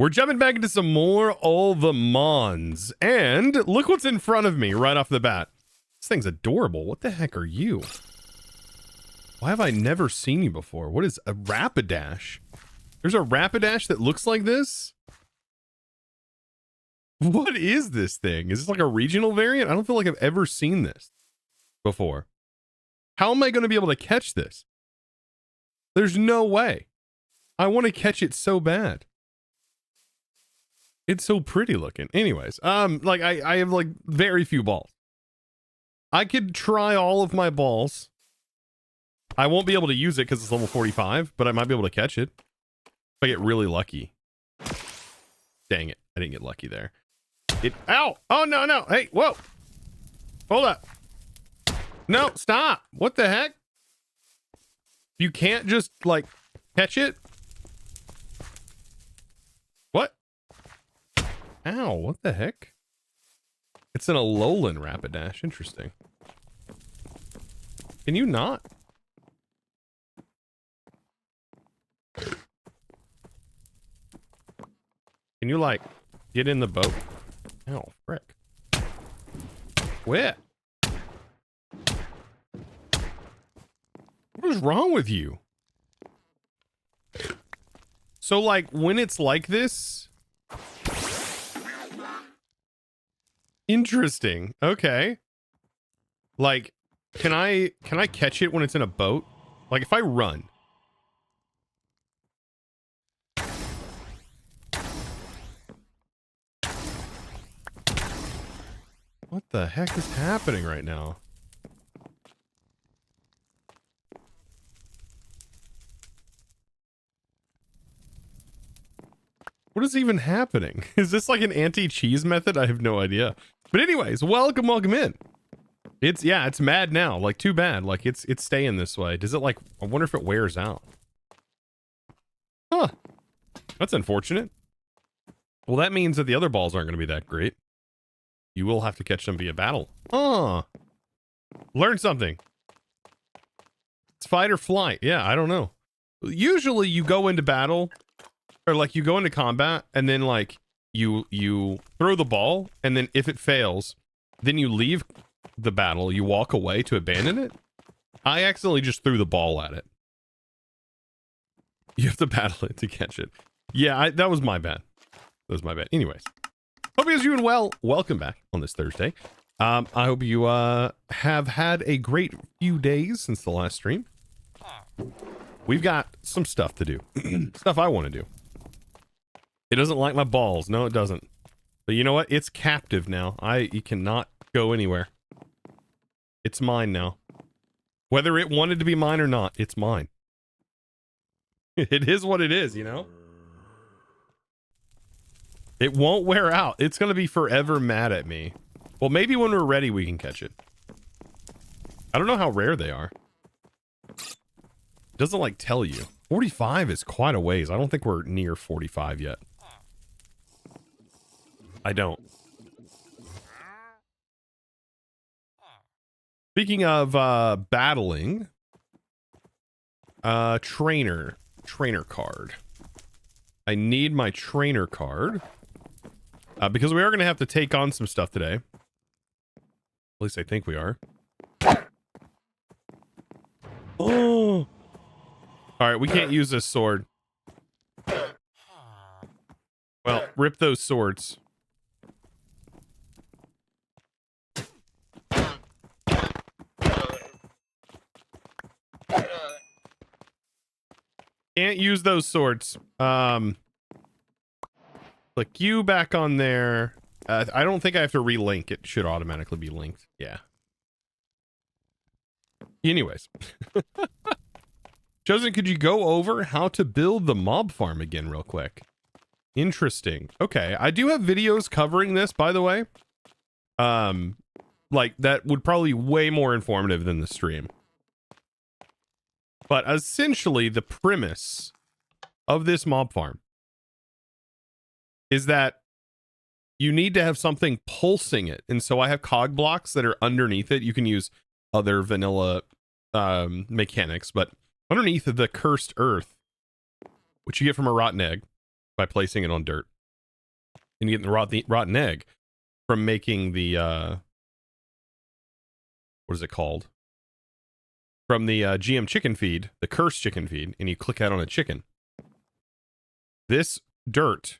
We're jumping back into some more All The Mons. And look what's in front of me right off the bat. This thing's adorable. What the heck are you? Why have I never seen you before? What is a Rapidash? There's a Rapidash that looks like this? What is this thing? Is this like a regional variant? I don't feel like I've ever seen this before. How am I going to be able to catch this? There's no way. I want to catch it so bad. It's so pretty looking. Anyways, like I have like very few balls. I could try all of my balls. I won't be able to use it because it's level 45, but I might be able to catch it if I get really lucky. Dang it. I didn't get lucky there. Ow! Oh, no, no. Hey, whoa. Hold up. No, stop. What the heck? You can't just, like, catch it? What? Ow, what the heck? It's an Alolan Rapidash. Interesting. Can you not? Can you, like, get in the boat? Oh, frick. Quit. What is wrong with you? So, like, when it's like this... Interesting. Okay. Like, can I catch it when it's in a boat? Like, if I run... What the heck is happening right now? What is even happening? Is this like an anti-cheese method? I have no idea. But anyways, welcome in. It's mad now. Like, too bad. Like, it's staying this way. Does it, like, I wonder if it wears out. Huh. That's unfortunate. Well, that means that the other balls aren't going to be that great. You will have to catch them via battle. Oh, learn something. It's fight or flight. Yeah, I don't know. Usually you go into battle, or like you go into combat, and then like you throw the ball, and then if it fails, then you leave the battle. You walk away to abandon it. I accidentally just threw the ball at it. You have to battle it to catch it. Yeah, that was my bad. That was my bad. Anyways. Hope you guys are doing well. Welcome back on this Thursday. I hope you have had a great few days since the last stream. We've got some stuff to do. Stuff I want to do. It doesn't like my balls. No, it doesn't. But you know what? It's captive now. You cannot go anywhere. It's mine now. Whether it wanted to be mine or not, it's mine. It is what it is, you know? It won't wear out. It's going to be forever mad at me. Well, maybe when we're ready, we can catch it. I don't know how rare they are. It doesn't, like, tell you. 45 is quite a ways. I don't think we're near 45 yet. I don't. Speaking of battling, trainer card. I need my trainer card. Because we are going to have to take on some stuff today. At least I think we are. Oh! Alright, we can't use this sword. Well, rip those swords. Can't use those swords. Click you back on there. I don't think I have to relink. It should automatically be linked. Yeah. Anyways. Chosen, could you go over how to build the mob farm again real quick? Interesting. Okay. I do have videos covering this, by the way. Like, that would probably be way more informative than the stream. But essentially, the premise of this mob farm is that you need to have something pulsing it. And so I have cog blocks that are underneath it. You can use other vanilla mechanics, but underneath the cursed earth, which you get from a rotten egg, by placing it on dirt. And you get the rotten egg from making the, what is it called? From the GM chicken feed, the cursed chicken feed, and you click out on a chicken. This dirt,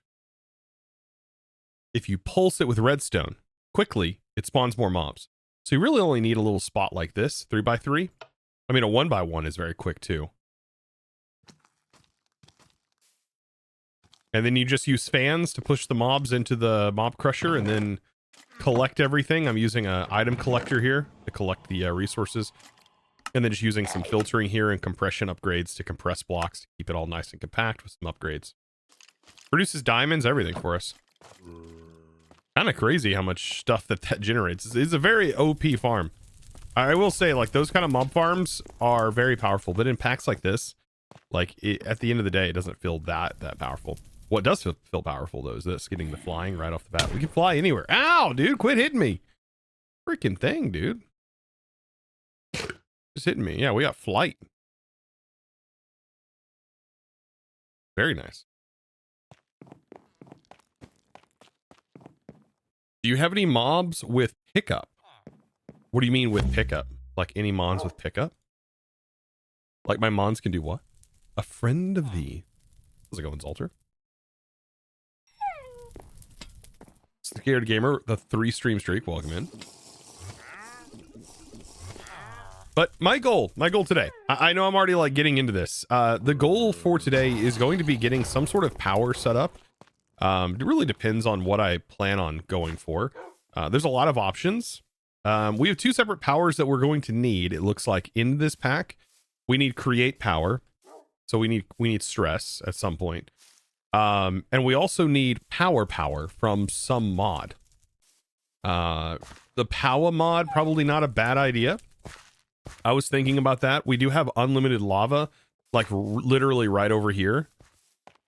if you pulse it with redstone quickly, it spawns more mobs. So you really only need a little spot like this, 3x3. I mean, a 1x1 is very quick too. And then you just use fans to push the mobs into the mob crusher and then collect everything. I'm using an item collector here to collect the resources. And then just using some filtering here and compression upgrades to compress blocks to keep it all nice and compact with some upgrades. Produces diamonds, everything for us. Kind of crazy how much stuff that generates. It's a very OP farm. I will say, like, those kind of mob farms are very powerful, but in packs like this, like, at the end of the day, it doesn't feel that powerful. What does feel powerful, though, is this, getting the flying right off the bat. We can fly anywhere. Ow, dude, quit hitting me. Freaking thing, dude. Just hitting me. Yeah, we got flight. Very nice. Do you have any mobs with pickup? What do you mean with pickup? Like any mons with pickup? Like my mons can do what? A friend of thee. How's it going, Zalter? Scared Gamer, the 3-stream streak, welcome in. But my goal today, I know I'm already like getting into this. The goal for today is going to be getting some sort of power set up. It really depends on what I plan on going for. There's a lot of options. We have 2 separate powers that we're going to need. It looks like in this pack, we need create power. So we need stress at some point. And we also need power from some mod. The power mod, probably not a bad idea. I was thinking about that. We do have unlimited lava, like literally right over here,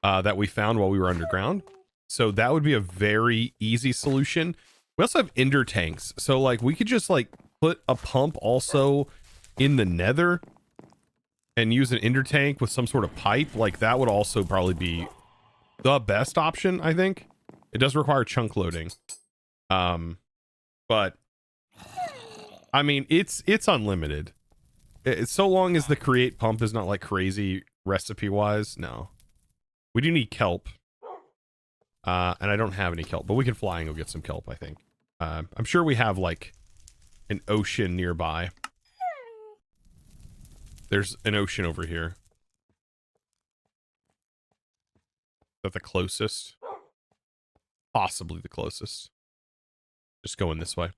that we found while we were underground. So that would be a very easy solution. We also have ender tanks. So like we could just like put a pump also in the nether and use an ender tank with some sort of pipe. Like that would also probably be the best option, I think. It does require chunk loading. But I mean, it's unlimited. It's so long as the create pump is not like crazy recipe wise. No, we do need kelp. And I don't have any kelp, but we can fly and go get some kelp, I think. I'm sure we have like an ocean nearby. There's an ocean over here. Is that the closest? Possibly the closest. Just going this way.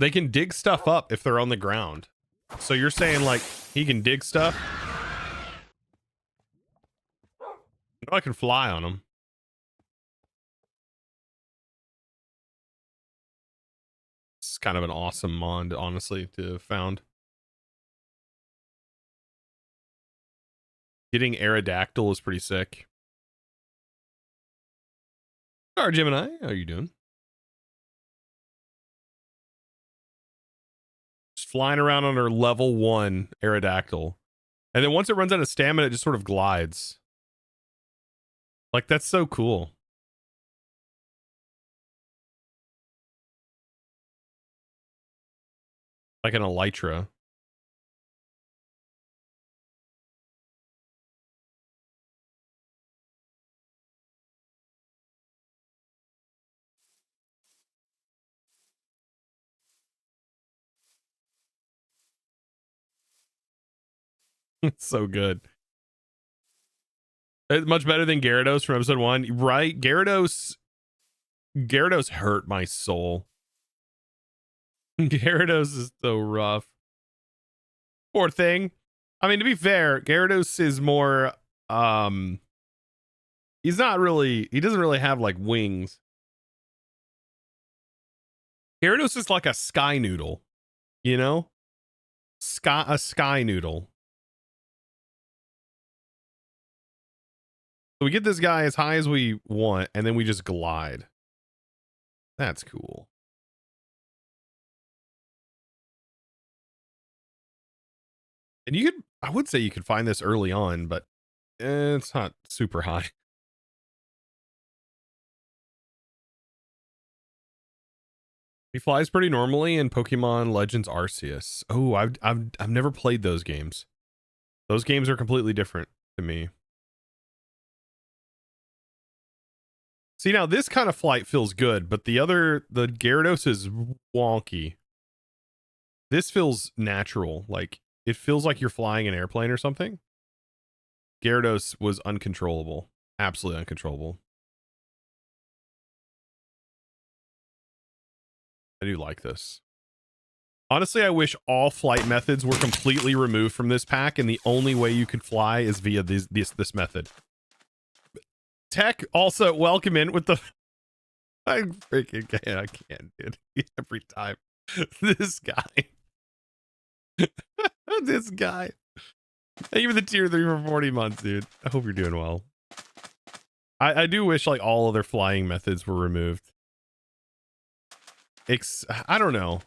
They can dig stuff up if they're on the ground. So you're saying like he can dig stuff? No, I can fly on him. It's kind of an awesome mod, honestly, to have found. Getting Aerodactyl is pretty sick. Alright, Gemini, how are you doing? Flying around on her level 1 Aerodactyl. And then once it runs out of stamina, it just sort of glides. Like, that's so cool. Like an Elytra. It's so good. It's much better than Gyarados from episode 1, right? Gyarados hurt my soul. Gyarados is so rough. Poor thing. I mean, to be fair, Gyarados is more he doesn't really have like wings. Gyarados is like a sky noodle, you know? A sky noodle. So we get this guy as high as we want, and then we just glide. That's cool. And you could, I would say you could find this early on, but it's not super high. He flies pretty normally in Pokemon Legends Arceus. Oh, I've never played those games. Those games are completely different to me. See, now this kind of flight feels good, but the Gyarados is wonky. This feels natural. Like, it feels like you're flying an airplane or something. Gyarados was uncontrollable. Absolutely uncontrollable. I do like this. Honestly, I wish all flight methods were completely removed from this pack, and the only way you could fly is via this method. Tech also welcome in with the... I freaking can't. I can't, dude. Every time. This guy. This guy. Even the tier 3 for 40 months, dude. I hope you're doing well. I do wish like all other flying methods were removed. I don't know.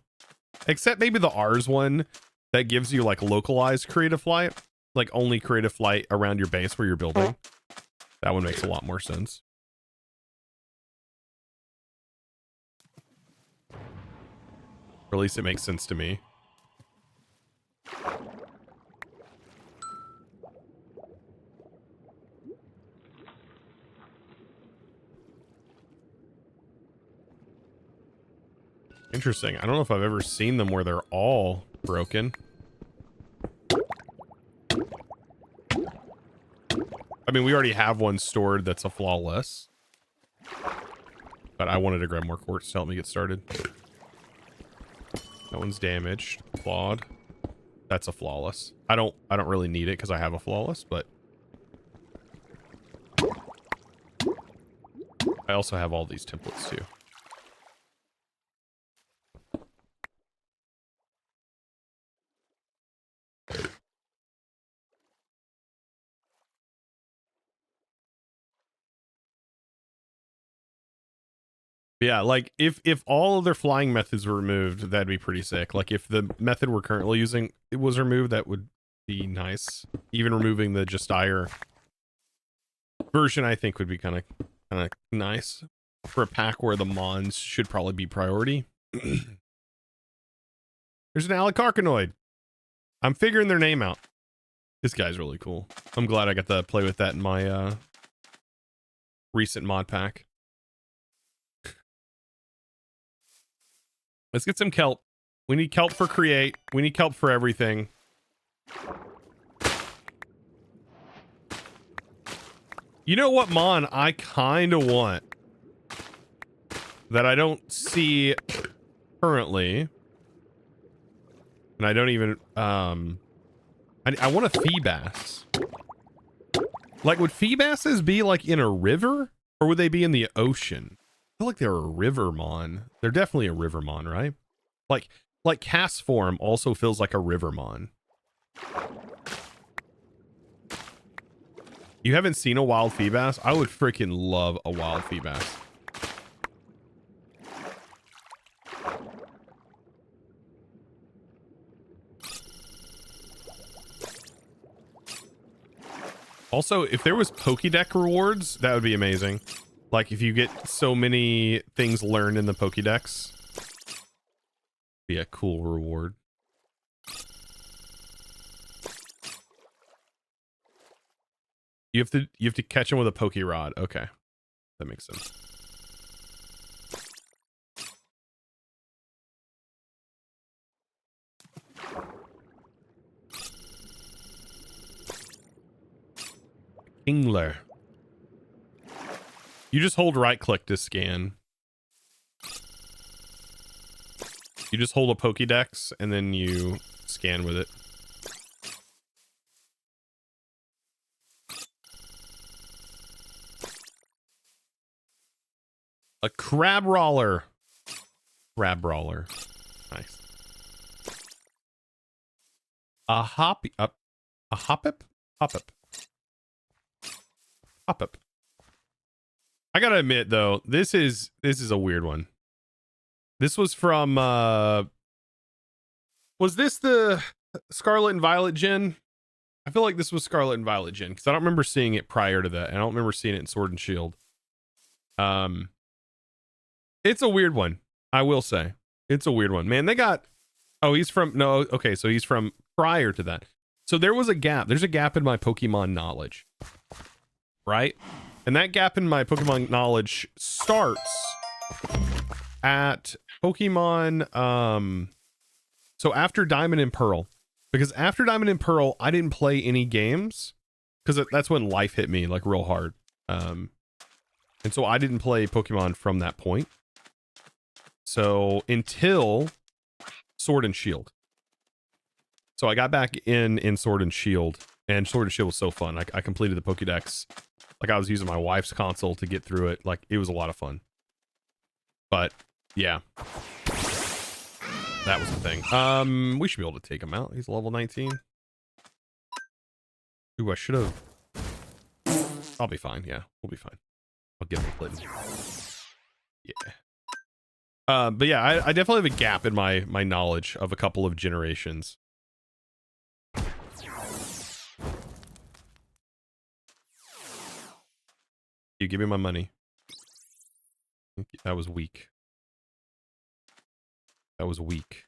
Except maybe the R's one that gives you like localized creative flight. Like only creative flight around your base where you're building. That one makes a lot more sense. Or at least it makes sense to me. Interesting. I don't know if I've ever seen them where they're all broken. I mean, we already have one stored that's a flawless. But I wanted to grab more quartz to help me get started. That one's damaged. Clawed. That's a flawless. I don't really need it because I have a flawless, but I also have all these templates too. Yeah, like if all of their flying methods were removed, that'd be pretty sick. Like if the method we're currently using it was removed, that would be nice. Even removing the Justire version, I think would be kind of nice for a pack where the Mons should probably be priority. There's an Alicarcanoid. I'm figuring their name out. This guy's really cool. I'm glad I got to play with that in my recent mod pack. Let's get some kelp. We need kelp for create. We need kelp for everything. You know what mon I kind of want that I don't see currently, and I don't even I want a Feebas. Like, would Feebasses be like in a river, or would they be in the ocean? I feel like they're a river mon. They're definitely a river mon, right? Like cast form also feels like a river mon. You haven't seen a wild Feebas? I would freaking love a wild Feebas. Also, if there was Pokédex rewards, that would be amazing. Like if you get so many things learned in the Pokédex, be a cool reward. You have to catch him with a Pokérod. Okay, that makes sense. Kingler. You just hold right click to scan. You just hold a Pokédex and then you scan with it. A crab roller. Crab roller. Nice. A hoppy up. A hoppip? Hoppip. Hoppip. I gotta admit though, this is a weird one. This was from was this the Scarlet and Violet Gen. I feel like this was Scarlet and Violet Gen because I don't remember seeing it prior to that. I don't remember seeing it in Sword and Shield. It's a weird one. I will say it's a weird one, man. They got, oh, he's from, no. Okay. So he's from prior to that. So there was a gap. There's a gap in my Pokemon knowledge, right? And that gap in my Pokemon knowledge starts at Pokemon. So after Diamond and Pearl, because after Diamond and Pearl, I didn't play any games because that's when life hit me like real hard. And so I didn't play Pokemon from that point. So until Sword and Shield. So I got back in Sword and Shield, and Sword and Shield was so fun. I completed the Pokédex. Like I was using my wife's console to get through it. Like it was a lot of fun. But yeah, that was the thing. We should be able to take him out. He's level 19. Ooh, I should have. I'll be fine. Yeah, we'll be fine. I'll get him Clinton. Yeah. But yeah, I definitely have a gap in my knowledge of a couple of generations. You give me my money. That was weak. That was weak.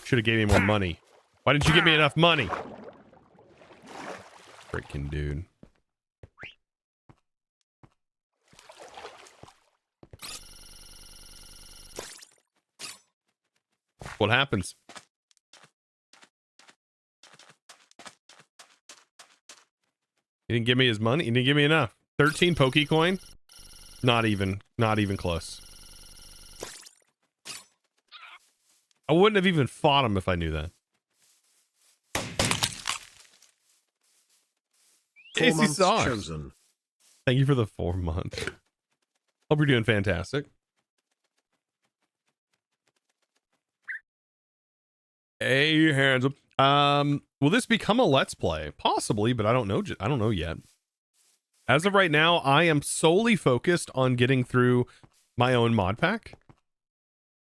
Should have gave me more money. Why didn't you give me enough money? Freaking dude. What happens? He didn't give me his money. He didn't give me enough. 13 Pokecoin? Not even close. I wouldn't have even fought him if I knew that. 4 months chosen. Thank you for the 4 months. Hope you're doing fantastic. Hey, hands up. Will this become a let's play? Possibly, but I don't know. I don't know yet. As of right now, I am solely focused on getting through my own mod pack.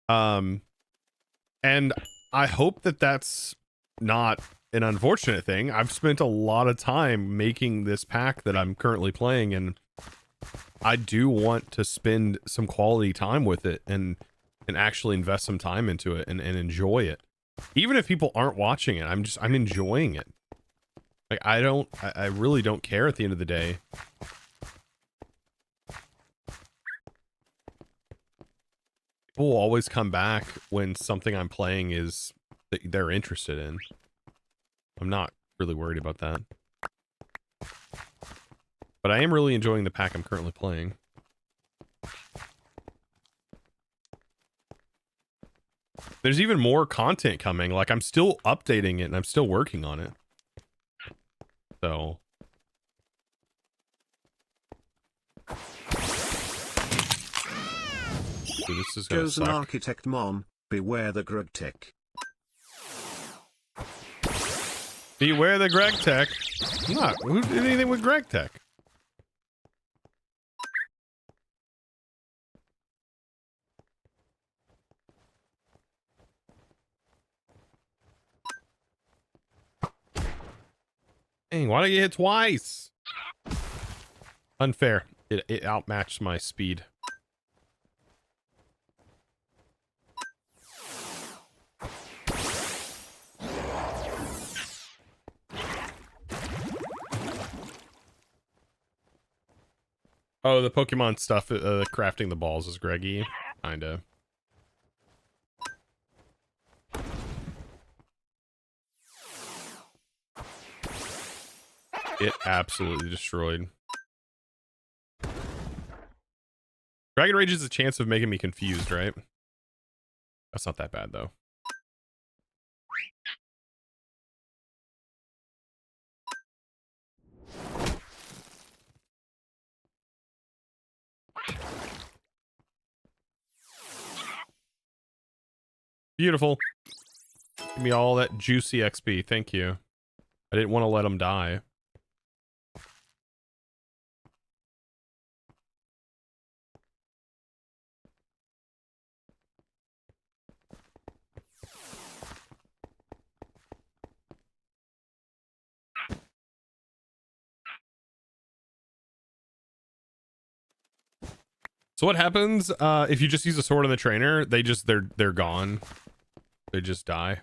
And I hope that that's not an unfortunate thing. I've spent a lot of time making this pack that I'm currently playing, and I do want to spend some quality time with it and actually invest some time into it and enjoy it. Even if people aren't watching it, I'm enjoying it. Like I really don't care at the end of the day. People will always come back when something I'm playing is that they're interested in. I'm not really worried about that. But I am really enjoying the pack I'm currently playing. There's even more content coming. Like I'm still updating it and I'm still working on it. So this is gonna suck. ATMon, beware the Greg Tech. Beware the Greg Tech. I'm not. Who did anything with Greg Tech? Dang, why did you hit twice? Unfair. It outmatched my speed. Oh, the Pokemon stuff, crafting the balls is Greggy. Kinda. It absolutely destroyed. Dragon Rage is a chance of making me confused, right? That's not that bad, though. Beautiful. Give me all that juicy XP. Thank you. I didn't want to let him die. So what happens if you just use a sword on the trainer? They're gone. They just die.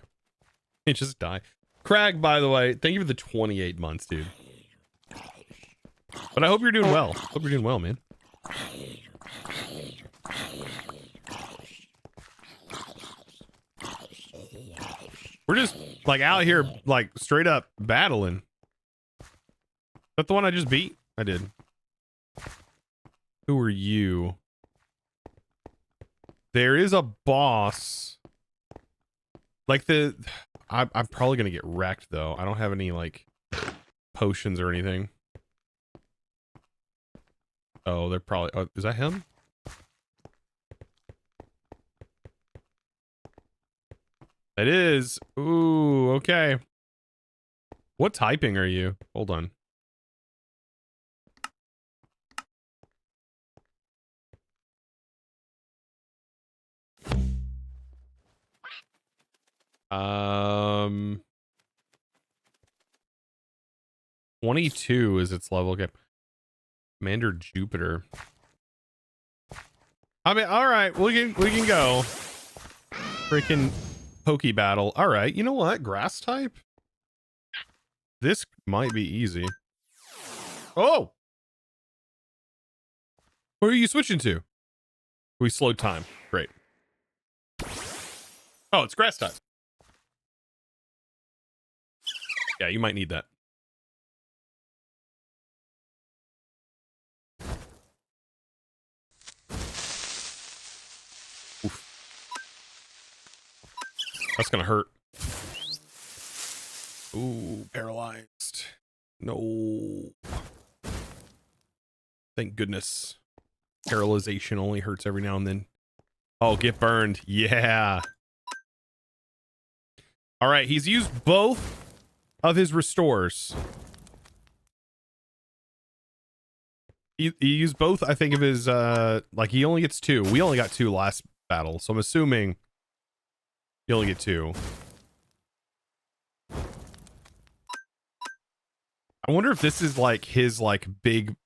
They just die. Crag, by the way, thank you for the 28 months, dude. But I hope you're doing well. Hope you're doing well, man. We're just like out here, like straight up battling. Is that the one I just beat? I did. Who are you? There is a boss. Like I'm probably gonna get wrecked though. I don't have any like potions or anything. Oh, they're probably. Oh, is that him? It is. Ooh, okay. What typing are you? Hold on. Um, 22 is its level. Okay. Commander Jupiter. I mean, all right, we can go. Freaking Poke battle. All right, you know what? Grass type. This might be easy. Oh, where are you switching to? We slowed time. Great. Oh, it's grass type. Yeah, you might need that. Oof. That's gonna hurt. Ooh, paralyzed. No. Thank goodness. Paralyzation only hurts every now and then. Oh, get burned. Yeah. All right, he's used both of his restores. He used both, I think, of his like he only gets 2. We only got 2 last battle, so I'm assuming you only get 2. I wonder if this is like his like big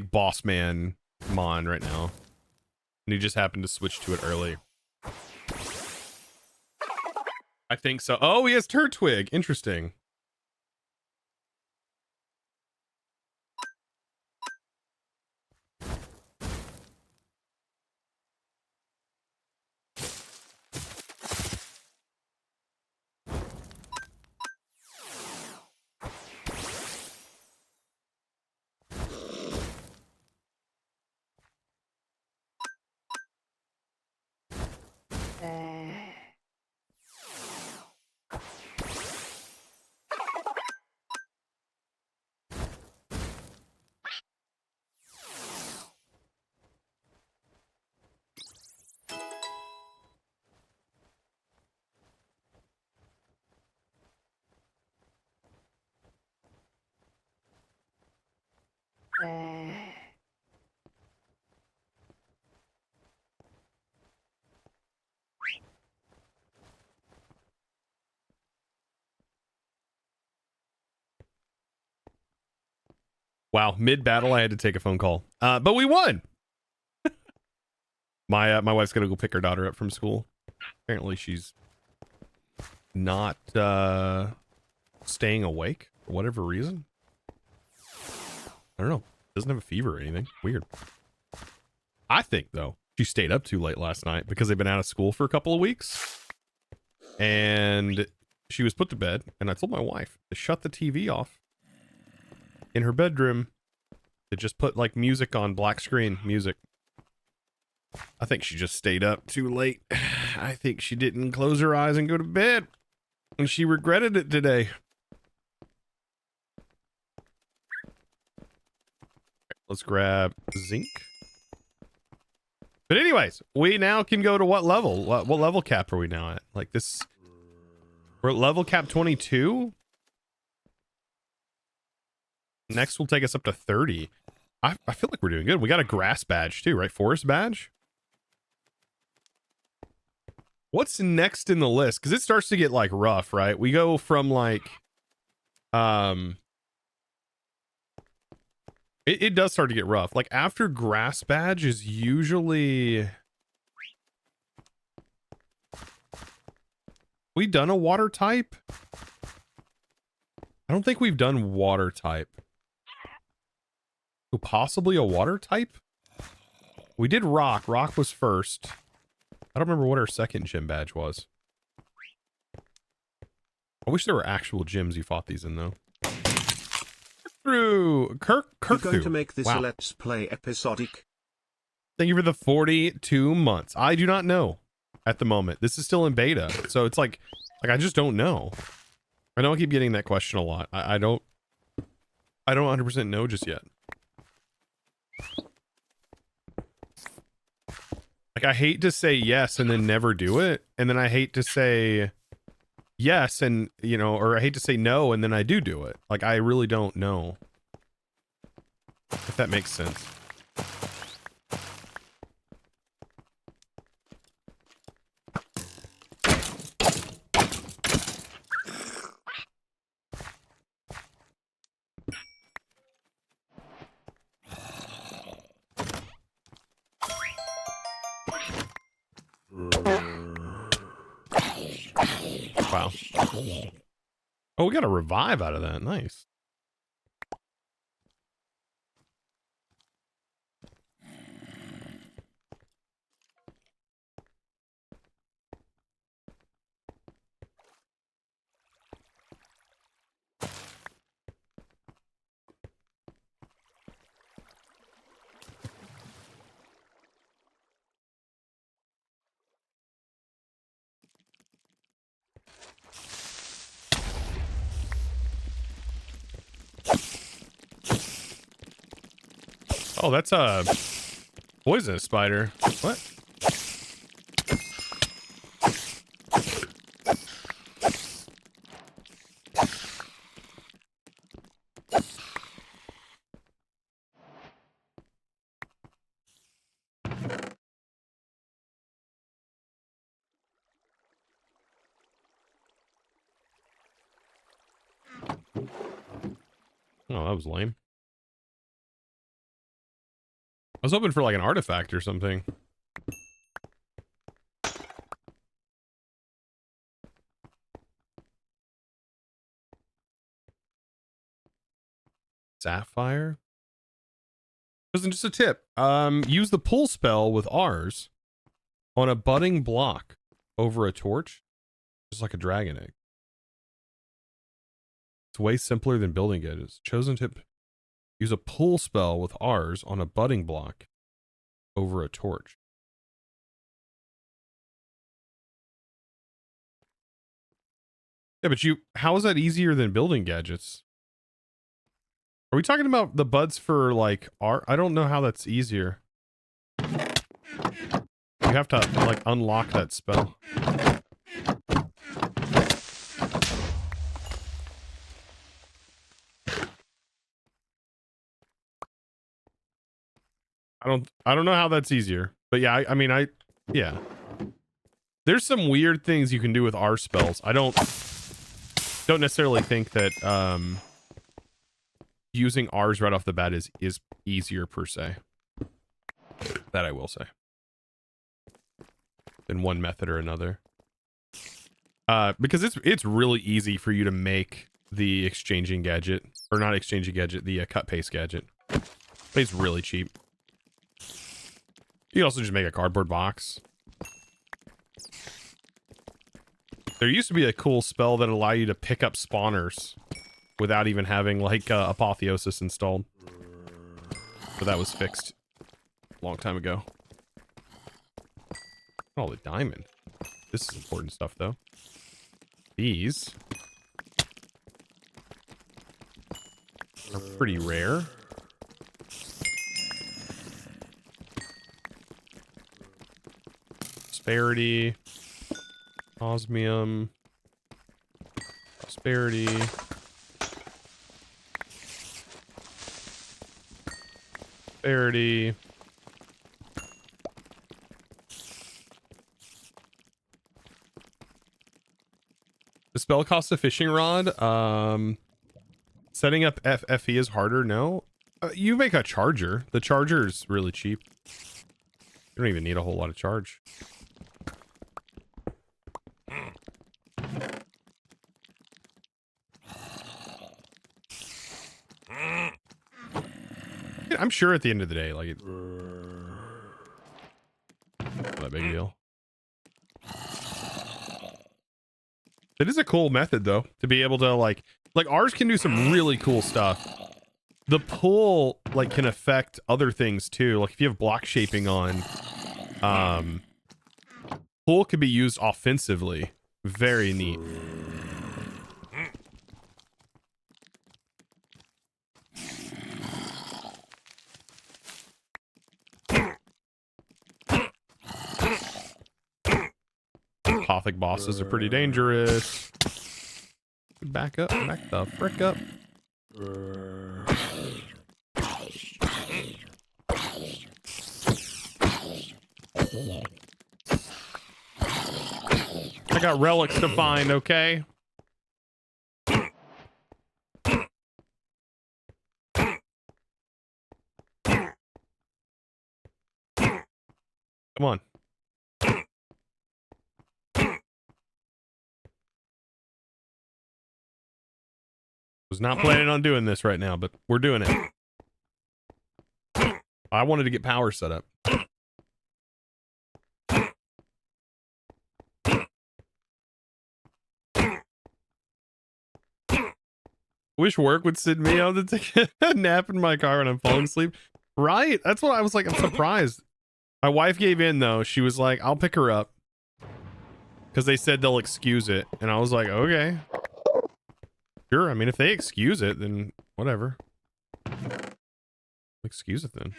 boss man mon right now. And he just happened to switch to it early. I think so. Oh, he has Turtwig. Interesting. Wow, mid-battle I had to take a phone call. But we won. My wife's gonna go pick her daughter up from school. Apparently she's not staying awake for whatever reason. I don't know. Doesn't have a fever or anything. Weird. I think though, she stayed up too late last night because they've been out of school for a couple of weeks. And she was put to bed, and I told my wife to shut the TV off in her bedroom, to just put like music on, black screen music. I think she just stayed up too late. I think she didn't close her eyes and go to bed, and she regretted it today. Let's grab zinc. But anyways, we now can go to what level? What level cap are we now at? Like this, we're at level cap 22. Next will take us up to 30. I feel like we're doing good. We got a grass badge too, right? Forest badge. What's next in the list? Because it starts to get like rough, right? We go from like It does start to get rough. Like after grass badge is usually... We done a water type? I don't think we've done water type. Oh, possibly a water type? We did rock. Rock was first. I don't remember what our second gym badge was. I wish there were actual gyms you fought these in, though. Kirk You're going to make this a Let's Play episodic. Thank you for the 42 months. I do not know at the moment. This is still in beta, so it's like I just don't know. I know I keep getting that question a lot. I don't 100% know just yet. Like I hate to say yes and then never do it, and then I hate to say yes and, you know, or I hate to say no and then I do it. Like I really don't know. If that makes sense. Wow. Oh, we got a revive out of that. Nice. Oh, that's a poisonous spider. What? Oh, that was lame. I was hoping for like an artifact or something. Sapphire? Wasn't just a tip. Use the pull spell with R's on a budding block over a torch, just like a dragon egg. It's way simpler than building gadgets. Chosen tip. Use a pull spell with R's on a budding block over a torch. Yeah, but how is that easier than building gadgets? Are we talking about the buds for like art? I don't know how that's easier. You have to like unlock that spell. I don't know how that's easier, but yeah, I mean, yeah. There's some weird things you can do with R spells. I don't necessarily think that using R's right off the bat is easier per se. That I will say. In one method or another. Because it's really easy for you to make the exchanging gadget, or not exchanging gadget, the cut paste gadget. It's really cheap. You can also just make a cardboard box. There used to be a cool spell that allowed you to pick up spawners without even having like apotheosis installed. But that was fixed a long time ago. Oh, the diamond. This is important stuff though. These are pretty rare. Prosperity. Osmium. Prosperity. Prosperity. The spell costs a fishing rod. Setting up FFE is harder. No. You make a charger. The charger is really cheap. You don't even need a whole lot of charge. I'm sure at the end of the day, like, it's not a big deal. It is a cool method, though, to be able to, like ours can do some really cool stuff. The pull, like, can affect other things, too. Like, if you have block shaping on, pull could be used offensively. Very neat. Gothic bosses are pretty dangerous. Back up, back the frick up. I got relics to find, okay? Come on. Was not planning on doing this right now, but we're doing it. I wanted to get power set up. Wish work would send me out to take a nap in my car when I'm falling asleep. Right? That's what I was like. I'm surprised. My wife gave in, though. She was like, I'll pick her up. Because they said they'll excuse it. And I was like, okay. Sure. I mean, if they excuse it, then whatever. Excuse it then.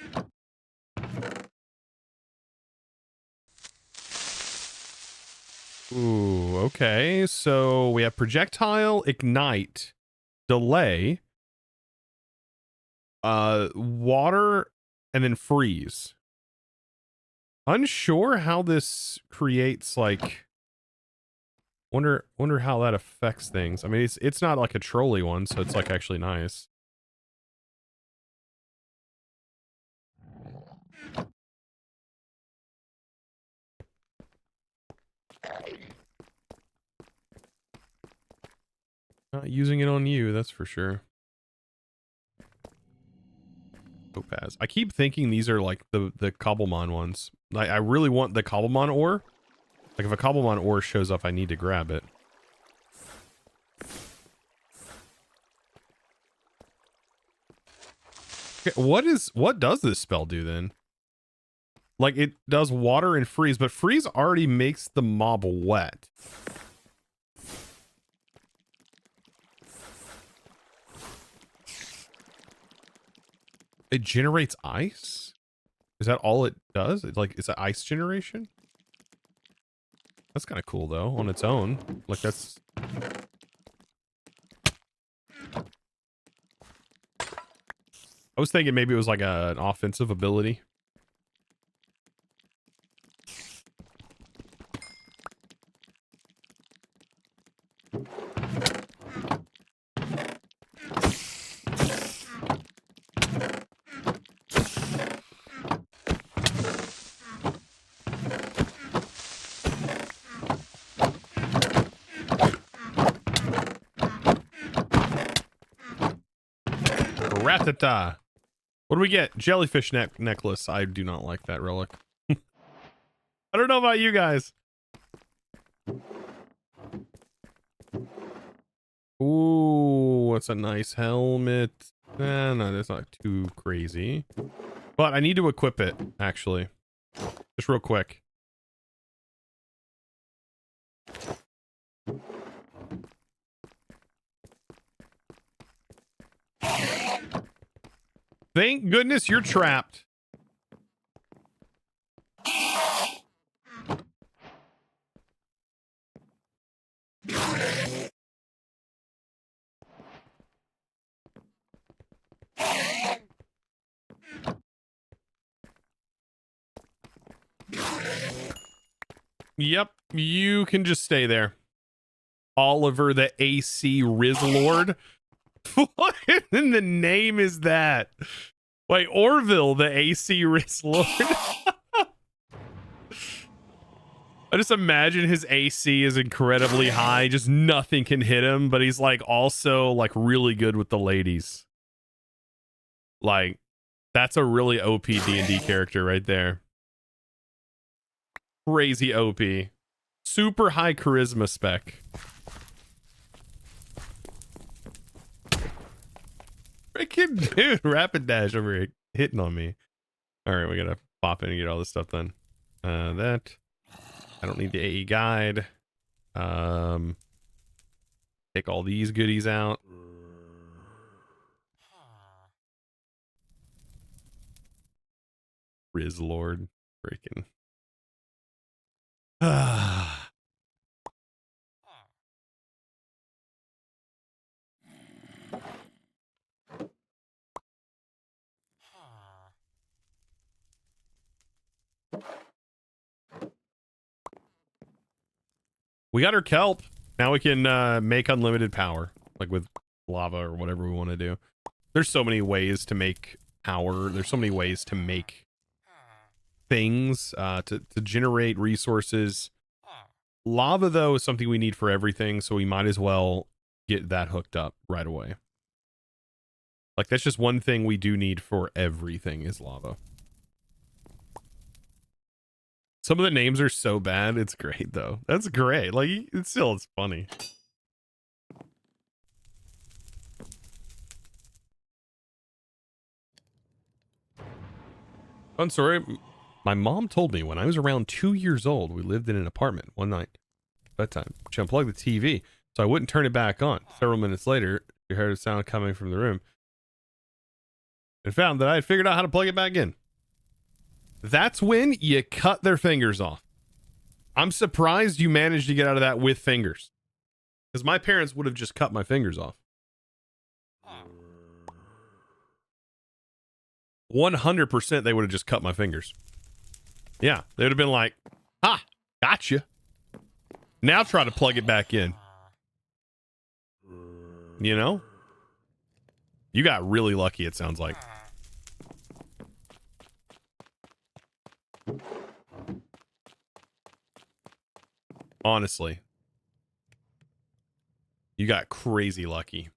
Ooh, okay. So we have projectile, ignite, delay, water, and then freeze. Unsure how this creates, like, wonder how that affects things. I mean, it's not like a trolley one, so it's like actually nice. Not using it on you, that's for sure. Topaz. I keep thinking these are like the Cobblemon ones. I really want the Cobblemon ore. Like if a Cobblemon ore shows up, I need to grab it. Okay, what does this spell do then? Like it does water and freeze, but freeze already makes the mob wet. It generates ice? Is that all it does? It's like, it's an ice generation? That's kind of cool though, on its own. Like that's... I was thinking maybe it was like an offensive ability. Ratata. What do we get? Jellyfish necklace. I do not like that relic. I don't know about you guys. Ooh, what's a nice helmet? No, that's not too crazy. But I need to equip it, actually. Just real quick. Thank goodness you're trapped. Yep, you can just stay there. Oliver the AC Rizlord. What in the name is that? Wait, Orville, the AC wrist lord. I just imagine his AC is incredibly high, just nothing can hit him, but he's like also like really good with the ladies. Like, that's a really OP D&D character right there. Crazy OP. Super high charisma spec. Freaking dude, rapid dash over here hitting on me. All right, we gotta pop in and get all this stuff done. That I don't need the AE guide. Take all these goodies out. Riz Lord, freaking. We got our kelp. Now we can make unlimited power, like with lava or whatever we want to do. There's so many ways to make power. There's so many ways to make things, to generate resources. Lava, though, is something we need for everything, so we might as well get that hooked up right away. Like, that's just one thing we do need for everything is lava. Some of the names are so bad, it's great, though. That's great. Like, it's funny. Fun story. My mom told me when I was around 2 years old, we lived in an apartment one night. Bedtime. She unplugged the TV, so I wouldn't turn it back on. Several minutes later, she heard a sound coming from the room and found that I had figured out how to plug it back in. That's when you cut their fingers off. I'm surprised you managed to get out of that with fingers, because my parents would have just cut my fingers off. 100% they would have just cut my fingers. Yeah, they would have been like, "Ha, gotcha. Now try to plug it back in." You know? You got really lucky, it sounds like. Honestly. You got crazy lucky.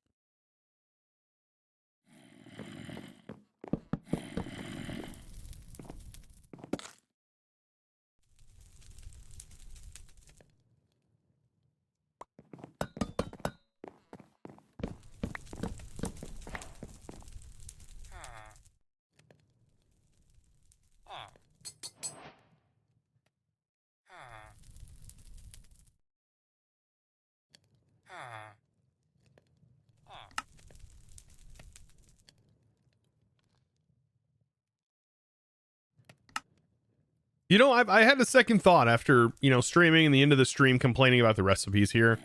You know, I had a second thought after, streaming and the end of the stream complaining about the recipes here.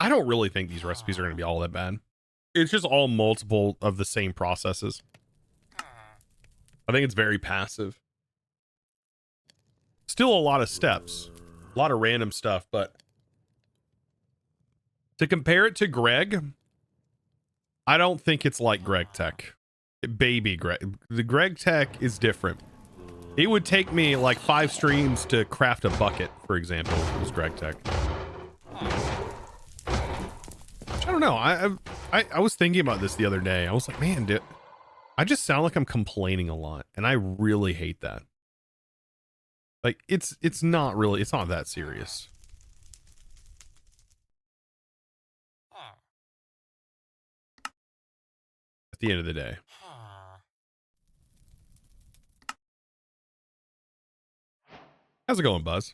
I don't really think these recipes are going to be all that bad. It's just all multiple of the same processes. I think it's very passive. Still a lot of steps, a lot of random stuff, but to compare it to Greg, I don't think it's like Greg Tech. Baby Greg. The Greg Tech is different. It would take me like 5 streams to craft a bucket, for example, if it was Greg Tech. I don't know. I was thinking about this the other day. I was like, man, dude, I just sound like I'm complaining a lot, and I really hate that. Like, it's not that serious. At the end of the day. How's it going, Buzz?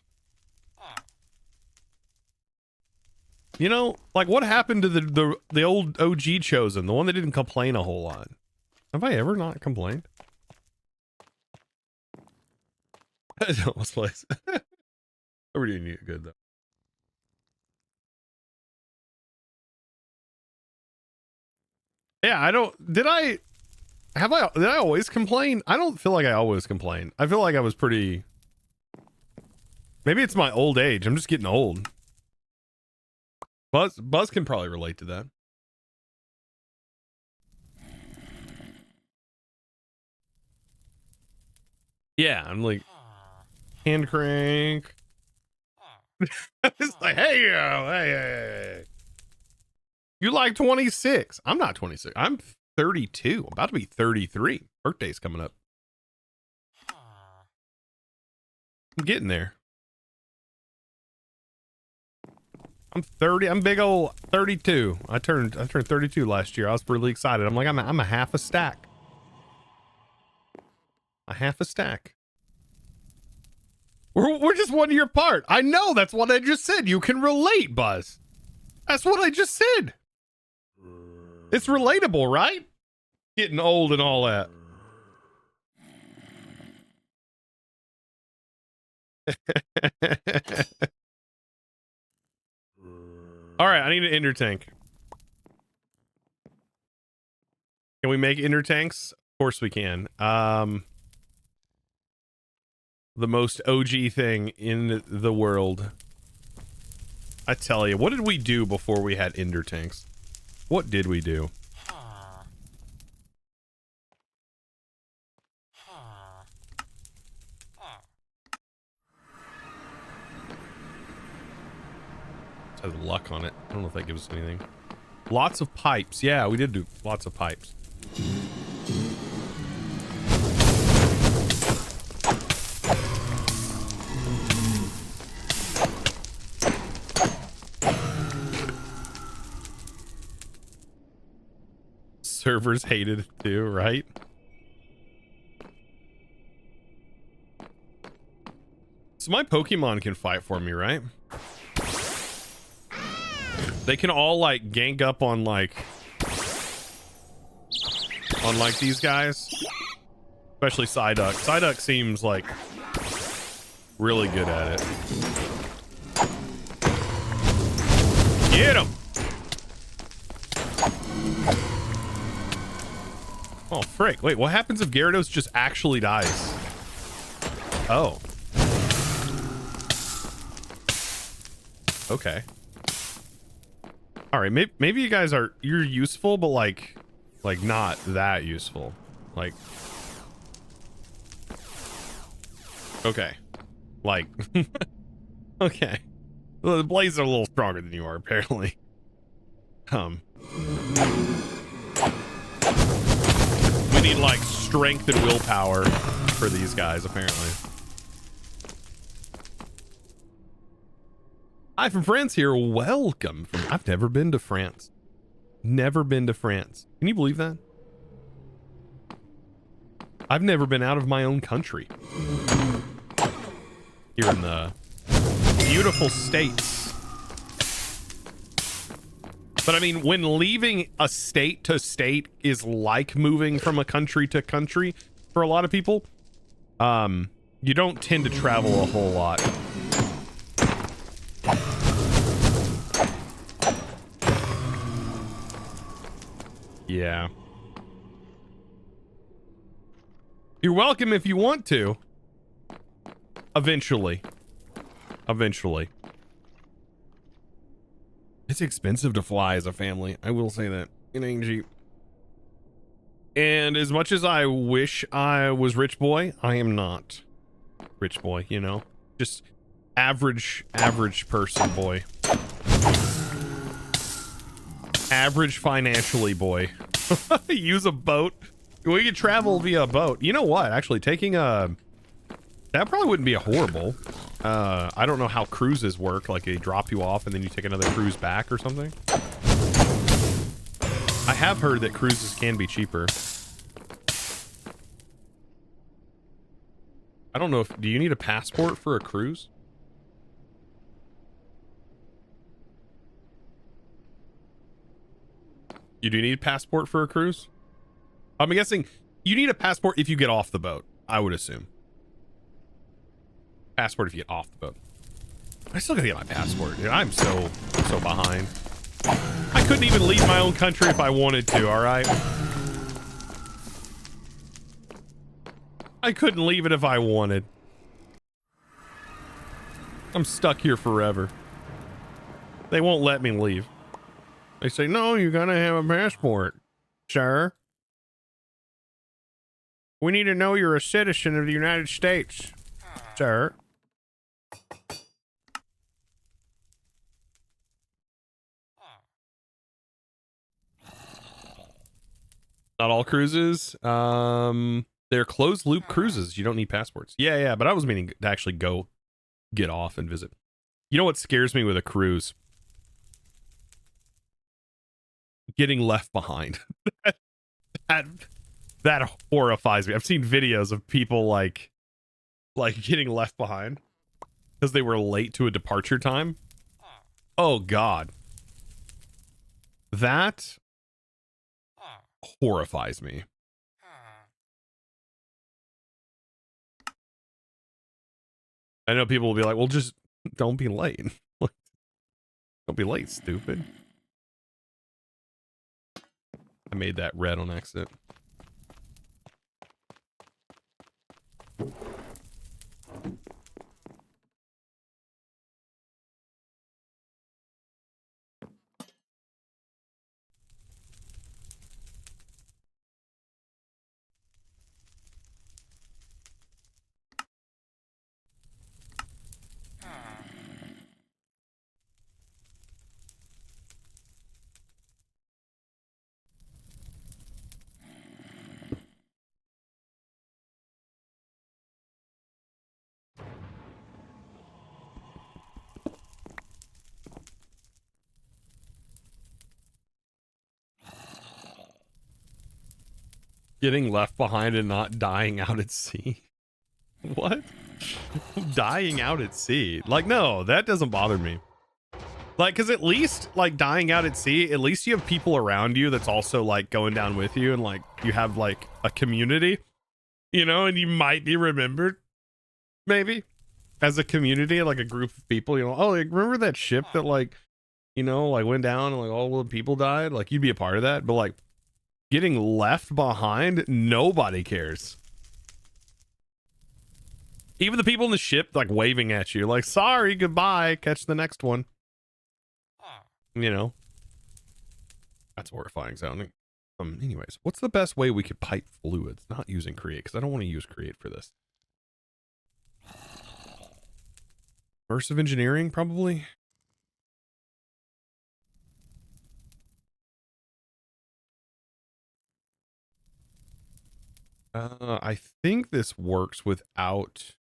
You know, like, what happened to the old OG Chosen, the one that didn't complain a whole lot? Have I ever not complained? Let's play. We're doing good though. Yeah, I don't. Did I always complain? I don't feel like I always complain. I feel like I was pretty. Maybe it's my old age. I'm just getting old. Buzz can probably relate to that. Yeah, I'm like, hand crank. It's like, hey, yo, hey. You like 26? I'm not 26. I'm 32. I'm about to be 33. Birthday's coming up. I'm getting there. I'm 30. I'm big old 32. I turned 32 last year. I was really excited. I'm like, I'm a half a stack. A half a stack. We're just 1 year apart. I know. That's what I just said. You can relate, Buzz. That's what I just said. It's relatable, right? Getting old and all that. All right, I need an ender tank. Can we make ender tanks? Of course we can. The most OG thing in the world. I tell you, what did we do before we had ender tanks? What did we do? It has luck on it. I don't know if that gives us anything. Lots of pipes. Yeah, we did do lots of pipes. Servers hated it too, right? So my Pokemon can fight for me, right? They can all like gank up on like these guys. Especially Psyduck. Psyduck seems like really good at it. Get him! Oh, frick. Wait, what happens if Gyarados just actually dies? Oh. Okay. All right, maybe you guys you're useful, but like not that useful. Like, okay. Like, okay. Well, the blades are a little stronger than you are, apparently. We need like strength and willpower for these guys, apparently. Hi from France here. Welcome. I've never been to France. Never been to France. Can you believe that? I've never been out of my own country. Here in the beautiful States. But I mean, when leaving a state to state is like moving from a country to country for a lot of people, you don't tend to travel a whole lot. Yeah. You're welcome if you want to. Eventually. Eventually. It's expensive to fly as a family. I will say that. It ain't cheap. And as much as I wish I was rich boy, I am not rich boy, you know? Just average person boy. Average financially boy. Use a boat. We could travel via a boat. You know what? Actually, taking a... That probably wouldn't be a horrible. I don't know how cruises work. Like they drop you off and then you take another cruise back or something. I have heard that cruises can be cheaper. I don't know if... Do you need a passport for a cruise? You do need a passport for a cruise? I'm guessing you need a passport if you get off the boat, I would assume. Passport if you get off the boat. I still gotta get my passport, dude. I'm so behind. I couldn't even leave my own country if I wanted to, alright? I couldn't leave it if I wanted. I'm stuck here forever. They won't let me leave. They say, no, you gotta have a passport, sir. We need to know you're a citizen of the United States, sir. Not all cruises. They're closed loop cruises. You don't need passports. Yeah, but I was meaning to actually go get off and visit. You know what scares me with a cruise? Getting left behind. that horrifies me. I've seen videos of people like getting left behind because they were late to a departure time. Oh God. That horrifies me. I know people will be like, well, just don't be late. Don't be late, stupid. I made that red on accident. Getting left behind and not dying out at sea. What? Dying out at sea? Like, no, that doesn't bother me. Like, because at least, like, dying out at sea, at least you have people around you that's also, like, going down with you, and, like, you have, like, a community, you know, and you might be remembered, maybe, as a community, like, a group of people, you know, oh, like, remember that ship that, like, you know, like, went down and, like, all the people died? Like, you'd be a part of that, but, like, getting left behind, nobody cares. Even the people in the ship, like, waving at you, like, sorry, goodbye, catch the next one. You know, that's horrifying sounding. Anyways, what's the best way we could pipe fluids? Not using create, because I don't want to use create for this. Immersive engineering, probably. I think this works without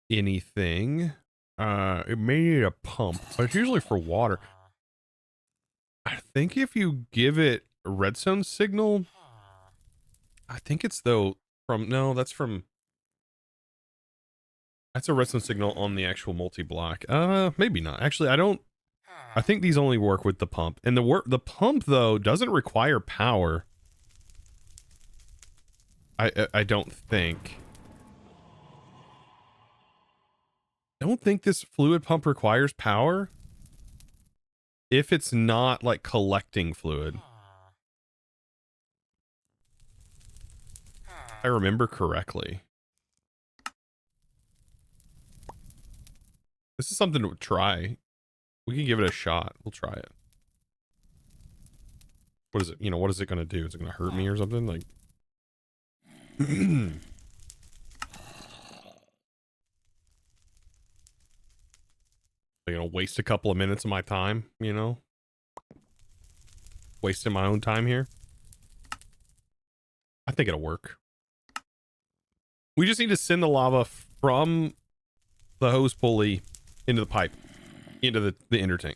anything. It may need a pump, but it's usually for water. I think if you give it a redstone signal, I think it's though from, no, that's from, that's a redstone signal on the actual multi-block. Maybe not. Actually, I think these only work with the pump. And the pump though doesn't require power. I don't think. I don't think this fluid pump requires power if it's not like collecting fluid. If I remember correctly. This is something to try. We can give it a shot. We'll try it. What is it? You know, what is it going to do? Is it going to hurt me or something? Like, you know, waste a couple of minutes of my time, you know, wasting my own time here. I think it'll work. We just need to send the lava from the hose pulley into the pipe, into the inner tank.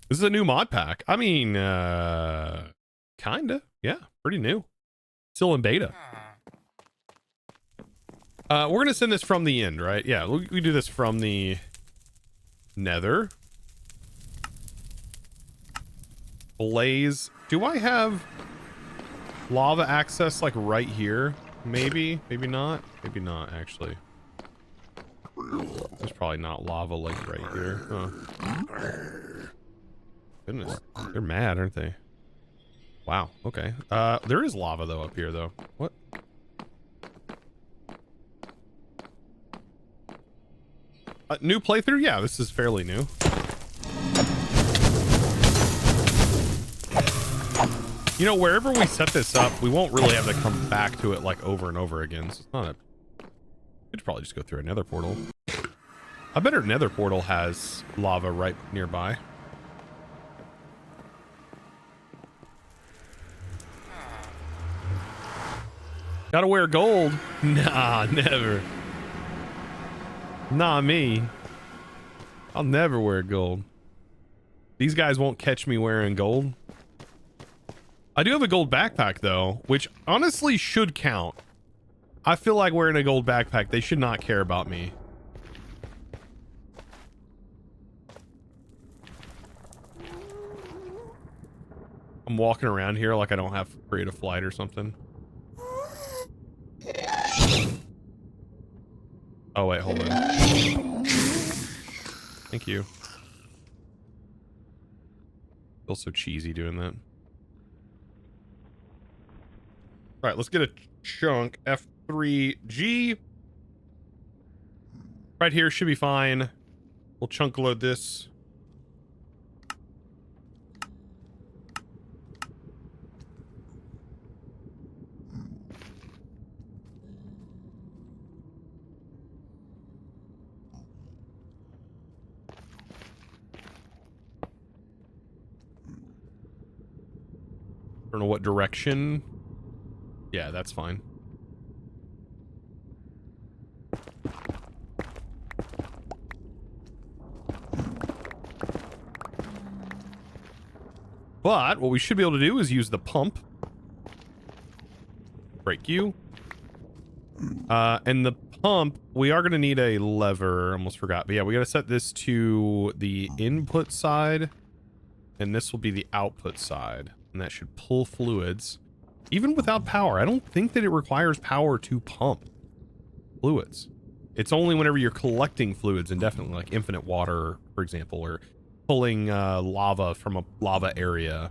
This is a new mod pack. I mean, kinda, yeah, pretty new. Still in beta. We're gonna send this from the end, right? Yeah, we do this from the nether. Blaze. Do I have lava access like right here? Maybe, maybe not. Maybe not, actually. There's probably not lava like right here. Huh. Goodness. They're mad, aren't they? Wow, okay. There is lava though up here though. What? New playthrough? Yeah, this is fairly new. You know, wherever we set this up, we won't really have to come back to it like over and over again. So it's not a... We could probably just go through a nether portal. I bet our nether portal has lava right nearby. Gotta wear gold. Nah, never. Nah, me. I'll never wear gold. These guys won't catch me wearing gold. I do have a gold backpack though, which honestly should count. I feel like wearing a gold backpack, they should not care about me. I'm walking around here like I don't have creative flight or something. Oh wait, hold on. Thank you. Feels so cheesy doing that. All right, let's get a chunk. F3G. Right here should be fine. We'll chunk load this. I don't know what direction. Yeah, that's fine. But what we should be able to do is use the pump. Break you. And the pump, we are going to need a lever. Almost forgot. But yeah, we got to set this to the input side. And this will be the output side. And that should pull fluids. Even without power, I don't think that it requires power to pump fluids. It's only whenever you're collecting fluids indefinitely, like infinite water, for example, or pulling lava from a lava area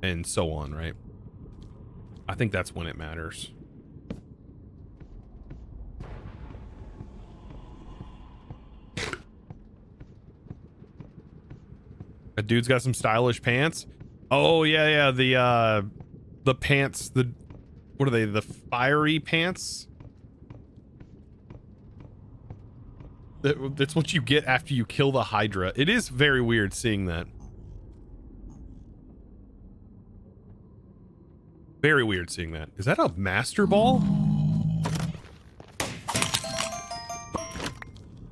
and so on, right? I think that's when it matters. That dude's got some stylish pants. Oh yeah, yeah, the pants, what are they? The fiery pants? That's what you get after you kill the Hydra. It is very weird seeing that. Very weird seeing that. Is that a master ball?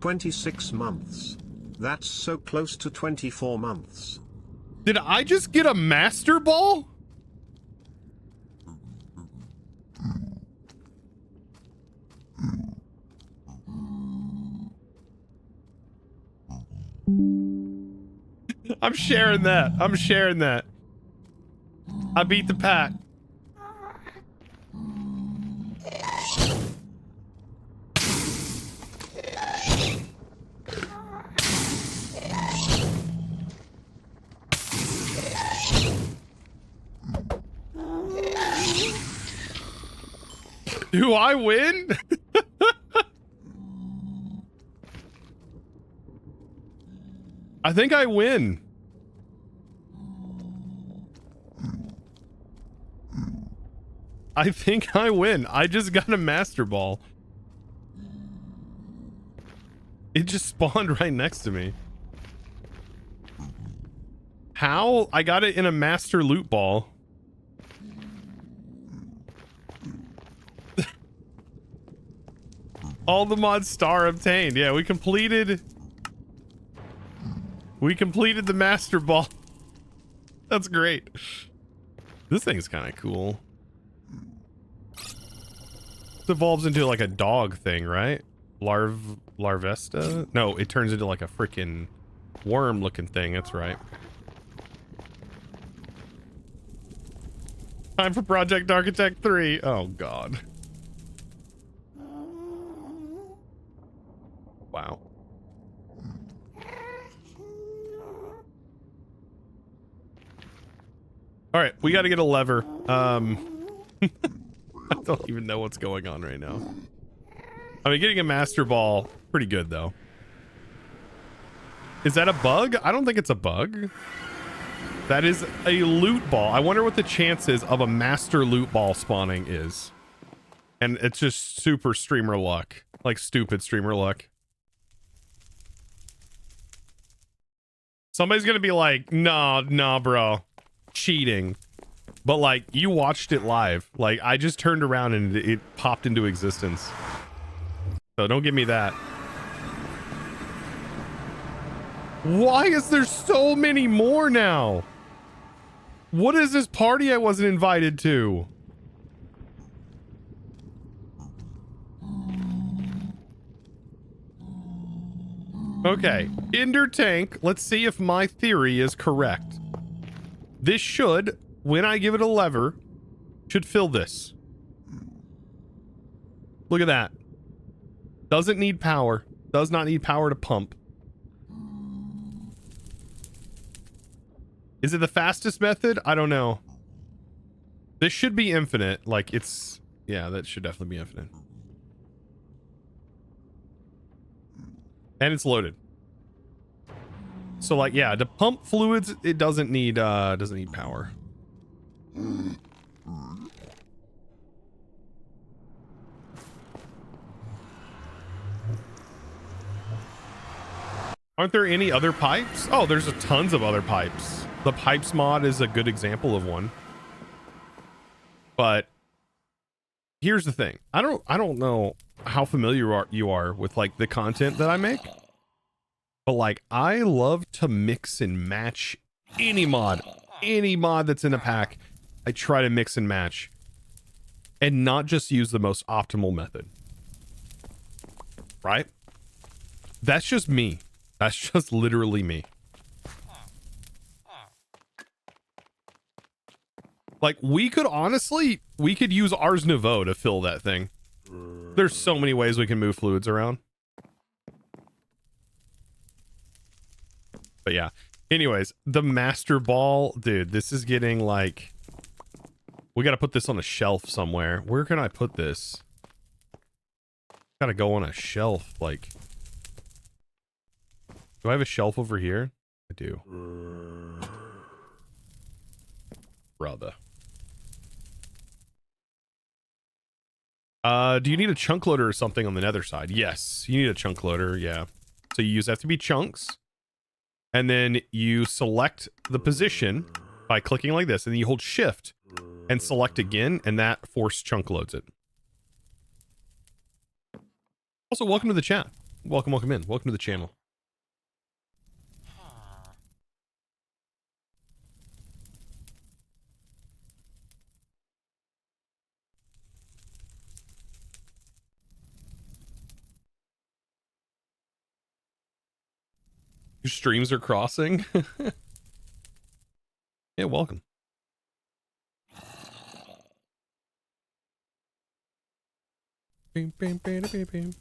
26 months. That's so close to 24 months. Did I just get a master ball? I'm sharing that. I'm sharing that. I beat the pack. Do I win? I think I win. I think I win. I just got a master ball. It just spawned right next to me. How? I got it in a master loot ball. All the Mons Star obtained. Yeah, we completed the master ball. That's great. This thing's kind of cool. It evolves into like a dog thing, right? Larvesta? No, it turns into like a freaking worm looking thing. That's right. Time for Project Architect 3. Oh god. Wow. All right, we got to get a lever. I don't even know what's going on right now. I mean, getting a master ball, pretty good though. Is that a bug? I don't think it's a bug. That is a loot ball. I wonder what the chances of a master loot ball spawning is. And it's just super streamer luck. Like stupid streamer luck. Somebody's gonna be like, nah, bro. Cheating. But like, you watched it live. Like, I just turned around and it popped into existence. So don't give me that. Why is there so many more now? What is this party I wasn't invited to? Okay, Ender Tank. Let's see if my theory is correct. This should, when I give it a lever, should fill this. Look at that. Doesn't need power. Does not need power to pump. Is it the fastest method? I don't know. This should be infinite. Like it's, yeah, that should definitely be infinite. And it's loaded. So like, yeah, to pump fluids, it doesn't need power. Aren't there any other pipes? Oh, there's a tons of other pipes. The pipes mod is a good example of one. But here's the thing. I don't know how familiar you are with like the content that I make. But like, I love to mix and match any mod that's in a pack. I try to mix and match and not just use the most optimal method. Right? That's just me. That's just literally me. Like, we could use Ars Nouveau to fill that thing. There's so many ways we can move fluids around. But yeah. Anyways, the master ball, dude, this is getting like, we got to put this on a shelf somewhere. Where can I put this? Got to go on a shelf. Like, do I have a shelf over here? I do. Brother. Do you need a chunk loader or something on the nether side? Yes, you need a chunk loader, yeah. So you use that to be chunks. And then you select the position by clicking like this, and then you hold shift and select again, and that force chunk loads it. Also, welcome to the chat. Welcome in. Welcome to the channel. Your streams are crossing. Yeah, welcome. Beam, beam, beam, beam, beam.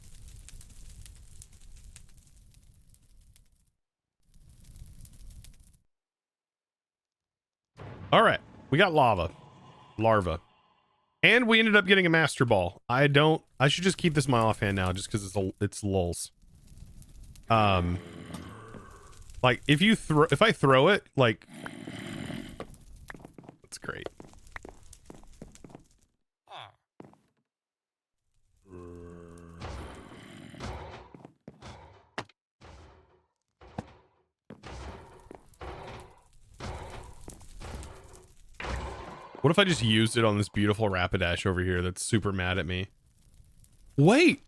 All right, we got larva, and we ended up getting a master ball. I should just keep this in my offhand now, just because it's lulz. Like if I throw it, like, that's great. What if I just used it on this beautiful Rapidash over here that's super mad at me? Wait!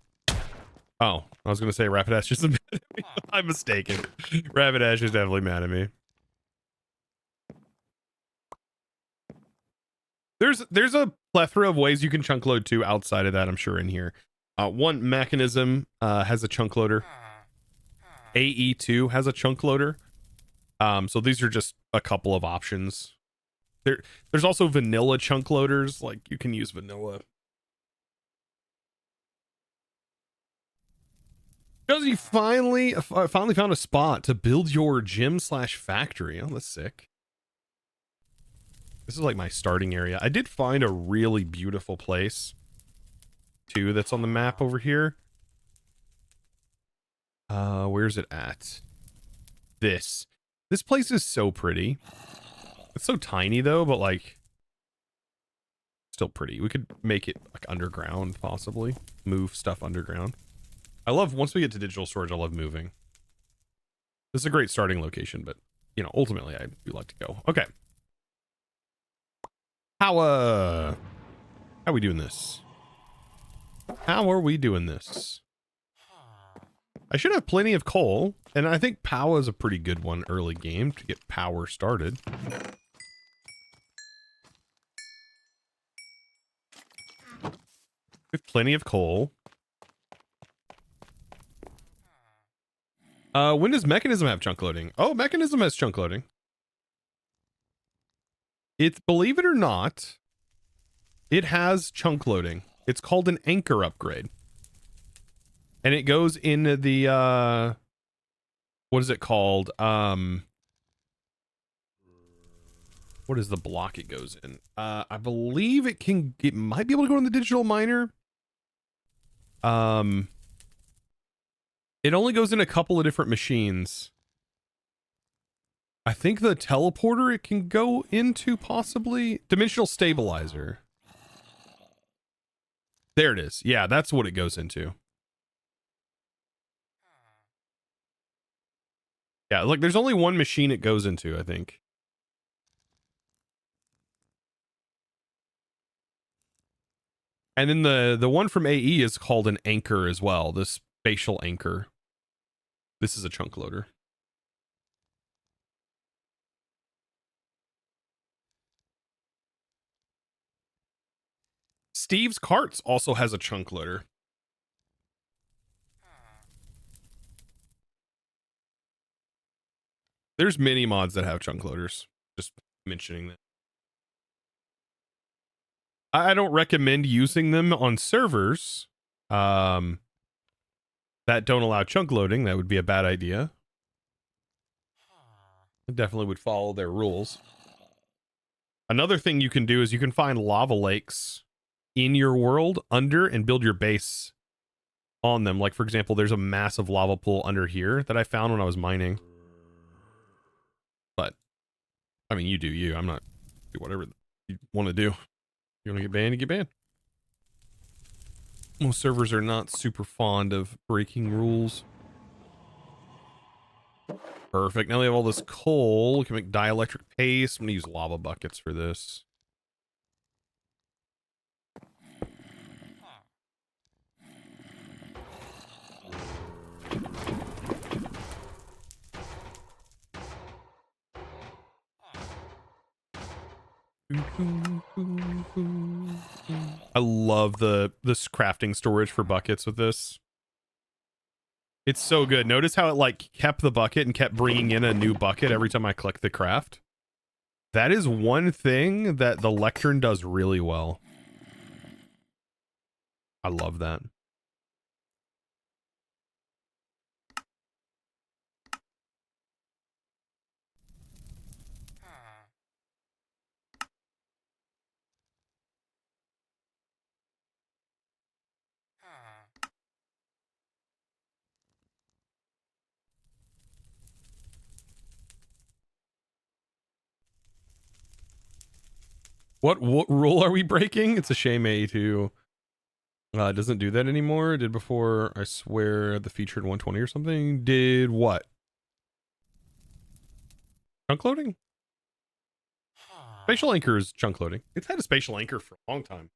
Oh, I was gonna say Rapidash is mad at me. I'm mistaken. Rapidash is definitely mad at me. There's a plethora of ways you can chunk load too outside of that, I'm sure, in here. One mechanism has a chunk loader. AE2 has a chunk loader. So these are just a couple of options. There's also vanilla chunk loaders, like you can use vanilla. Because you finally found a spot to build your gym/factory. Oh, that's sick. This is like my starting area. I did find a really beautiful place too that's on the map over here. Where's it at? This place is so pretty. It's so tiny though, but like still pretty. We could make it like underground, possibly move stuff underground. I love, once we get to digital storage, I love moving. This is a great starting location, but you know, ultimately I do like to go. Okay. How are we doing this? How are we doing this? I should have plenty of coal, and I think power is a pretty good one early game to get power started. We have plenty of coal. When does Mechanism have chunk loading? Oh, Mechanism has chunk loading. It's, believe it or not, it has chunk loading. It's called an anchor upgrade. And it goes in the, what is it called? What is the block it goes in? I believe it might be able to go in the digital miner. It only goes in a couple of different machines. I think the teleporter it can go into, possibly. Dimensional stabilizer. There it is. Yeah, that's what it goes into. Yeah, like there's only one machine it goes into, I think. And then the one from AE is called an anchor as well. This spatial anchor. This is a chunk loader. Steve's Carts also has a chunk loader. There's many mods that have chunk loaders. Just mentioning that. I don't recommend using them on servers that don't allow chunk loading. That would be a bad idea. I definitely would follow their rules. Another thing you can do is you can find lava lakes in your world under and build your base on them. Like, for example, there's a massive lava pool under here that I found when I was mining. But, I mean, you do you. I'm not, do whatever you want to do. You want to get banned, you get banned. Most servers are not super fond of breaking rules. Perfect. Now we have all this coal. We can make dielectric paste. I'm going to use lava buckets for this. I love this crafting storage for buckets with this. It's so good. Notice how it like kept the bucket and kept bringing in a new bucket every time I click the craft. That is one thing that the lectern does really well. I love that. What rule are we breaking? It's a shame A2 doesn't do that anymore. It did before, I swear, the featured 120 or something. Did what? Chunk loading? Spatial anchor is chunk loading. It's had a spatial anchor for a long time.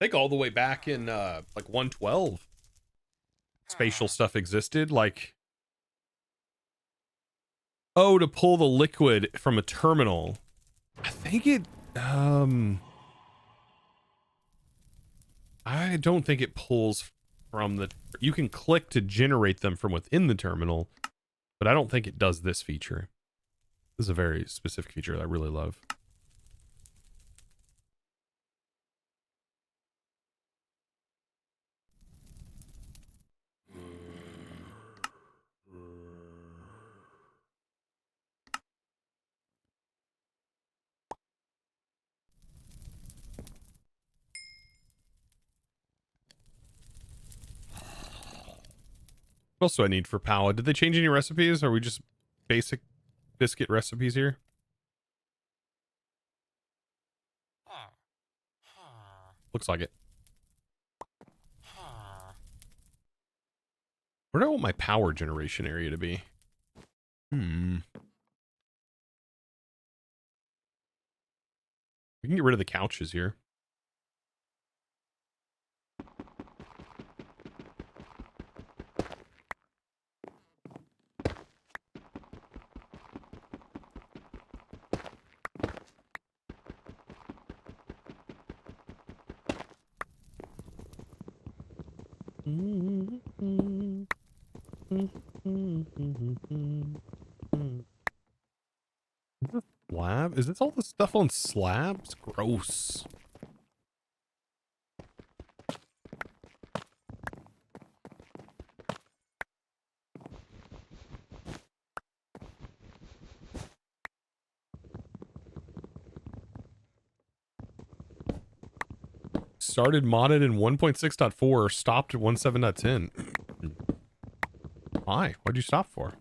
I think all the way back in like 112. Spatial stuff existed. Like, oh, to pull the liquid from a terminal. I think it I don't think it pulls from the, you can click to generate them from within the terminal, but I don't think it does this feature. This is a very specific feature that I really love. What else do I need for power? Did they change any recipes? Or are we just basic biscuit recipes here? Looks like it. Where do I want my power generation area to be? We can get rid of the couches here. Slab? Is this all the stuff on slabs? Gross. Started modded in 1.6.4, stopped at 1.7.10. Why? What'd you stop for?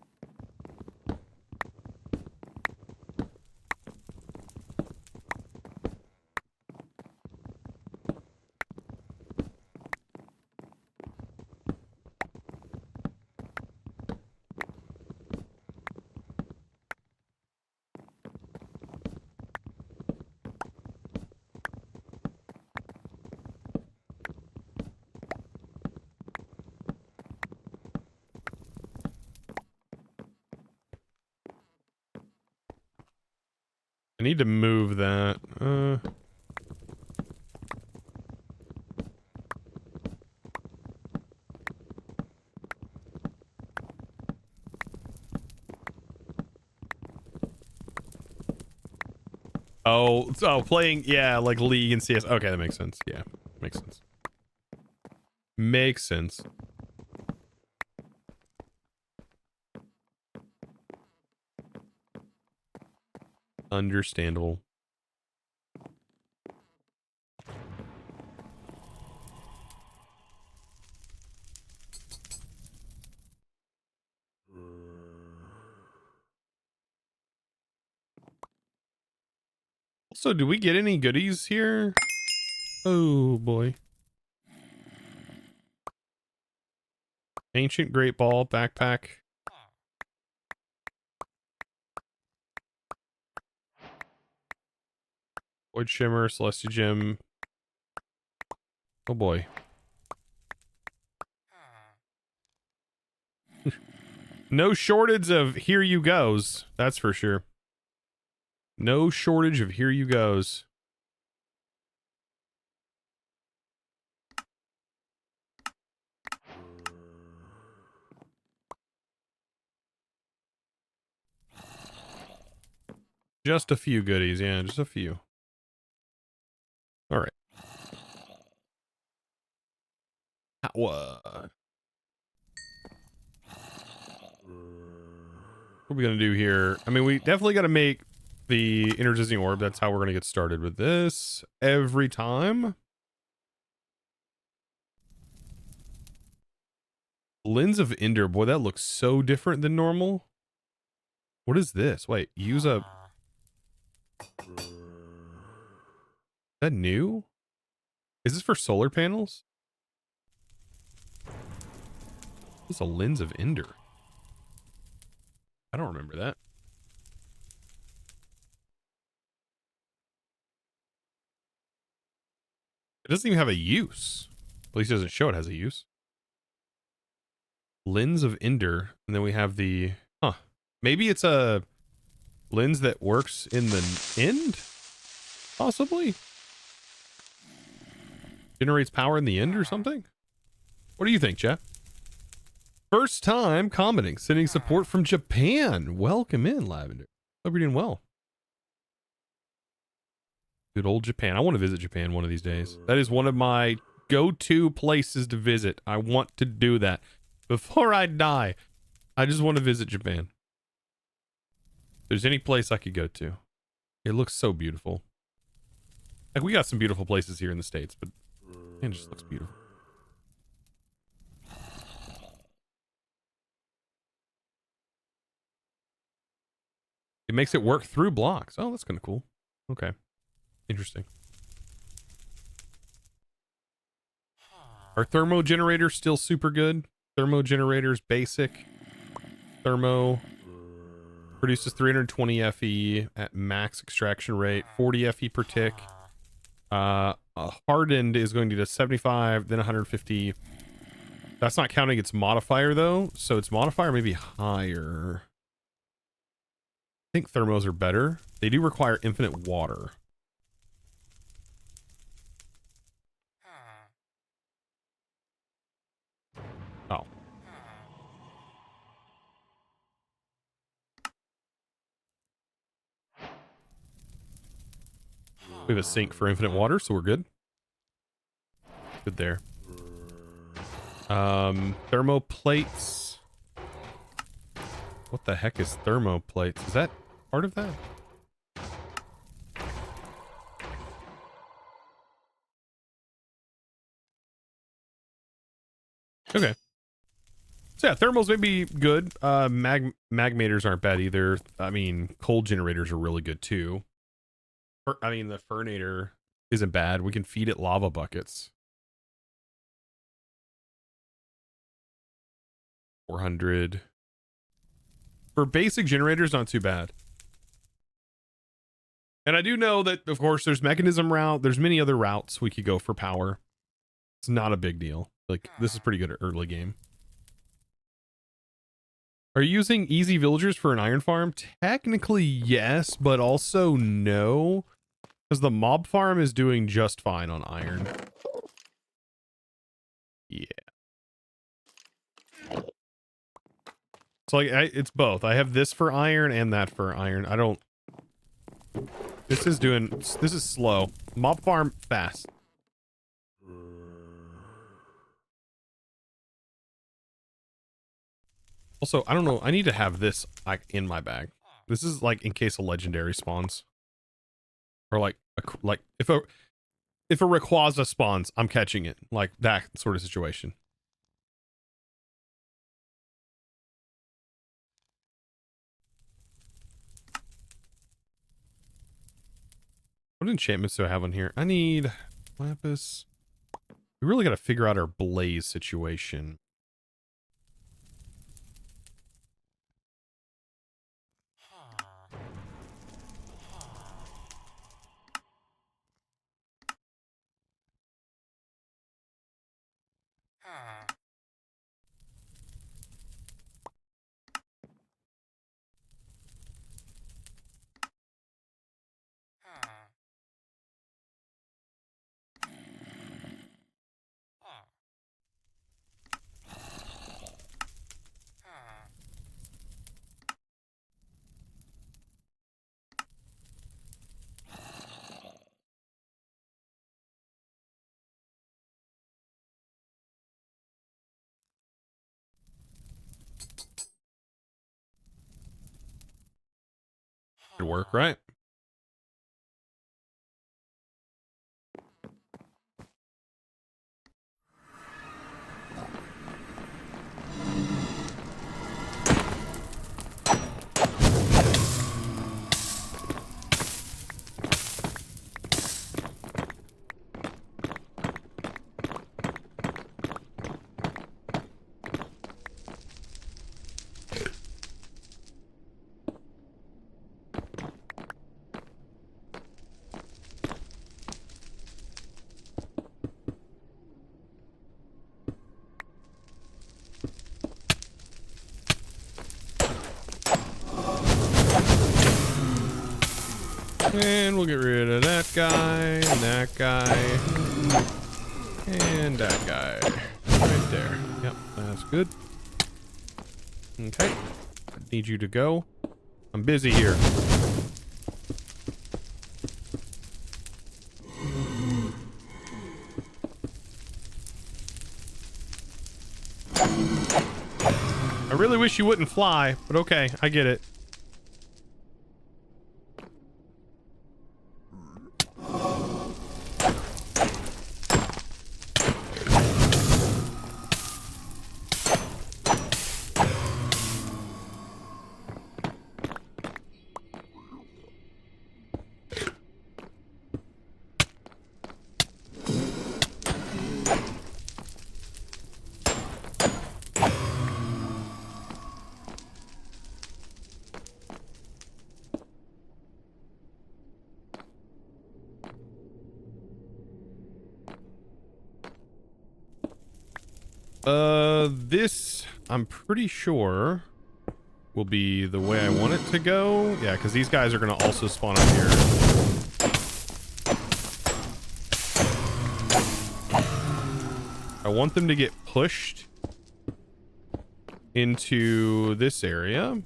I need to move that. Oh, playing, yeah, like League and CS. Okay, that makes sense. Yeah, makes sense. Makes sense. Understandable. So, do we get any goodies here? Oh boy. Ancient Great Ball backpack. Void Shimmer, Celestia Gem. Oh boy. No shortage of here you goes. That's for sure. No shortage of here you goes. Just a few goodies, yeah, just a few. All right. What are we gonna do here? I mean, we definitely got to make the Energizing Orb. That's how we're gonna get started with this every time. Lens of Ender, boy, that looks so different than normal. What is this? Wait, use a... Is that new? Is this for solar panels? What's a Lens of Ender? I don't remember that. It doesn't even have a use. At least it doesn't show it has a use. Lens of Ender. And then we have the... Huh. Maybe it's a lens that works in the end? Possibly? Generates power in the end or something? What do you think, Jeff? First time commenting, sending support from Japan. Welcome in, Lavender. Hope you're doing well. Good old Japan. I want to visit Japan one of these days. That is one of my go-to places to visit. I want to do that. Before I die, I just want to visit Japan. If there's any place I could go to. It looks so beautiful. Like, we got some beautiful places here in the States, but man, it just looks beautiful. It makes it work through blocks. Oh, that's kind of cool. Okay. Interesting. Our thermo generator still super good. Thermo generators basic. Thermo produces 320 FE at max extraction rate, 40 FE per tick. Hardened is going to do 75, then 150. That's not counting its modifier though, so its modifier may be higher. I think thermos are better. They do require infinite water. Oh. We have a sink for infinite water, so we're good. Good there. Thermo plates. What the heck is thermo plates? Is that part of that? Okay. So yeah, thermals may be good. Magmators aren't bad either. I mean, cold generators are really good too. I mean, the Fernator isn't bad. We can feed it lava buckets. 400. For basic generators, not too bad. And I do know that, of course, there's mechanism route. There's many other routes we could go for power. It's not a big deal. Like, this is pretty good at early game. Are you using easy villagers for an iron farm? Technically, yes, but also no. Because the mob farm is doing just fine on iron. Yeah. So like, it's both. I have this for iron and that for iron. I don't... This is slow. Mob farm, fast. Also, I don't know. I need to have this like in my bag. This is like in case a legendary spawns. Or like if a Rayquaza spawns, I'm catching it. Like that sort of situation. What enchantments do I have on here? I need lapis. We really got to figure out our blaze situation. Should work, right? And we'll get rid of that guy, and that guy, and that guy. Right there. Yep, that's good. Okay. I need you to go. I'm busy here. I really wish you wouldn't fly, but okay, I get it. This I'm pretty sure will be the way I want it to go. Yeah, because these guys are gonna also spawn up here. I want them to get pushed into this area.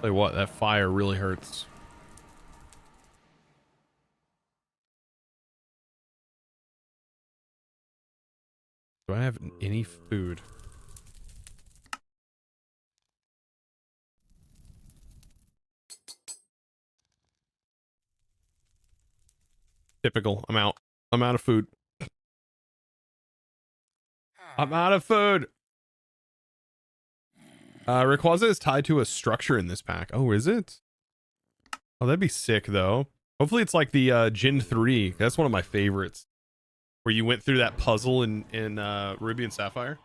Tell you what, that fire really hurts. Do I have any food? Typical. I'm out. I'm out of food. I'm out of food. Rayquaza is tied to a structure in this pack. Oh, is it? Oh, that'd be sick though. Hopefully it's like the Gen 3. That's one of my favorites. Where you went through that puzzle in Ruby and Sapphire.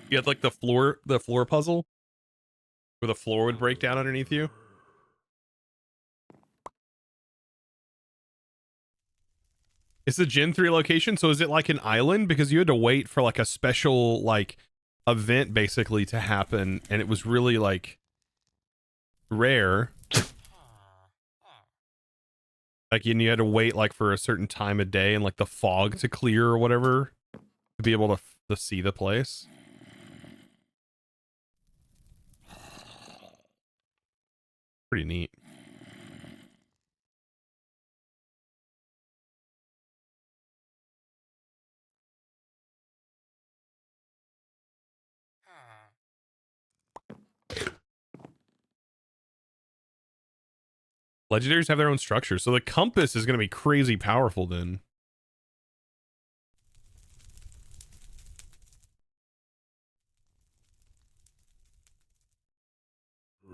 You had like the floor puzzle where the floor would break down underneath you. It's the Gen 3 location, so is it like an island? Because you had to wait for like a special like event basically to happen, and it was really like rare. Like, and you had to wait like for a certain time of day and like the fog to clear or whatever to be able to see the place. Pretty neat. Legendaries have their own structure, so the compass is going to be crazy powerful then. Or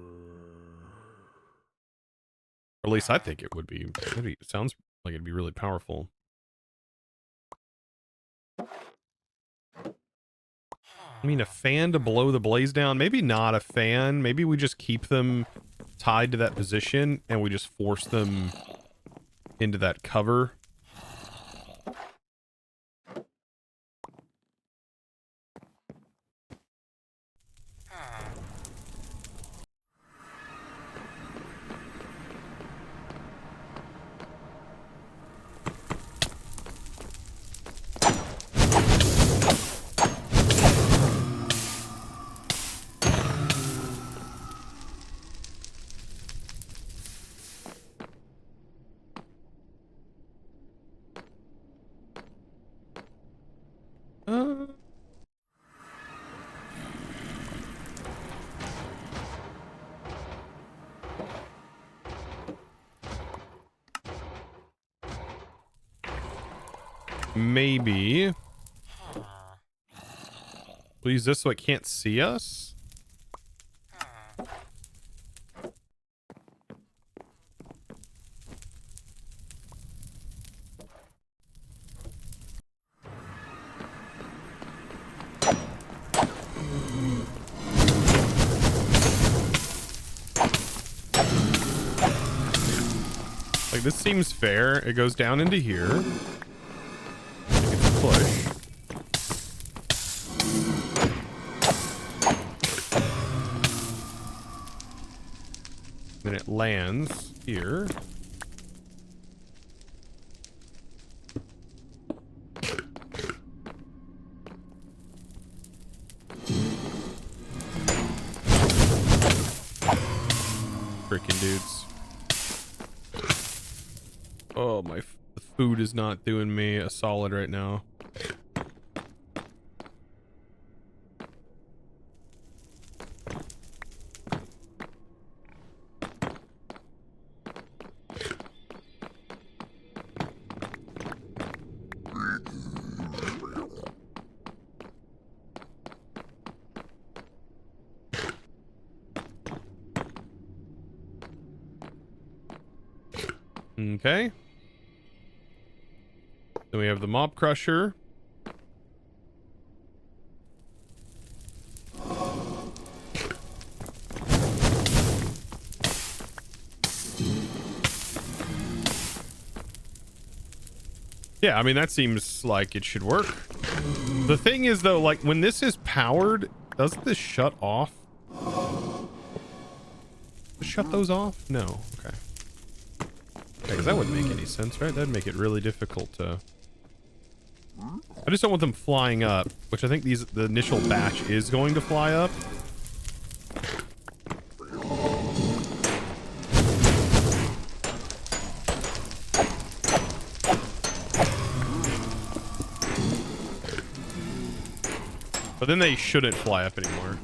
at least I think it would be. It sounds like it'd be really powerful. I mean, a fan to blow the blaze down? Maybe not a fan. Maybe we just keep them tied to that position and we just force them into that cover. Maybe we'll use this so it can't see us. Like, this seems fair. It goes down into here. Push. Then it lands here. Freaking dudes. Oh, my food is not doing me a solid right now. Okay. Then we have the mob crusher. Yeah, I mean, that seems like it should work. The thing is, though, like, when this is powered, doesn't this shut off? Shut those off? No. Okay. Because that wouldn't make any sense, right? That'd make it really difficult to... I just don't want them flying up, which I think the initial batch is going to fly up. But then they shouldn't fly up anymore.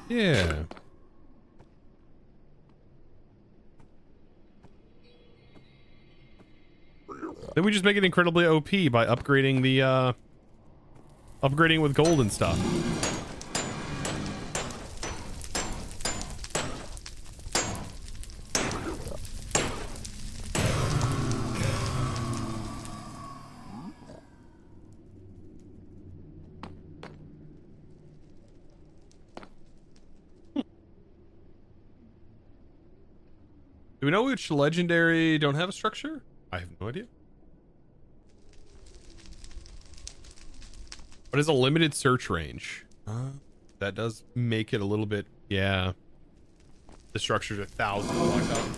Yeah. Then we just make it incredibly OP by upgrading the upgrading with gold and stuff. Do we know which legendary don't have a structure? I have no idea. What is a limited search range? That does make it a little bit, yeah. The structure's 1,000 blocked out.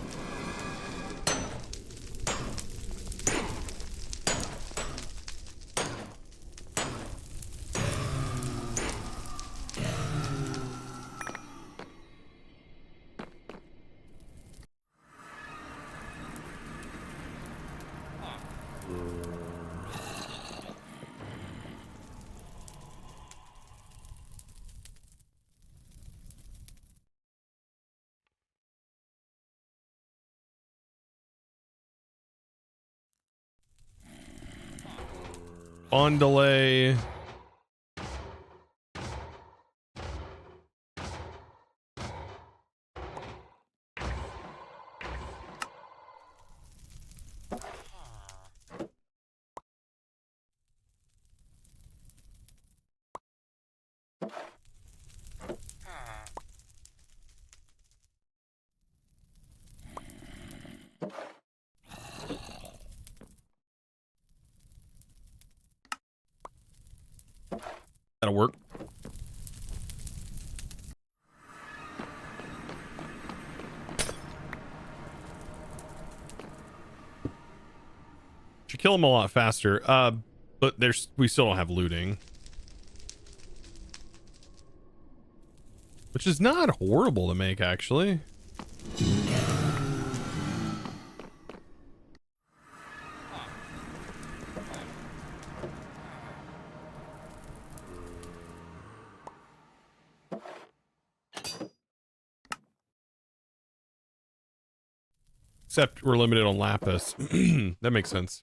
On delay. That'll work. Should kill them a lot faster. But we still don't have looting. Which is not horrible to make, actually. Except we're limited on lapis. That makes sense.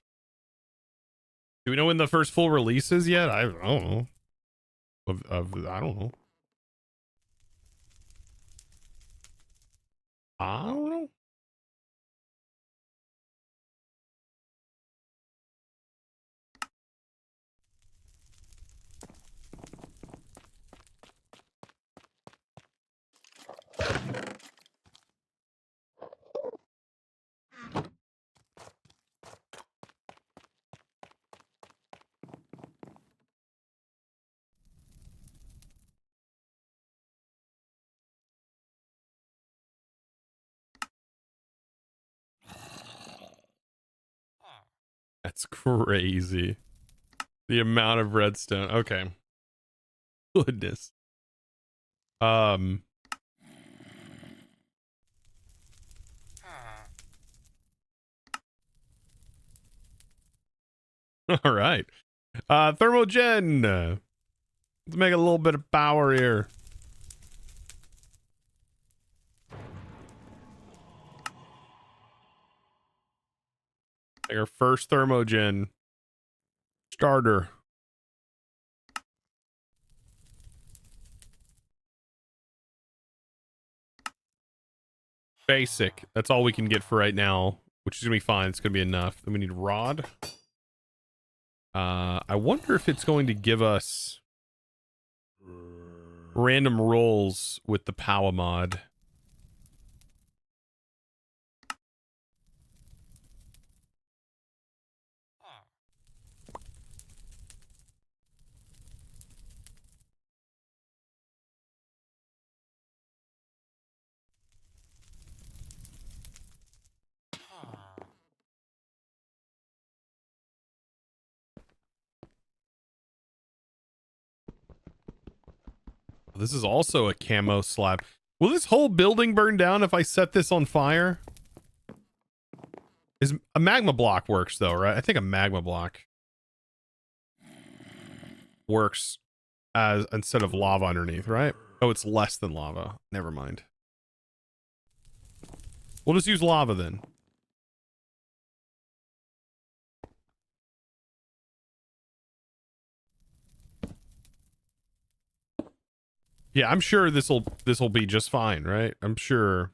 Do we know when the first full release is yet? I don't know. I don't know. I don't know. That's crazy. The amount of redstone. Okay. Goodness. All right. Thermogen. Let's make a little bit of power here. Take our first thermogen starter. Basic. That's all we can get for right now, which is gonna be fine. It's gonna be enough. Then we need rod. I wonder if it's going to give us random rolls with the power mod. This is also a camo slab. Will this whole building burn down if I set this on fire? Is a magma block works though, right? I think a magma block works as instead of lava underneath, right? Oh, it's less than lava. Never mind. We'll just use lava then. Yeah, I'm sure this'll be just fine, right? I'm sure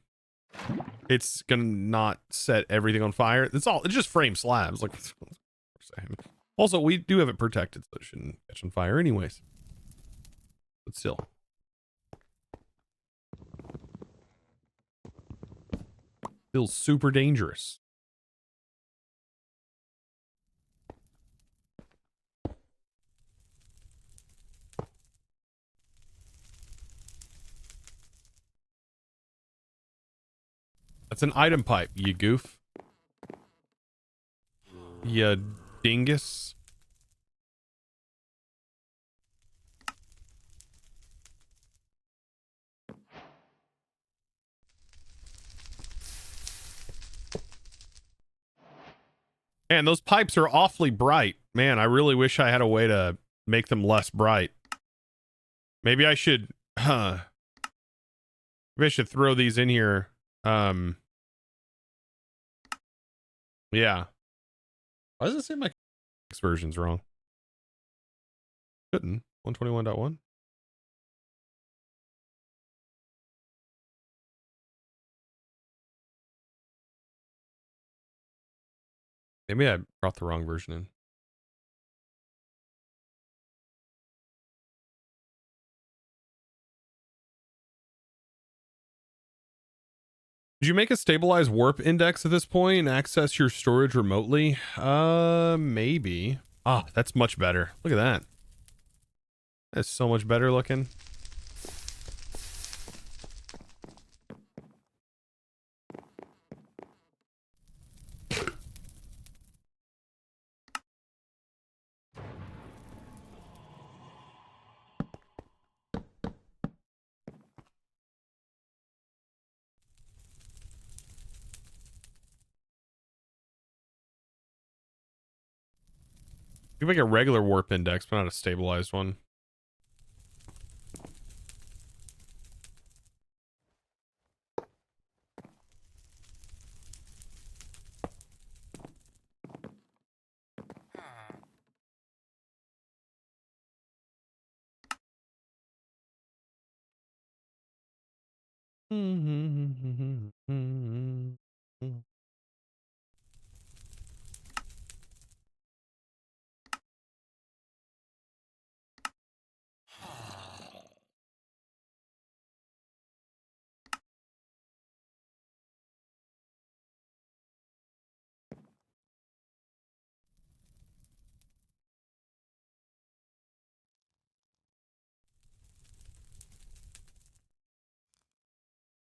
it's gonna not set everything on fire. It's just frame slabs. Like, also we do have it protected, so it shouldn't catch on fire anyways. But still, feels super dangerous. That's an item pipe, you goof. You dingus. Man, those pipes are awfully bright. Man, I really wish I had a way to make them less bright. Maybe I should, maybe I should throw these in here. Yeah. Why does it say my version's wrong? Couldn't. 121.1. Maybe I brought the wrong version in. Did you make a stabilized warp index at this point and access your storage remotely? Maybe. Ah, that's much better. Look at that. That's so much better looking. You make a regular warp index, but not a stabilized one.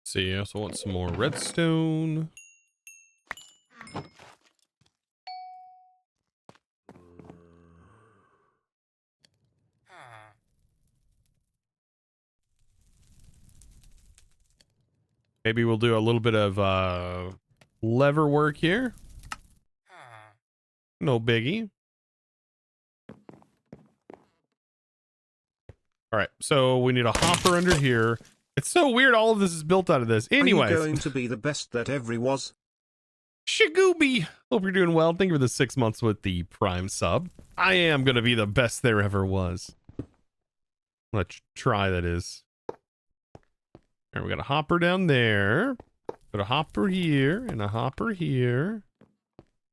See, I also want some more redstone. Maybe we'll do a little bit of lever work here. No biggie. All right, so we need a hopper under here. It's so weird all of this is built out of this. Anyways. Are you going to be the best that ever was? Shagooby! Hope you're doing well. Thank you for the 6 months with the Prime sub. I am going to be the best there ever was. Let's try, that is. All right, we got a hopper down there. Put a hopper here and a hopper here.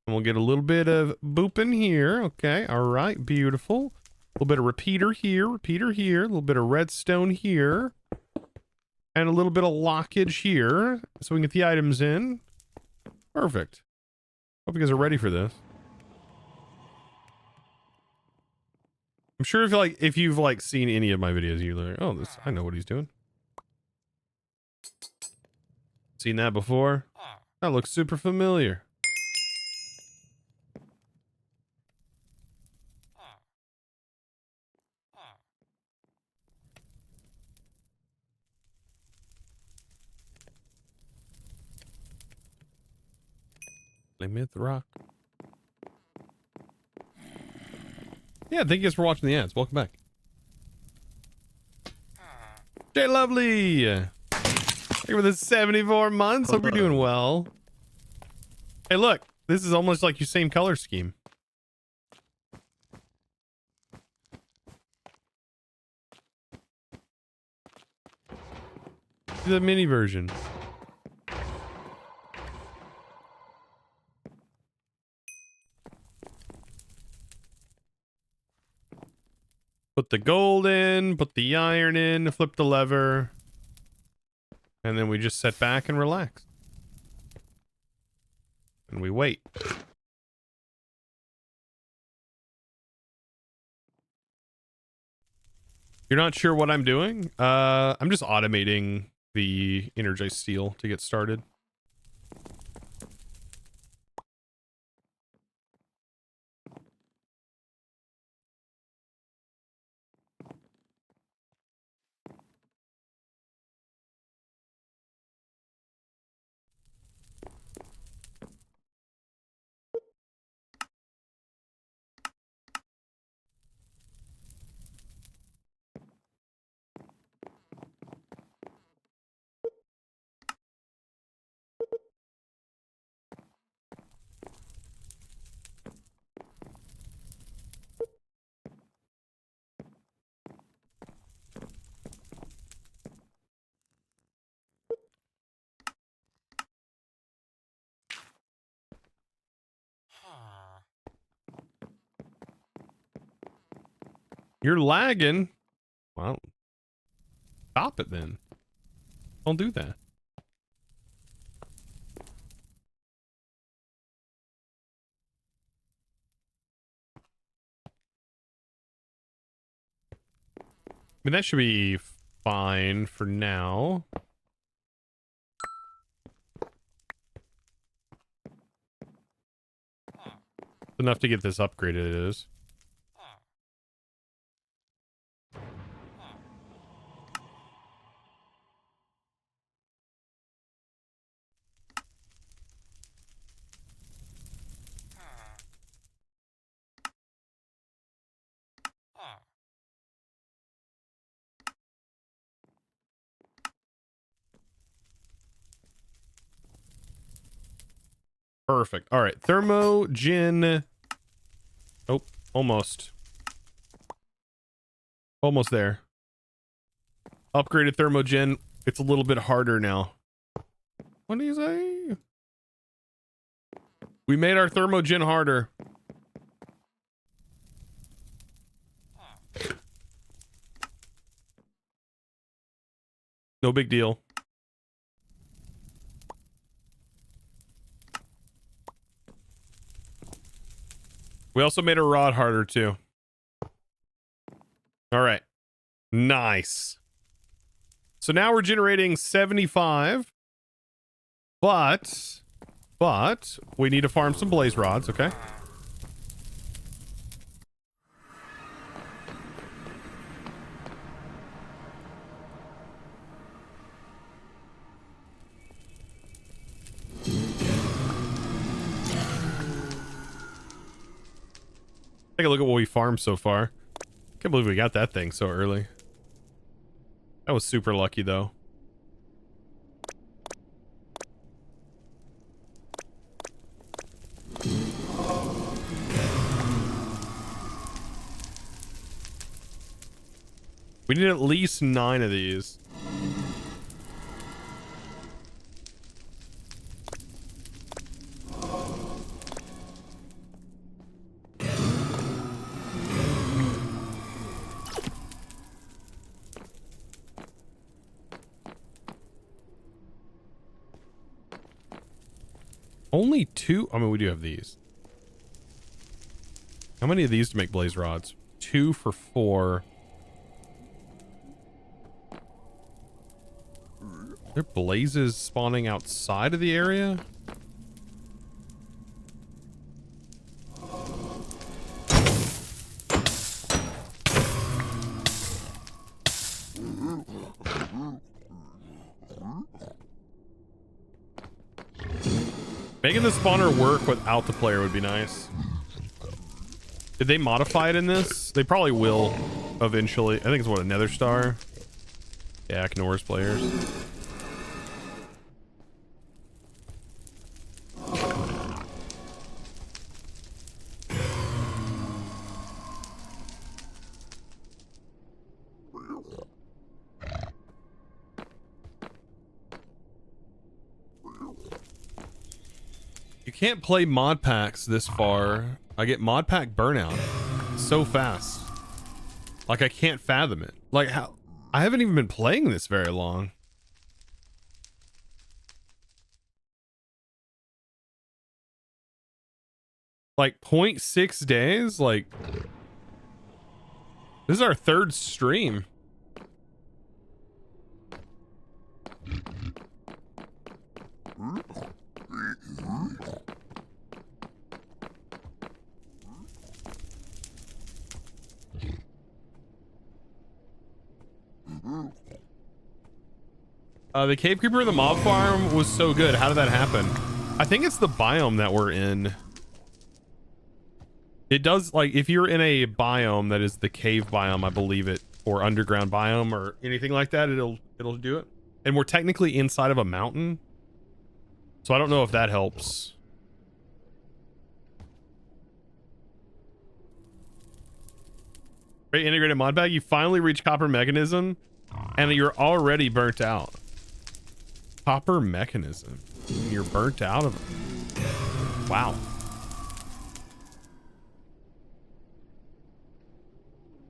And we'll get a little bit of booping here. Okay, all right, beautiful. A little bit of repeater here, a little bit of redstone here. And a little bit of lockage here, so we can get the items in. Perfect. Hope you guys are ready for this. I'm sure if you've seen any of my videos, you're like, oh, this, I know what he's doing. Seen that before? That looks super familiar. Plymouth Rock. Yeah, thank you guys for watching the ads. Welcome back. Jay Lovely! Thank you for the 74 months. Hope you're doing well. Hey, look. This is almost like your same color scheme. The mini version. Put the gold in, put the iron in, flip the lever, and then we just sit back and relax. And we wait. You're not sure what I'm doing? I'm just automating the energized steel to get started. You're lagging. Well, stop it then. Don't do that. I mean, that should be fine for now. Enough to get this upgraded, it is. Perfect. All right. Thermogen. Oh, almost. Almost there. Upgraded thermogen. It's a little bit harder now. What do you say? We made our thermogen harder. No big deal. We also made our rod harder too. All right. Nice. So now we're generating 75. But we need to farm some blaze rods, okay? Take a look at what we farmed so far. Can't believe we got that thing so early. That was super lucky though. We need at least 9 of these. Only 2. I mean, we do have these. How many of these to make blaze rods? 2 for 4. Are there blazes spawning outside of the area? Making the spawner work without the player would be nice. Did they modify it in this? They probably will eventually. I think it's what, a nether star? Yeah, ignores players. You can't play mod packs this far. I get mod pack burnout so fast. Like, I can't fathom it. Like, how? I haven't even been playing this very long. Like 0.6 days? Like, this is our 3rd stream. The cave creeper in the mob farm was so good. How did that happen? I think it's the biome that we're in. It does, like, if you're in a biome that is the cave biome, I believe it, or underground biome or anything like that, it'll do it. And we're technically inside of a mountain, so I don't know if that helps. Great integrated mod bag. You finally reach copper mechanism and you're already burnt out. Copper mechanism. You're burnt out of it. Wow.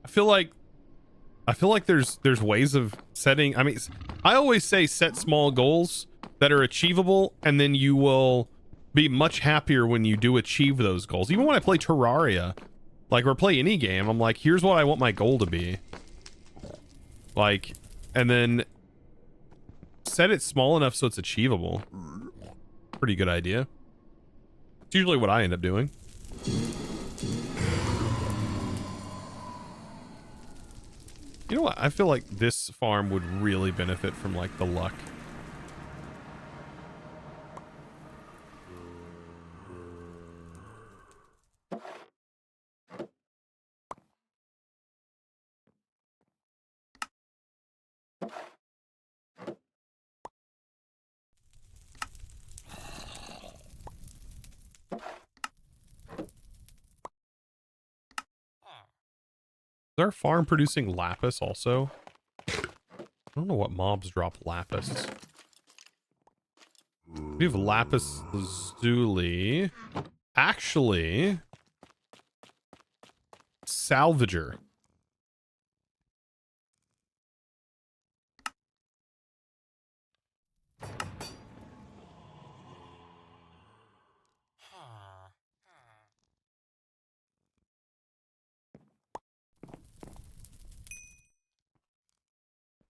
I feel like there's ways of setting. I mean, I always say set small goals that are achievable, and then you will be much happier when you do achieve those goals. Even when I play Terraria, like, or play any game, I'm like, here's what I want my goal to be. Like, and then set it small enough so it's achievable. Pretty good idea. It's usually what I end up doing. You know what? I feel like this farm would really benefit from, like, the luck. Is our farm producing lapis also? I don't know what mobs drop lapis. We have lapis lazuli. Actually, salvager.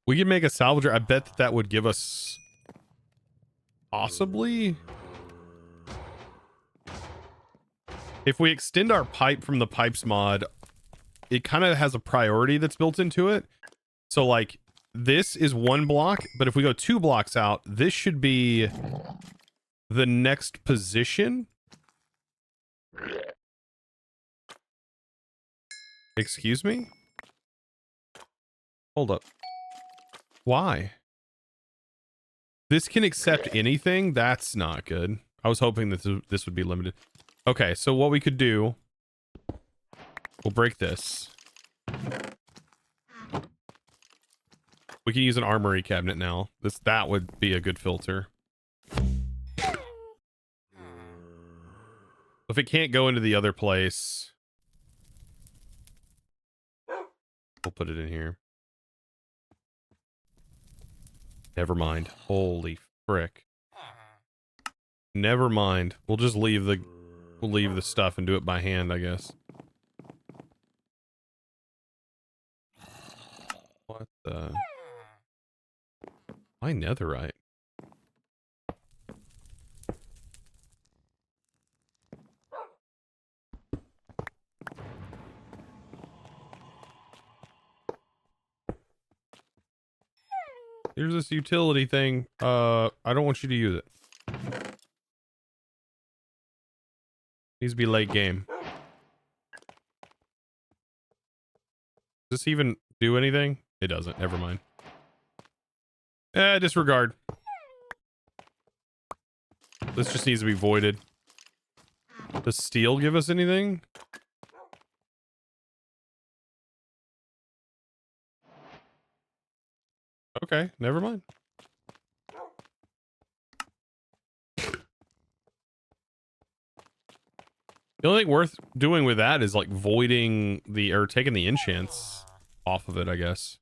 We could make a salvager. I bet that would give us possibly, if we extend our pipe from the pipes mod, it kind of has a priority that's built into it. So, like, this is 1 block, but if we go 2 blocks out, this should be the next position. Excuse me? Hold up. Why? This can accept anything? That's not good. I was hoping that this would be limited. Okay, so what we could do, we'll break this. We can use an armory cabinet now. That would be a good filter. If it can't go into the other place, we'll put it in here. Never mind. Holy frick. Never mind. We'll just leave the stuff and do it by hand, I guess. What the? Why netherite? Here's this utility thing. I don't want you to use it. Needs to be late game. Does this even do anything? It doesn't. Never mind. Disregard. This just needs to be voided. Does steel give us anything? Okay, never mind. The only thing worth doing with that is like voiding the, or taking the enchants off of it, I guess.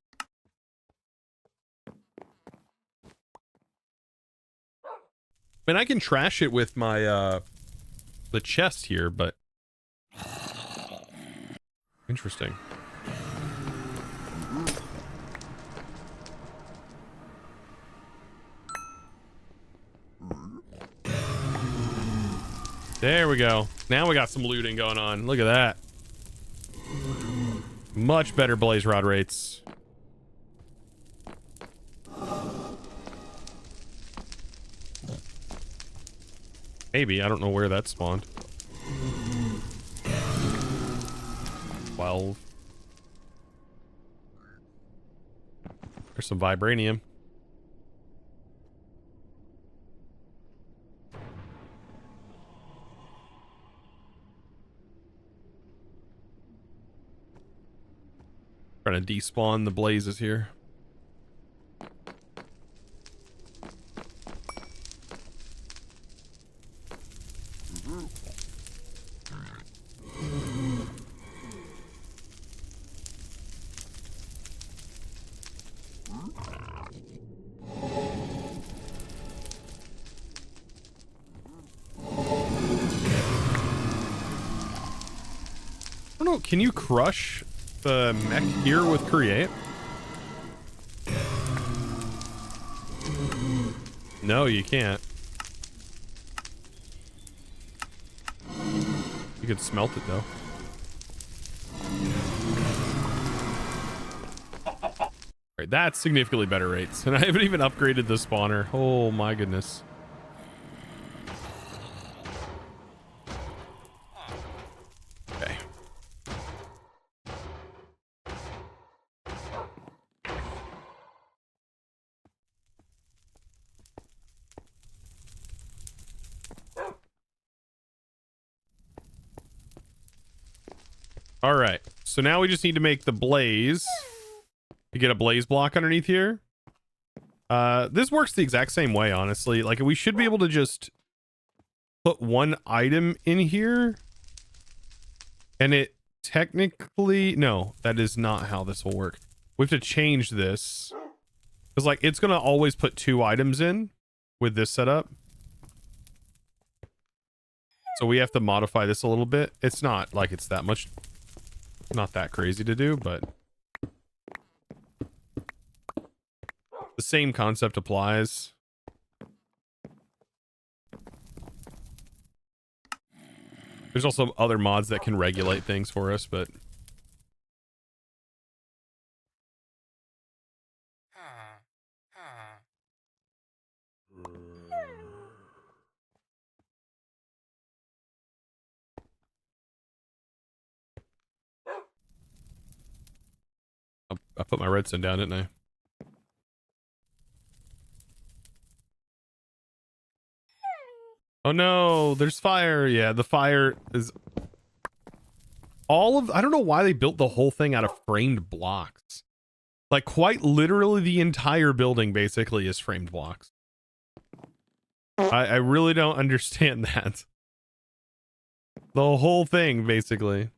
I mean, I can trash it with my, the chest here, but... Interesting. There we go. Now we got some looting going on. Look at that. Much better blaze rod rates. Maybe. I don't know where that spawned. 12. There's some vibranium. Trying to despawn the blazes here. I don't know, can you crush the mech here with create? No, you can't. You could smelt it though. Right, that's significantly better rates, and I haven't even upgraded the spawner. Oh my goodness. Okay. All right, so now we just need to make the blaze. You get a blaze block underneath here. This works the exact same way, honestly. Like, we should be able to just put one item in here, and it technically, no, that is not how this will work. We have to change this because, like, it's gonna always put 2 items in with this setup. So we have to modify this a little bit. It's not like it's that much, not that crazy to do, but the same concept applies. There's also other mods that can regulate things for us, but I put my redstone down, didn't I? Oh no, there's fire. Yeah, the fire is all of, I don't know why they built the whole thing out of framed blocks. Like, quite literally the entire building basically is framed blocks. I really don't understand that. The whole thing basically.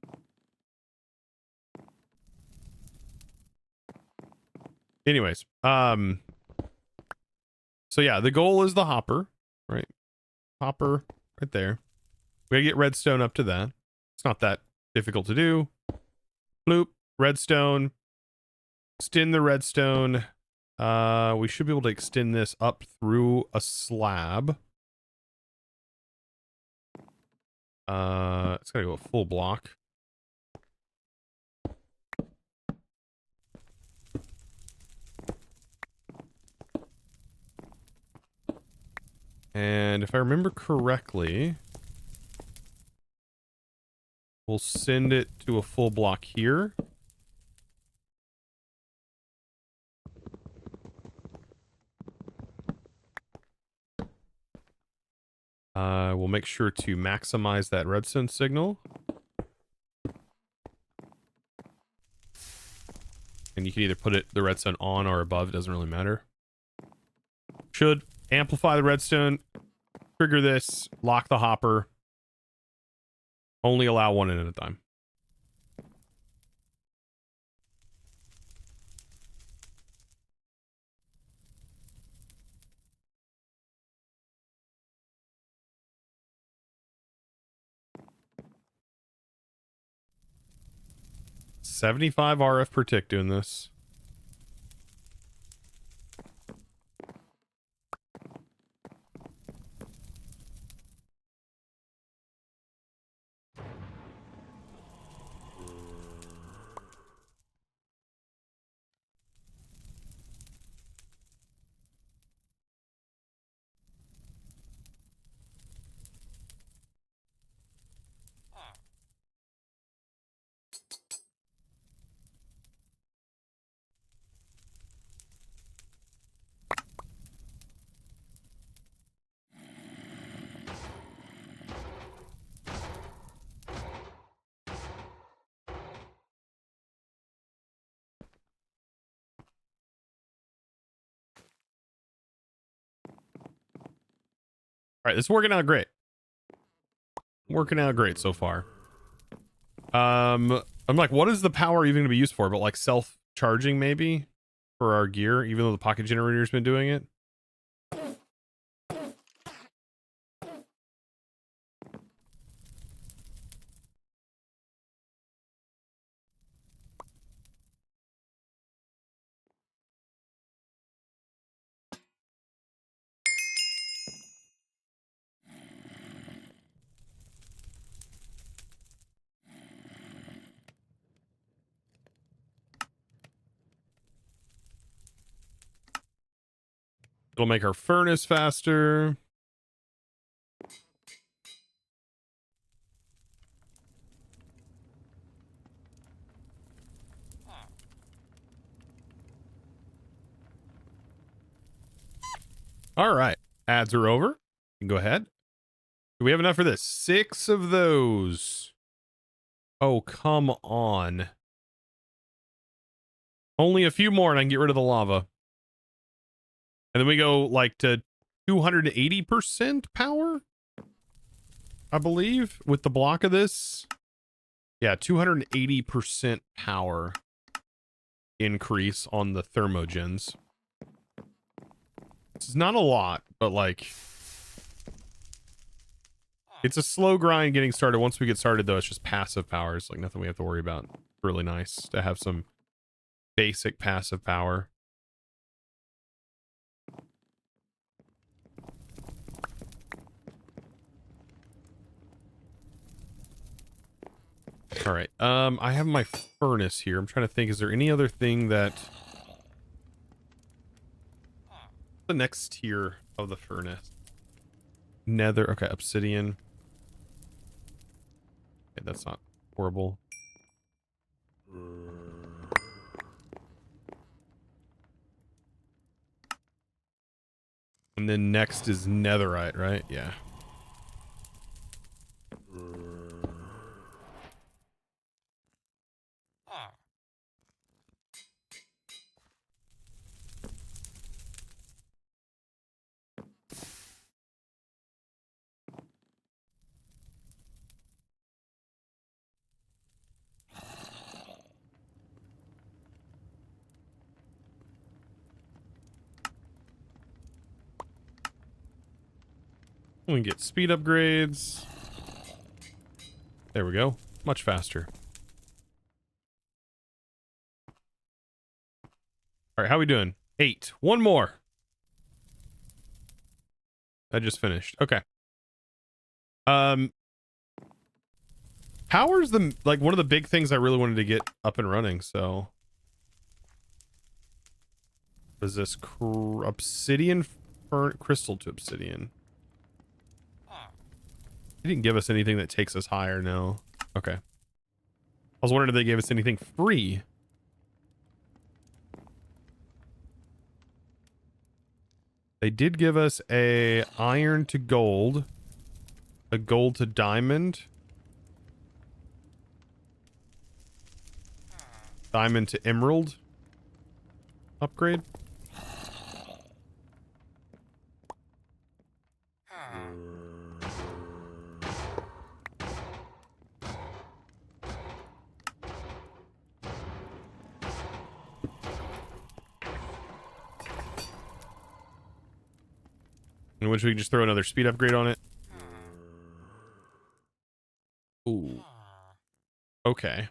Anyways, so yeah, the goal is the hopper, right? hopper right there. We gotta get redstone up to that. It's not that difficult to do. Bloop, redstone. Extend the redstone. We should be able to extend this up through a slab. It's gotta go a full block. And if I remember correctly, we'll send it to a full block here. We'll make sure to maximize that redstone signal. And you can either put the redstone on or above, it doesn't really matter. Should amplify the redstone, trigger this, lock the hopper. Only allow one in at a time. $75 RF per tick doing this. All right, this is working out great. Working out great so far. I'm like, what is the power even going to be used for? But like self-charging maybe for our gear, even though the pocket generator's been doing it. It'll make our furnace faster. All right. Ads are over. You can go ahead. Do we have enough for this? 6 of those. Oh, come on. Only a few more and I can get rid of the lava. And then we go like to 280% power, I believe, with the block of this. Yeah, 280% power increase on the thermogens. It's not a lot, but like it's a slow grind getting started. Once we get started though, it's just passive power. It's like nothing we have to worry about. Really nice to have some basic passive power. All right. I have my furnace here. I'm trying to think, is there any other thing that the next tier of the furnace? Nether. Okay, obsidian. Okay, that's not horrible. And then next is netherite, right? Yeah. We can get speed upgrades. There we go. Much faster. All right, how we doing? 8. One more. I just finished. Okay. Power's like one of the big things I really wanted to get up and running, so. What is this? Obsidian crystal to obsidian. They didn't give us anything that takes us higher, no. Okay. I was wondering if they gave us anything free. They did give us a iron to gold, a gold to diamond, diamond to emerald upgrade. In which we can just throw another speed upgrade on it. Ooh. Okay.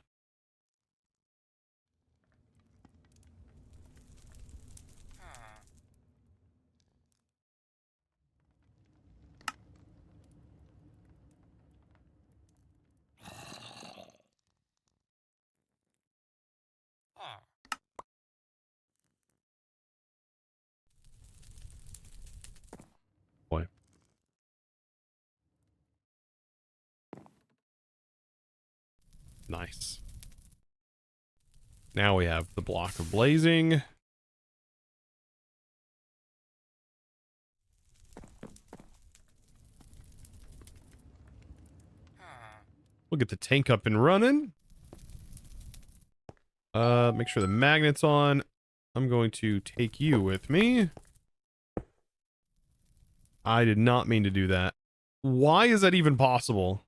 Boy. Nice. Now we have the block of blazing. We'll get the tank up and running. Make sure the magnet's on. I'm going to take you with me. I did not mean to do that. Why is that even possible?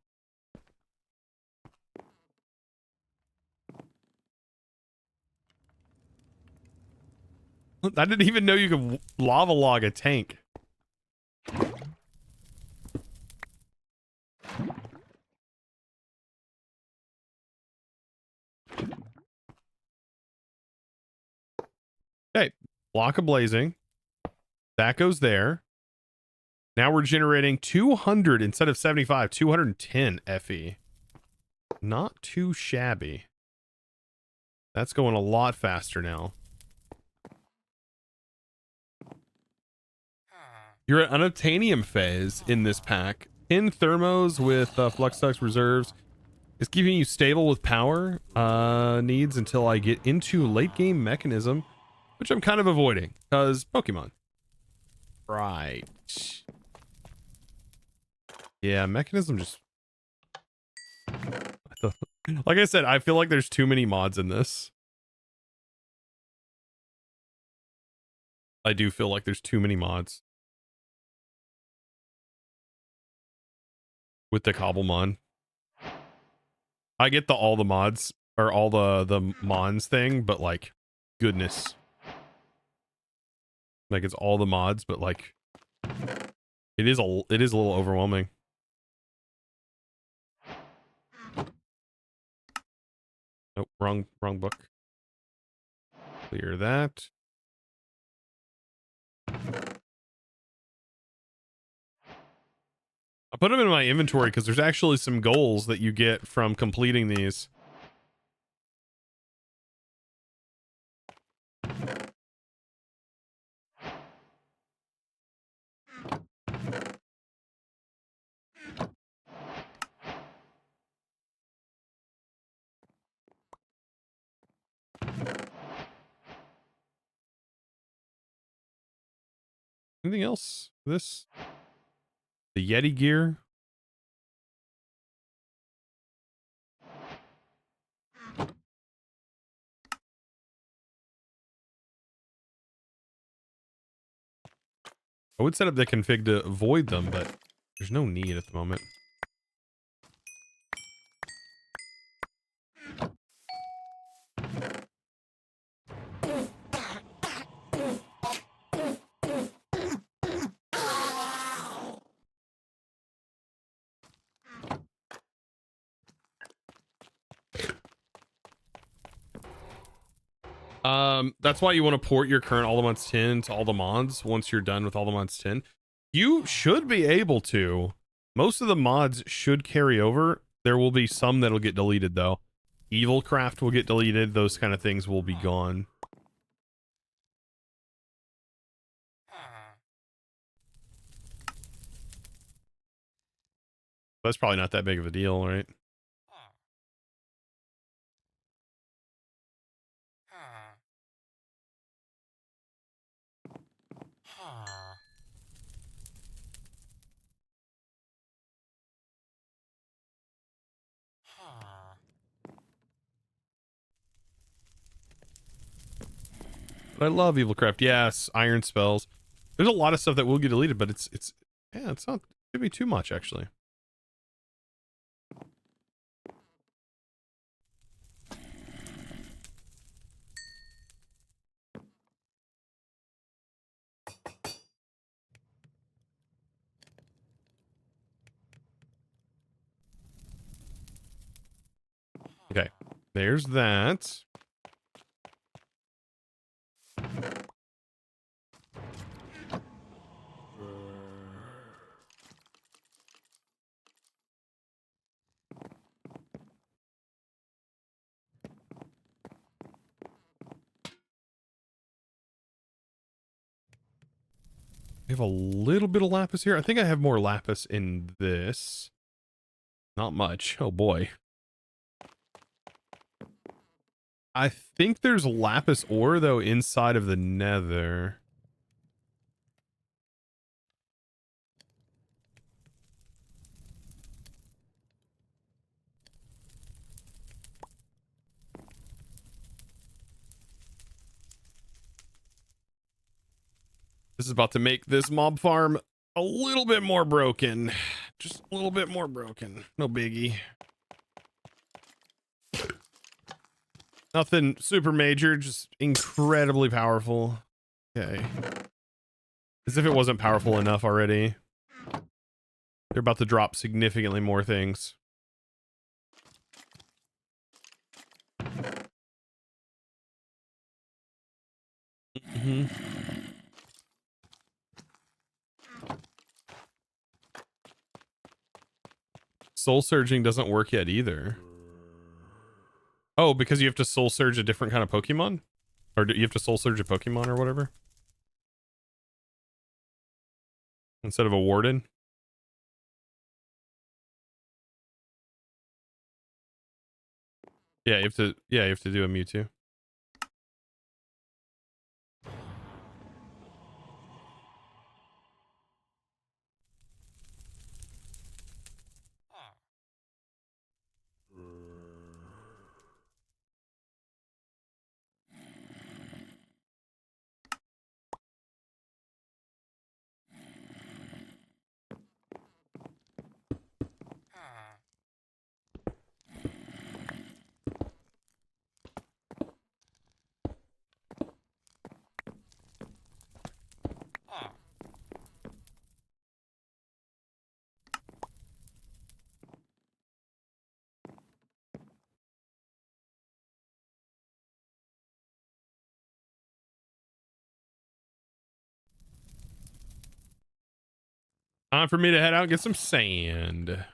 I didn't even know you could lava log a tank. Okay, block of blazing. That goes there. Now we're generating 200 instead of 75, 210 FE. Not too shabby. That's going a lot faster now. You're at unobtainium phase in this pack. 10 thermos with flux ducts reserves is keeping you stable with power needs until I get into late game mechanism, which I'm kind of avoiding because Pokemon. Right. Yeah, mechanism just... Like I said, I feel like there's too many mods in this. I do feel like there's too many mods. With the Cobblemon. I get the all the mods, or all the Mons thing, but like, goodness. Like, it's all the mods, but like, it is a little overwhelming. Nope, wrong book. Clear that. I put them in my inventory because there's actually some goals that you get from completing these. Anything else? This? The Yeti gear? I would set up the config to avoid them, but there's no need at the moment. That's why you want to port your current All The Mons 10 to All The Mons once you're done with All The Mons 10. You should be able to. Most of the mods should carry over. There will be some that'll get deleted though. Evil Craft will get deleted. Those kind of things will be gone. That's probably not that big of a deal, right? But I love Evil Craft. Yes, Iron Spells. There's a lot of stuff that will get deleted, but it's yeah, it's not, it should be too much actually. Okay, there's that. I have a little bit of lapis here. I think I have more lapis in this. Not much. Oh boy. I think there's lapis ore though inside of the nether. This is about to make this mob farm a little bit more broken. Just a little bit more broken. No biggie. Nothing super major, just incredibly powerful. Okay. As if it wasn't powerful enough already. They're about to drop significantly more things. Mm-hmm. Soul surging doesn't work yet either. Oh, because you have to soul surge a different kind of Pokemon? Or do you have to soul surge a Pokemon or whatever? Instead of a Warden? Yeah, you have to do a Mewtwo. Time for me to head out and get some sand.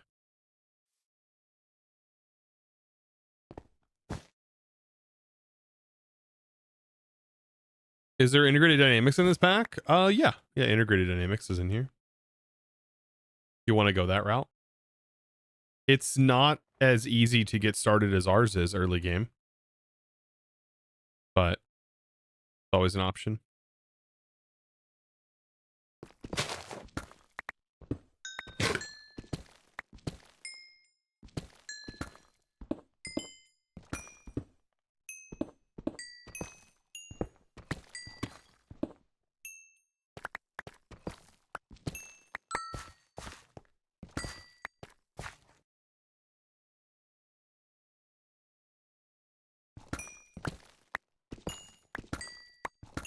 Is there integrated dynamics in this pack? Yeah. Yeah, integrated dynamics is in here. You want to go that route? It's not as easy to get started as ours is early game. But it's always an option.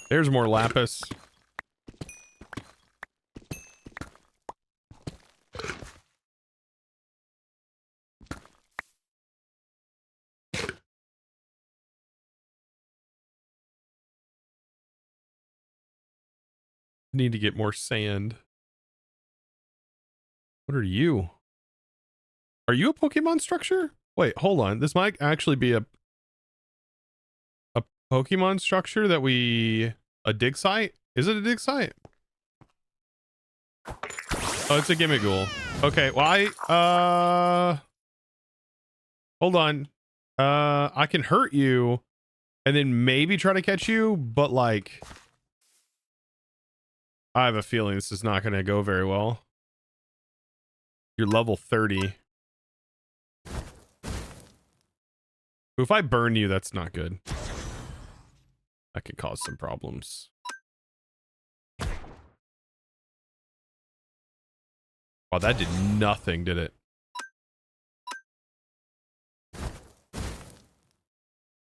There's more lapis. need to get more sand. What are you? Are you a Pokemon structure? Wait, hold on. This might actually be a Pokemon structure that a dig site? Is it a dig site? Oh, it's a Gimmighoul. Okay, well hold on. I can hurt you and then maybe try to catch you, but like I have a feeling this is not going to go very well. You're level 30. If I burn you, that's not good. That could cause some problems. Wow, that did nothing, did it? I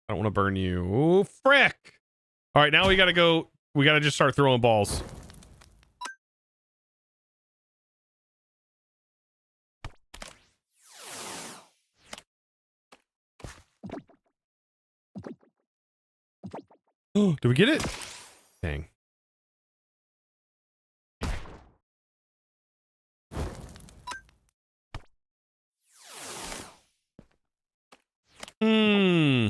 don't want to burn you. Ooh, frick! All right, now we gotta go. We gotta just start throwing balls. Oh, did we get it? Dang. Hmm.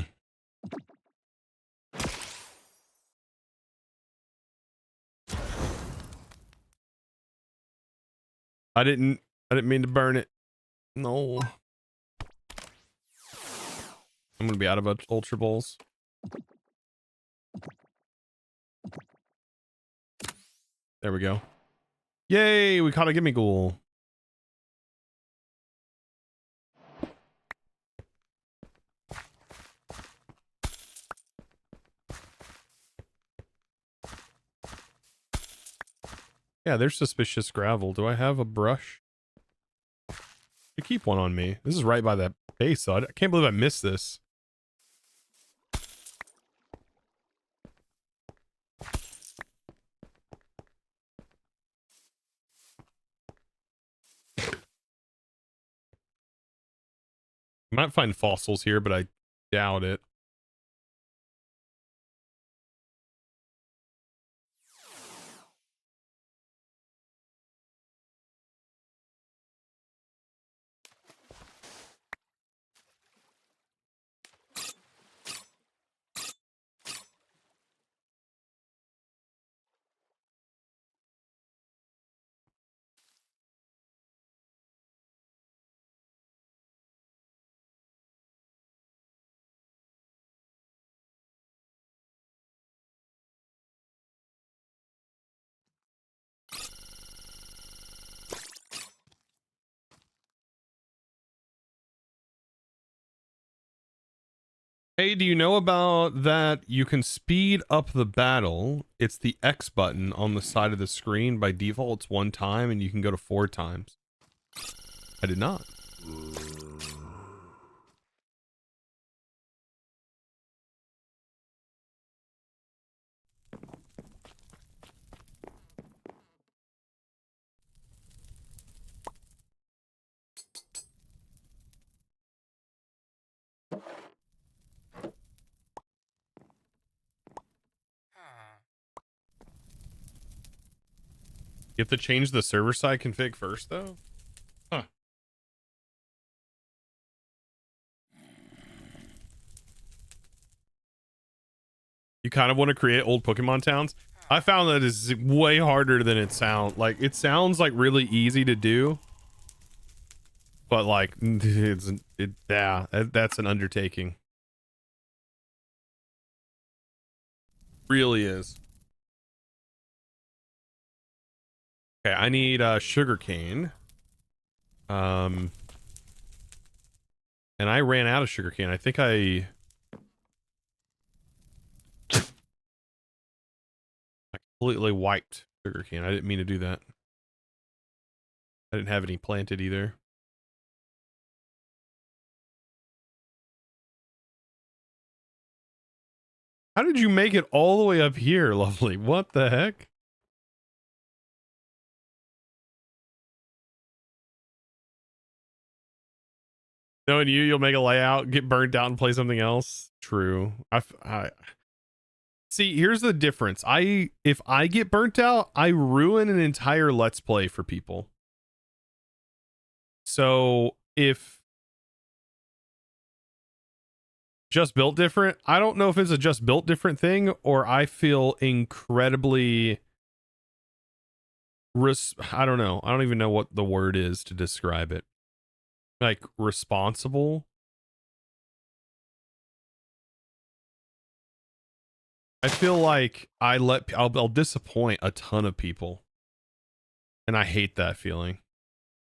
I didn't mean to burn it. No. I'm gonna be out of Ultra Balls. There we go. Yay, we caught a Gimmighoul. Yeah, there's suspicious gravel. Do I have a brush? To keep one on me. This is right by that base, though. I can't believe I missed this. Might find fossils here, but I doubt it. Hey, do you know about that you can speed up the battle? It's the X button on the side of the screen. By default, it's 1 time, and you can go to 4 times. I did not. You have to change the server side config first, though? Huh. You kind of want to create old Pokemon towns? I found that is way harder than it sounds. Like, it sounds like really easy to do. But like, yeah, that's an undertaking. Really is. Okay, I need sugarcane. And I ran out of sugarcane. I think I completely wiped sugarcane. I didn't mean to do that. I didn't have any planted either. How did you make it all the way up here, Lovely? What the heck? Knowing you'll make a layout, get burnt out, and play something else. True. See, here's the difference. If I get burnt out, I ruin an entire Let's Play for people. So if Just Built Different, I don't know if it's a Just Built Different thing, or I feel incredibly I don't know. I don't even know what the word is to describe it. Like responsible. I feel like I'll disappoint a ton of people. And I hate that feeling.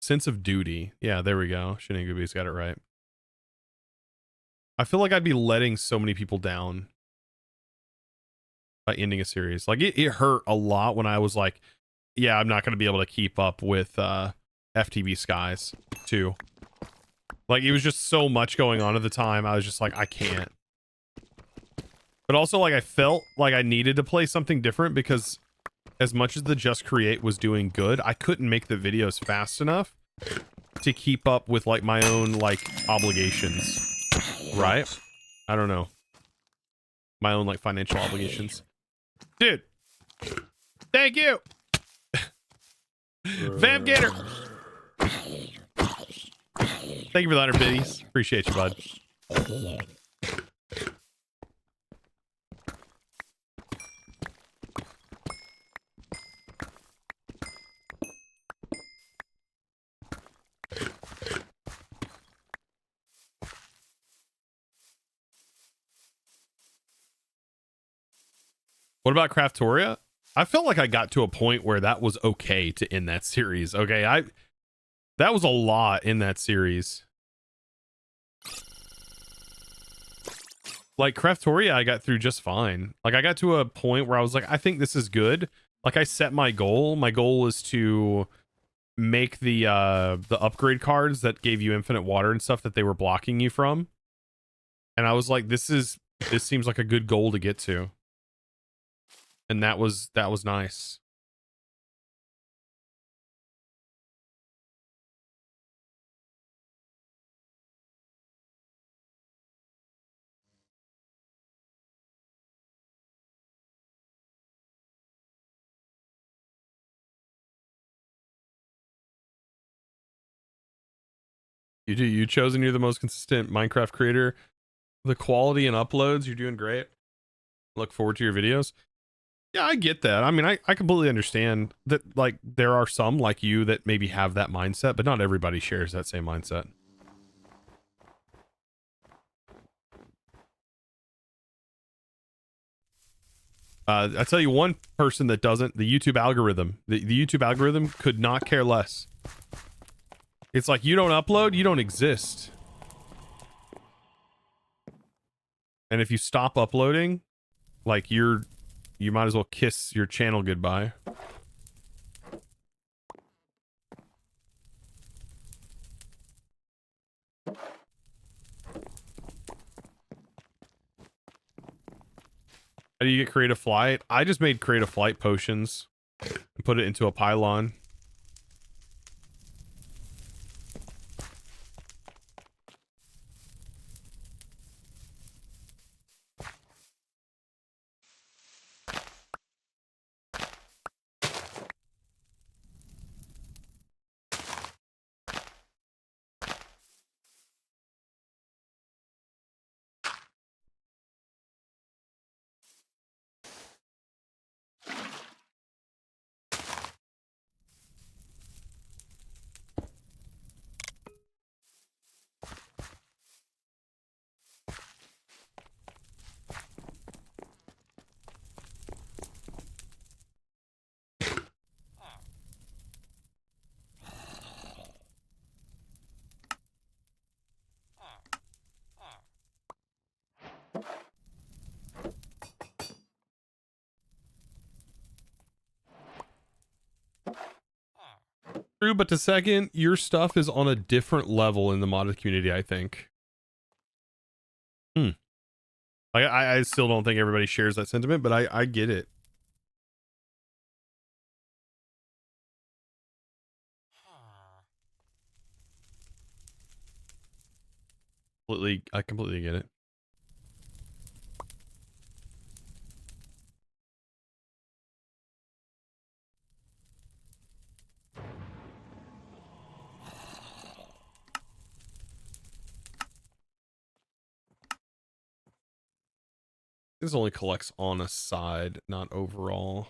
Sense of duty. Yeah, there we go. Shenanigans got it right. I feel like I'd be letting so many people down by ending a series. Like it hurt a lot when I was like, yeah, I'm not going to be able to keep up with FTB Skies too. Like it was just so much going on at the time. I was just like, I can't. But also like I felt like I needed to play something different because as much as the Just Create was doing good, I couldn't make the videos fast enough to keep up with like my own like obligations. Right? I don't know. My own like financial obligations. Dude. Thank you. Vam Gator. Thank you for the 100 biddies. Appreciate you, bud. What about Craftoria? I felt like I got to a point where that was okay to end that series. Okay, that was a lot in that series. Like Craftoria, I got through just fine. Like I got to a point where I was like, I think this is good. Like I set my goal. My goal was to make the upgrade cards that gave you infinite water and stuff that they were blocking you from. And I was like, this seems like a good goal to get to. And that was nice. You chosen. You're the most consistent Minecraft creator. The quality and uploads, you're doing great. Look forward to your videos. Yeah, I get that. I mean, I completely understand that, like, there are some like you that maybe have that mindset, but not everybody shares that same mindset. I tell you one person that doesn't, the YouTube algorithm. The YouTube algorithm could not care less. It's like, you don't upload, you don't exist. And if you stop uploading, like, you might as well kiss your channel goodbye. How do you get creative flight? I just made creative flight potions and put it into a pylon. True, but to second, your stuff is on a different level in the modded community, I think. I still don't think everybody shares that sentiment, but I get it. I completely get it. This only collects on a side, not overall.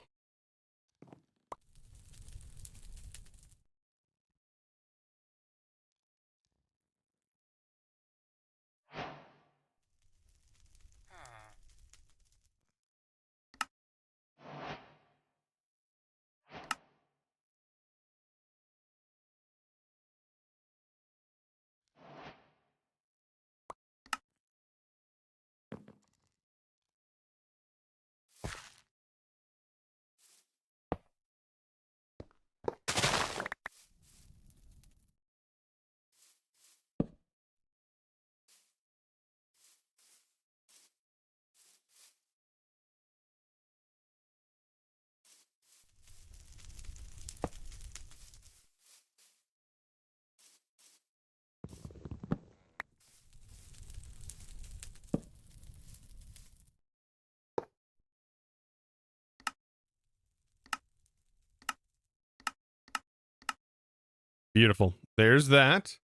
Beautiful. There's that.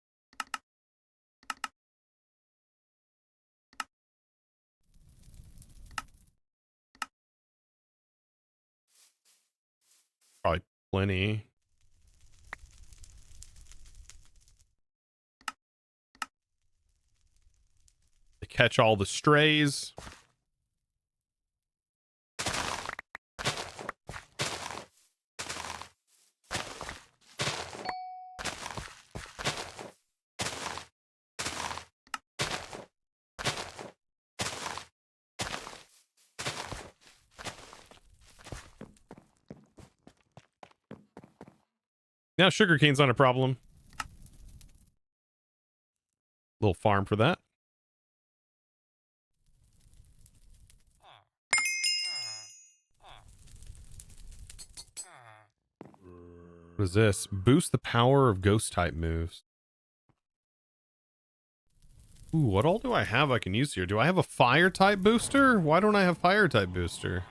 Probably plenty. To catch all the strays. Now sugarcane's not a problem. Little farm for that. What is this? Boost the power of ghost type moves. Ooh, what all do I have I can use here? Do I have a fire type booster? Why don't I have fire type booster?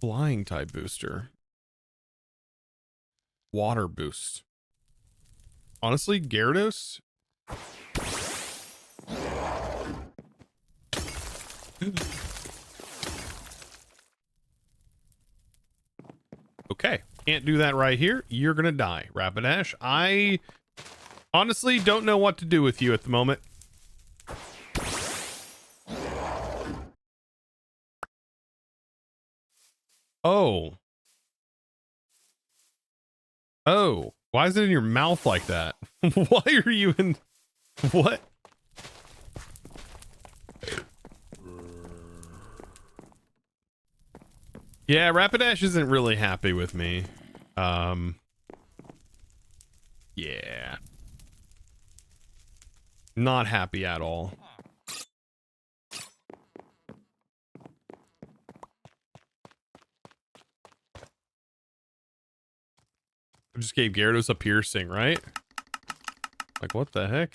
Flying type booster. Water boost. Honestly, Gyarados? Okay, can't do that right here. You're gonna die, Rapidash. I honestly don't know what to do with you at the moment. Oh. Oh, why is it in your mouth like that? Why are you in... What? Yeah, Rapidash isn't really happy with me. Yeah. Not happy at all. I just gave Gyarados a piercing, right? Like, what the heck?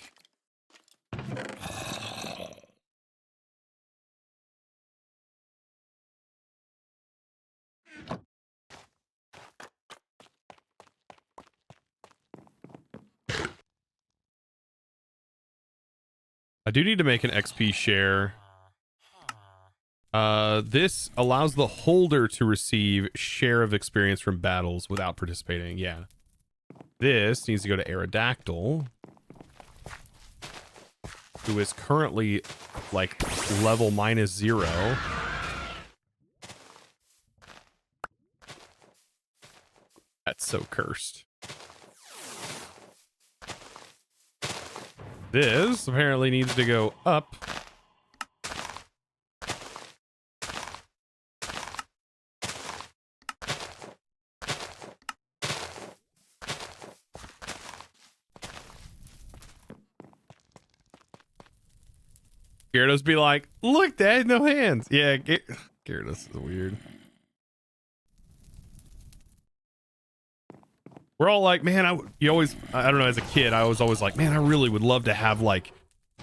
I do need to make an XP share. This allows the holder to receive share of experience from battles without participating. Yeah. This needs to go to Aerodactyl, who is currently like level -0. That's so cursed. This apparently needs to go up. Gyarados be like, look, Dad, no hands. Yeah, Gyarados is weird. We're all like, man, I don't know, as a kid, I was always like, man, I really would love to have like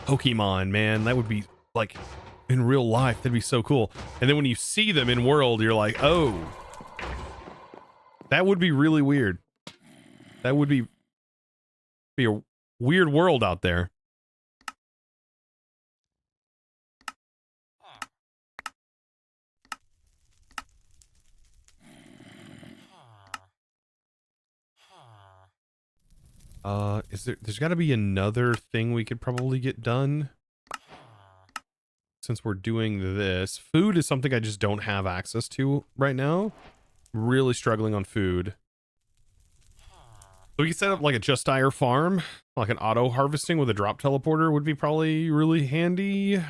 Pokemon, man. That would be like in real life. That'd be so cool. And then when you see them in world, you're like, oh, that would be really weird. That would be a weird world out there. There's got to be another thing we could probably get done since we're doing this. Food is something I just don't have access to right now. Really struggling on food. So we could set up like a Just Dire farm, like an auto harvesting with a drop teleporter would be probably really handy.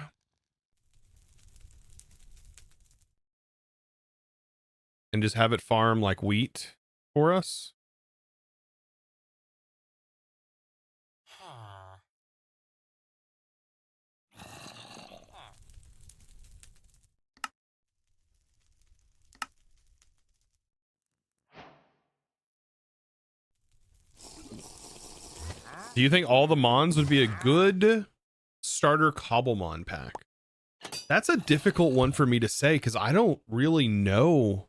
And just have it farm like wheat for us. Do you think All The Mons would be a good starter Cobblemon pack? That's a difficult one for me to say because I don't really know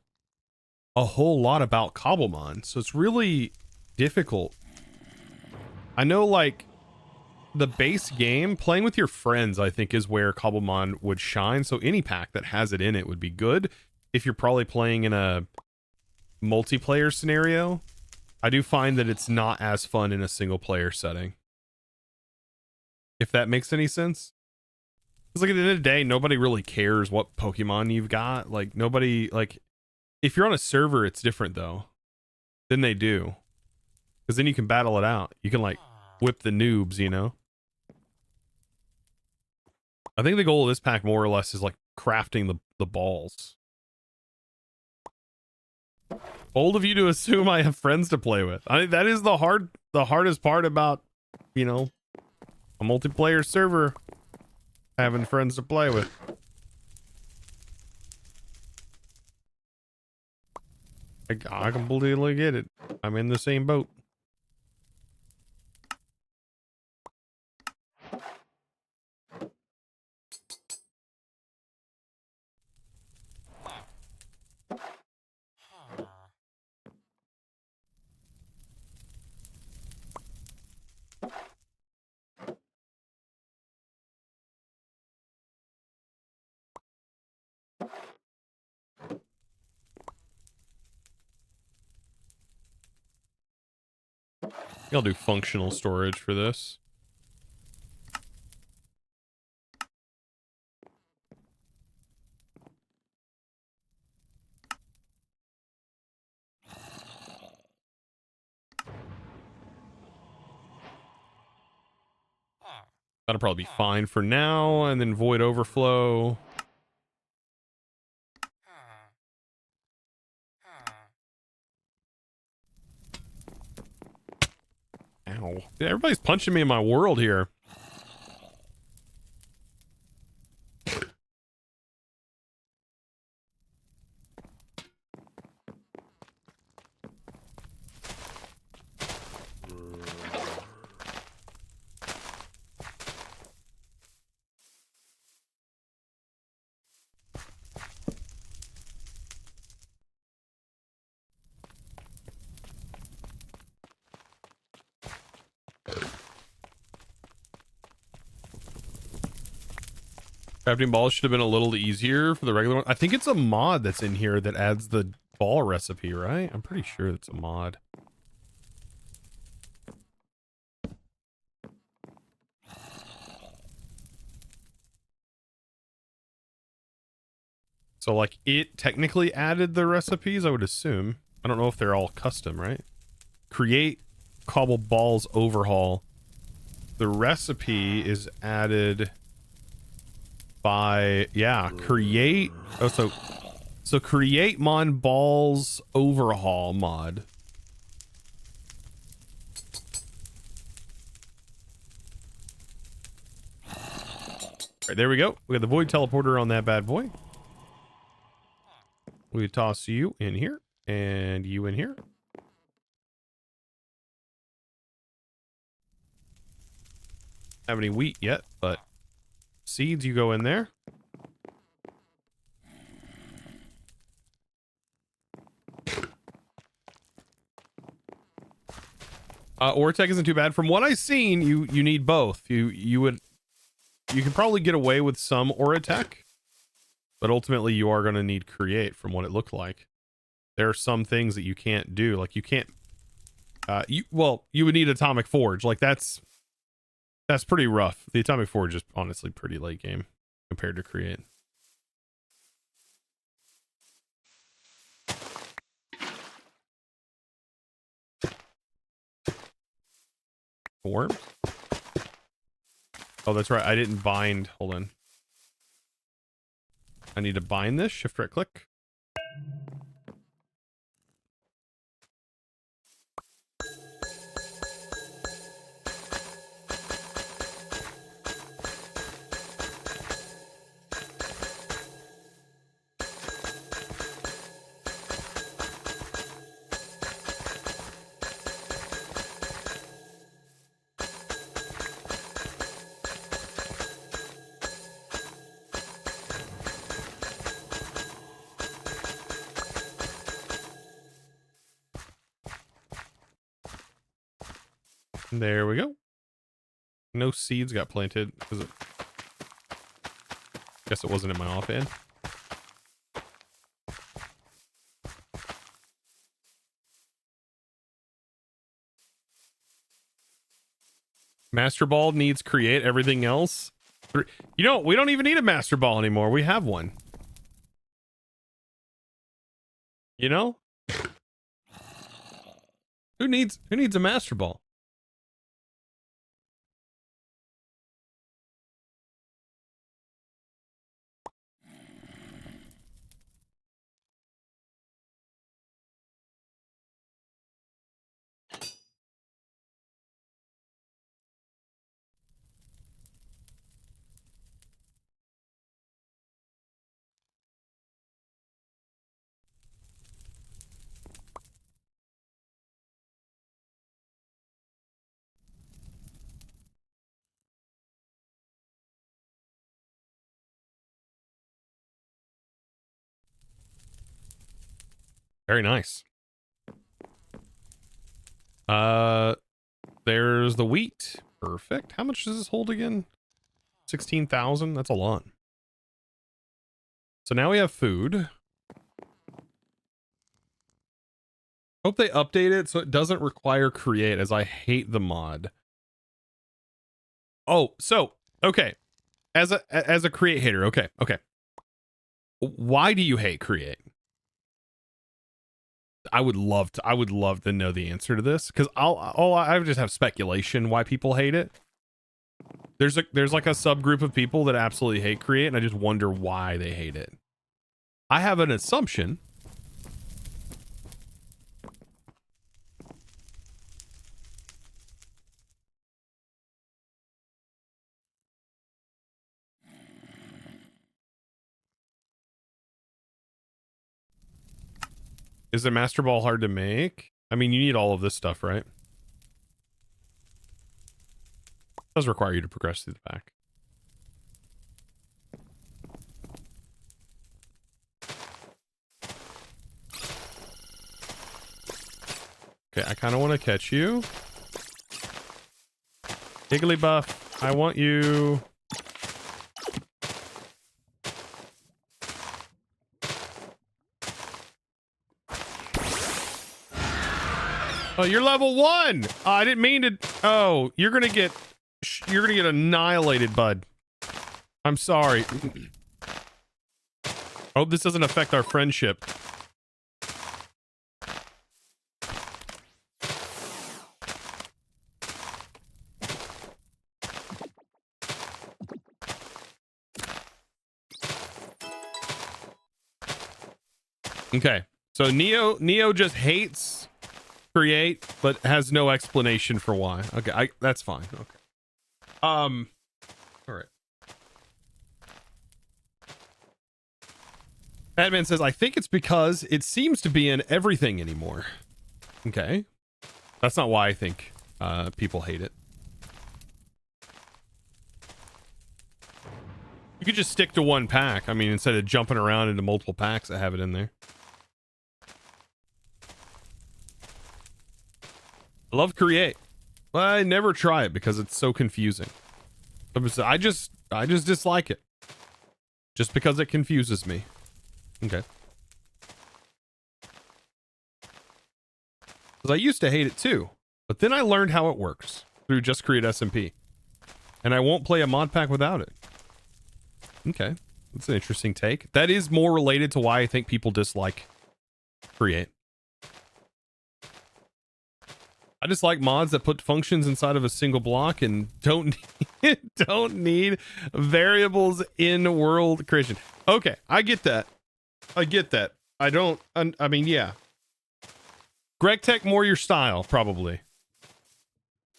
a whole lot about Cobblemon, so it's really difficult. I know like the base game, playing with your friends, I think is where Cobblemon would shine, so any pack that has it in it would be good. If you're probably playing in a multiplayer scenario, I do find that it's not as fun in a single player setting. If that makes any sense. Because like at the end of the day, nobody really cares what Pokemon you've got. Like nobody, like if you're on a server, it's different though. Then they do. Because then you can battle it out. You can like whip the noobs, you know? I think the goal of this pack more or less is like crafting the balls. Bold of you to assume I have friends to play with. That is the hardest part about, you know, a multiplayer server, having friends to play with. I completely get it. I'm in the same boat. I'll do functional storage for this. That'll probably be fine for now, and then void overflow. Ow. Everybody's punching me in my world here. Crafting balls should have been a little easier for the regular one. I think it's a mod that's in here that adds the ball recipe, right? I'm pretty sure it's a mod. So like it technically added the recipes, I would assume. I don't know if they're all custom, right? Create cobble balls overhaul. The recipe is added by, yeah, create. Oh, so create mon balls overhaul mod. Right, there we go. We got the void teleporter on that bad boy. We toss you in here and you in here. Have any wheat yet, but seeds, you go in there. Ortec isn't too bad. From what I've seen, you need both. You can probably get away with some Ortec, but ultimately you are going to need create from what it looked like. There are some things that you can't do. Like you can't you would need Atomic Forge. Like that's pretty rough. The Atomic Forge is honestly pretty late game compared to Create. Forms? Oh, that's right. I didn't bind. Hold on. I need to bind this. Shift right click. There we go. No seeds got planted. Guess it wasn't in my offhand. Master Ball needs Create. Everything else. You know, we don't even need a Master Ball anymore. We have one. You know? Who needs a Master Ball? Very nice. There's the wheat. Perfect. How much does this hold again? 16,000. That's a lot. So now we have food. Hope they update it so it doesn't require Create, as I hate the mod. Oh, so okay. As a Create hater, okay. Why do you hate Create? I would love to know the answer to this, because I just have speculation why people hate it. There's like a subgroup of people that absolutely hate Create, and I just wonder why they hate it. I have an assumption. Is the Master Ball hard to make? I mean, you need all of this stuff, right? It does require you to progress through the pack. Okay, I kind of want to catch you. Jigglypuff, I want you. Oh, you're level 1. I didn't mean to. Oh, you're gonna get annihilated, bud. I'm sorry. Hope this doesn't affect our friendship. Okay, so Neo just hates Create, but has no explanation for why. Okay, that's fine. Okay. All right. Batman says, I think it's because it seems to be in everything anymore. Okay. That's not why I think people hate it. You could just stick to one pack. I mean, instead of jumping around into multiple packs that have it in there. I love Create. But I never try it because it's so confusing. I just dislike it. Just because it confuses me. Okay. Because I used to hate it too. But then I learned how it works through Just Create SMP. And I won't play a mod pack without it. Okay. That's an interesting take. That is more related to why I think people dislike Create. I just like mods that put functions inside of a single block and don't need variables in world creation. Okay, I get that. I get that. I mean, yeah. Greg Tech, more your style, probably.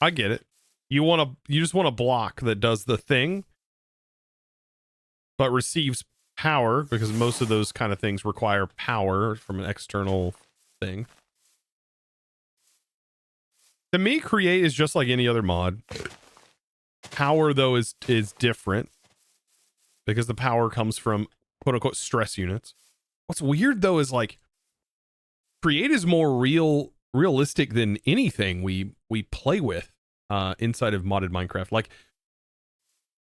I get it. You just want a block that does the thing, but receives power, because most of those kind of things require power from an external thing. To me, Create is just like any other mod. Power, though, is different, because the power comes from quote-unquote stress units. What's weird, though, is like Create is more realistic than anything we play with inside of modded Minecraft. Like,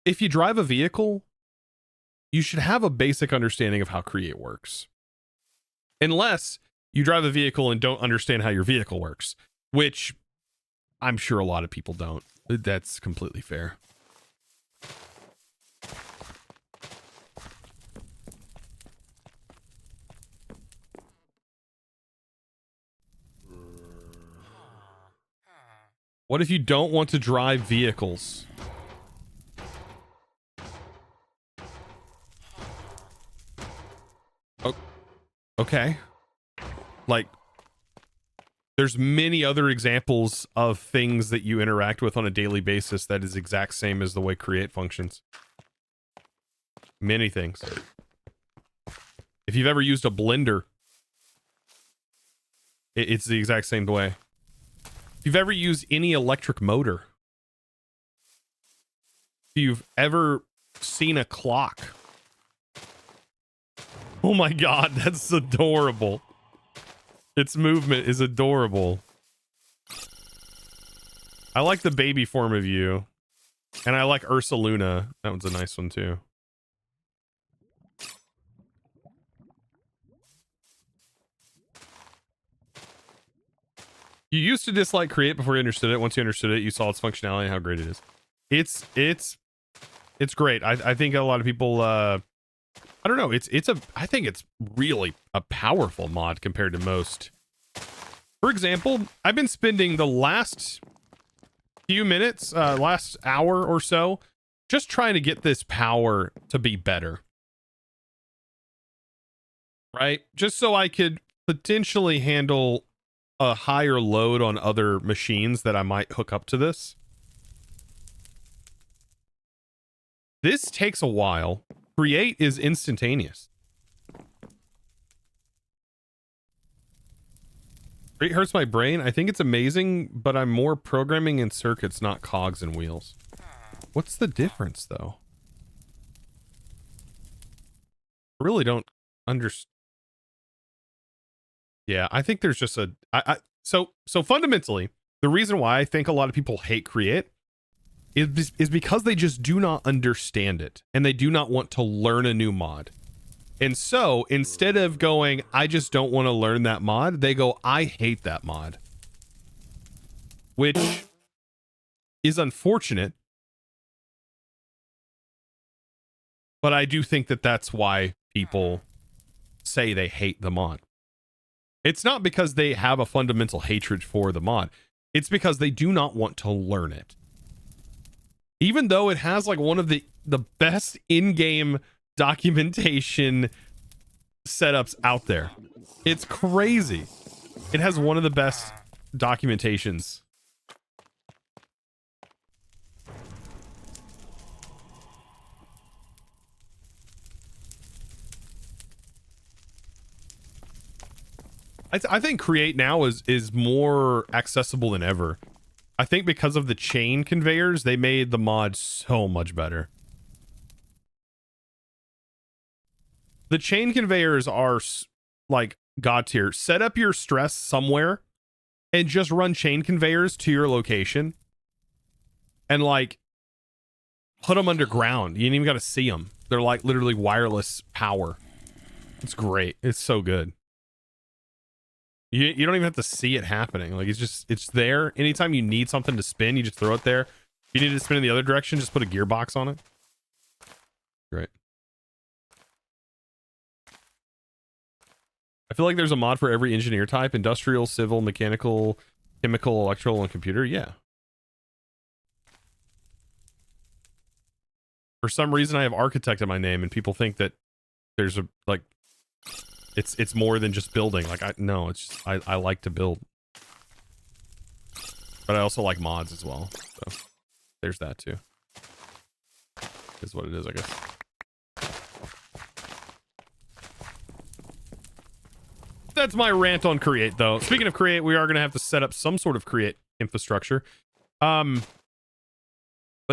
if you drive a vehicle, you should have a basic understanding of how Create works. Unless you drive a vehicle and don't understand how your vehicle works, which I'm sure a lot of people don't. That's completely fair. What if you don't want to drive vehicles? Oh, okay. Like, there's many other examples of things that you interact with on a daily basis that is exact same as the way Create functions. Many things. If you've ever used a blender, it's the exact same way. If you've ever used any electric motor, if you've ever seen a clock. Oh my God, that's adorable. Its movement is adorable. I like the baby form of you. And I like Ursa Luna. That one's a nice one too. You used to dislike Create before you understood it. Once you understood it, you saw its functionality and how great it is. It's great. I think a lot of people I don't know, I think it's really a powerful mod compared to most. For example, I've been spending the last few minutes, last hour or so, just trying to get this power to be better. Right? Just so I could potentially handle a higher load on other machines that I might hook up to this. This takes a while. Create is instantaneous. It hurts my brain. I think it's amazing, but I'm more programming in circuits, not cogs and wheels. What's the difference, though? I really don't understand. Yeah, I think there's just so fundamentally, the reason why I think a lot of people hate Create is because they just do not understand it, and they do not want to learn a new mod. And so instead of going, I just don't want to learn that mod, they go, I hate that mod. Which is unfortunate. But I do think that that's why people say they hate the mod. It's not because they have a fundamental hatred for the mod. It's because they do not want to learn it. Even though it has like one of the best in-game documentation setups out there. It's crazy. It has one of the best documentations. I think Create now is more accessible than ever. I think because of the chain conveyors, they made the mod so much better. The chain conveyors are like god tier. Set up your stress somewhere and just run chain conveyors to your location and like put them underground. You ain't even got to see them. They're like literally wireless power. It's great. It's so good. You don't even have to see it happening. Like it's there. Anytime you need something to spin, you just throw it there. If you need to spin in the other direction, just put a gearbox on it. Great. I feel like there's a mod for every engineer type: industrial, civil, mechanical, chemical, electrical, and computer. Yeah. For some reason, I have architect in my name, and people think that there's a like it's more than just building. Like no, it's just, I like to build, but I also like mods as well. So there's that too. Is what it is, I guess. That's my rant on create, though. Speaking of create, we are going to have to set up some sort of create infrastructure. But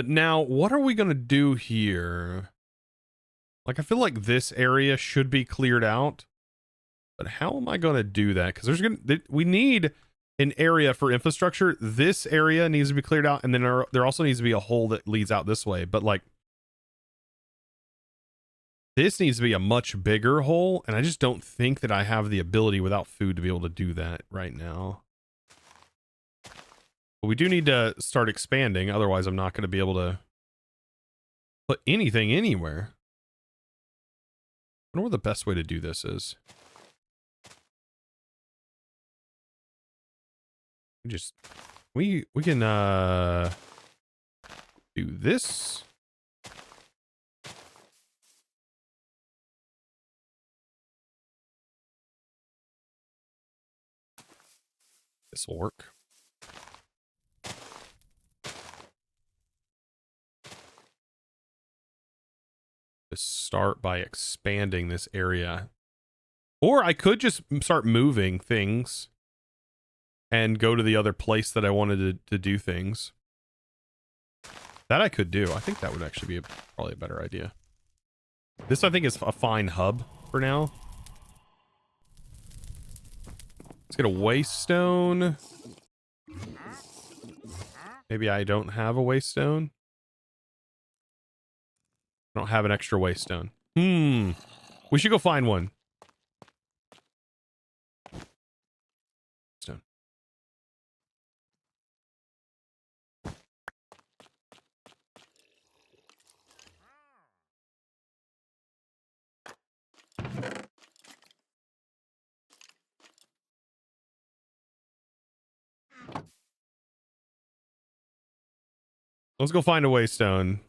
now, what are we going to do here? Like, I feel like this area should be cleared out. But how am I going to do that? Because we need an area for infrastructure. This area needs to be cleared out, and then there also needs to be a hole that leads out this way. But like, this needs to be a much bigger hole, and I just don't think that I have the ability without food to be able to do that right now. But we do need to start expanding, otherwise I'm not going to be able to put anything anywhere. I wonder what the best way to do this is. We can do this. This will work. Just start by expanding this area. Or I could just start moving things and go to the other place that I wanted to do things. That I could do. I think that would actually be probably a better idea. This, I think, is a fine hub for now. Let's get a waste stone. Maybe I don't have a waste stone. I don't have an extra waste stone. We should go find one. Stone. Let's go find a waste stone.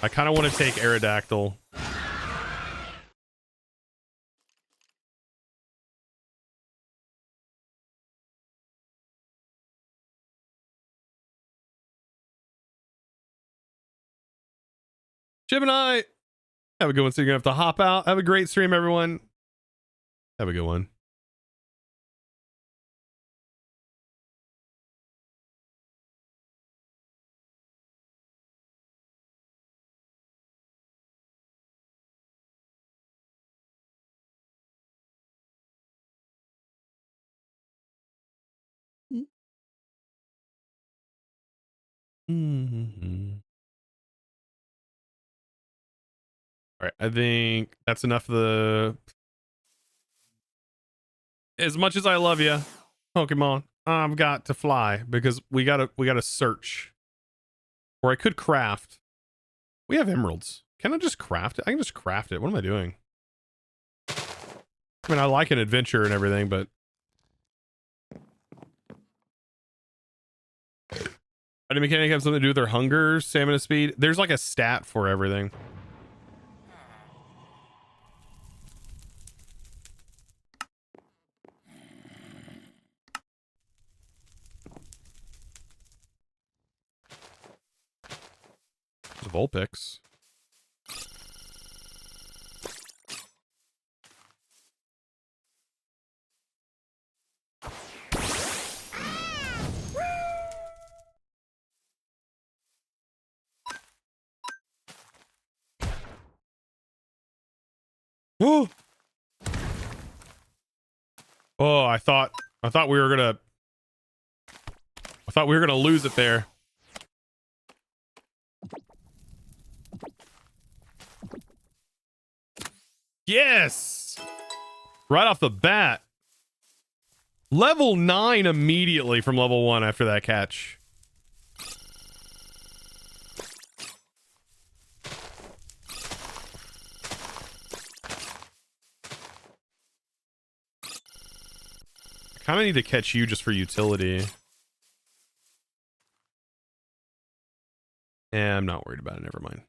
I kind of want to take Aerodactyl. Gemini, have a good one. So you're going to have to hop out. Have a great stream, everyone. Have a good one. All right, I think that's enough of the... As much as I love you, Pokemon, I've got to fly because we gotta search. Or I could craft. We have emeralds. Can I just craft it? I can just craft it. What am I doing? I mean, I like an adventure and everything, but... Any mechanic have something to do with their hunger, stamina, speed? There's like a stat for everything. Vulpix. Oh, I thought we were gonna lose it there. Yes! Right off the bat. Level 9 immediately from level 1 after that catch. I kind of need to catch you just for utility. Yeah, I'm not worried about it. Never mind.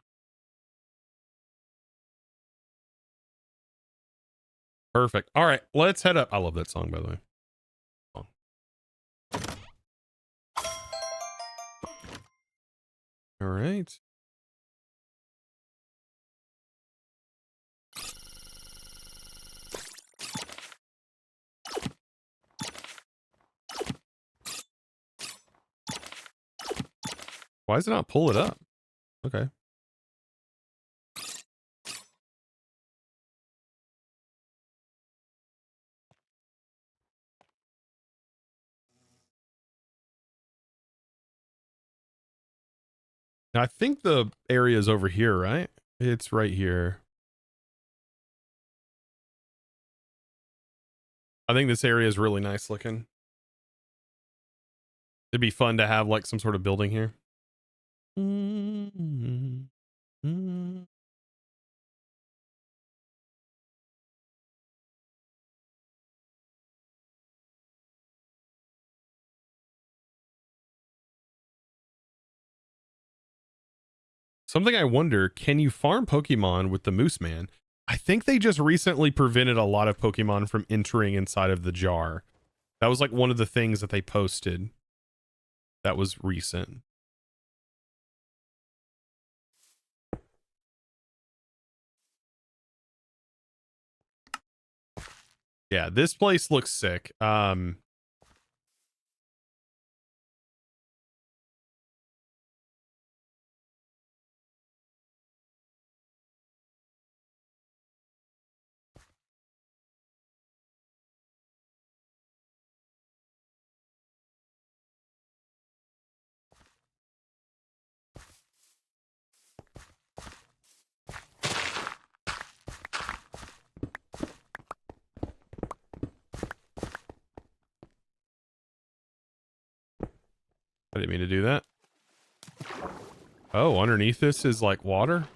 Perfect. All right, let's head up. I love that song, by the way. All right. Why does it not pull it up? Okay. I think the area is over here, right? It's right here. I think this area is really nice looking. It'd be fun to have like some sort of building here. Something I wonder, can you farm Pokemon with the Moose Man? I think they just recently prevented a lot of Pokemon from entering inside of the jar. That was like one of the things that they posted. That was recent. Yeah, this place looks sick. I didn't mean to do that. Oh, underneath this is like water?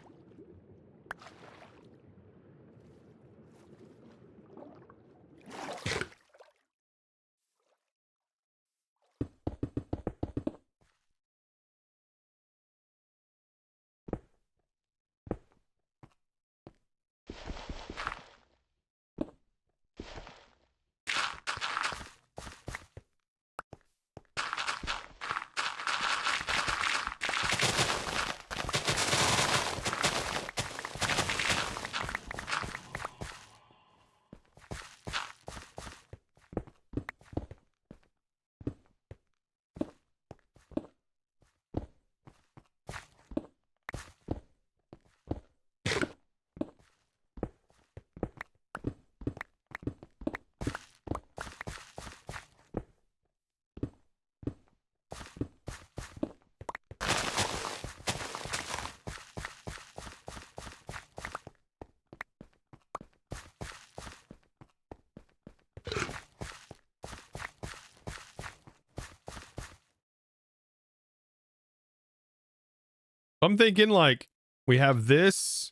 I'm thinking like we have this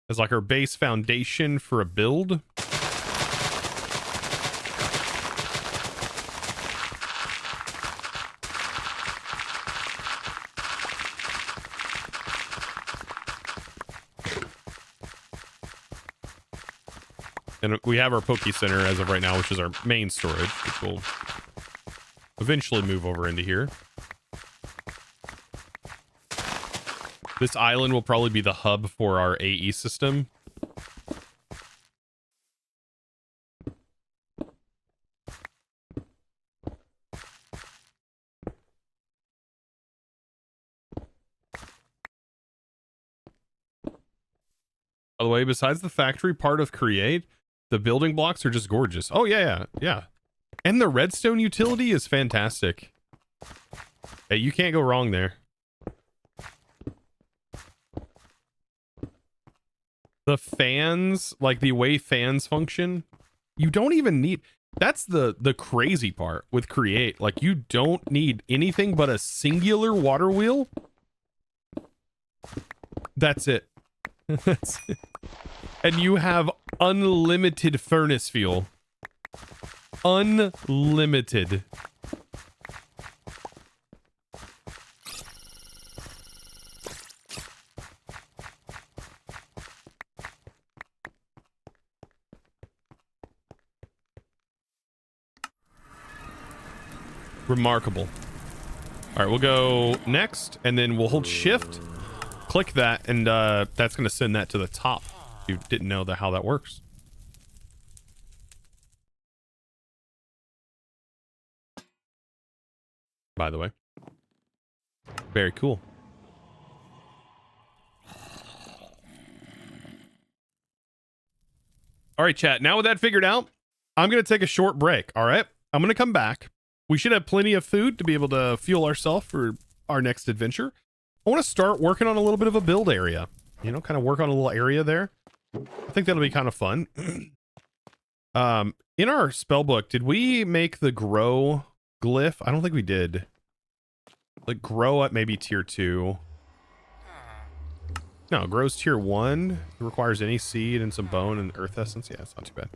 as like our base foundation for a build. And we have our Poke Center as of right now, which is our main storage, which will eventually move over into here. This island will probably be the hub for our AE system. By the way, besides the factory part of Create, the building blocks are just gorgeous. Oh, yeah. And the redstone utility is fantastic. Hey, you can't go wrong there. The fans, like the way fans function, You don't even need, that's the crazy part with create. Like you don't need anything but a singular water wheel. That's it. That's it. And you have unlimited furnace fuel. Unlimited. Remarkable. All right, we'll go next, and then we'll hold shift, click that, and that's going to send that to the top. If you didn't know how that works. By the way, very cool. All right, chat. Now with that figured out, I'm going to take a short break. All right, I'm going to come back. We should have plenty of food to be able to fuel ourselves for our next adventure. I want to start working on a little bit of a build area. You know, kind of work on a little area there. I think that'll be kind of fun. In our spell book, did we make the grow glyph? I don't think we did. Like grow at maybe tier 2. No, it grows tier 1. It requires any seed and some bone and earth essence. Yeah, it's not too bad.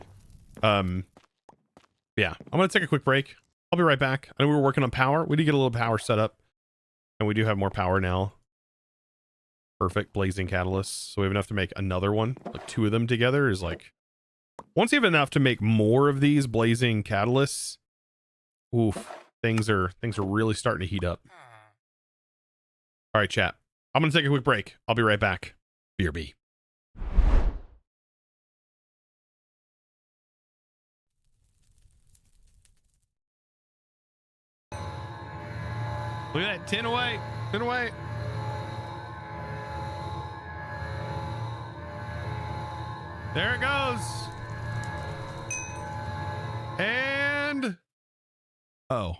Yeah, I'm going to take a quick break. I'll be right back. I know we were working on power. We did get a little power set up. And we do have more power now. Perfect. Blazing catalysts. So we have enough to make another one. Like 2 of them together is like... Once you have enough to make more of these blazing catalysts, oof, things are really starting to heat up. All right, chat. I'm going to take a quick break. I'll be right back. BRB. Look at that. 10 away. 10 away. There it goes. And... Oh.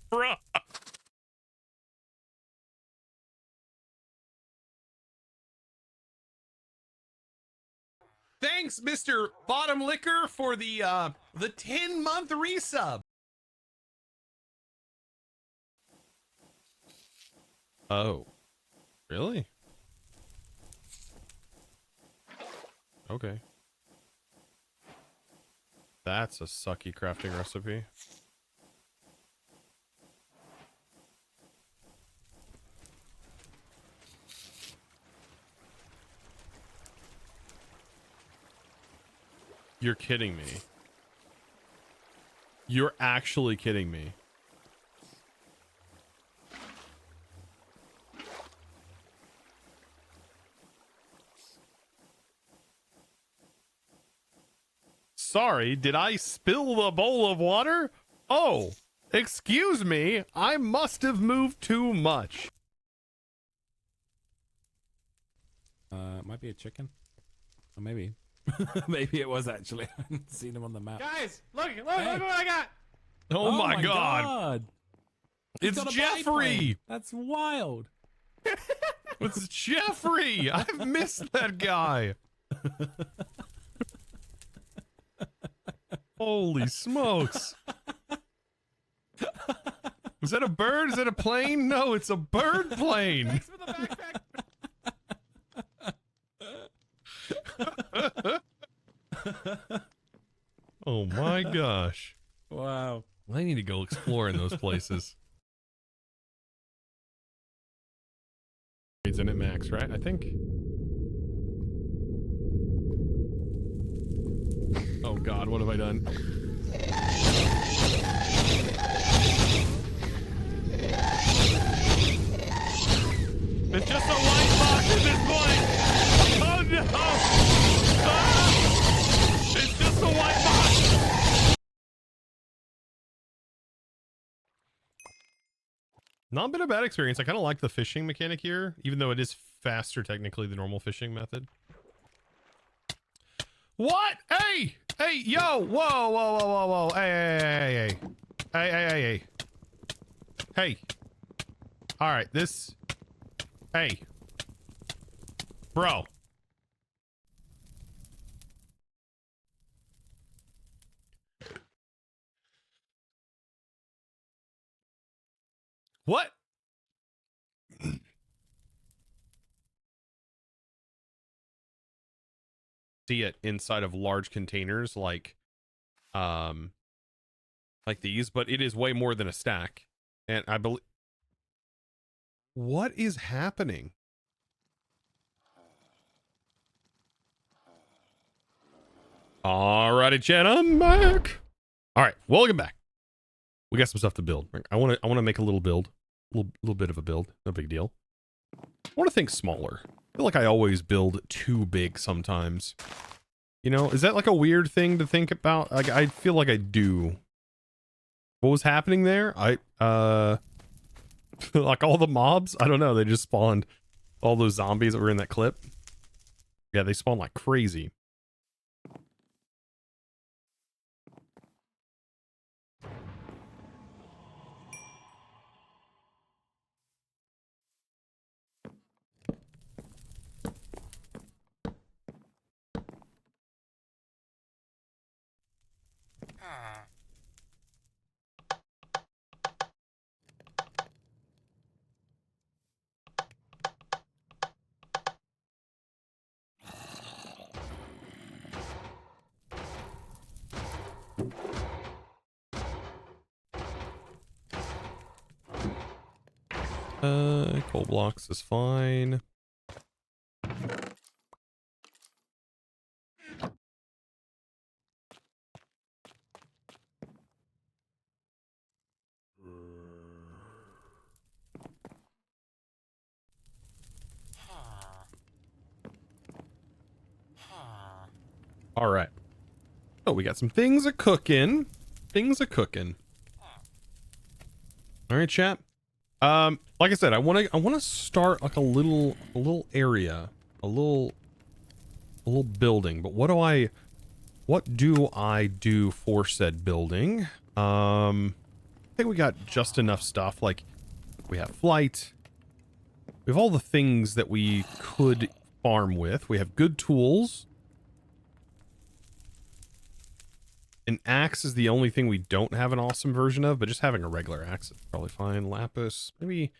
Bruh. Thanks, Mr. Bottom Liquor, for the 10-month resub. Oh, really? Okay. That's a sucky crafting recipe. You're kidding me. You're actually kidding me. Sorry, did I spill the bowl of water? Oh, excuse me. I must have moved too much. It might be a chicken. Or maybe. Maybe it was actually. I hadn't seen him on the map. Guys, look what I got. Oh, my God. He's It's got a Jeffrey. biplane. That's wild. It's Jeffrey. I've missed that guy. Holy smokes. Is that a bird? Is that a plane? No, it's a bird plane. Thanks for the backpack. Oh my gosh. Wow. I need to go explore in those places. It's in it max, right? I think. Oh God, what have I done? It's just a white box at this point. Oh no! Ah! It's just a white box. Not been a bad experience. I kind of like the fishing mechanic here, even though it is faster technically the normal fishing method. What? Hey! Hey, yo! Whoa, whoa, whoa, whoa, whoa. Hey, hey, hey, hey. Hey, hey, hey, hey. Hey. All right, this. Hey, bro. What? See it inside of large containers like these, but it is way more than a stack. And I believe, what is happening? Alrighty, chat, I'm back. All right, welcome back. We got some stuff to build. I want to make a little build, little bit of a build. No big deal. I want to think smaller. I feel like I always build too big sometimes. You know, is that like a weird thing to think about? Like, I feel like I do. What was happening there? Like all the mobs? I don't know. They just spawned all those zombies that were in that clip. Yeah, they spawn like crazy. Coal blocks is fine. All right. Oh, we got some things a cooking. Things a cooking. All right, chat. Like I said, I want to start like a little area, a little building. But what do I do for said building? I think we got just enough stuff. Like, we have flight. We have all the things that we could farm with. We have good tools. An axe is the only thing we don't have an awesome version of, but just having a regular axe is probably fine. Lapis, maybe we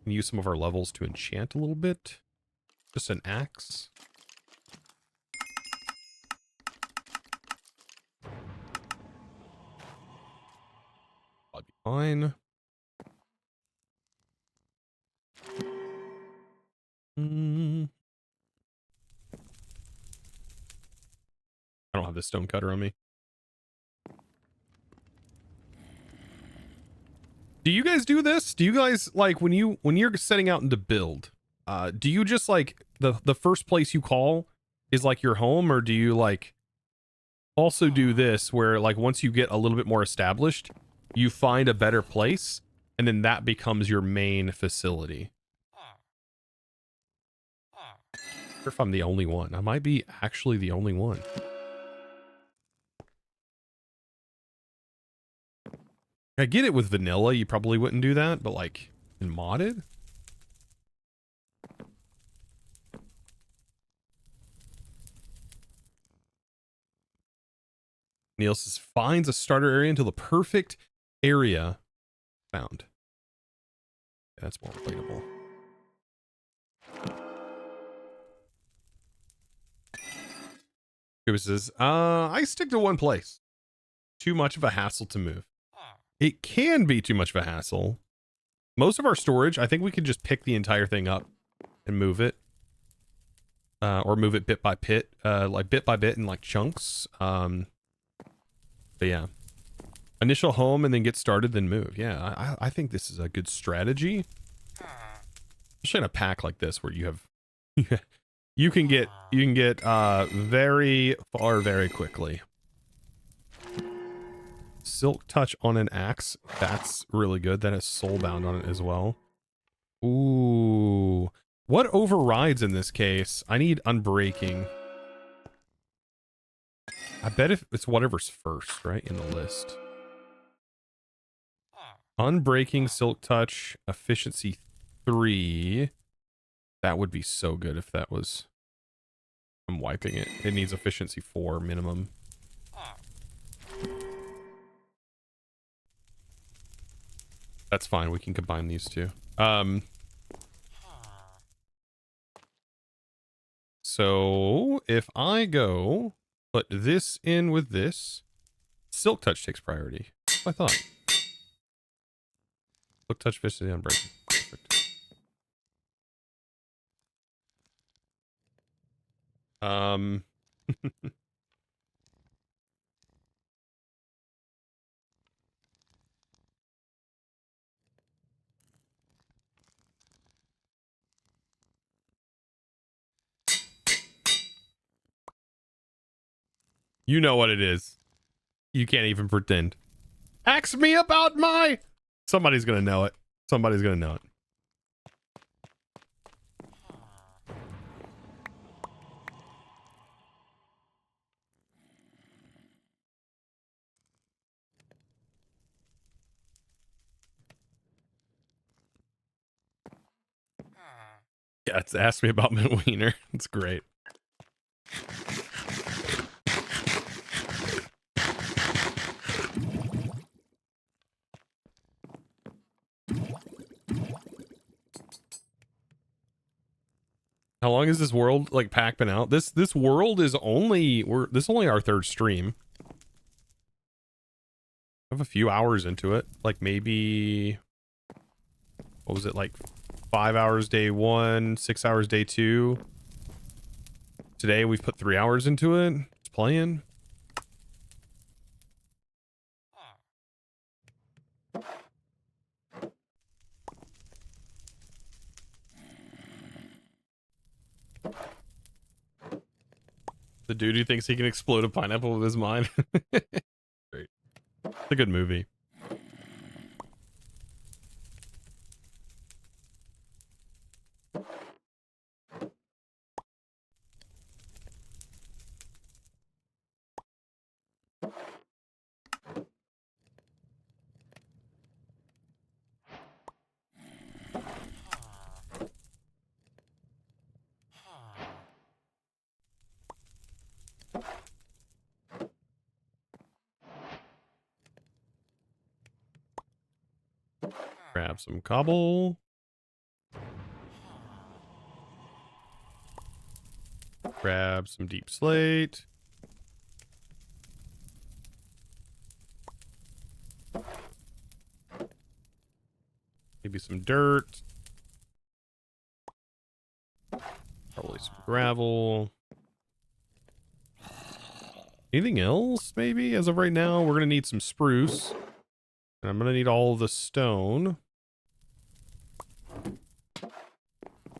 can use some of our levels to enchant a little bit. Just an axe. That'd be fine. I don't have this stone cutter on me. Do you guys do this? Do you guys, like, when you're setting out into build, do you just like the first place you call is like your home, or do you like also do this where like once you get a little bit more established, you find a better place and then that becomes your main facility? I wonder if I'm the only one. I might be actually the only one. I get it with vanilla, you probably wouldn't do that, but like in modded? Neil says, finds a starter area until the perfect area found. Yeah, that's more relatable. It says, I stick to one place. Too much of a hassle to move. It can be too much of a hassle. Most of our storage, I think we could just pick the entire thing up and move it. Or move it bit by bit, like bit by bit in like chunks. But yeah. Initial home and then get started, then move. Yeah, I think this is a good strategy. Especially in a pack like this where you have you can get very far very quickly. Silk touch on an axe. That's really good. That has soulbound on it as well. Ooh. What overrides in this case? I need unbreaking. I bet if it's whatever's first, right? In the list. Unbreaking, Silk Touch, Efficiency 3. That would be so good if that was... I'm wiping it. It needs Efficiency 4 minimum. That's fine. We can combine these two. So if I go put this in with this, Silk Touch takes priority. That's what I thought. Silk Touch, Efficiency, Unbreaking. Perfect. You know what it is. You can't even pretend. Ask me about my... Somebody's gonna know it. Somebody's gonna know it. Yeah, it's ask me about my wiener. It's great. How long is this world like pack been out? This world is only this is only our third stream. I have a few hours into it. Like maybe what was it, like 5 hours day 1, 6 hours day 2. Today we've put 3 hours into it. It's playing. The dude who thinks he can explode a pineapple with his mind. Great. It's a good movie. Grab some cobble. Grab some deep slate. Maybe some dirt. Probably some gravel. Anything else, maybe? As of right now, we're going to need some spruce. And I'm going to need all the stone.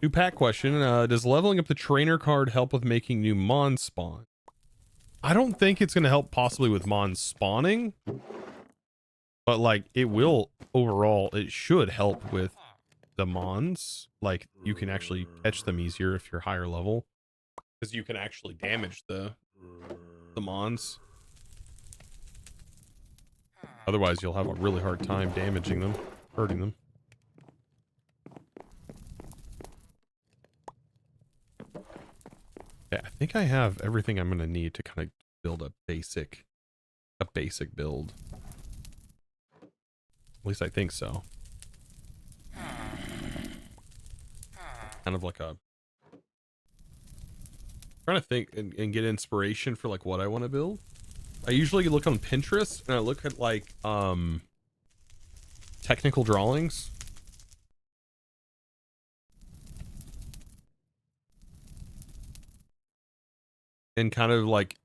New pack question. Does leveling up the trainer card help with making new Mons spawn? I don't think it's going to help possibly with Mons spawning. But, like, it will overall. It should help with the Mons. Like, you can actually catch them easier if you're higher level. Because you can actually damage the Mons. Otherwise, you'll have a really hard time damaging them, hurting them. Yeah, I think I have everything I'm going to need to kind of build a basic build. At least I think so. Kind of like a... trying to think and get inspiration for like what I want to build. I usually look on Pinterest and I look at like technical drawings. And kind of like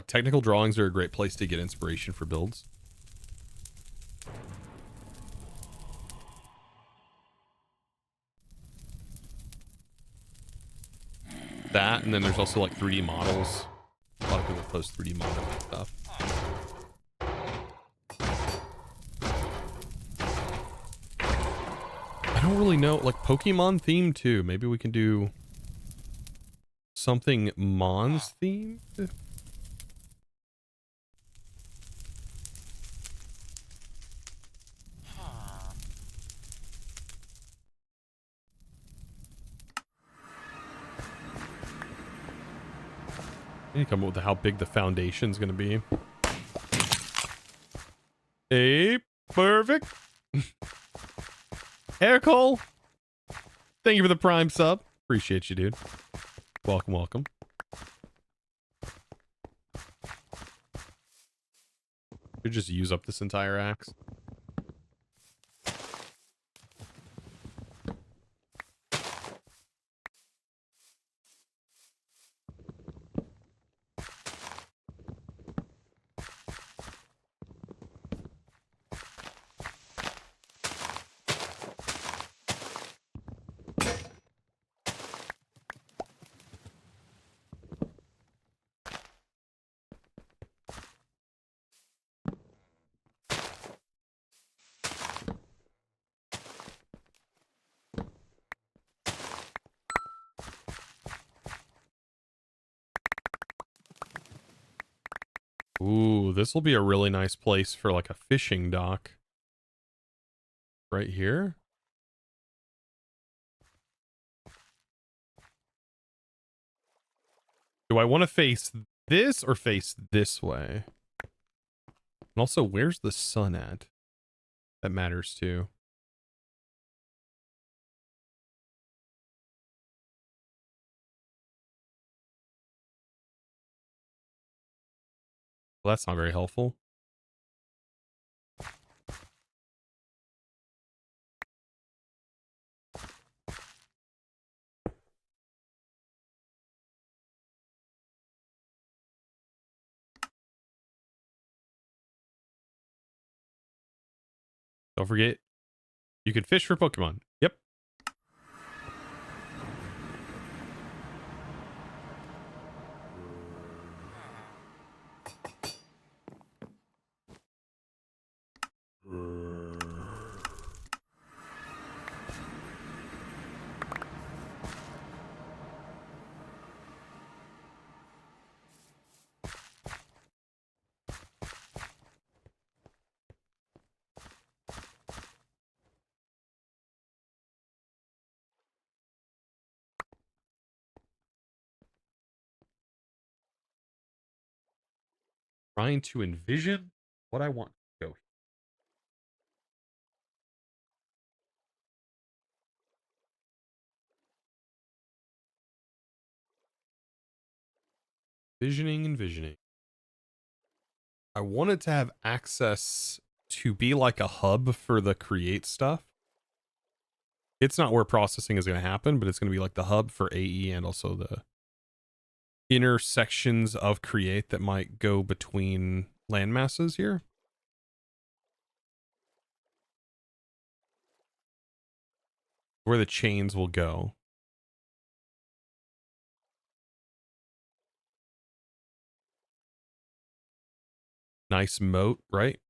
technical drawings are a great place to get inspiration for builds. That, and then there's also like 3D models. A lot of people post 3D models and stuff. I don't really know, like Pokemon theme too. Maybe we can do something Mons themed. You come up with how big the foundation's gonna be. Hey, perfect. Air Cole, thank you for the prime sub. Appreciate you, dude. Welcome, welcome. Could just use up this entire axe. Ooh, this will be a really nice place for like a fishing dock. Right here. Do I want to face this or face this way? And also, where's the sun at? That matters too. Well, that's not very helpful. Don't forget, you can fish for Pokemon. Yep. Trying to envision what I want to go. Envisioning. I wanted to have access to be like a hub for the create stuff. It's not where processing is going to happen, but it's going to be like the hub for AE and also the intersections of create that might go between land masses here. Where the chains will go. Nice moat, right?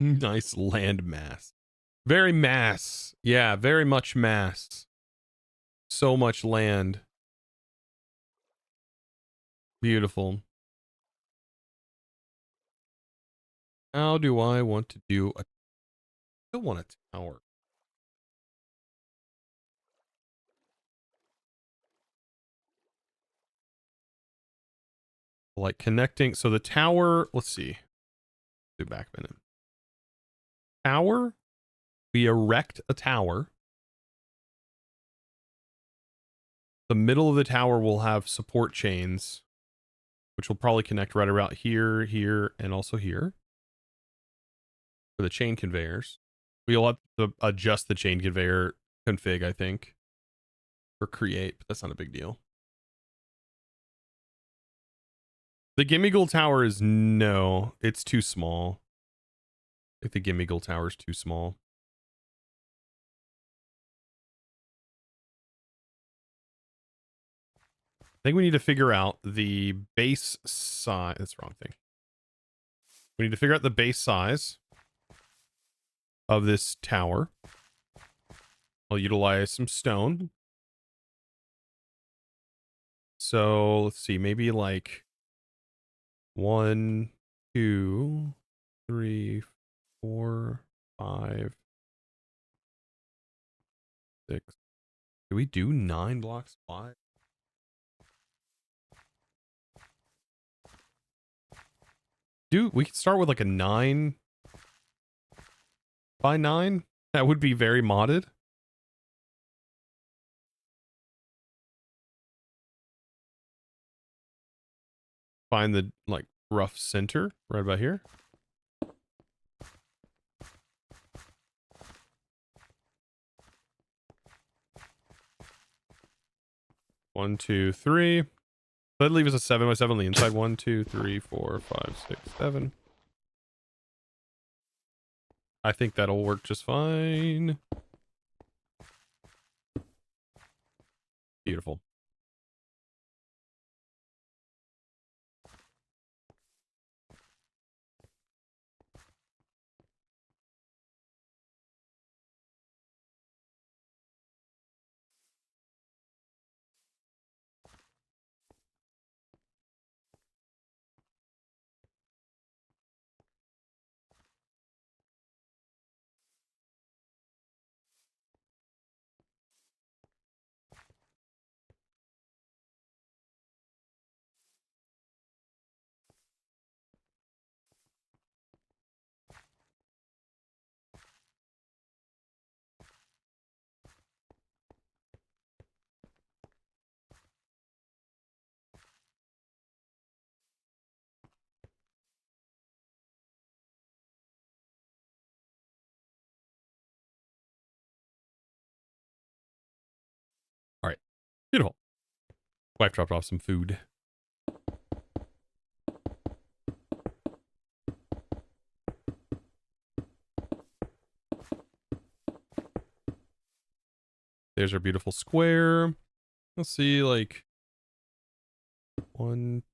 Nice land mass. Very mass. Yeah, very much mass. So much land. Beautiful. How do I want to do a... I still want a tower. Like connecting. So the tower, let's see. Do back a minute. Tower. We erect a tower. The middle of the tower will have support chains, which will probably connect right around here, here, and also here. For the chain conveyors. We'll have to adjust the chain conveyor config, I think. For create, but that's not a big deal. The Gimmighoul Tower is no, it's too small. I think the Gimmighoul Tower is too small. I think we need to figure out the base size. That's the wrong thing. We need to figure out the base size of this tower. I'll utilize some stone. So let's see, maybe like 1, 2, 3, 4, 5, 6. Do we do 9 blocks wide? We could start with like a 9 by 9. That would be very modded. Find the like rough center right about here. One, 2, 3. That'd leave us a 7 by 7 on the inside. 1, 2, 3, 4, 5, 6, 7. I think that'll work just fine. Beautiful. All right. Beautiful. Wife dropped off some food. There's our beautiful square. Let's see, like 1,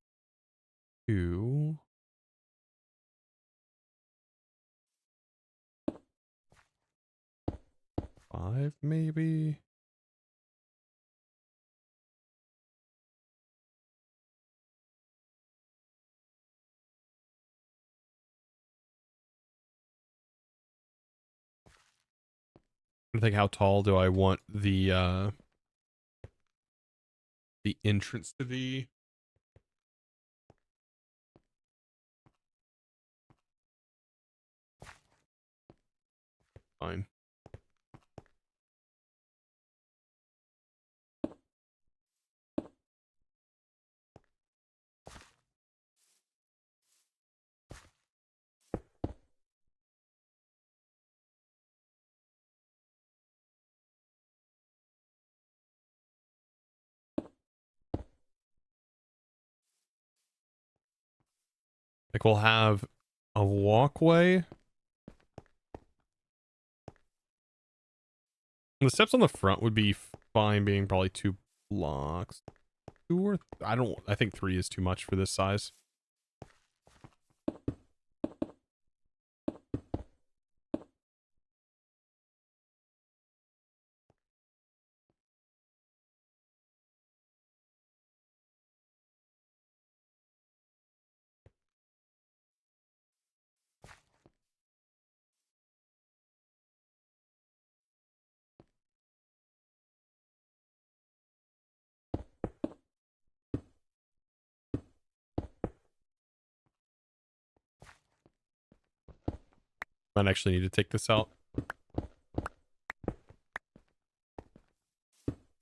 2. Five, maybe. I think how tall do I want the entrance to be? Fine. Like we'll have a walkway. The steps on the front would be fine being probably 2 blocks. 2 or I think 3 is too much for this size. Might actually need to take this out.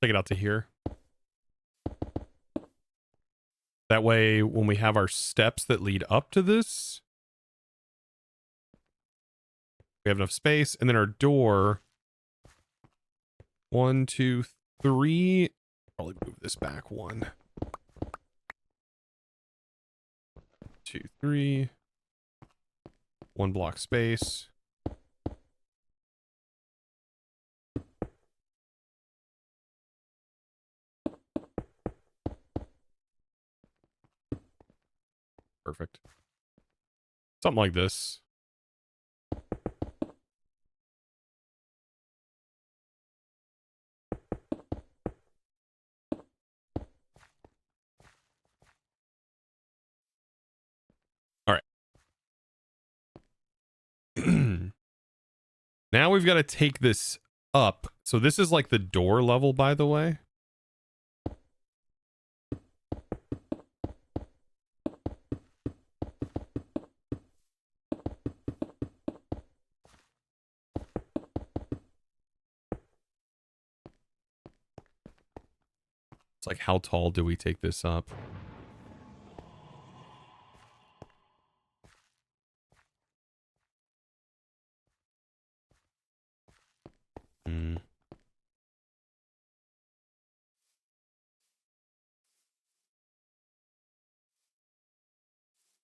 Take it out to here. That way, when we have our steps that lead up to this, we have enough space. And then our door. 1, 2, 3. Probably move this back 1, 2, 3. 1 block space. Perfect. Something like this. Now we've got to take this up. So this is like the door level, by the way. It's like, how tall do we take this up? Hmm.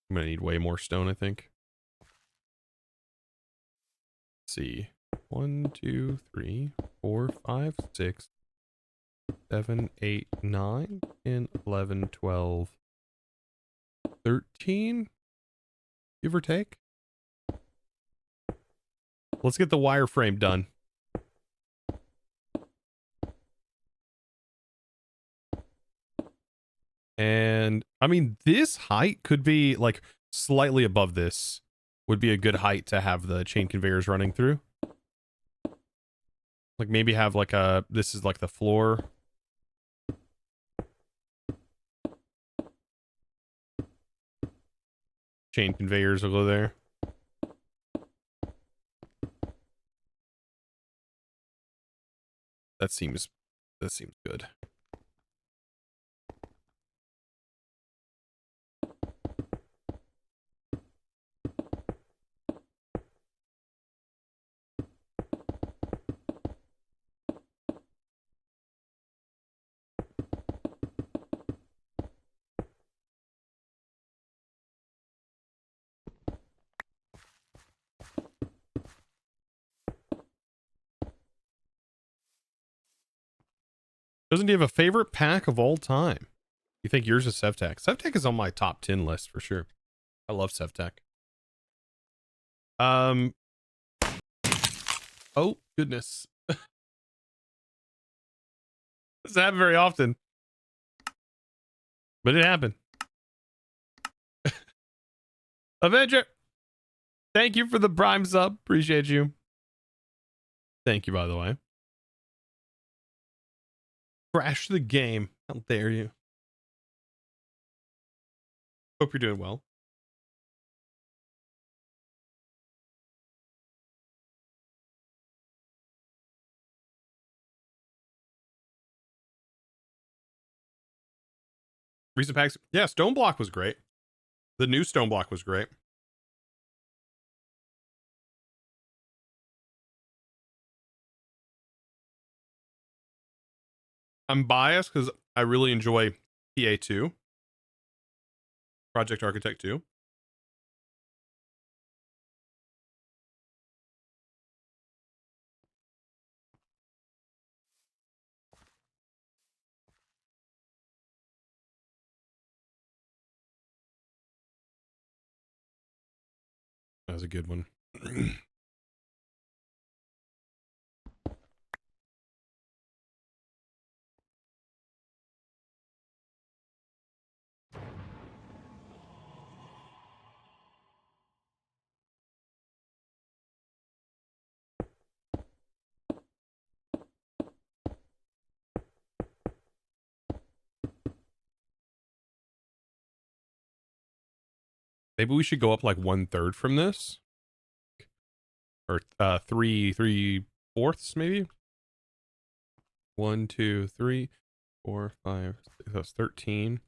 I'm gonna need way more stone, I think. Let's see. 1, 2, 3, 4, 5, 6, 7, 8, 9, 10, 11, 12, 13, give or take. Let's get the wireframe done. And I mean, this height could be like slightly above this would be a good height to have the chain conveyors running through. Like maybe have like a, this is like the floor. Chain conveyors will go there. That seems good. Doesn't he have a favorite pack of all time? You think yours is Sevtech? Sevtech is on my top 10 list for sure. I love Sevtech. Oh, goodness. Doesn't happen very often. But it happened. Avenger, thank you for the Prime sub. Appreciate you. Thank you, by the way. Crash the game. How dare you? Hope you're doing well. Recent packs. Yeah, Stone Block was great. The new Stone Block was great. I'm biased because I really enjoy PA2. Project Architect 2. That was a good one. Maybe we should go up like 1/3 from this. Or 3/4 maybe. 1, 2, 3, 4, 5, 6, that's 13.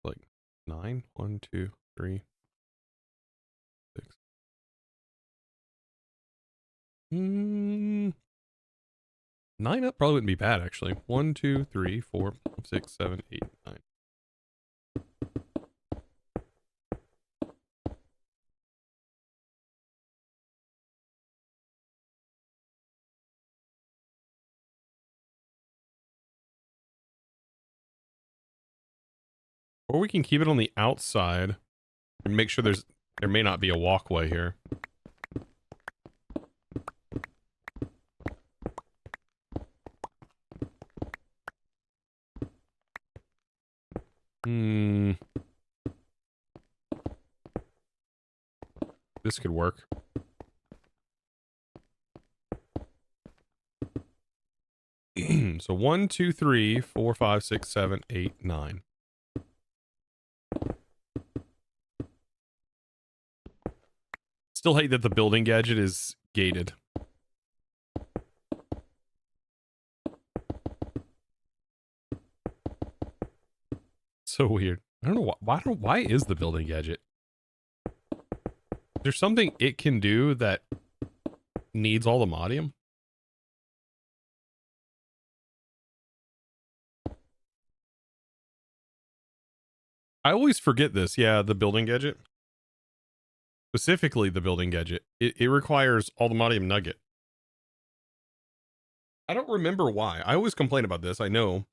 Like 9. 1, 2, 3, 6. 9 up probably wouldn't be bad actually. 1, 2, 3, 4, 5, 6, 7, 8, 9. Or we can keep it on the outside and make sure there may not be a walkway here. This could work. So 1, 2, 3, 4, 5, 6, 7, 8, 9. Still hate that the building gadget is gated. So weird. I don't know why is the building gadget? There's something it can do that needs all the modium. I always forget this. Yeah, the building gadget. Specifically the building gadget. It requires all the modium nugget. I don't remember why. I always complain about this. I know.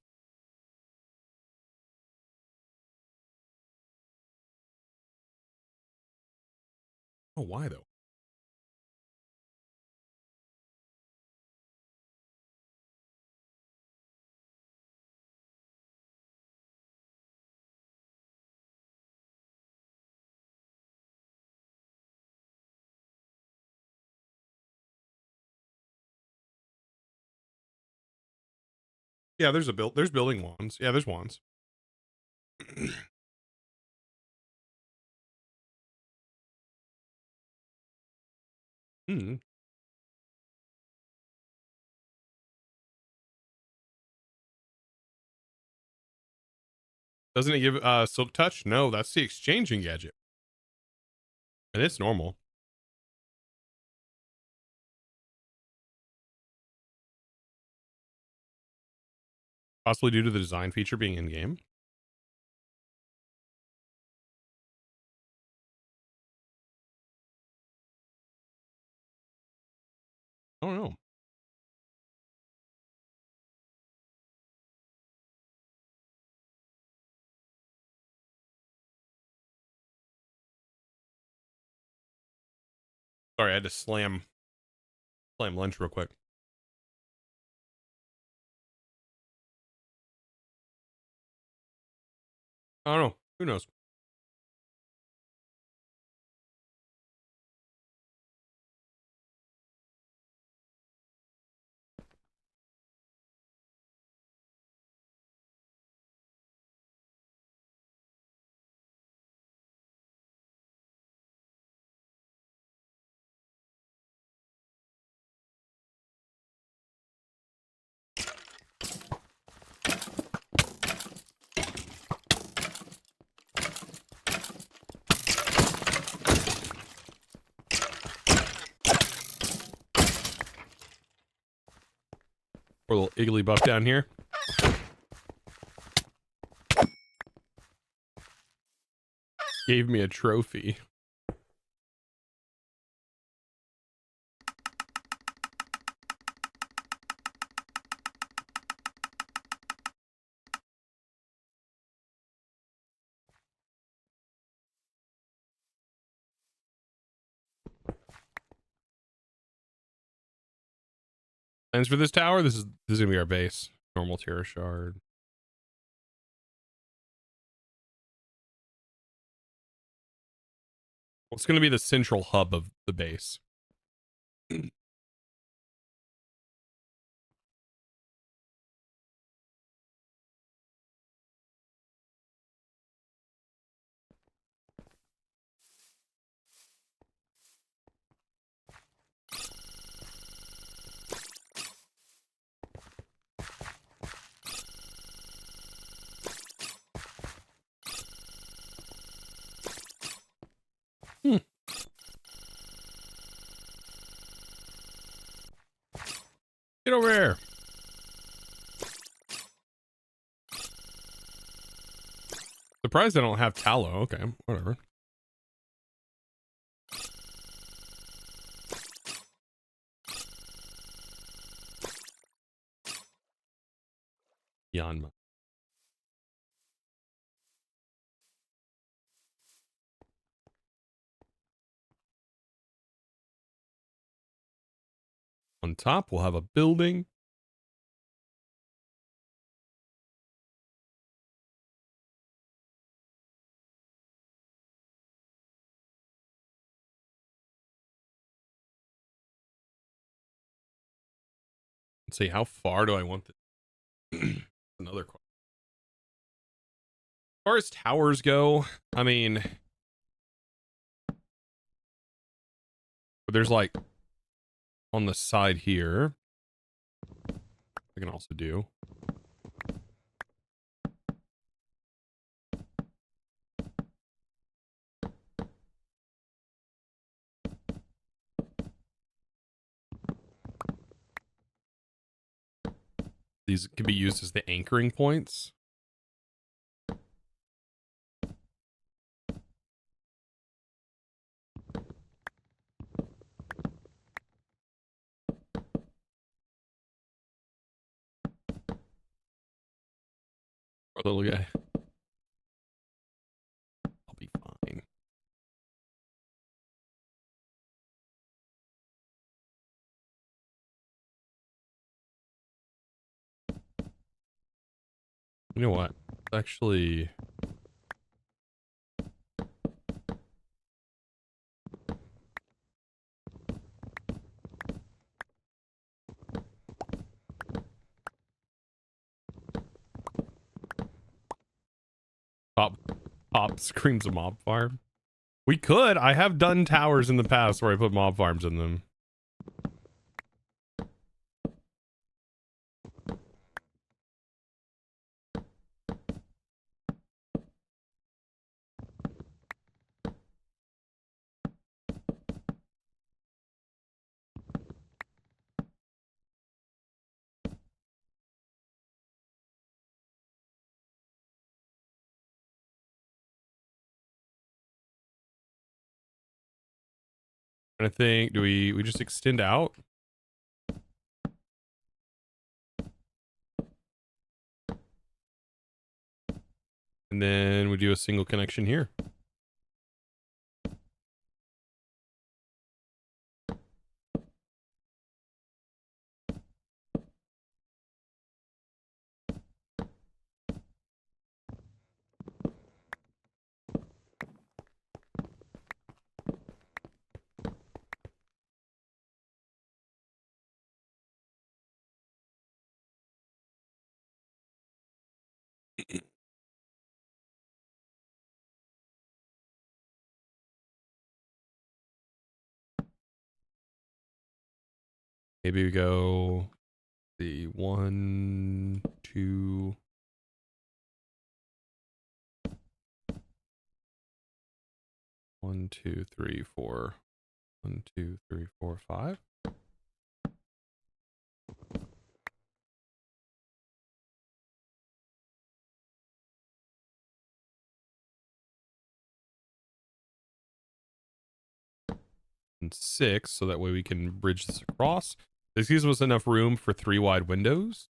Oh, why though? Yeah, there's building wands. Yeah, there's wands. Hmm. Doesn't it give silk touch? No, that's the exchanging gadget. And it's normal. Possibly due to the design feature being in game. I don't know. Sorry, I had to slam lunch real quick. I don't know. Who knows? Poor little Iggly buff down here. Gave me a trophy. Plans for this tower? This is gonna be our base. Normal terror shard. What's gonna be the central hub of the base? Get over here. Surprised I don't have tallow. Okay, whatever. Yanma. On top, we'll have a building. Let's see, how far do I want this? Another question. As far as towers go, I mean, there's like on the side here. I can also do. These can be used as the anchoring points. Poor little guy. I'll be fine. You know what? Actually, pop screams a mob farm. We could. I have done towers in the past where I put mob farms in them. And I think, do we just extend out? And then we do a single connection here. Maybe we go the 1, 2. 1, 2, 3, 4. 1, 2, 3, 4, 5. And 6, so that way we can bridge this across. This gives us enough room for 3 wide windows.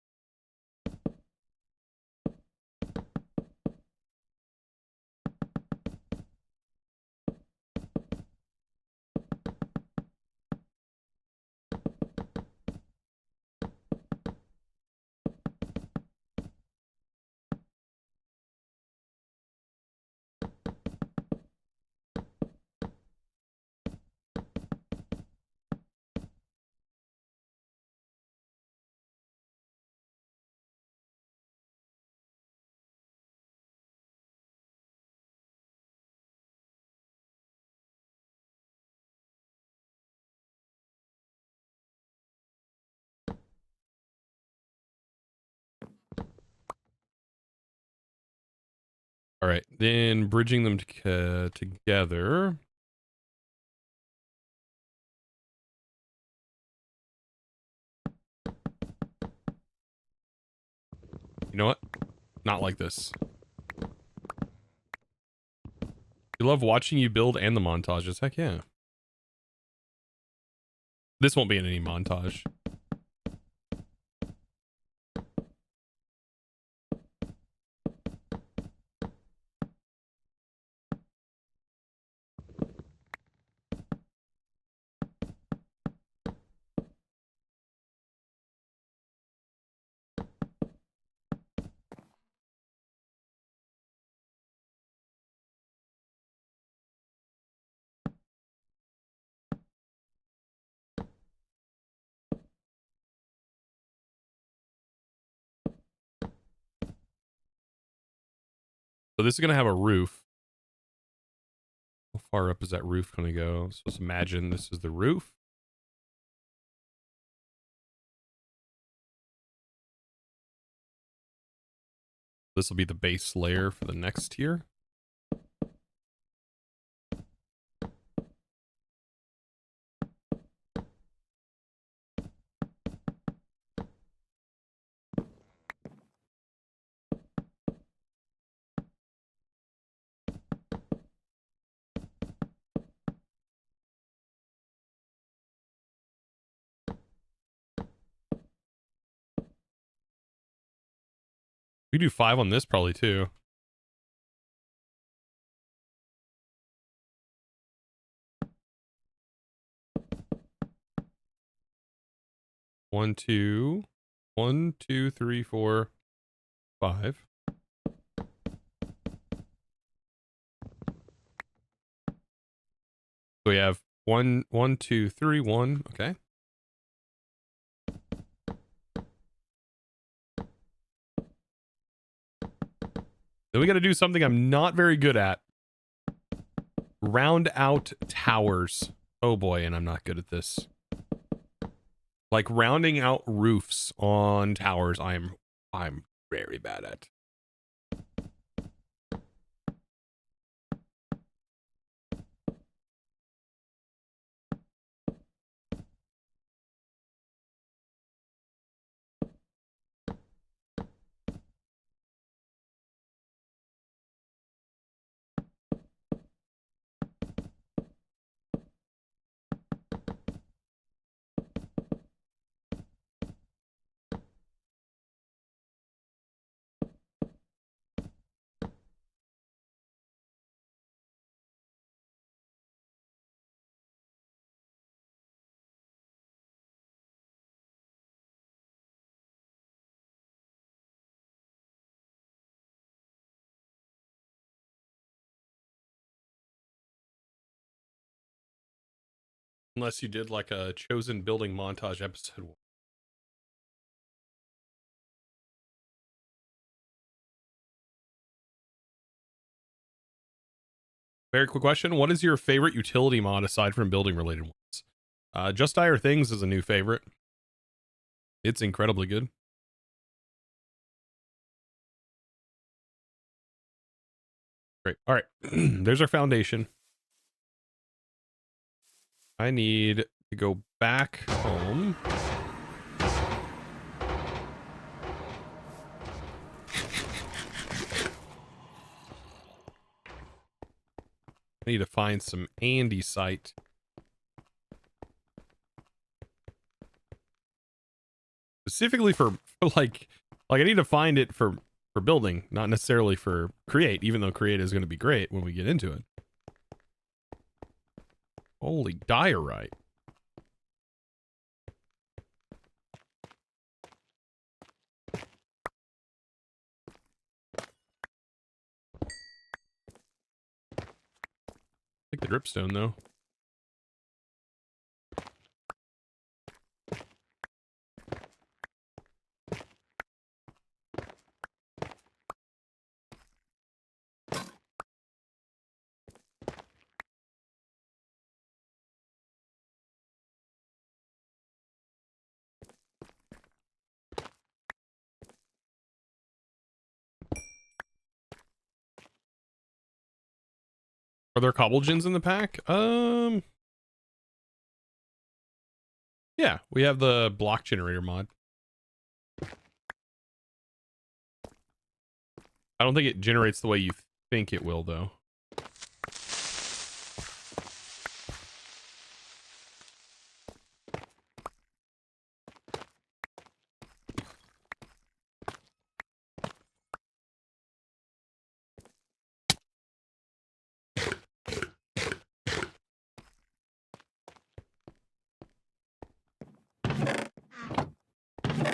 All right, then bridging them together. You know what? Not like this. You love watching you build and the montages. Heck yeah. This won't be in any montage. So this is going to have a roof. How far up is that roof going to go? So let's imagine this is the roof. This will be the base layer for the next tier. We do 5 on this probably too. One, two, 1, 2, 3, 4, 5. So we have 1, 1, 2, 3, 1. Okay. Then we got to do something I'm not very good at. Round out towers. Oh boy, and I'm not good at this. Like rounding out roofs on towers, I'm very bad at. Unless you did like a chosen building montage episode. Very quick question. What is your favorite utility mod aside from building related ones? Just Dire Things is a new favorite. It's incredibly good. Great. All right. There's our foundation. I need to go back home. I need to find some andesite. Specifically for like I need to find it for building, not necessarily for create, even though create is going to be great when we get into it. Holy diorite. Take the dripstone though. Are there cobblegens in the pack? Yeah, we have the block generator mod. I don't think it generates the way you think it will, though.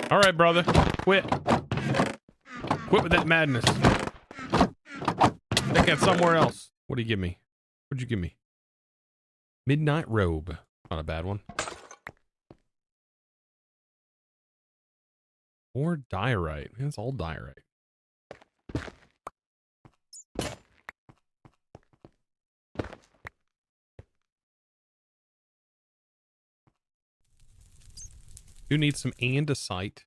All right, brother. Quit. Quit with that madness. Take that somewhere else. What do you give me? What'd you give me? Midnight robe. Not a bad one. More diorite. Man, it's all diorite. You need some andesite.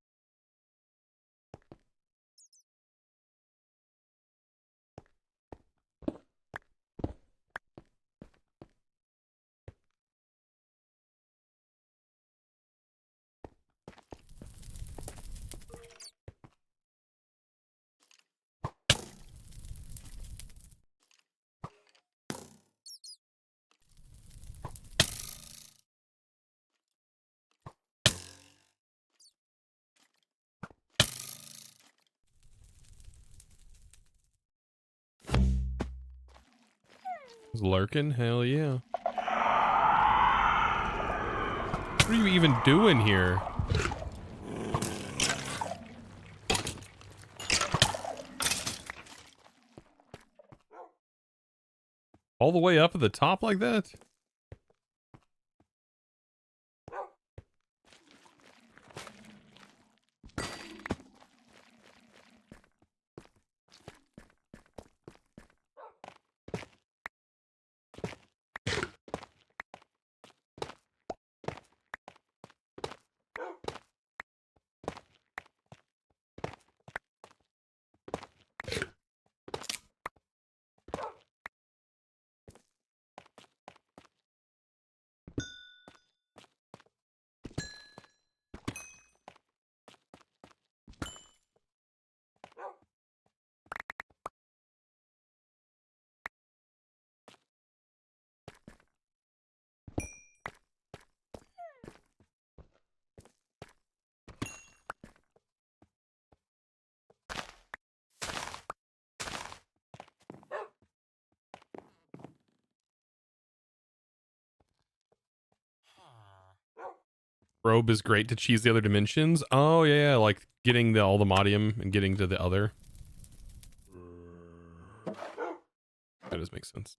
Is lurking? Hell yeah. What are you even doing here? All the way up at the top like that? Probe is great to cheese the other dimensions. Oh yeah, like getting the all the modium and getting to the other. That does make sense.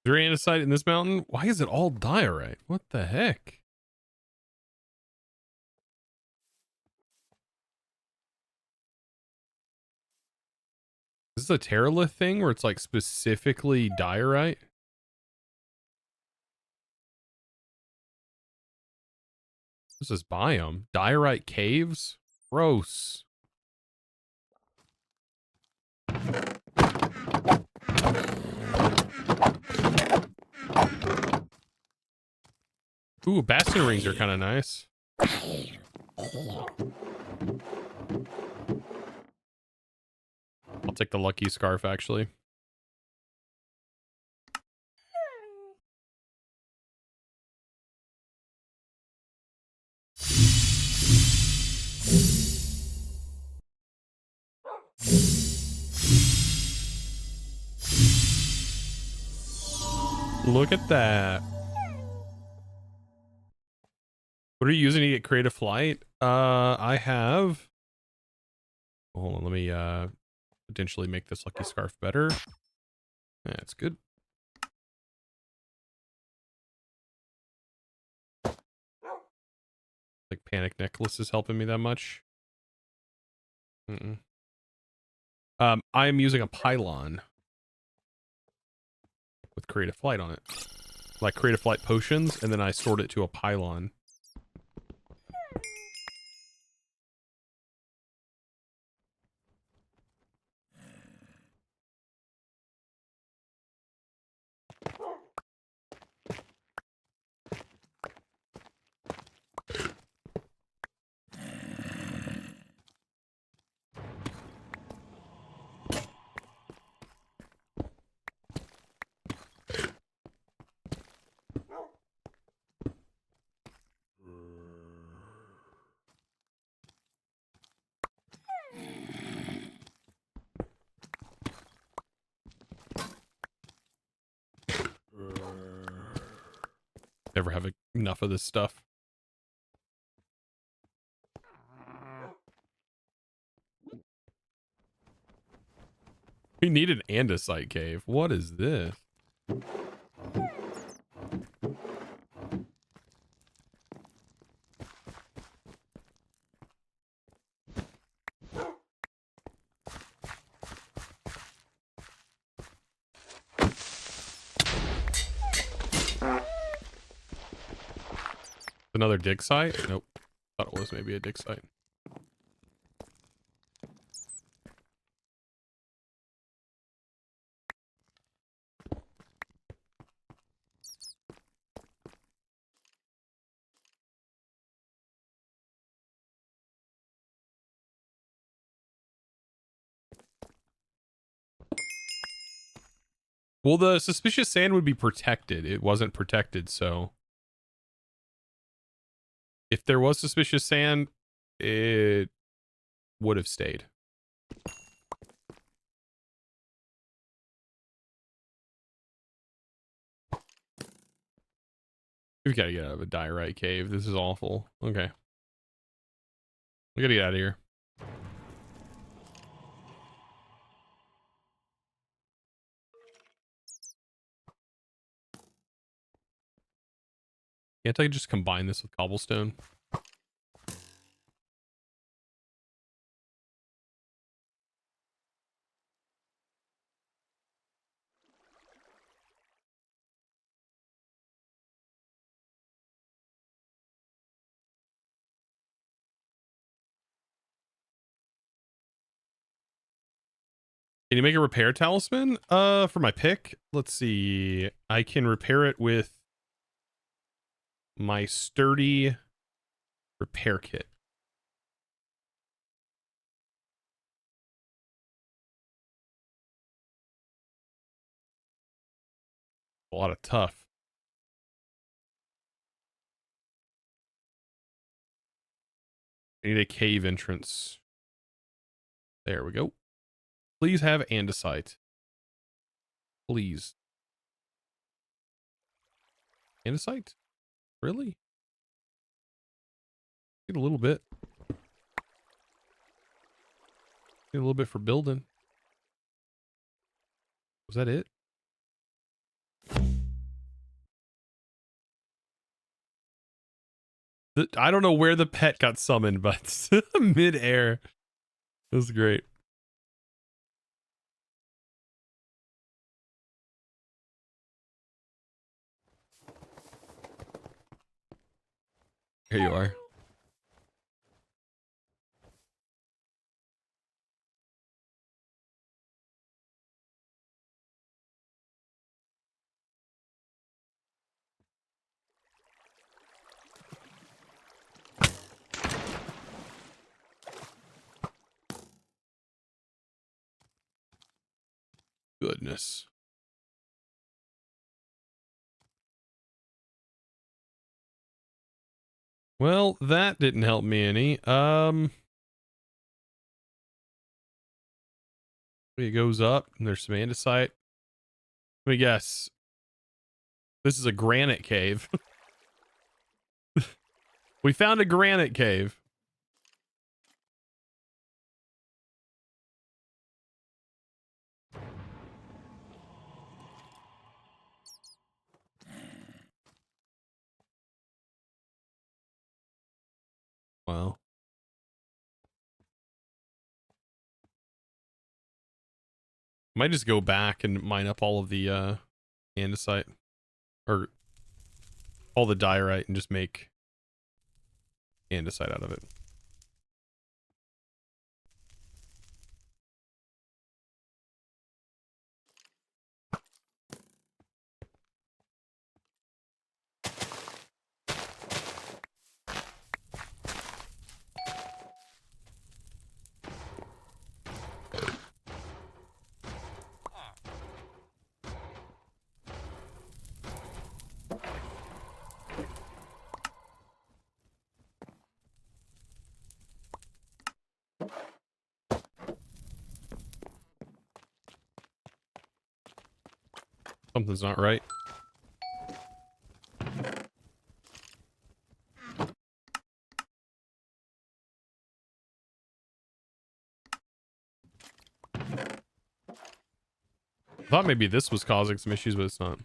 Is there andesite in this mountain? Why is it all diorite? What the heck? Is this a Terralith thing where it's like specifically diorite? What's this biome? Diorite caves? Gross. Ooh, bastion rings are kind of nice. I'll take the lucky scarf, actually. Look at that. What are you using to get creative flight? I have... Hold on, let me potentially make this lucky scarf better. That's good. Like panic necklace is helping me that much. I am using a pylon with creative flight on it. Like creative flight potions, and then I stored it to a pylon. Never have enough of this stuff. We need an andesite cave. What is this? Another dig site? Nope. Thought it was maybe a dig site. Well, the suspicious sand would be protected. It wasn't protected, so if there was suspicious sand, it would have stayed. We've got to get out of a diorite cave. This is awful. Okay. We got to get out of here. Can't I just combine this with cobblestone? Can you make a repair talisman? For my pick? Let's see. I can repair it with my sturdy repair kit. A lot of tough. I need a cave entrance. There we go. Please have andesite. Please. Andesite? Really? Get a little bit. Get a little bit for building. Was that it? I don't know where the pet got summoned, but mid-air. That was great. Here you are. Goodness. Well, that didn't help me any. It goes up and there's some andesite. Let me guess. This is a granite cave. We found a granite cave. Wow. Might just go back and mine up all of the andesite. Or all the diorite and just make andesite out of it. Something's not right. Thought maybe this was causing some issues, but it's not.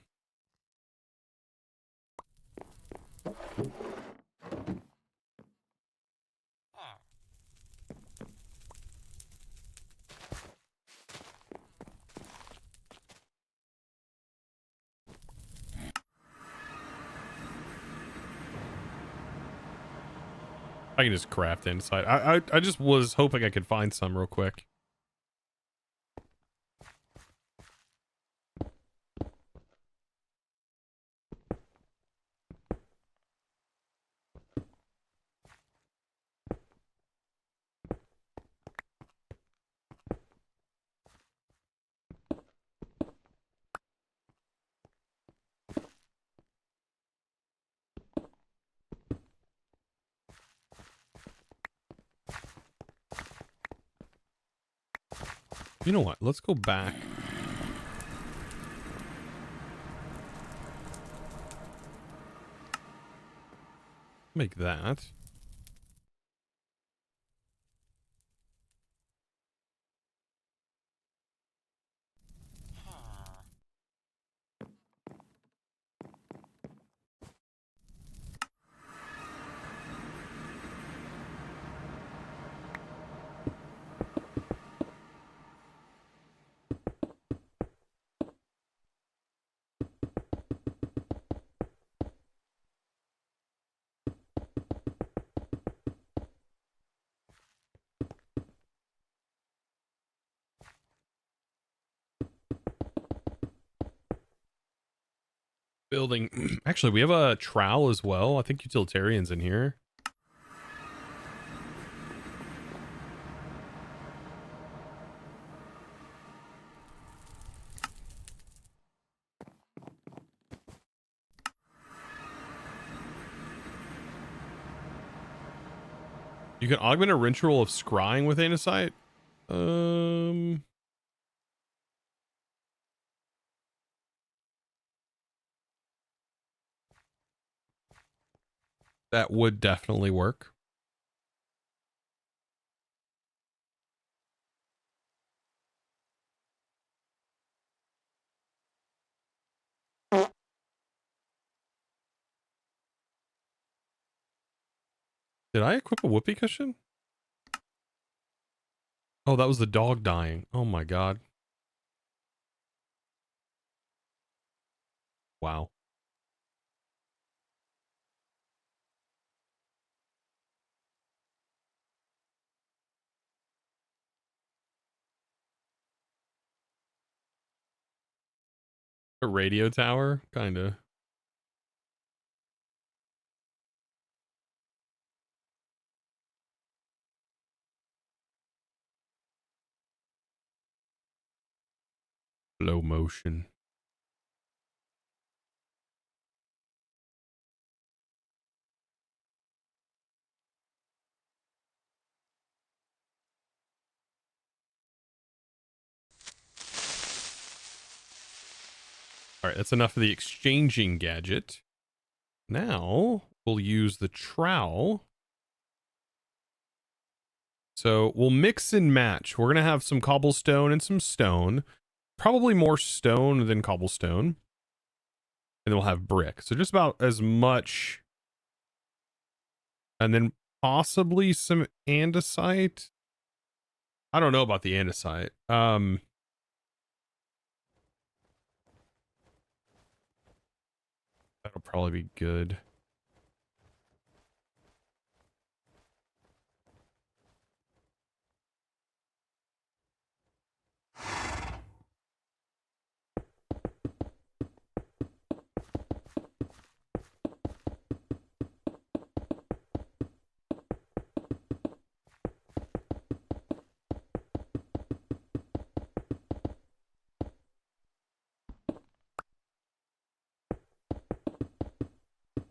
I can just craft inside. I just was hoping I could find some real quick. You know what? Let's go back. Make that. Building. Actually, we have a trowel as well. I think utilitarian's in here. You can augment a ritual of scrying with andesite. That would definitely work. Did I equip a whoopee cushion? Oh, that was the dog dying. Oh my god. Wow. A radio tower? Kinda. Slow motion. All right, that's enough of the exchanging gadget. Now we'll use the trowel. So we'll mix and match. We're going to have some cobblestone and some stone. Probably more stone than cobblestone. And then we'll have brick. So just about as much. And then possibly some andesite. I don't know about the andesite. That'll probably be good.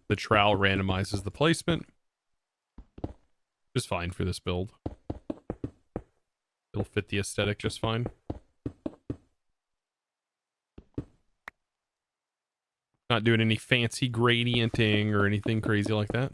The trowel randomizes the placement. Just fine for this build. It'll fit the aesthetic just fine. Not doing any fancy gradienting or anything crazy like that.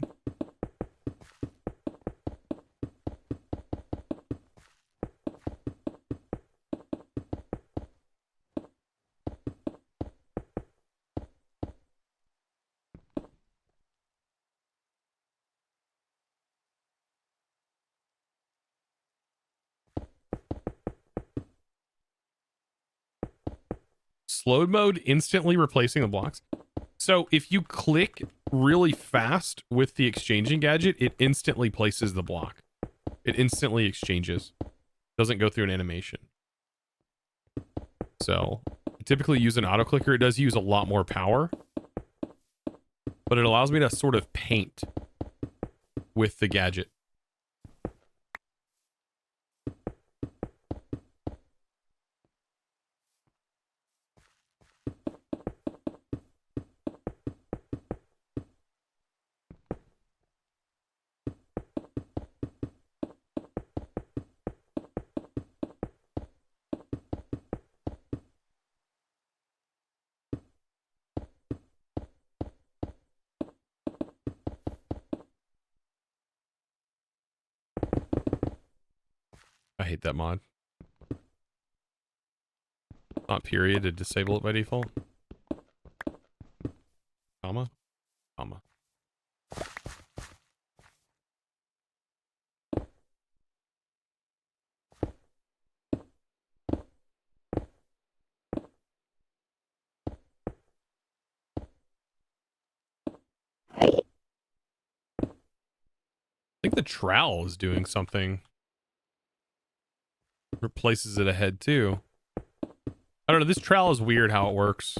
slowed mode instantly replacing the blocks. So if you click really fast with the exchanging gadget, it instantly places the block. It instantly exchanges. Doesn't go through an animation. So I typically use an auto clicker. It does use a lot more power, but it allows me to sort of paint with the gadget. I hate that mod. Not period to disable it by default. Comma. Comma. I think the trowel is doing something. Replaces it ahead too. I don't know. This trowel is weird how it works.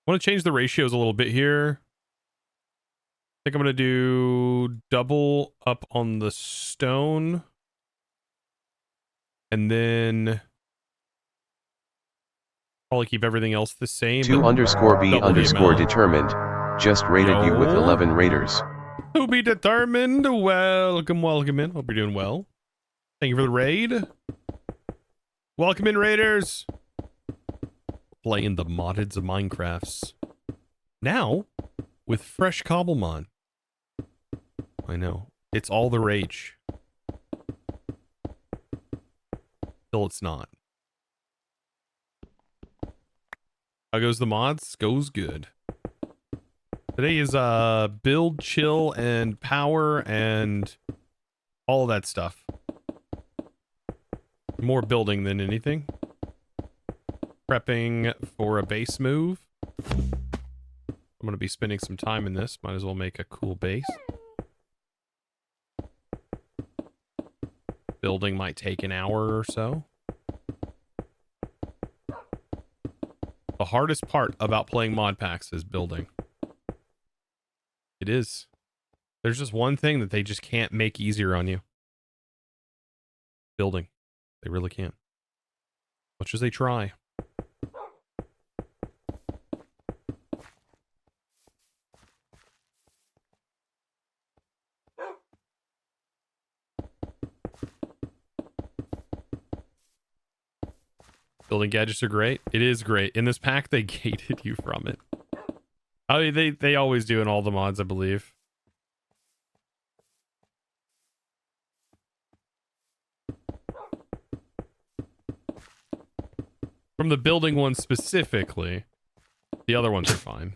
I want to change the ratios a little bit here. I think I'm going to do double up on the stone. And then probably keep everything else the same. 2_B_determined. Just rated you with 11 raters. To be determined. Welcome, welcome in. Hope you're doing well. Thank you for the raid. Welcome in, raiders. Playing the moddeds of Minecrafts. Now, with fresh Cobblemon. I know. It's all the rage. Till it's not. How goes the mods? Goes good. Today is build, chill, and power, and all of that stuff. More building than anything. Prepping for a base move. I'm going to be spending some time in this. Might as well make a cool base. Building might take an hour or so. The hardest part about playing mod packs is building. It is. There's just one thing that they just can't make easier on you. Building. They really can't. Much as they try. Building gadgets are great. It is great. In this pack, they gated you from it. I mean, they always do in all the mods, I believe. From the building one specifically, the other ones are fine.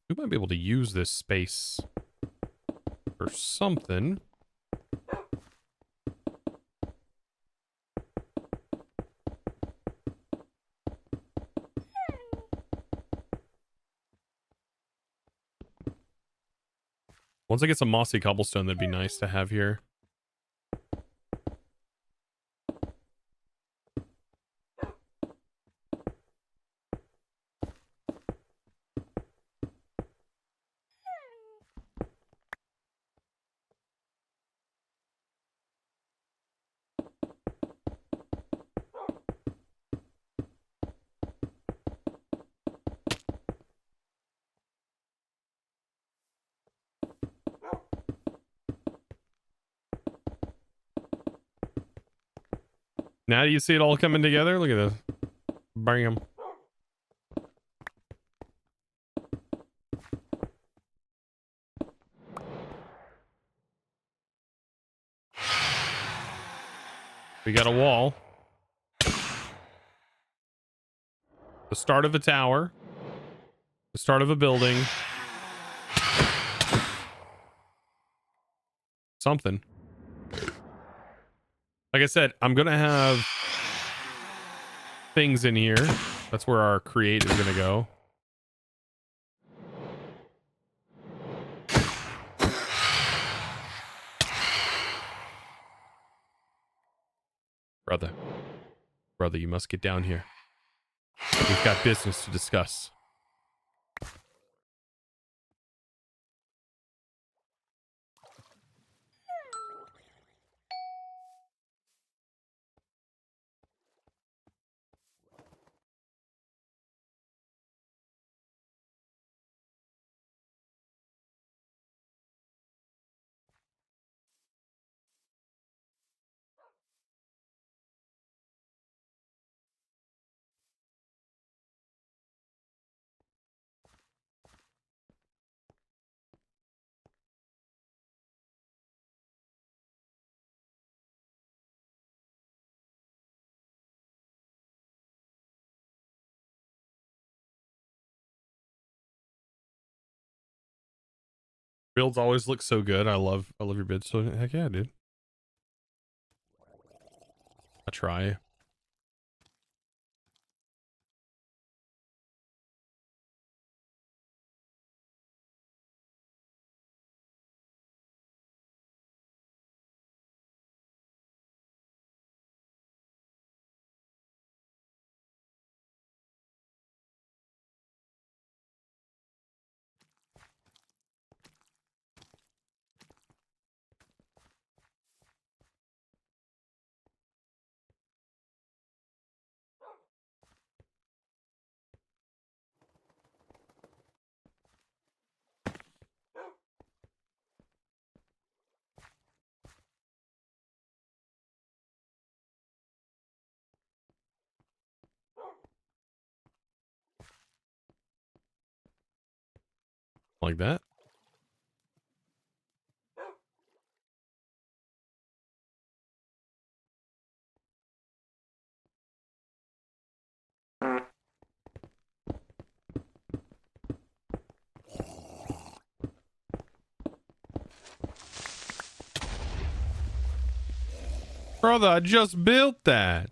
We might be able to use this space for something. Once I get some mossy cobblestone, that'd be nice to have here. Now do you see it all coming together? Look at this. Bam. We got a wall. The start of a tower. The start of a building. Something. Like I said, I'm going to have things in here. That's where our create is going to go. Brother, you must get down here. We've got business to discuss. Builds always look so good. I love your bids. So heck yeah, dude. I try. Like that. Brother, I just built that.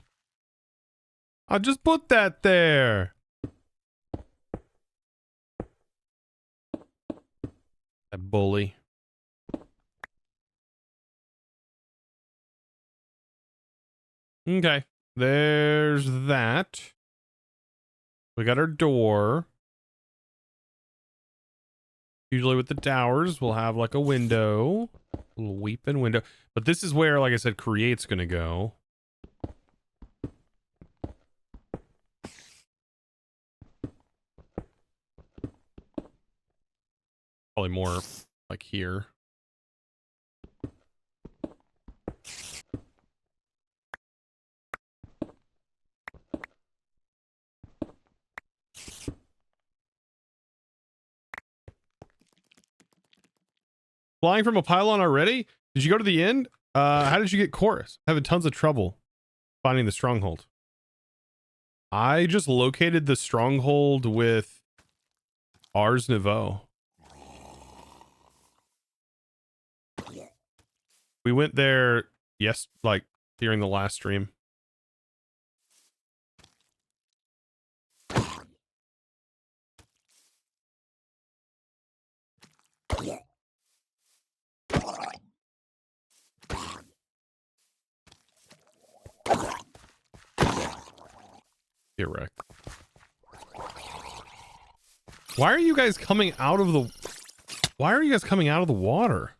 I just put that there. That bully. Okay. There's that. We got our door. Usually with the towers, we'll have like a window. A little weeping window. But this is where, like I said, create's gonna go. Probably more like here. Flying from a pylon already? Did you go to the end? How did you get chorus? Having tons of trouble finding the stronghold. I just located the stronghold with Ars Nouveau. We went there, yes, like during the last stream. Get wrecked. Why are you guys coming out of the... Why are you guys coming out of the water?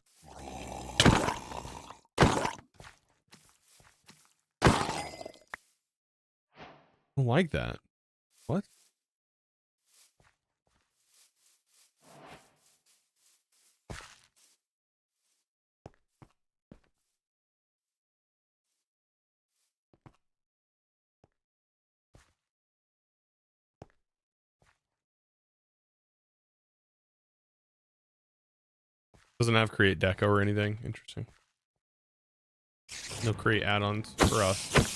I don't like that. What? Doesn't have create deco or anything. Interesting. No create add-ons for us.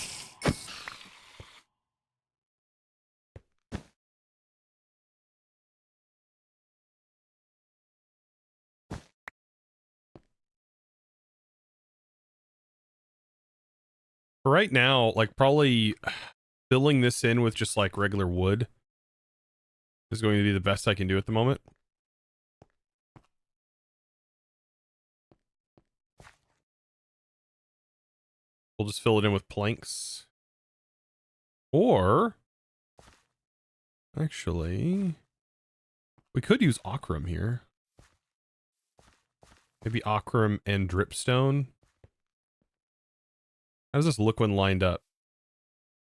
For right now, like probably filling this in with just like regular wood is going to be the best I can do at the moment. We'll just fill it in with planks. Or actually, we could use ochrum here. Maybe ochrum and dripstone. How does this look when lined up?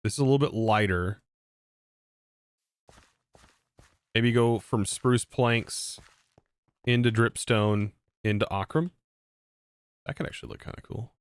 This is a little bit lighter. Maybe go from spruce planks into dripstone into ochrum. That could actually look kind of cool.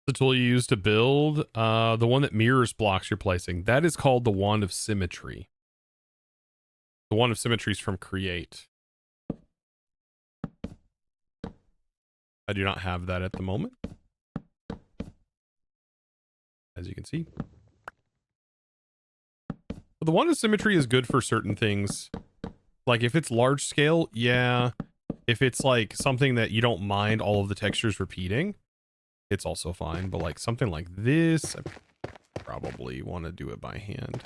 The tool you use to build, the one that mirrors blocks you're placing, that is called the Wand of Symmetry. The Wand of Symmetry is from Create. I do not have that at the moment, as you can see. But the Wand of Symmetry is good for certain things. Like if it's large scale, yeah. If it's like something that you don't mind all of the textures repeating, it's also fine. But like something like this, I probably want to do it by hand.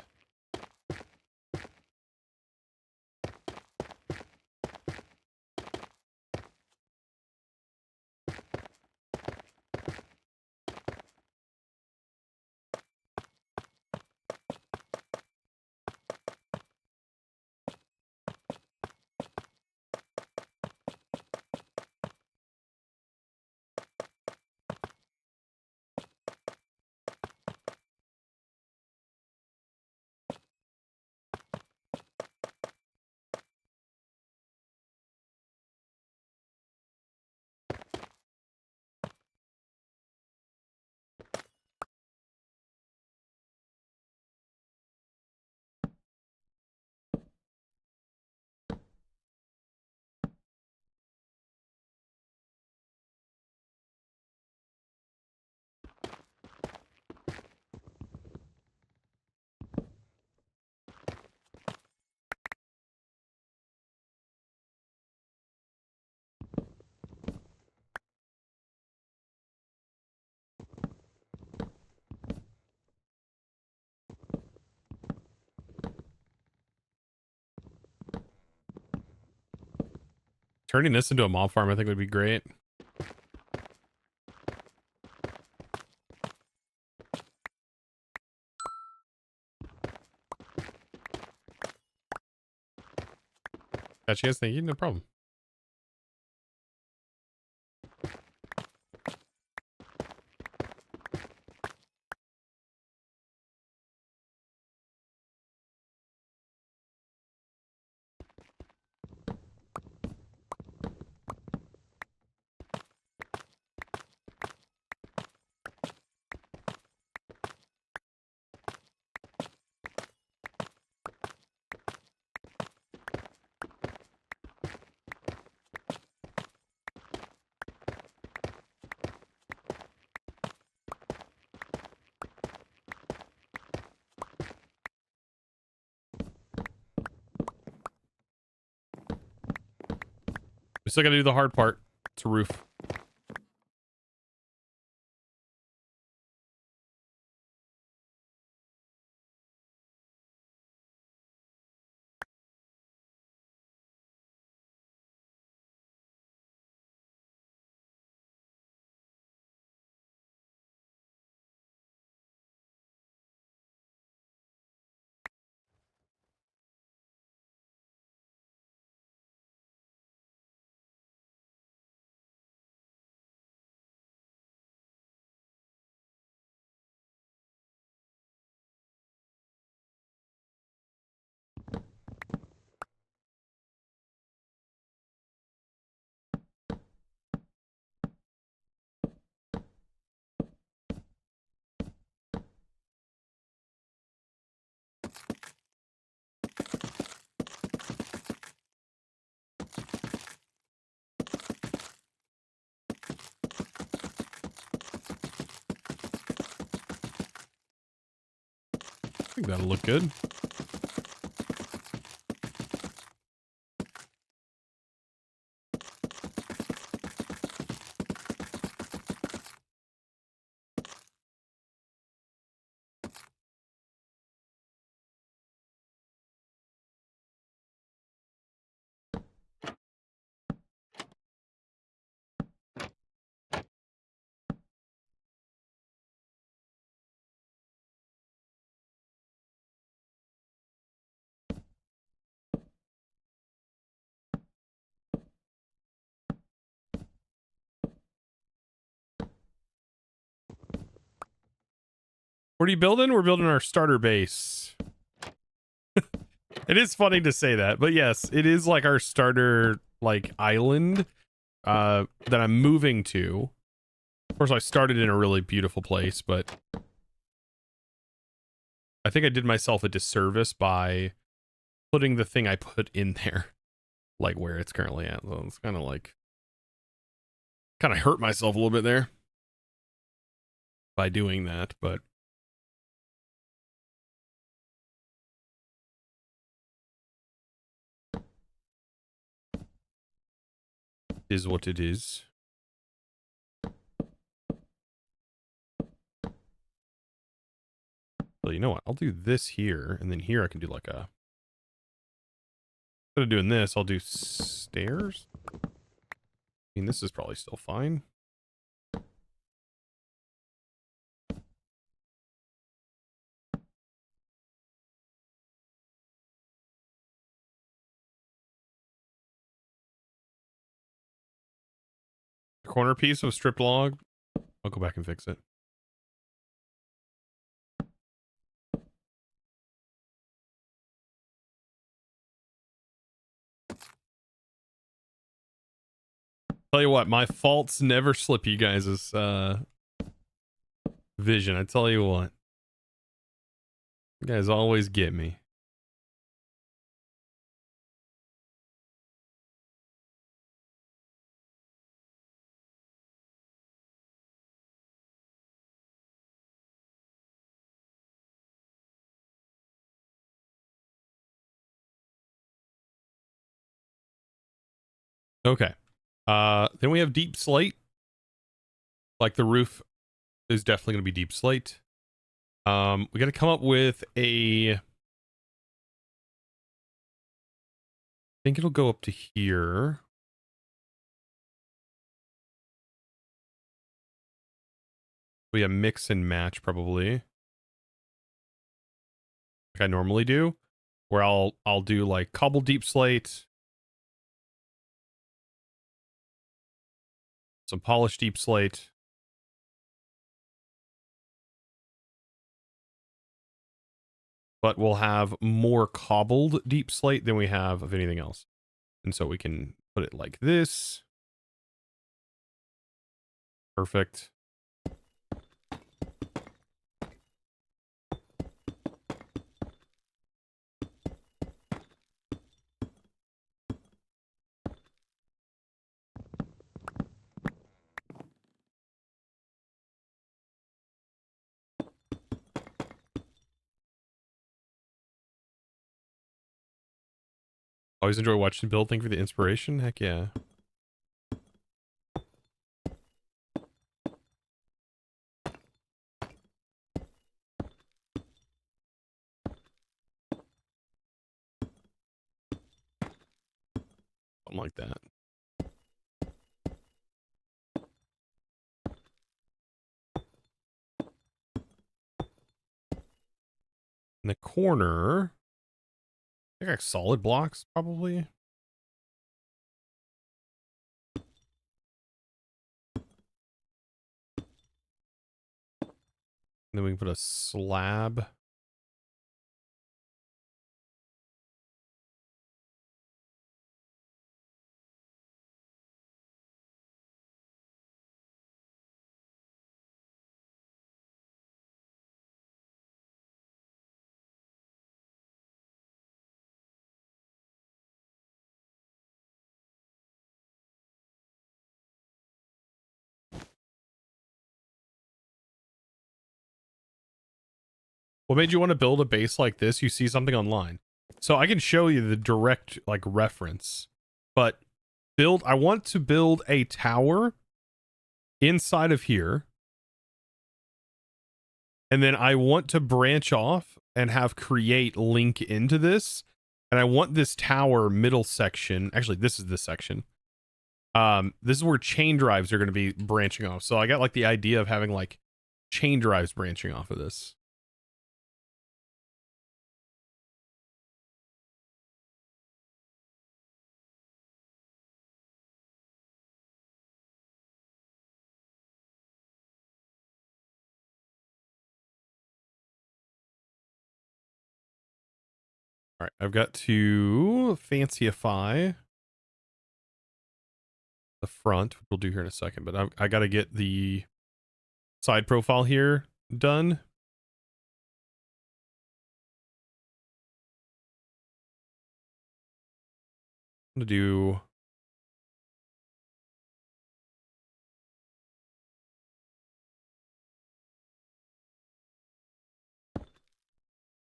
Turning this into a mob farm, I think would be great. Gotcha, guys. Thank you. No problem. Still gotta do the hard part. It's a roof. I think that'll look good. What are you building? We're building our starter base. It is funny to say that, but yes, it is like our starter like island that I'm moving to. Of course, I started in a really beautiful place, but I think I did myself a disservice by putting the thing I put in there like where it's currently at. So it's kind of like hurt myself a little bit there by doing that, but is what it is. Well, you know what? I'll do this here, and then here I can do like a... Instead of doing this, I'll do stairs. I mean, this is probably still fine. Corner piece of strip log. I'll go back and fix it. Tell you what, my faults never slip you guys' vision. I tell you what. You guys always get me. Okay. Then we have deep slate. Like the roof is definitely going to be deep slate. We got to come up with a... I think it'll go up to here. We have mix and match probably. Like I normally do. Where I'll do like cobble deep slate. Some polished deep slate. But we'll have more cobbled deep slate than we have of anything else. And so we can put it like this. Perfect. Always enjoy watching build. Thank you for the inspiration. Heck yeah. Something like that. In the corner, I think like solid blocks probably. And then we can put a slab. What made you want to build a base like this? You see something online. So I can show you the direct like reference, but I want to build a tower inside of here. And then I want to branch off and have create link into this. And I want this tower middle section. Actually, this is this section. This is where chain drives are going to be branching off. So I got like the idea of having like chain drives branching off of this. All right, I've got to fancyify the front, which we'll do here in a second, but I got to get the side profile here done. I'm going to do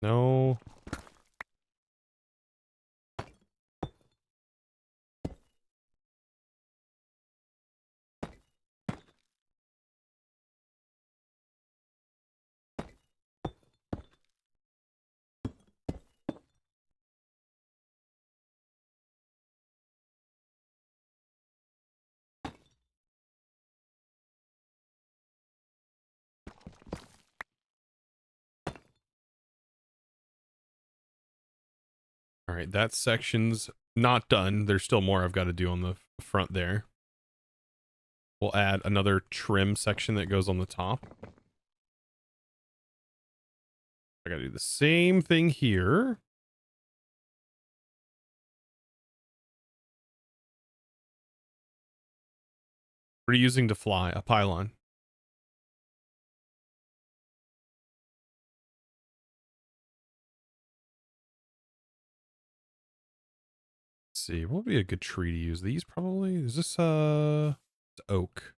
no. All right, that section's not done. There's still more I've got to do on the front there. We'll add another trim section that goes on the top. I got to do the same thing here. What are you using to fly? A pylon. Let's see, what would be a good tree to use? These probably? Is this it's oak?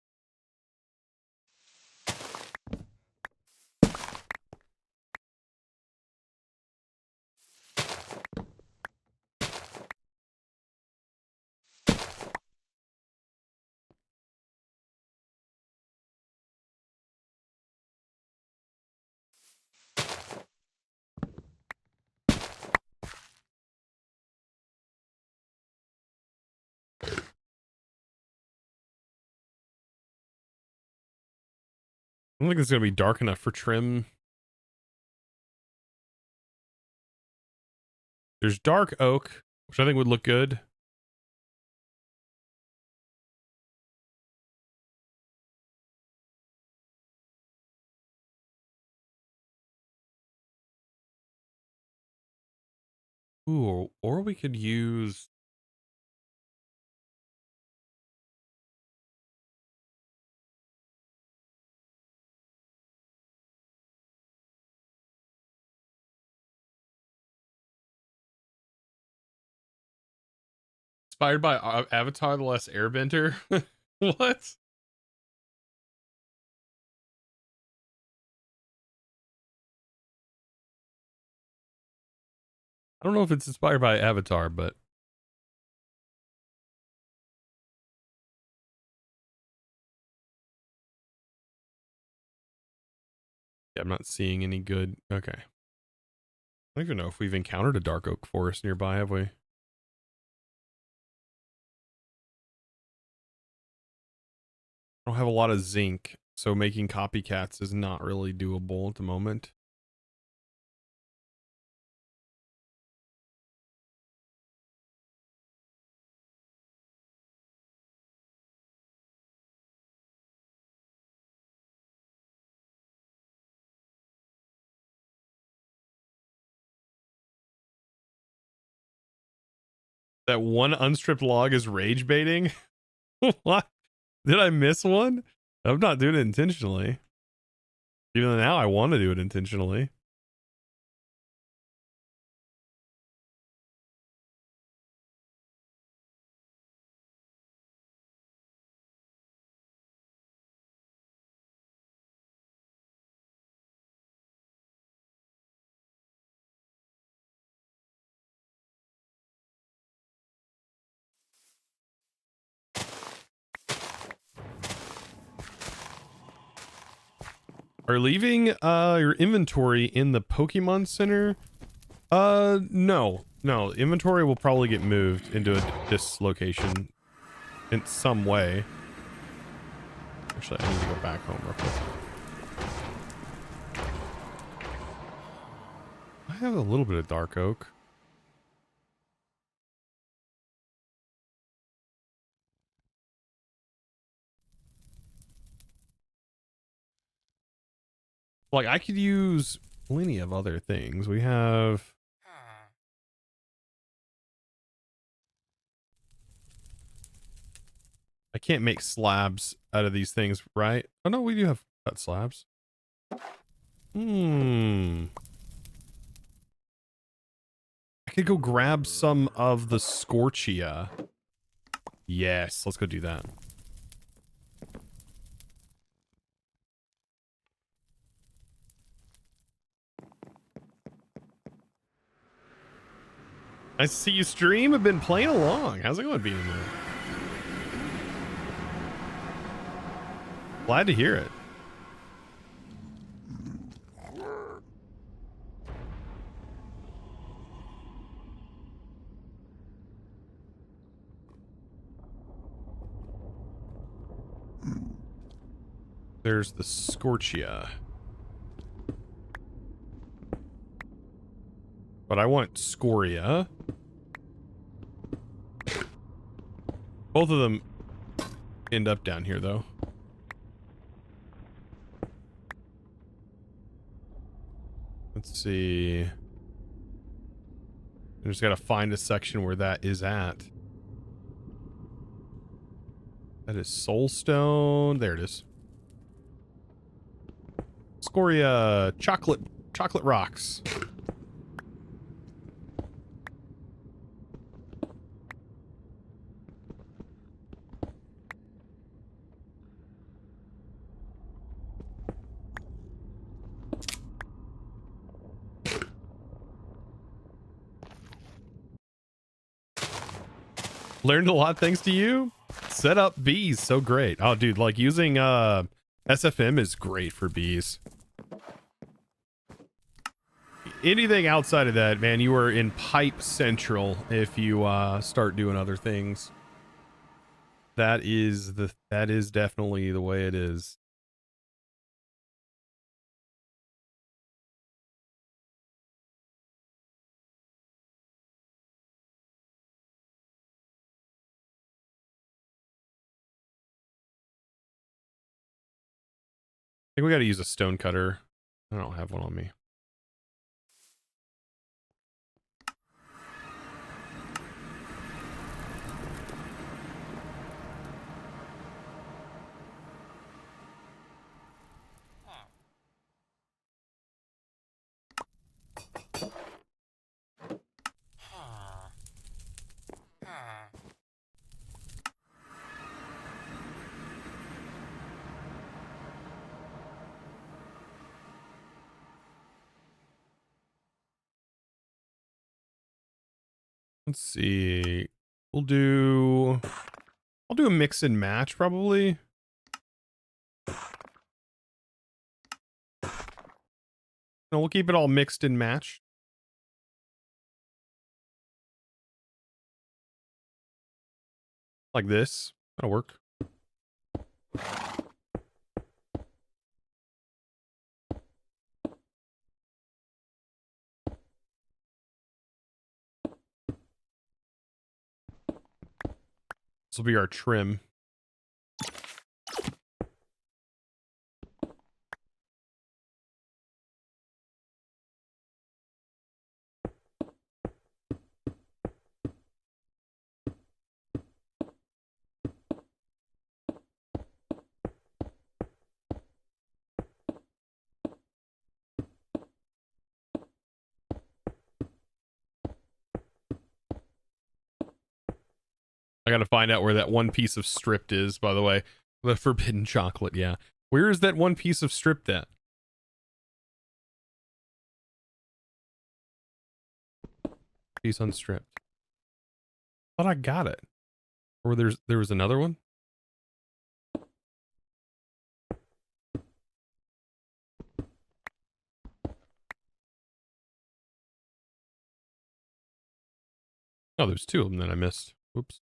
I don't think it's going to be dark enough for trim. There's dark oak, which I think would look good. Ooh, or we could use... Inspired by Avatar The Last Airbender? What? I don't know if it's inspired by Avatar, but... Yeah, I'm not seeing any good... Okay. I don't even know if we've encountered a dark oak forest nearby, have we? I don't have a lot of zinc, so making copycats is not really doable at the moment. That one unstripped log is rage baiting? What? Did I miss one? I'm not doing it intentionally. Even now, I want to do it intentionally. Are leaving your inventory in the Pokemon Center? No. No, inventory will probably get moved into this location in some way. Actually, I need to go back home real quick. I have a little bit of dark oak. Like, I could use plenty of other things. We have... I can't make slabs out of these things, right? Oh, no, we do have cut slabs. I could go grab some of the Scorchia. Yes, let's go do that. Nice to see you stream. I've been playing along. How's it going, Bean? Glad to hear it. There's the Scorchia. But I want Scoria. Both of them end up down here, though. Let's see. I just gotta find a section where that is at. That is Soulstone. There it is. Scoria, chocolate rocks. Learned a lot thanks to you. Set up bees, so great. Oh, dude, like using SFM is great for bees. Anything outside of that, man, you are in pipe central if you start doing other things. That is definitely the way it is. I think we got to use a stone cutter. I don't have one on me. Let's see. I'll do a mix and match probably. No, we'll keep it all mixed and matched. Like this. That'll work. will be our trim. I gotta find out where that one piece of stripped is, by the way. The forbidden chocolate, yeah. Where is that one piece of stripped at? Piece unstripped. Thought I got it. Or there was another one? Oh, there's two of them that I missed. Oops.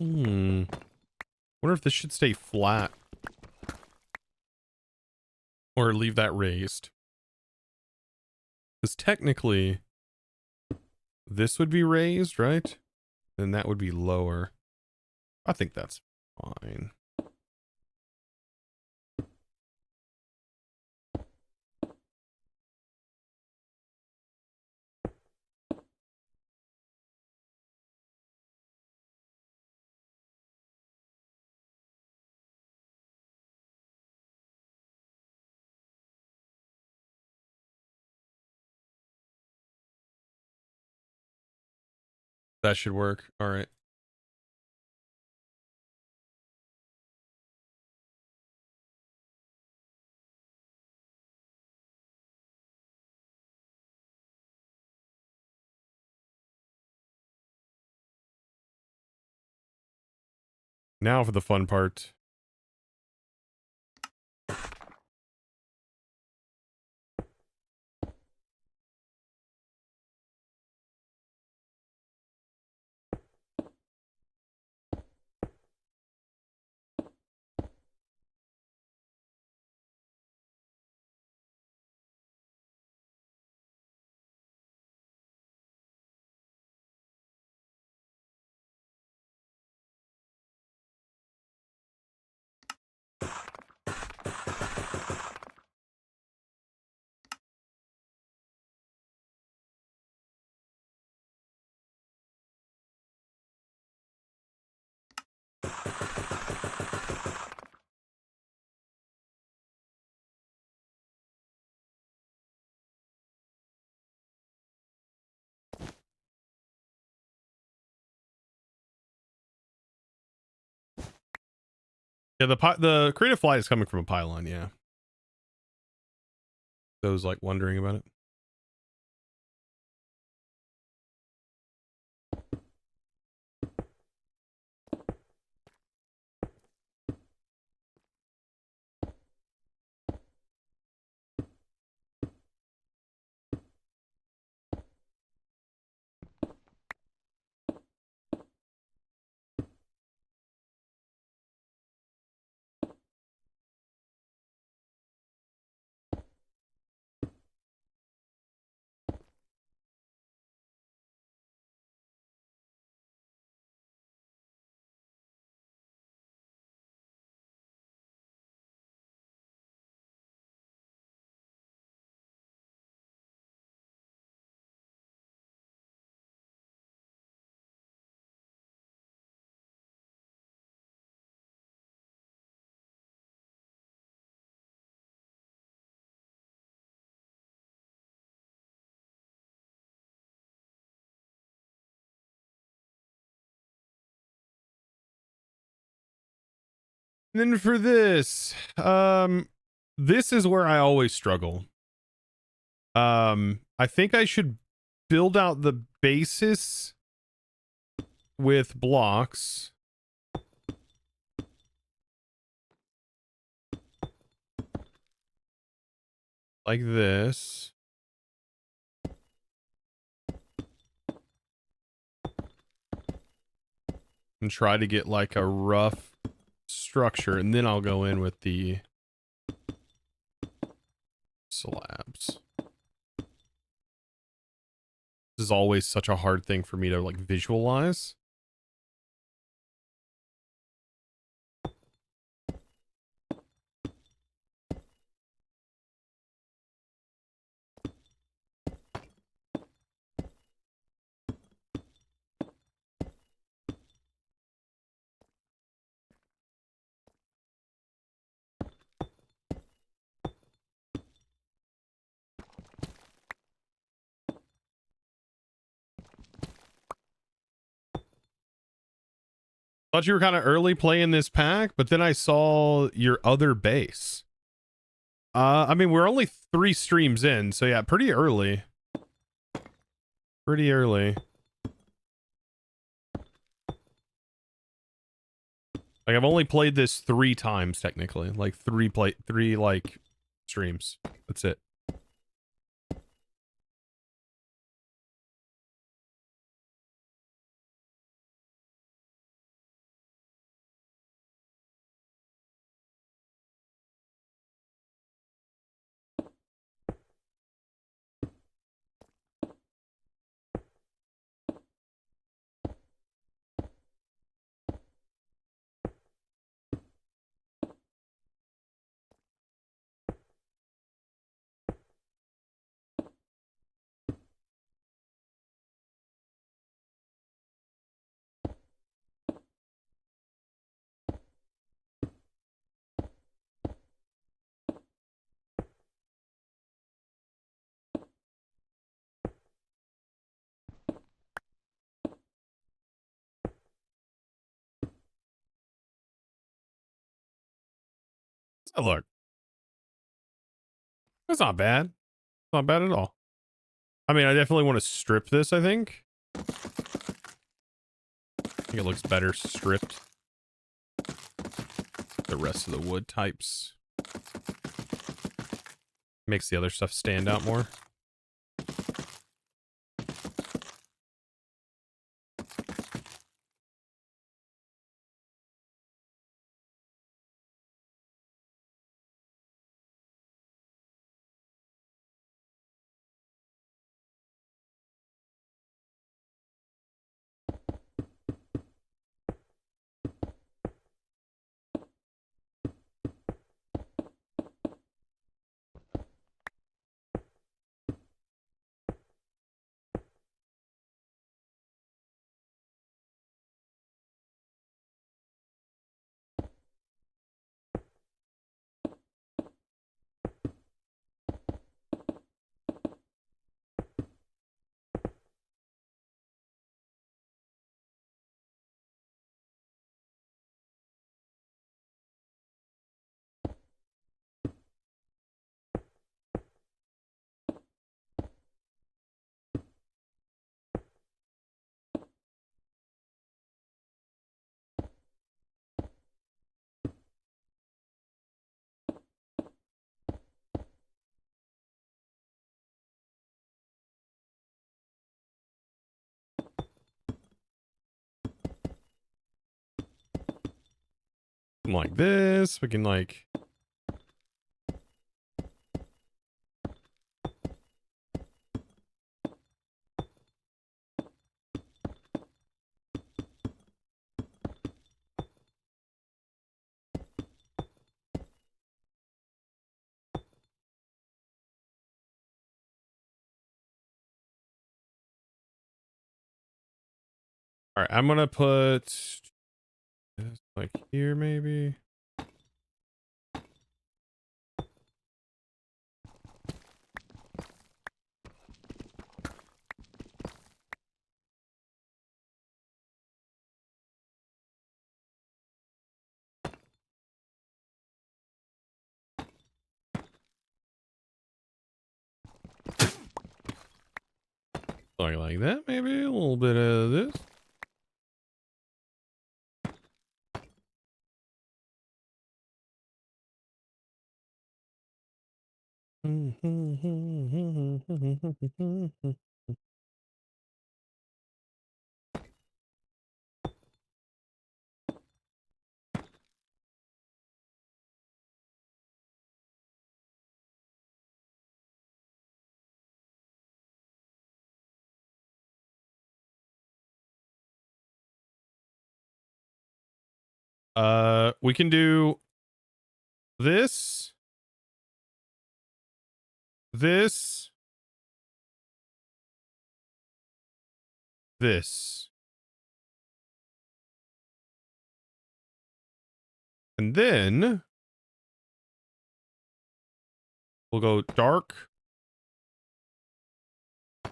Wonder if this should stay flat. Or leave that raised. Because technically, this would be raised, right? Then that would be lower. I think that's fine. That should work. All right. Now for the fun part. Yeah, the creative flight is coming from a pylon, yeah. Those like wondering about it. And then for this, this is where I always struggle. I think I should build out the basis with blocks. Like this. and try to get like a rough structure, and then I'll go in with the slabs. This is always such a hard thing for me to like visualize. Thought you were kind of early playing this pack, but then I saw your other base. I mean, we're only 3 streams in, so yeah, pretty early. Pretty early. Like, I've only played this 3 times, technically. Like, 3 like, streams. That's it. So look, that's not bad. It's not bad at all. I mean, I definitely want to strip this, I think. I think it looks better stripped. The rest of the wood types. Makes the other stuff stand out more. Like this, we can like all right, I'm gonna put this like here maybe. Like that, maybe a little bit of this. We can do this, this, this, and then we'll go dark, a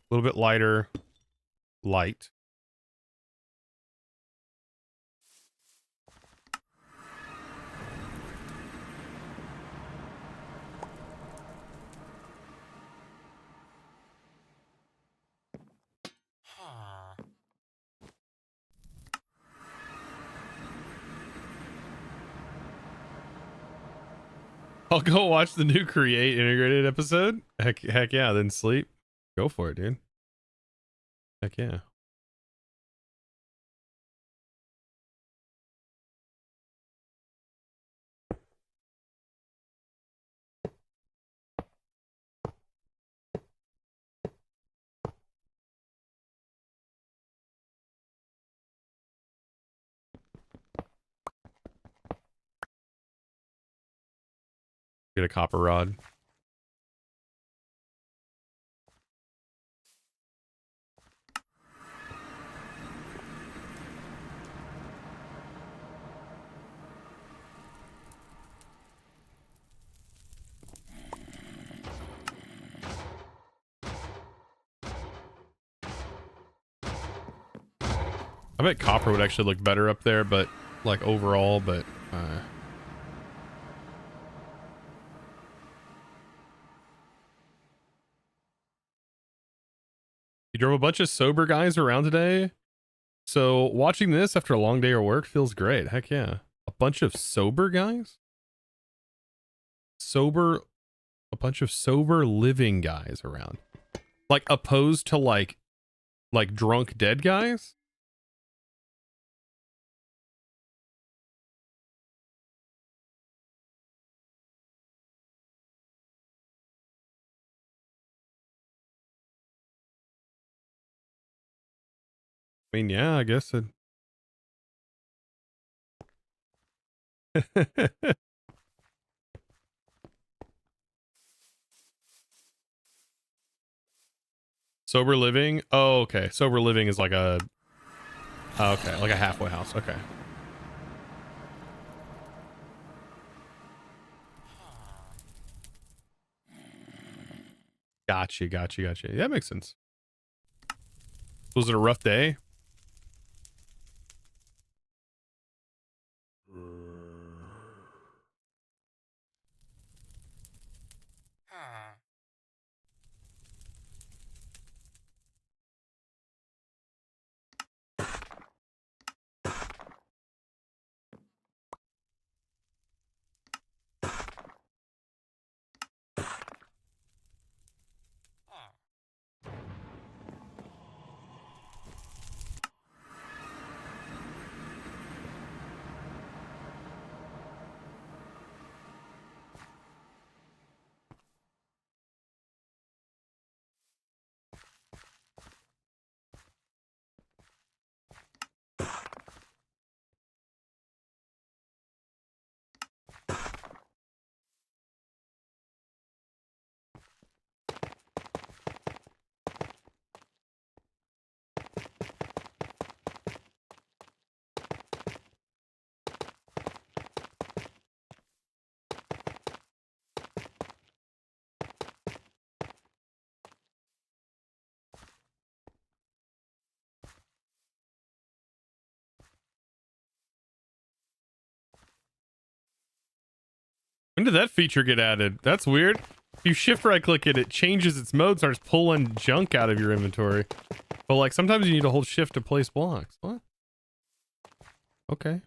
little bit lighter, light. I'll go watch the new Create integrated episode. Heck yeah, then sleep. Go for it, dude. Heck yeah. Get a copper rod. I bet copper would actually look better up there, but like overall, but you drove a bunch of sober guys around today. So watching this after a long day of work feels great. Heck yeah. A bunch of sober guys? A bunch of sober living guys around. Like opposed to like drunk dead guys? I mean, yeah, I guess it. Sober living? Oh, okay. Sober living is like a... oh, okay, like a halfway house. Okay. Gotcha. That makes sense. Was it a rough day? When did that feature get added? That's weird. If you shift right click it, it changes its mode, starts pulling junk out of your inventory. But like sometimes you need to hold shift to place blocks. What? Okay.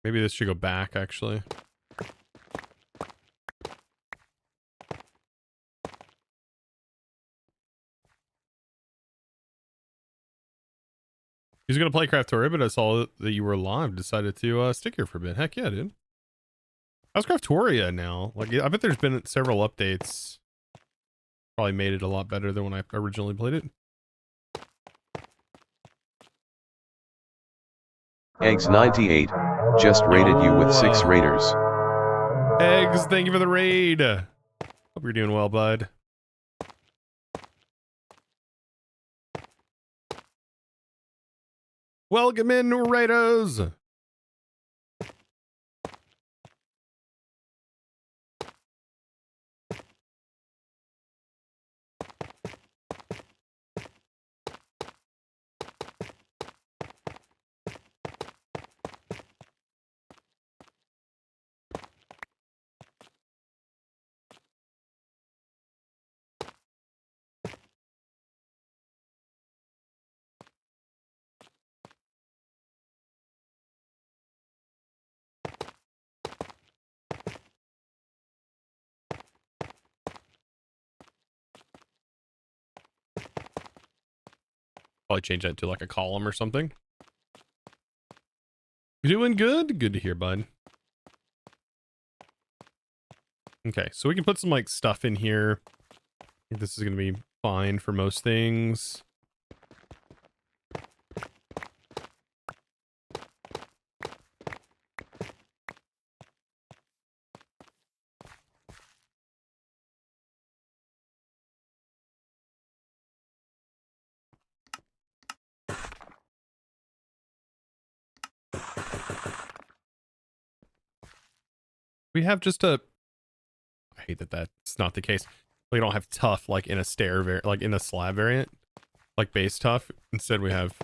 Maybe this should go back, actually. He's gonna play Craftoria, but I saw that you were live. Decided to stick here for a bit. Heck yeah, dude. How's Craftoria now? Like, I bet there's been several updates. Probably made it a lot better than when I originally played it. Eggs98 just rated you with 6 raiders. Eggs, thank you for the raid. Hope you're doing well, bud. Welcome in, raiders. Probably change that to like a column or something. You doing good? Good to hear, bud. Okay, so we can put some like stuff in here. I think this is gonna be fine for most things. We have just a, I hate that that's not the case. We don't have tough like in a stair like in a slab variant, like base tough. Instead we have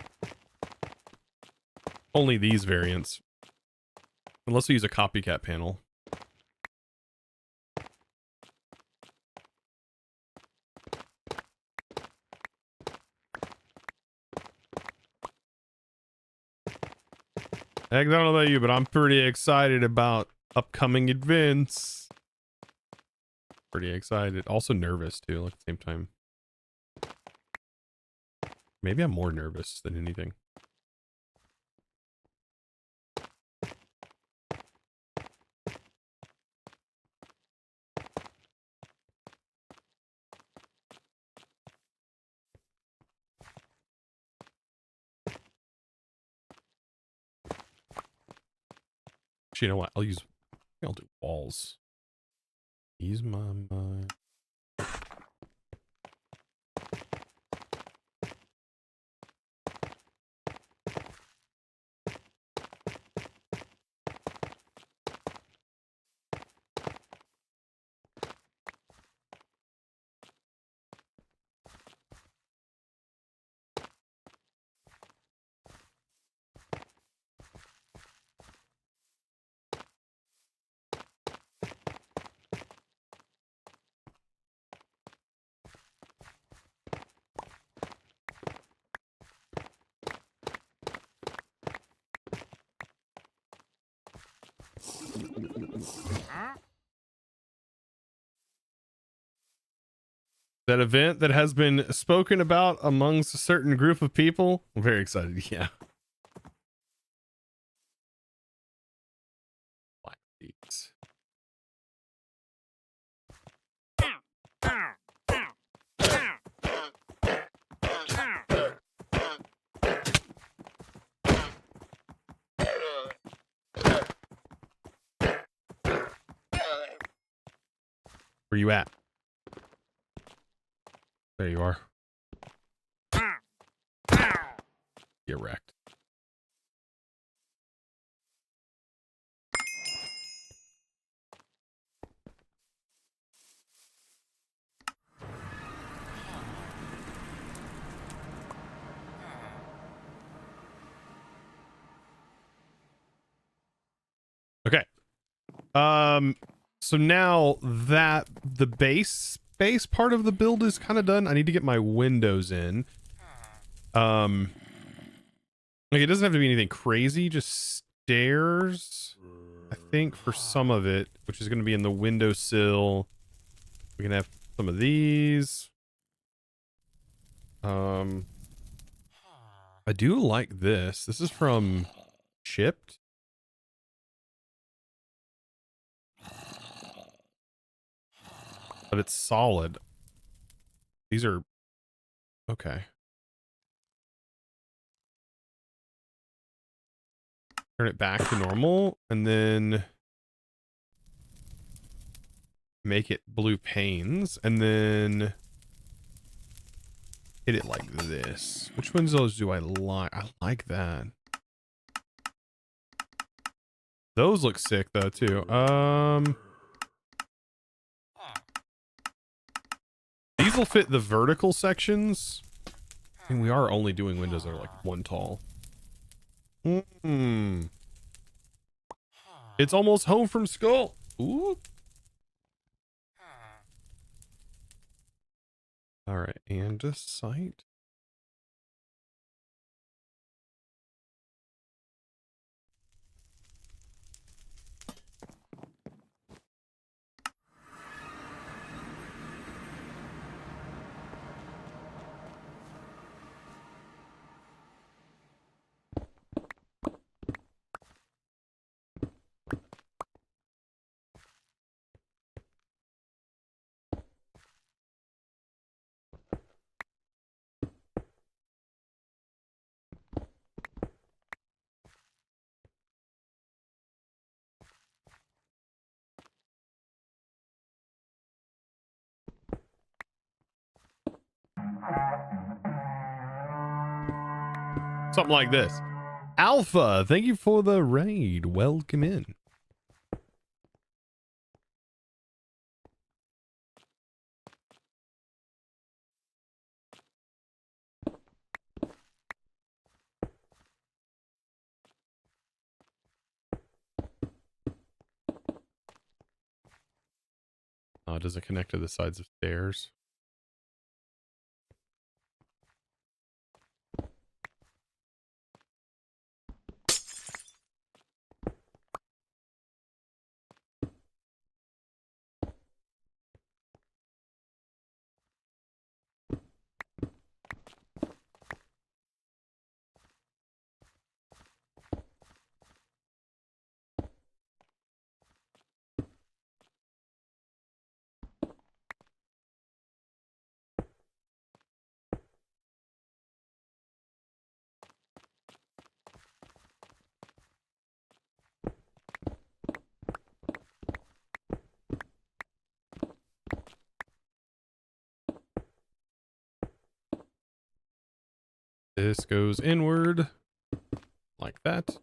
only these variants. Unless we use a copycat panel. Eggs, I don't know about you, but I'm pretty excited about upcoming events. Pretty excited. Also nervous too, like at the same time. Maybe I'm more nervous than anything. Actually, you know what? I'll do walls. Ease my mind. That event that has been spoken about amongst a certain group of people. I'm very excited. Yeah. Black beats. Where you at? There you are. Get wrecked. Okay. So now that the base part of the build is kind of done, I need to get my windows in. Like it doesn't have to be anything crazy, just stairs, I think, for some of it, which is going to be in the windowsill. We can have some of these. I do like this. This is from Shipped. But it's solid. These are okay. Turn it back to normal and then make it blue panes and then hit it like this. Which ones of those do I like? I like that. Those look sick though too. These will fit the vertical sections. I mean, we are only doing windows that are like one tall. It's almost home from school. Ooh. All right, and a site. Something like this. Alpha, thank you for the raid. Welcome in. Does it connect to the sides of stairs? This goes inward like that.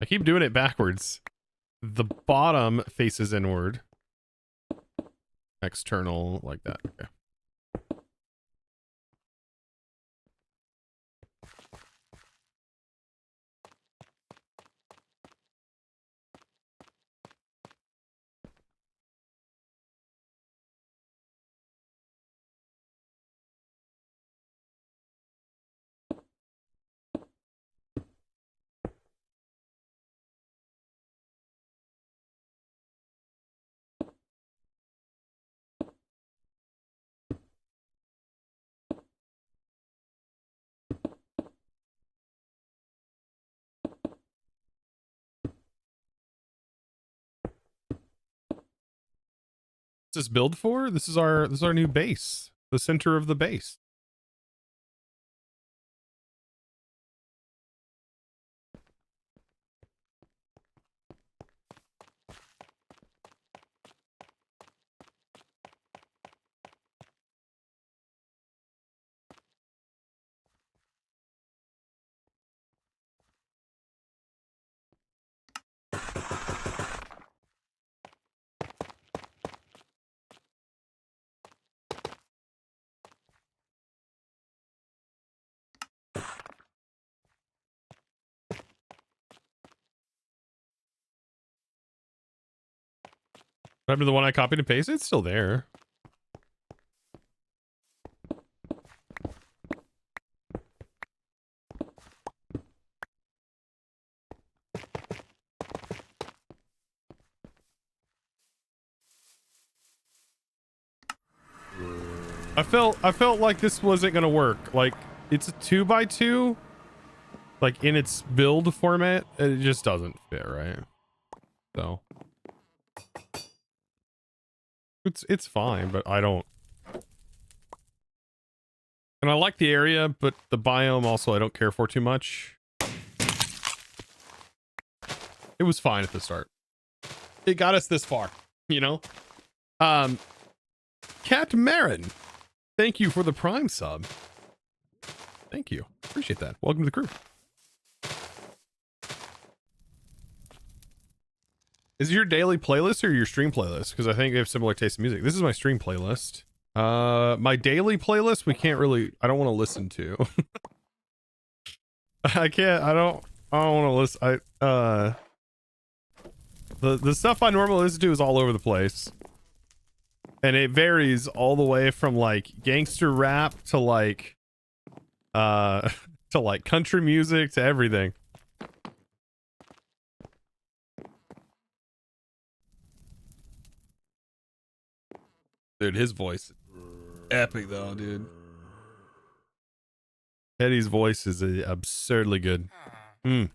I keep doing it backwards. The bottom faces inward. External like that. Okay. What's this build for? This is our new base. The center of the base. What happened to the one I copied and pasted? It's still there. I felt like this wasn't gonna work. Like, it's a 2x2, like in its build format, it just doesn't fit, right? So it's fine, but I don't. And I like the area, but the biome also I don't care for too much. It was fine at the start. It got us this far, you know? Cat Marin, thank you for the Prime sub. Thank you. Appreciate that. Welcome to the crew. Is it your daily playlist or your stream playlist? Because I think we have similar taste in music. This is my stream playlist. My daily playlist, we can't really, I don't want to listen to. I don't want to listen. The stuff I normally listen to is all over the place. And it varies all the way from like gangster rap to like country music to everything. Dude, his voice epic though, dude. Eddie's voice is absurdly good. I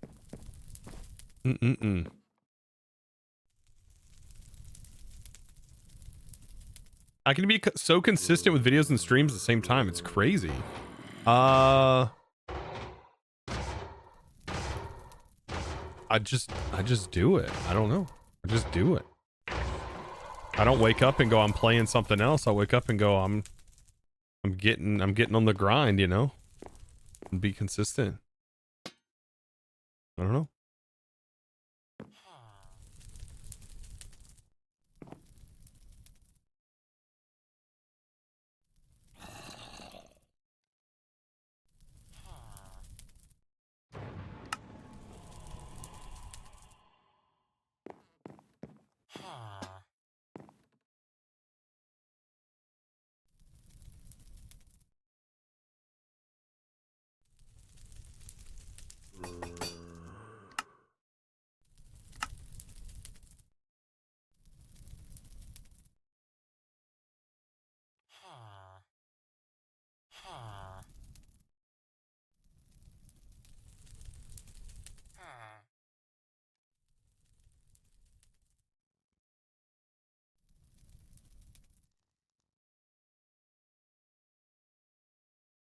can be so consistent with videos and streams at the same time. It's crazy. I just do it. I don't know. I just do it. I don't wake up and go, I'm playing something else. I wake up and go, I'm getting on the grind, you know? And be consistent. I don't know.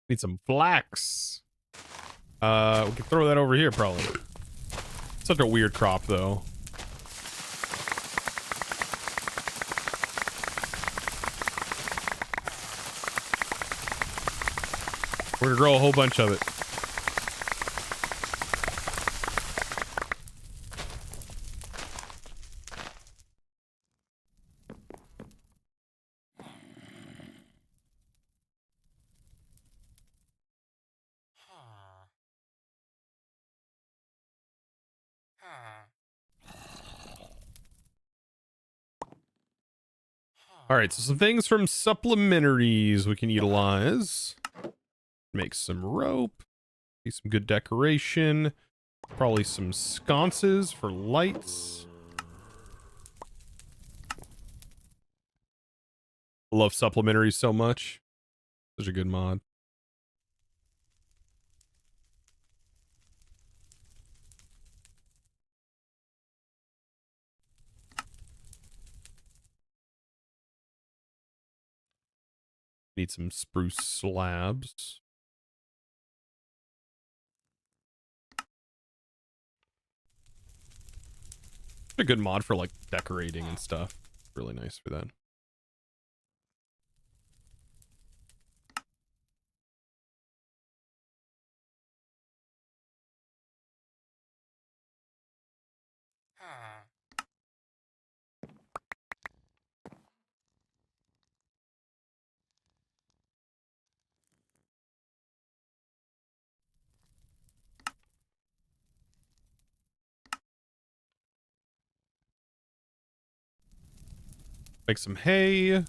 Need some flax. We can throw that over here probably. Such a weird crop though. We're gonna grow a whole bunch of it. All right, so some things from supplementaries we can utilize. Make some rope. Need some good decoration. Probably some sconces for lights. I love supplementaries so much. Such a good mod. Need some spruce slabs. A good mod for like decorating and stuff. Really nice for that. Make some hay.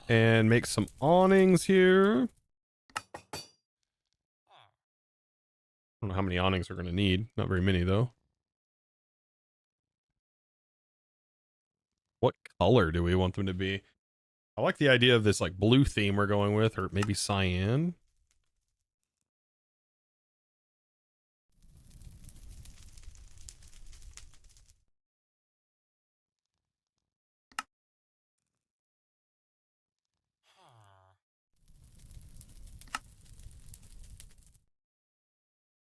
And make some awnings here. I don't know how many awnings we're going to need. Not very many, though. What color do we want them to be? I like the idea of this like blue theme we're going with, or maybe cyan.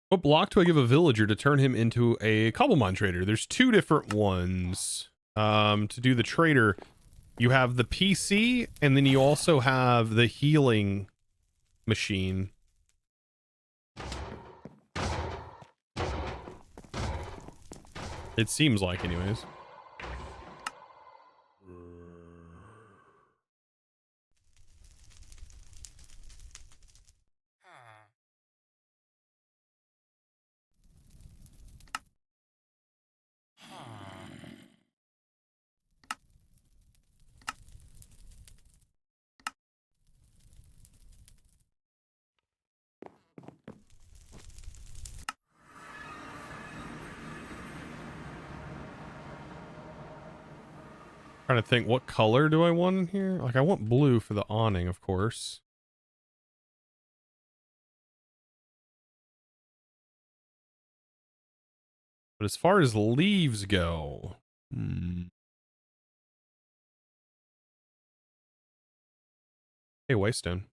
What block do I give a villager to turn him into a Cobblemon trader? There's two different ones. To do the trader, you have the PC, and then you also have the healing machine. It seems like, anyways. Trying to think, what color do I want in here? Like, I want blue for the awning, of course. But as far as leaves go, Hey, Waystone.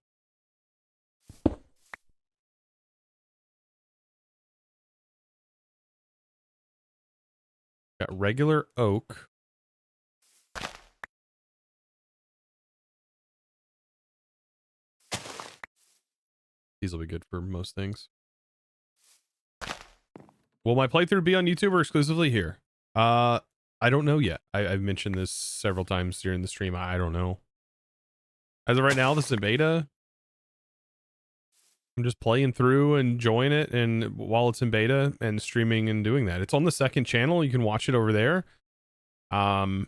Got regular oak. These will be good for most things. Will my playthrough be on YouTube or exclusively here? I don't know yet. I've mentioned this several times during the stream. I don't know. As of right now, this is a beta. I'm just playing through and enjoying it, and while it's in beta and streaming and doing that. It's on the second channel. You can watch it over there. Sorry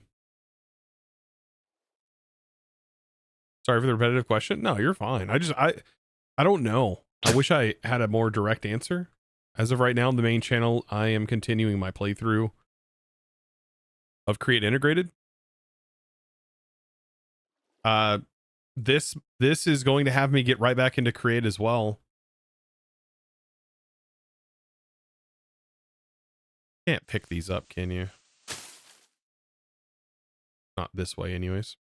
for the repetitive question. No, you're fine. I don't know. I wish I had a more direct answer. As of right now, the main channel, I am continuing my playthrough of Create Integrated. This is going to have me get right back into Create as well. Can't pick these up, can you? Not this way anyways.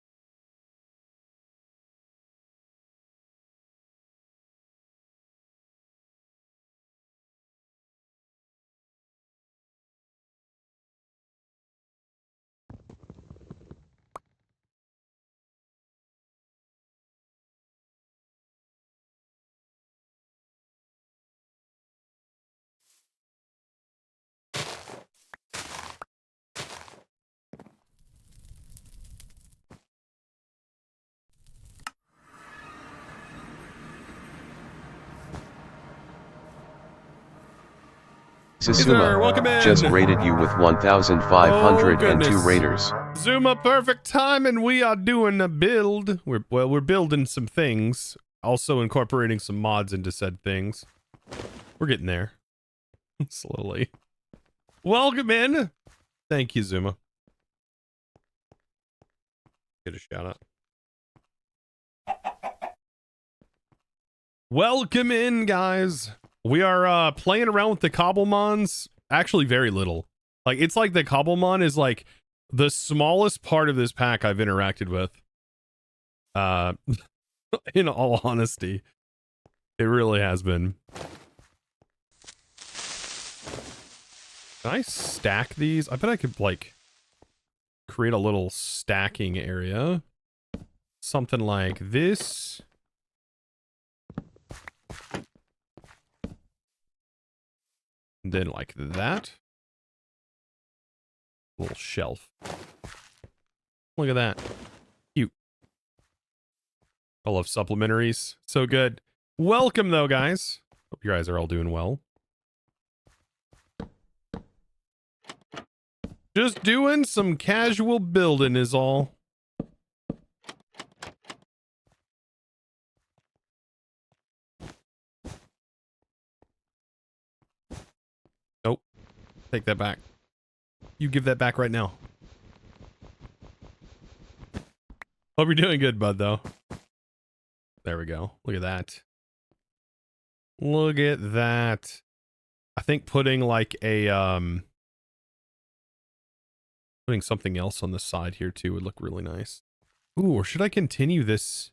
Susuma welcome in. just rated you with 1,502 raiders. Zuma, perfect time, and we are doing a build. We're building some things, also incorporating some mods into said things. We're getting there. Slowly. Welcome in. Thank you, Zuma. Get a shout out. Welcome in, guys. We are playing around with the Cobblemons. Actually, very little. Like, it's like the Cobblemon is like the smallest part of this pack I've interacted with. In all honesty, it really has been. Can I stack these? I bet I could like create a little stacking area. Something like this. And then like that. Little shelf. Look at that. Cute. I love supplementaries. So good. Welcome though, guys. Hope you guys are all doing well. Just doing some casual building is all. Nope. Take that back. You give that back right now. Hope you're doing good, bud, though. There we go. Look at that. Look at that. I think putting like a, putting something else on the side here too would look really nice. Ooh, or should I continue this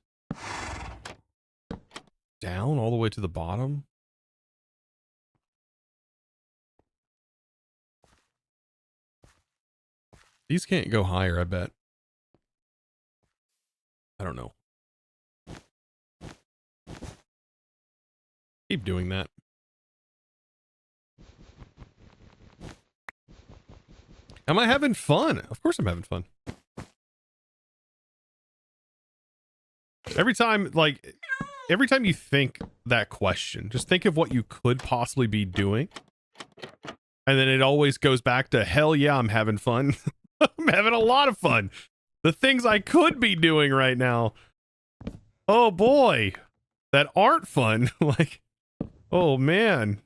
down all the way to the bottom? These can't go higher, I bet. I don't know. Keep doing that. Am I having fun? Of course I'm having fun. Every time you think that question, just think of what you could possibly be doing. And then it always goes back to, hell yeah, I'm having fun. I'm having a lot of fun. The things I could be doing right now. Oh boy, that aren't fun. Like, oh man.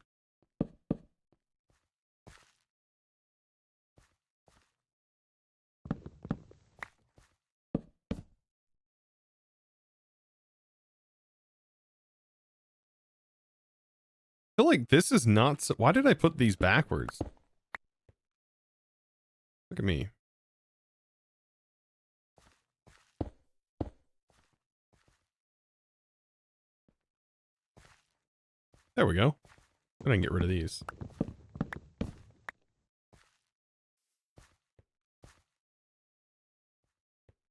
I feel like this is not so, why did I put these backwards? Look at me. There we go. Then I can get rid of these.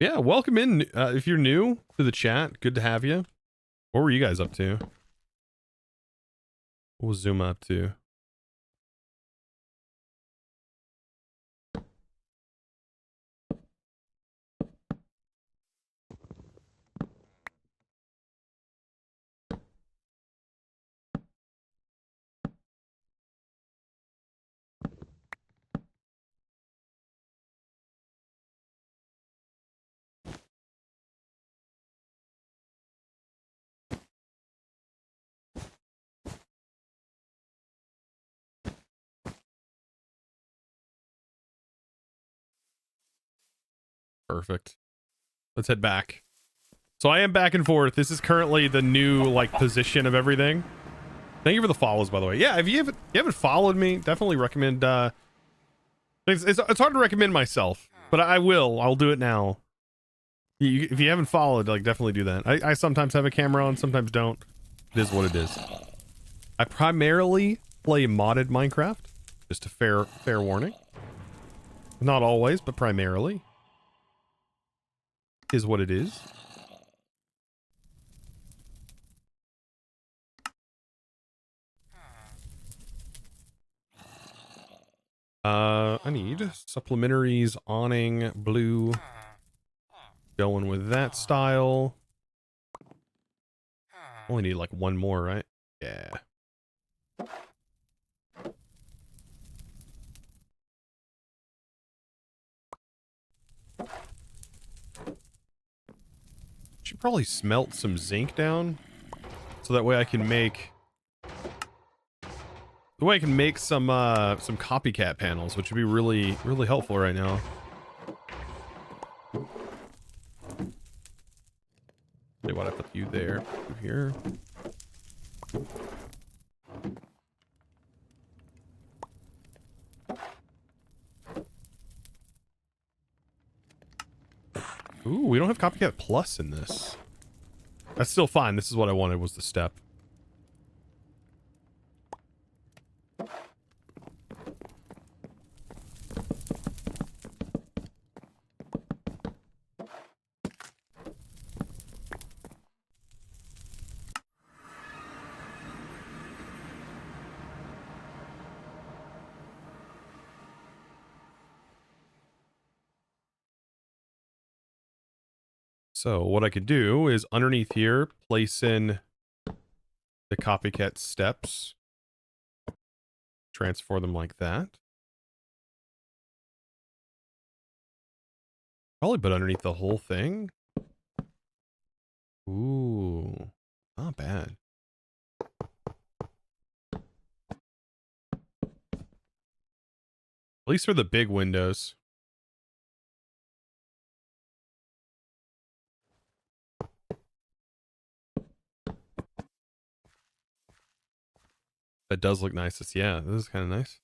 Yeah, welcome in. If you're new to the chat, good to have you. What were you guys up to? What was Zuma up to? Perfect. Let's head back. So I am back and forth. This is currently the new like position of everything. Thank you for the follows, by the way. Yeah, if you haven't followed me, definitely recommend. It's hard to recommend myself, but I'll do it now. If you haven't followed, like definitely do that. I sometimes have a camera on, sometimes don't. It is what it is. I primarily play modded Minecraft. Just a fair warning. Not always, but primarily. Is what it is. I need supplementaries, awning, blue. Going with that style. Only need like one more, right? Yeah. Should probably smelt some zinc down, so that way I can make some copycat panels, which would be really helpful right now. Say what I put you there, you here. Ooh, we don't have copycat plus in this. That's still fine. This is what I wanted, was the step. So what I could do is underneath here, place in the copycat steps. Transfer them like that. Probably, but underneath the whole thing. Ooh, not bad. At least for the big windows. That does look nice. Yeah, this is kind of nice.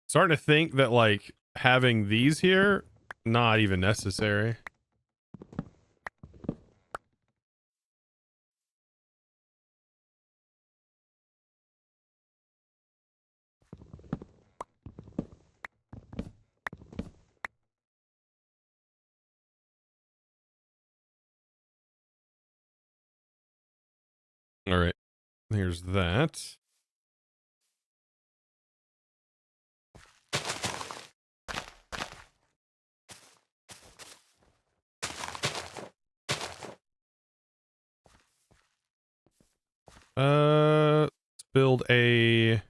Starting to think that like having these here, not even necessary. All right, here's that. Let's build a.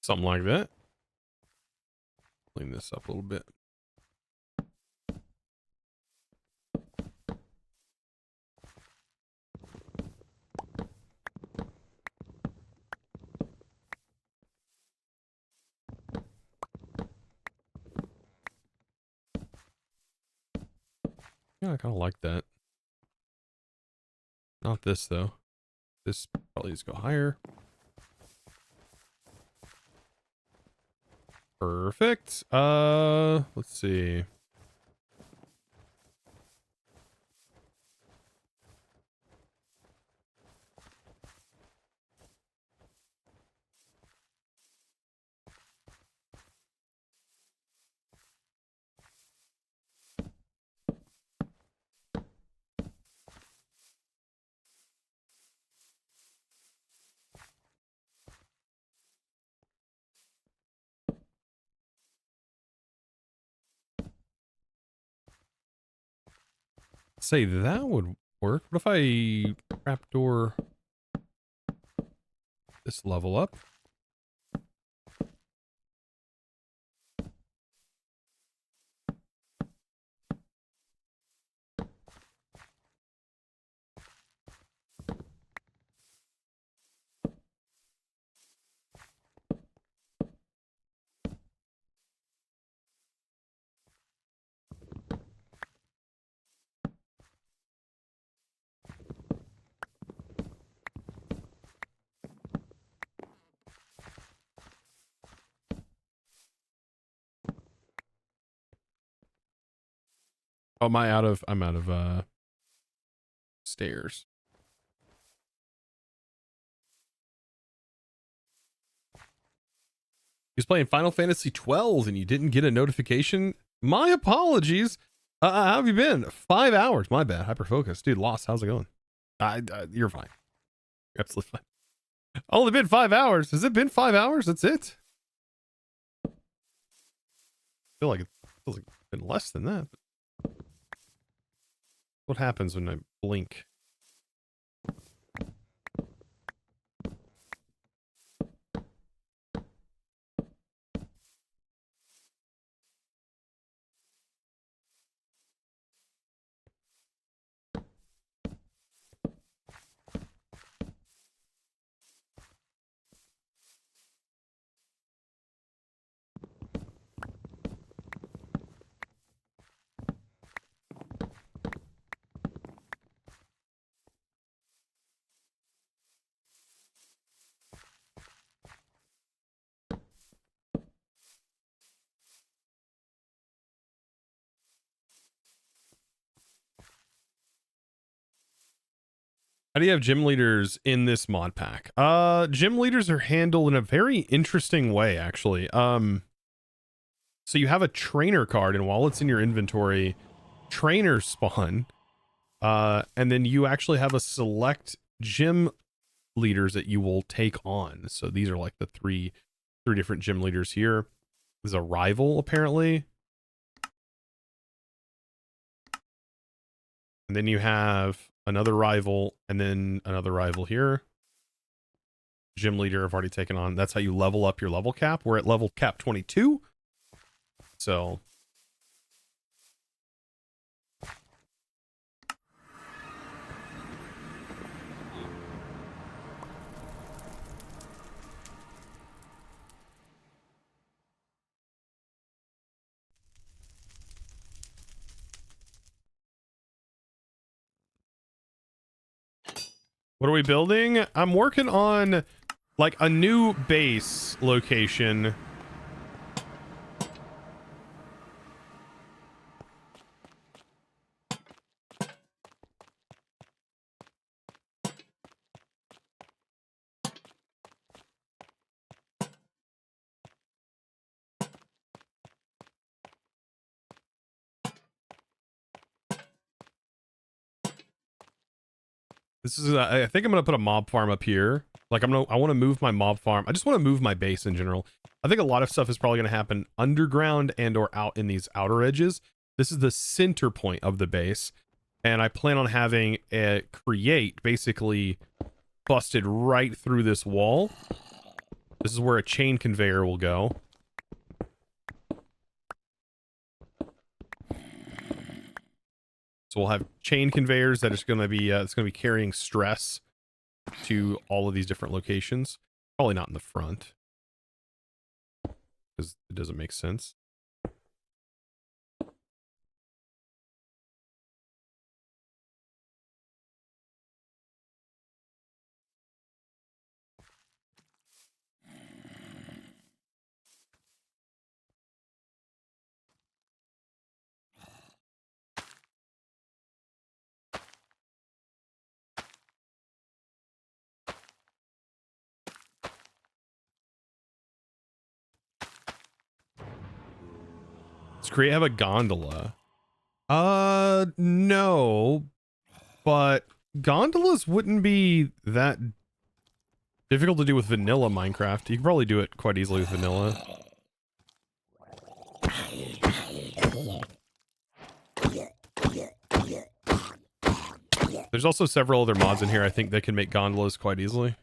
Something like that. Clean this up a little bit. Yeah, I kind of like that. Not this though. This probably needs to go higher. Perfect. Let's see. Say that would work. What if I trapdoor this level up? Oh, am I out of? I'm out of stairs. He's playing Final Fantasy 12 and you didn't get a notification. My apologies. How have you been? 5 hours. My bad. Hyperfocus, dude. Lost. How's it going? You're fine. You're absolutely fine. Only been 5 hours. Has it been 5 hours? That's it. I feel like it feels like it's been less than that. What happens when I blink? How do you have gym leaders in this mod pack? Gym leaders are handled in a very interesting way, actually. So you have a trainer card, and while it's in your inventory, trainers spawn. And then you actually have a select gym leaders that you will take on. So these are like the three different gym leaders here. There's a rival, apparently. And then you have another rival, and then another rival here. Gym leader I've already taken on. That's how you level up your level cap. We're at level cap 22. So what are we building? I'm working on like a new base location. This is, I think I'm going to put a mob farm up here. Like I want to move my mob farm. I just want to move my base in general. I think a lot of stuff is probably going to happen underground and or out in these outer edges. This is the center point of the base. And I plan on having it create basically busted right through this wall. This is where a chain conveyor will go. So we'll have chain conveyors that is going to be it's going to be carrying stress to all of these different locations. Probably not in the front because it doesn't make sense. Does have a gondola? No, but gondolas wouldn't be that difficult to do with vanilla Minecraft. You can probably do it quite easily with vanilla. There's also several other mods in here I think that can make gondolas quite easily.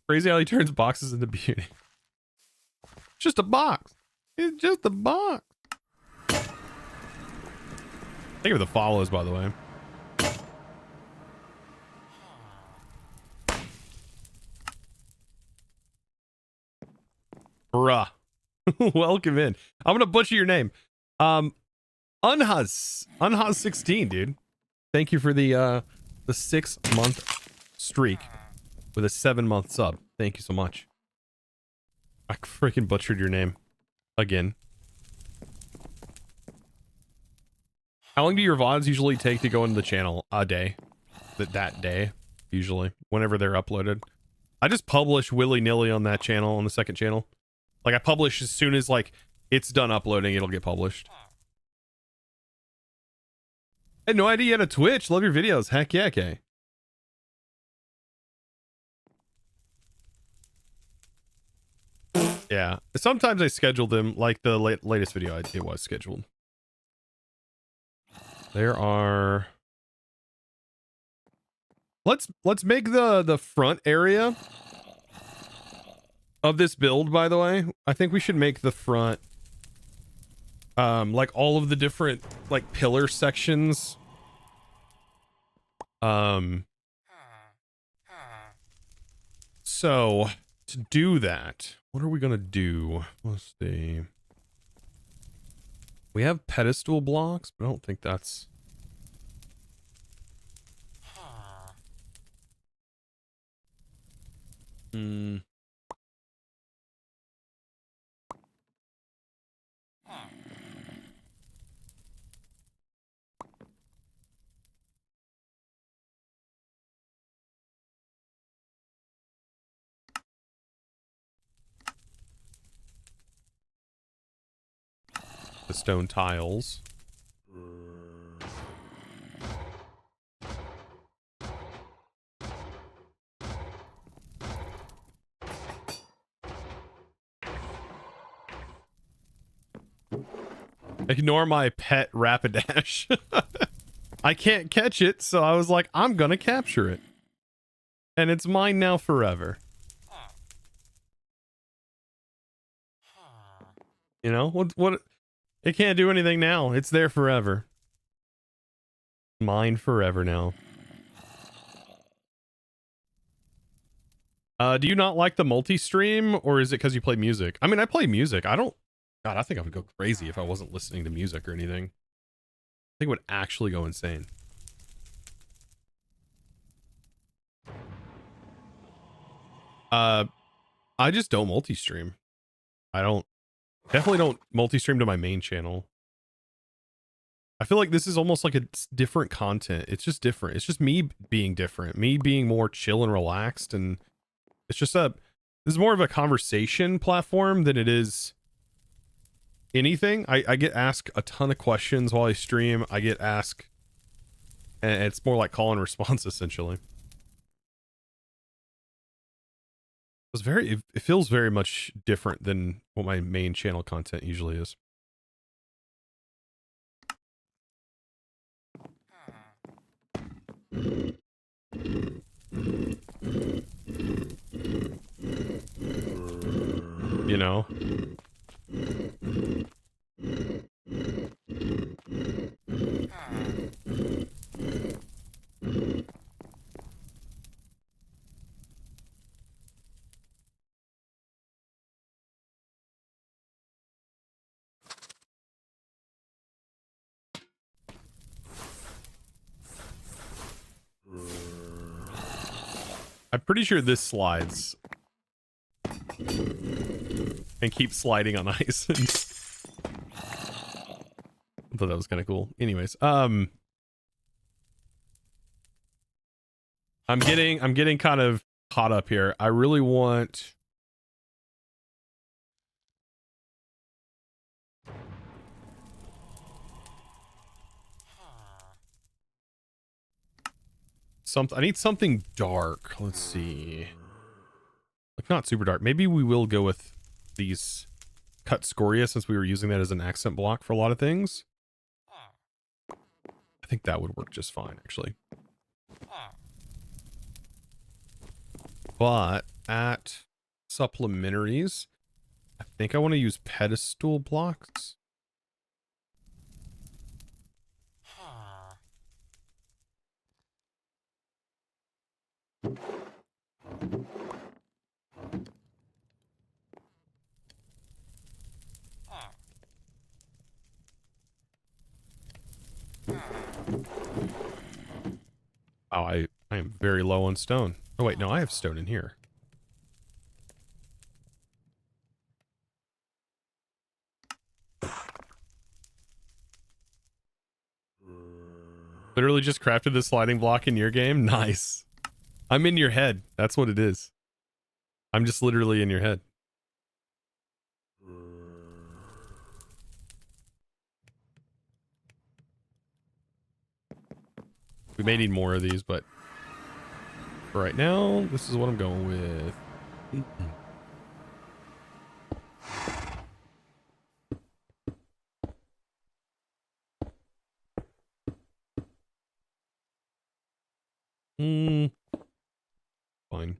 Crazy how he turns boxes into beauty. Just a box. It's just a box. Thank you for the follows, by the way. Bruh. Welcome in. I'm gonna butcher your name. Unhaz 16, dude. Thank you for the 6-month streak with a 7-month sub. Thank you so much. I freaking butchered your name again. How long do your VODs usually take to go into the channel? A day. That day, usually, whenever they're uploaded. I just publish willy-nilly on that channel, on the second channel. Like, I publish as soon as, like, it's done uploading, it'll get published. I had no idea you had a Twitch. Love your videos. Heck yeah, Kay. Yeah, sometimes I schedule them, like the latest video, it was scheduled. There are... Let's make the front area of this build, by the way. I think we should make the front, like all of the different, like, pillar sections. So, to do that... What are we gonna do? Let's see. We have pedestal blocks, but I don't think that's... the stone tiles. Ignore my pet Rapidash. I can't catch it, so I was like, I'm gonna capture it. And it's mine now forever. You know, what it can't do anything now. It's there forever. Mine forever now. Do you not like the multi-stream, or is it because you play music? I mean, I play music. God, I think I would go crazy if I wasn't listening to music or anything. I think it would actually go insane. I just don't multi-stream. Definitely don't multi-stream to my main channel. I feel like this is almost like a different content. It's just different. It's just me being different, me being more chill and relaxed. And it's just this is more of a conversation platform than it is anything. I get asked a ton of questions while I stream. I get asked, and it's more like call and response essentially. It feels very much different than what my main channel content usually is. You know? I'm pretty sure this slides and keeps sliding on ice. I thought that was kind of cool. Anyways, I'm getting kind of caught up here. I really want something. I need something dark. Let's see. Like not super dark. Maybe we will go with these cut scoria since we were using that as an accent block for a lot of things. I think that would work just fine, actually. But at supplementaries, I think I want to use pedestal blocks. Oh, I am very low on stone. Oh wait, no, I have stone in here. Literally just crafted the sliding block in your game. Nice. I'm in your head. That's what it is. I'm just literally in your head. We may need more of these, but for right now, this is what I'm going with. Fine.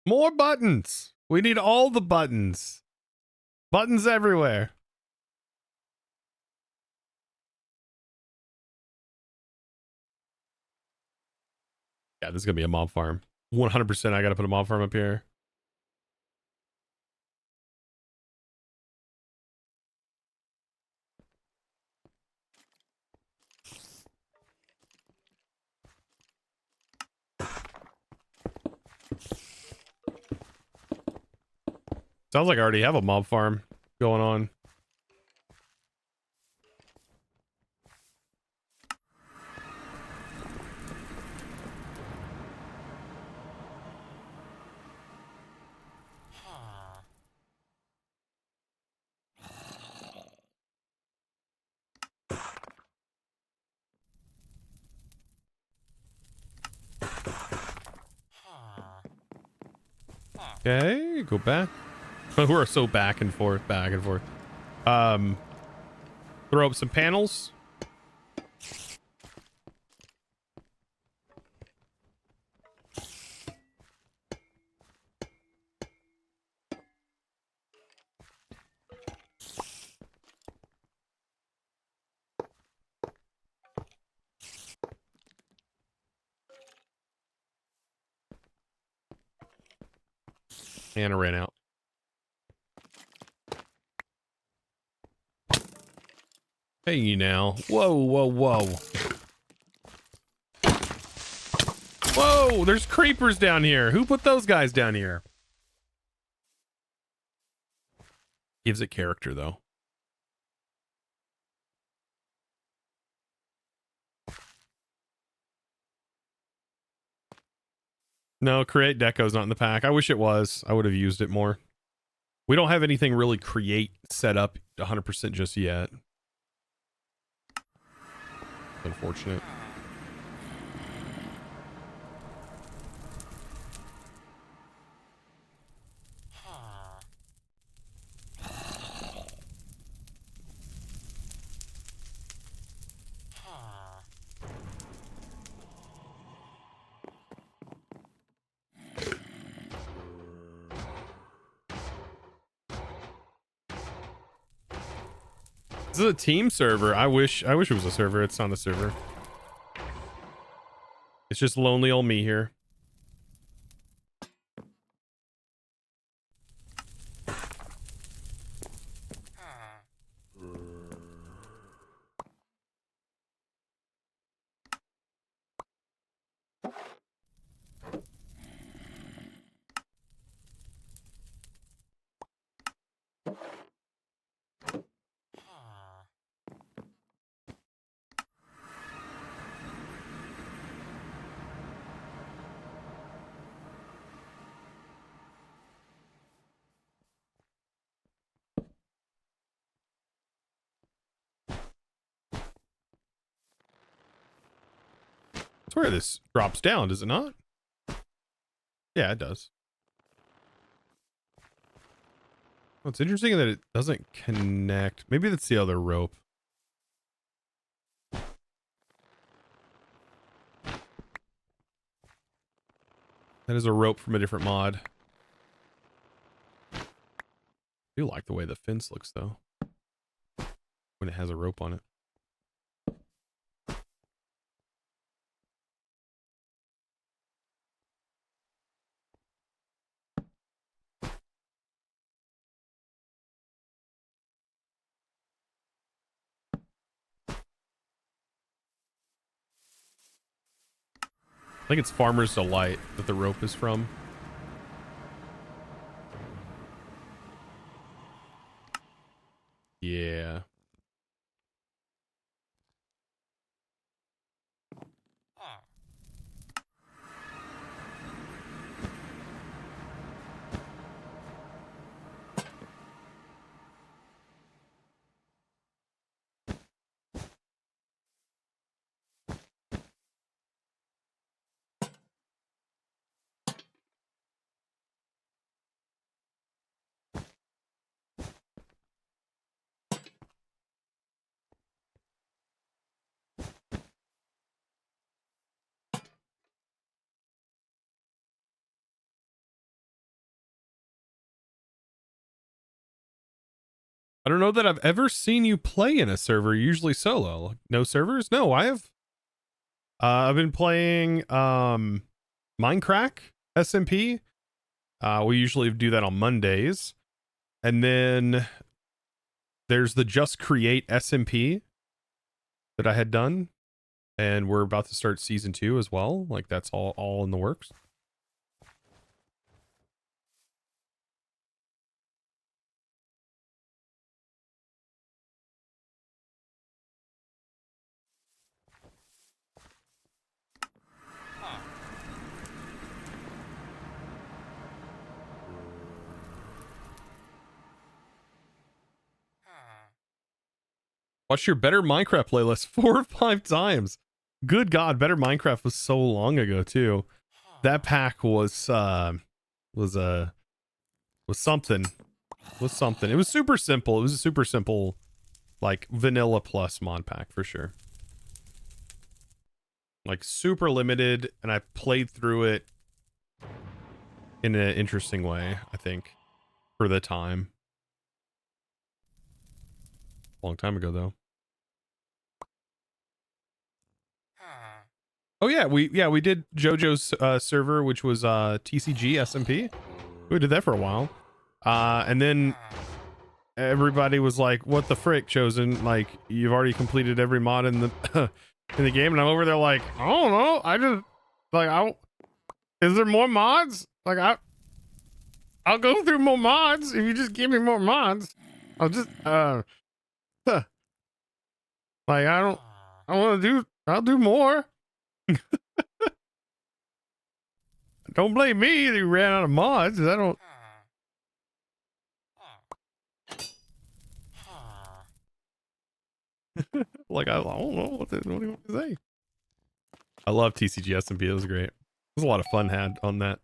More buttons. We need all the buttons. Buttons everywhere. Yeah, this is going to be a mob farm. 100% I got to put a mob farm up here. Sounds like I already have a mob farm going on. Okay, go back. We're so back and forth, back and forth. Throw up some panels. And I ran out. Hey now. Whoa, whoa, whoa. Whoa, there's creepers down here. Who put those guys down here? Gives it character though. No, create deco's not in the pack. I wish it was. I would have used it more. We don't have anything really create set up 100% just yet. Unfortunate. This is a team server. I wish it was a server. It's not a server. It's just lonely old me here. I swear this drops down, does it not? Yeah, it does. Well, it's interesting that it doesn't connect. Maybe that's the other rope. That is a rope from a different mod. I do like the way the fence looks though, when it has a rope on it. I think it's Farmer's Delight that the rope is from. Yeah. I don't know that I've ever seen you play in a server, usually solo. No servers? No, I have. I've been playing Minecraft SMP. We usually do that on Mondays. And then there's the Just Create SMP that I had done. And we're about to start season 2 as well. Like that's all in the works. Watch your Better Minecraft playlist 4 or 5 times. Good God, Better Minecraft was so long ago too. That pack was something. Was something. It was super simple. It was a super simple, like vanilla plus mod pack for sure. Like super limited, and I played through it in an interesting way, I think, for the time. Long time ago though. Oh yeah, we did JoJo's server, which was TCG SMP. We did that for a while. And then everybody was like, "What the frick, Chosen? Like, you've already completed every mod in the in the game." And I'm over there like, "I don't know. I just like is there more mods? Like I'll go through more mods if you just give me more mods. I'll just like I'll do more." Don't blame me that you ran out of mods. I don't. Like, I don't know what do you want to say. I love TCG SMP. It was great. It was a lot of fun had on that.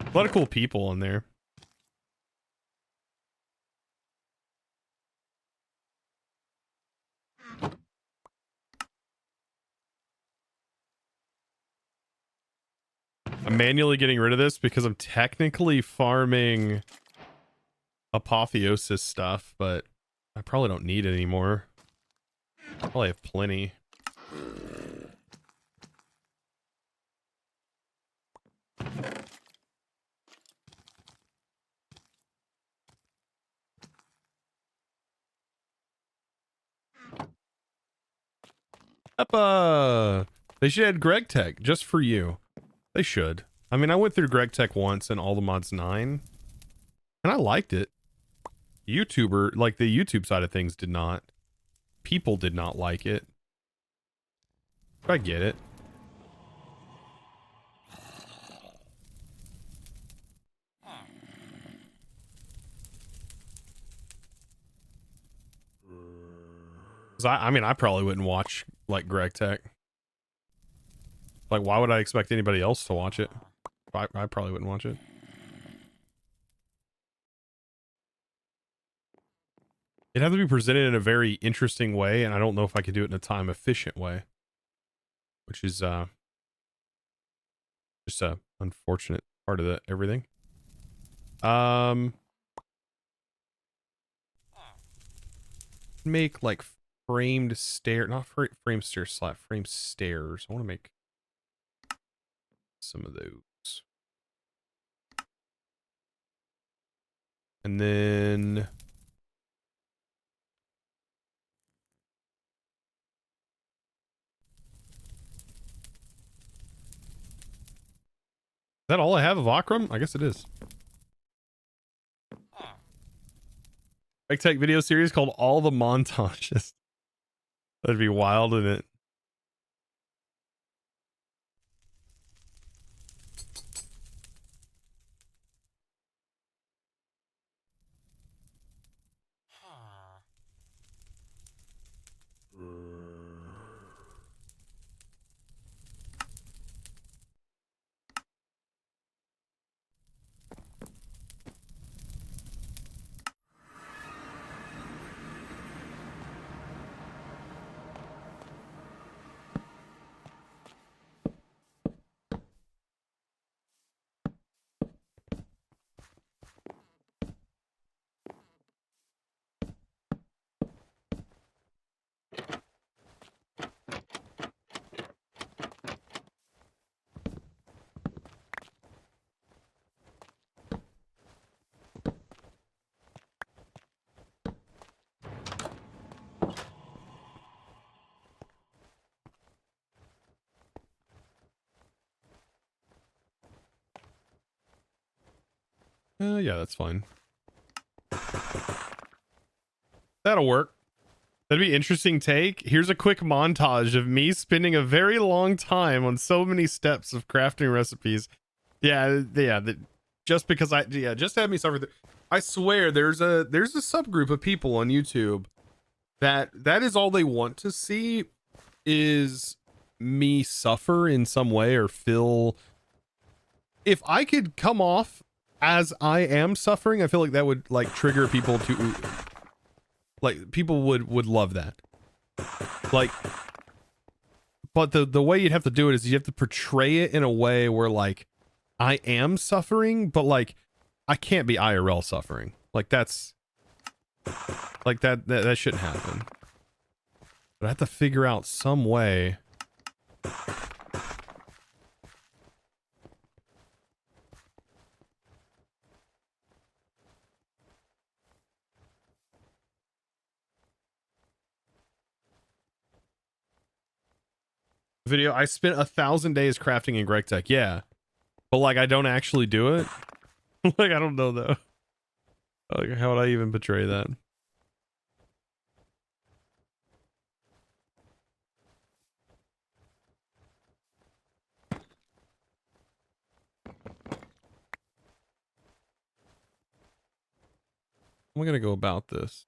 A lot of cool people on there. I'm manually getting rid of this because I'm technically farming apotheosis stuff, but I probably don't need it anymore. I probably have plenty. They should add Greg Tech just for you. They should. I mean, I went through Greg Tech once in All The Mons 9, and I liked it. YouTuber, like the YouTube side of things, did not. People did not like it. I get it. I mean, I probably wouldn't watch like Greg Tech. Like, why would I expect anybody else to watch it? I probably wouldn't watch it. It'd have to be presented in a very interesting way, and I don't know if I could do it in a time efficient way, which is just a unfortunate part of everything. Make like framed stair, not frame stair slab, frame stairs. I want to make some of those. And then is that all I have of Akram? I guess it is. Big Tech video series called All The Montages. That'd be wild, wouldn't it? Yeah, that's fine. That'll work. That'd be interesting take. Here's a quick montage of me spending a very long time on so many steps of crafting recipes. Yeah. Just because just to have me suffer. I swear there's a subgroup of people on YouTube that is all they want to see is me suffer in some way or feel. If I could come off as I am suffering, I feel like that would like trigger people to like people would love that. Like, but the way you'd have to do it is you have to portray it in a way where like I am suffering, but like I can't be IRL suffering. Like that's like that shouldn't happen. But I have to figure out some way. Video, I spent 1,000 days crafting in Greg Tech. Yeah. But like I don't actually do it. Like I don't know though. Like how would I even portray that? I'm gonna go about this.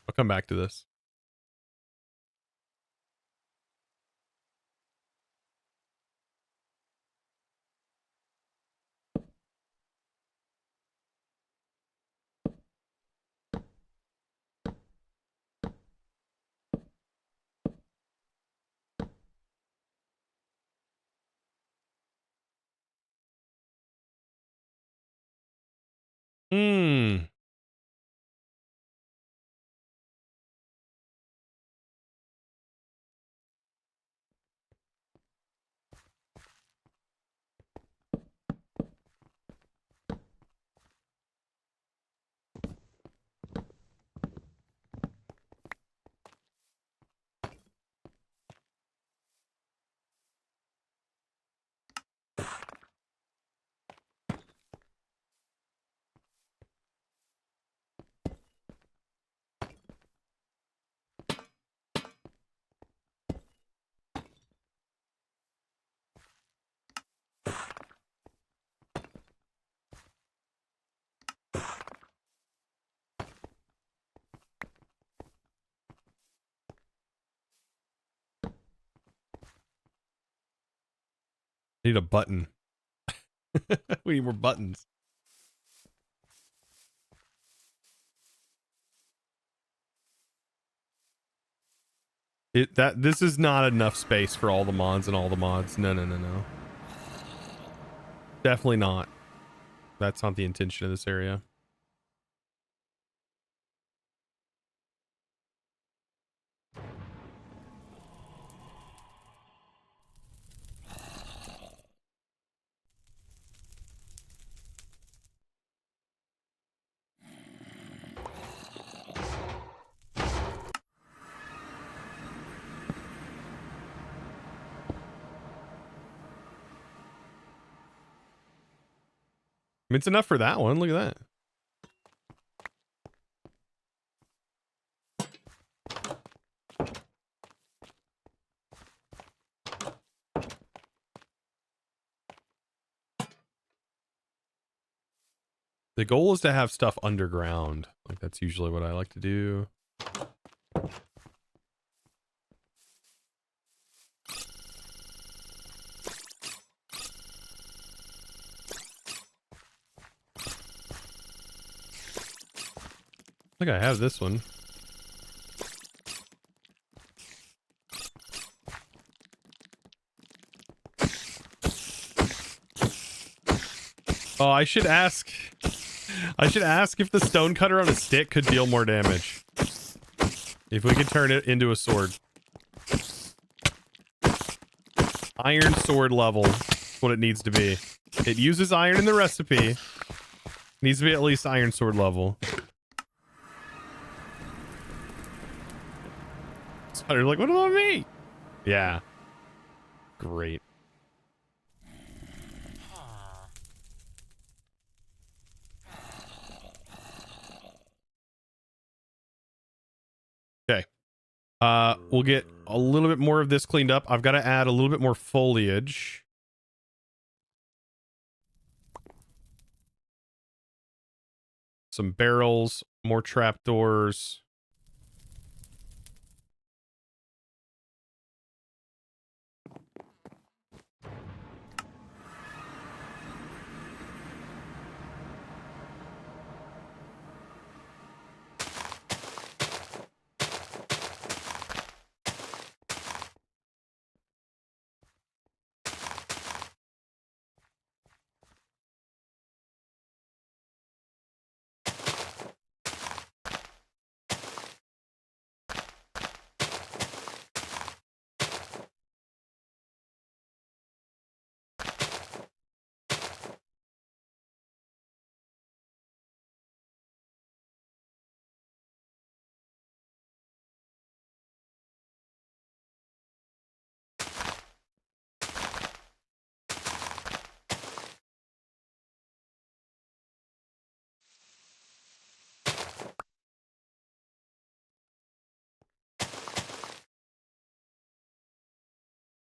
I'll come back to this. Hmm. Need a button. We need more buttons. This is not enough space for all the mons and all the mods. No. Definitely not. That's not the intention of this area. I mean, it's enough for that one. Look at that. The goal is to have stuff underground. Like that's usually what I like to do. I think I have this one. Oh, I should ask. I should ask if the stone cutter on a stick could deal more damage. If we could turn it into a sword. Iron sword level. What it needs to be. It uses iron in the recipe. Needs to be at least iron sword level. Spider's like, what about me? Yeah. Great. Okay. We'll get a little bit more of this cleaned up. I've got to add a little bit more foliage. Some barrels, more trapdoors.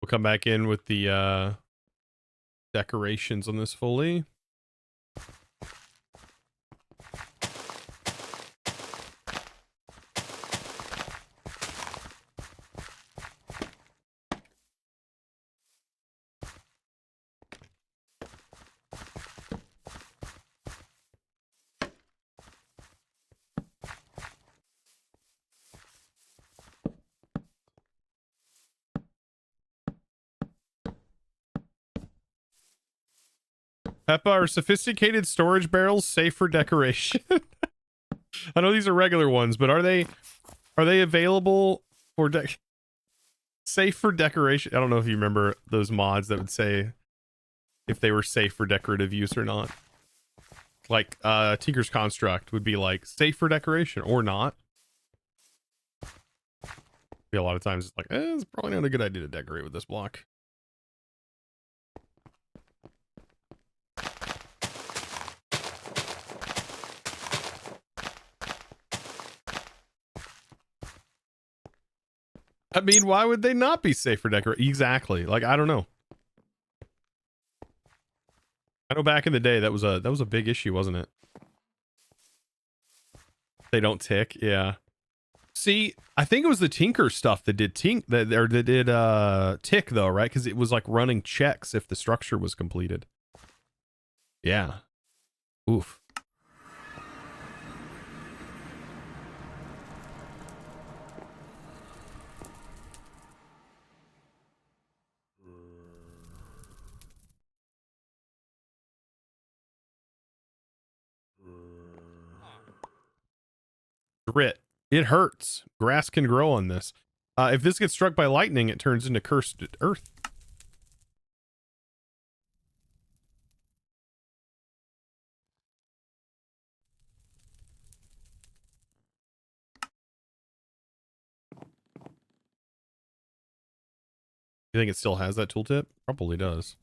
We'll come back in with the decorations on this fully. Peppa, are sophisticated storage barrels safe for decoration? I know these are regular ones, but are they available for safe for decoration? I don't know if you remember those mods that would say if they were safe for decorative use or not. Like Tinker's Construct would be like safe for decoration or not. Be a lot of times it's like, it's probably not a good idea to decorate with this block. I mean, why would they not be safe for decoration? Exactly. Like, I don't know. I know back in the day that was a big issue, wasn't it? They don't tick, yeah. See, I think it was the Tinker stuff that did tick though, right? Because it was like running checks if the structure was completed. Yeah. Oof. Grit. It hurts. Grass can grow on this. If this gets struck by lightning, it turns into cursed earth. You think it still has that tooltip? Probably does.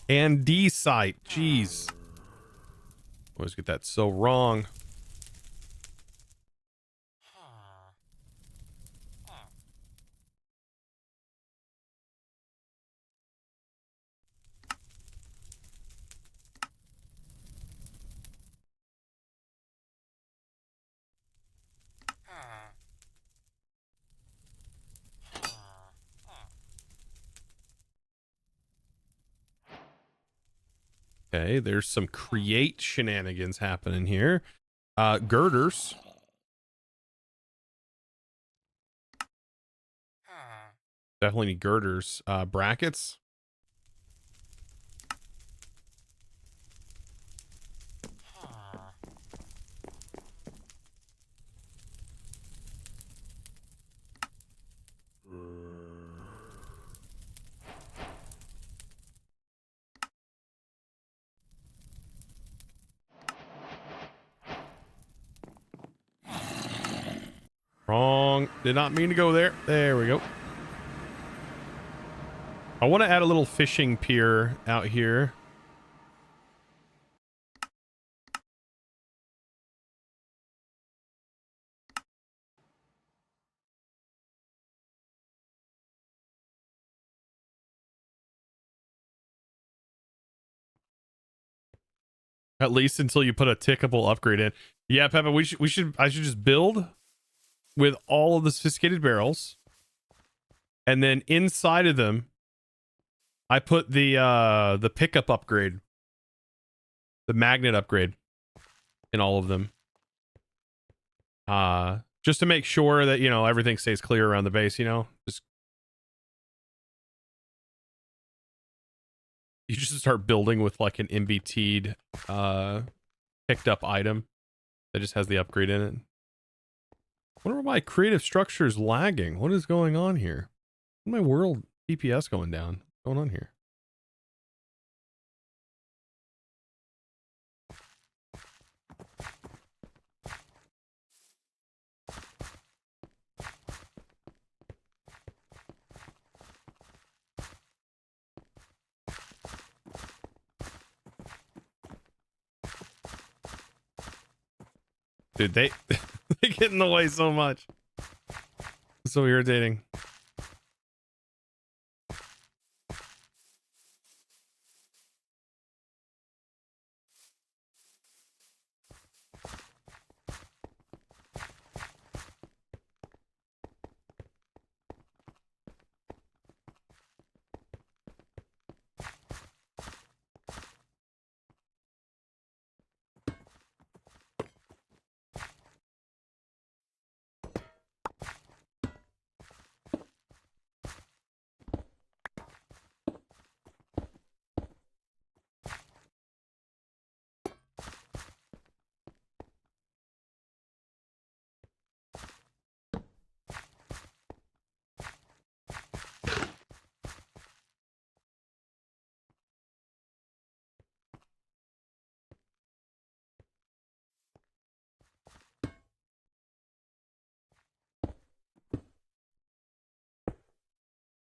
And D-site. Jeez. Always get that so wrong. Okay, there's some create shenanigans happening here. Girders. Definitely need girders. Brackets. Wrong. Did not mean to go there. There we go. I want to add a little fishing pier out here. At least until you put a tickable upgrade in. Yeah, Peppa, I should just build with all of the sophisticated barrels. And then inside of them, I put the pickup upgrade. The magnet upgrade in all of them. Just to make sure that, you know, everything stays clear around the base, you know? Just you just start building with like an MBT'd picked up item that just has the upgrade in it. I wonder why my creative structure is lagging. What is going on here? My world DPS going down. What's going on here? Dude, they get in the way so much. It's so irritating.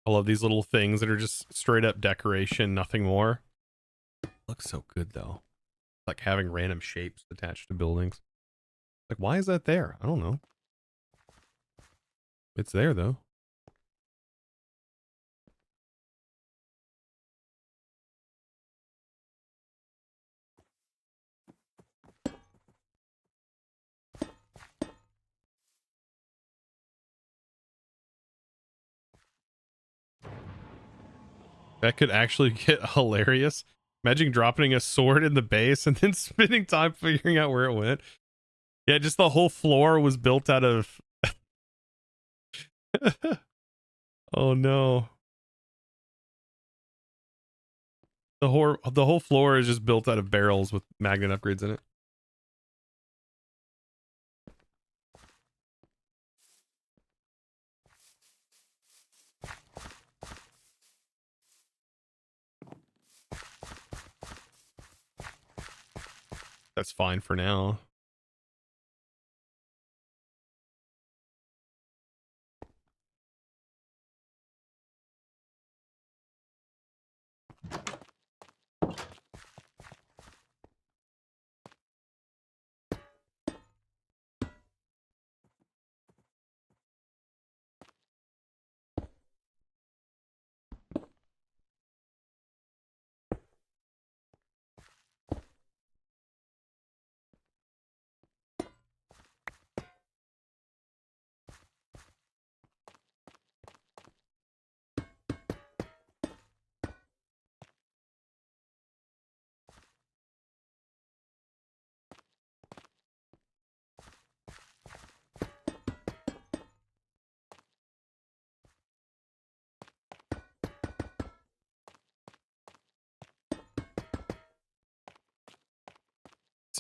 I love these little things that are just straight up decoration, nothing more. Looks so good though. Like having random shapes attached to buildings. Like, why is that there? I don't know. It's there though. That could actually get hilarious. Imagine dropping a sword in the base and then spending time figuring out where it went. Yeah, just the whole floor was built out of... Oh no. The whole floor is just built out of barrels with magnet upgrades in it. That's fine for now.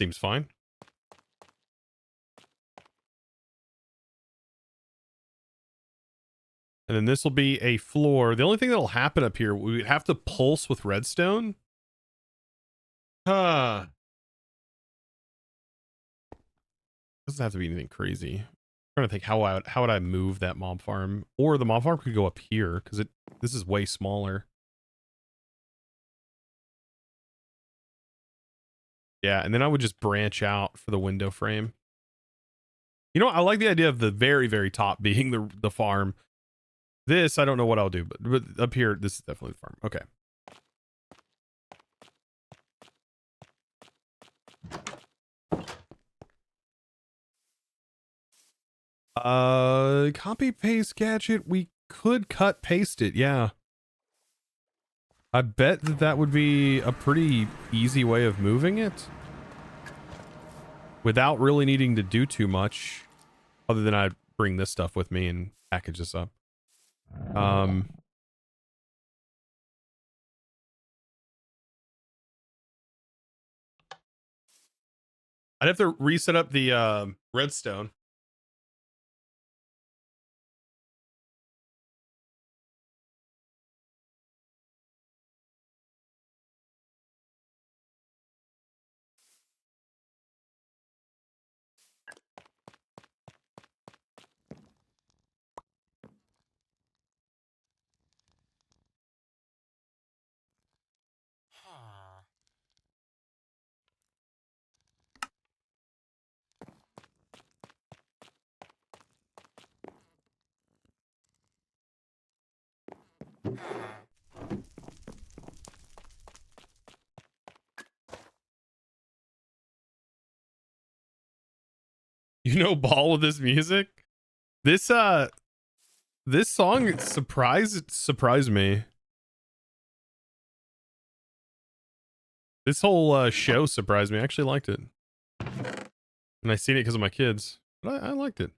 Seems fine. And then this will be a floor. The only thing that'll happen up here, we would have to pulse with redstone. Doesn't have to be anything crazy. I'm trying to think how would I move that mob farm, or the mob farm could go up here because this is way smaller. Yeah, and then I would just branch out for the window frame. You know, I like the idea of the very, very top being the farm. This, I don't know what I'll do, but up here, this is definitely the farm. Okay. Copy paste gadget. We could cut paste it. Yeah. I bet that would be a pretty easy way of moving it without really needing to do too much, other than I bring this stuff with me and package this up. I'd have to reset up the redstone. You know, ball with this music. This song surprised me. This whole show surprised me. I actually liked it, and I seen it because of my kids. But I liked it.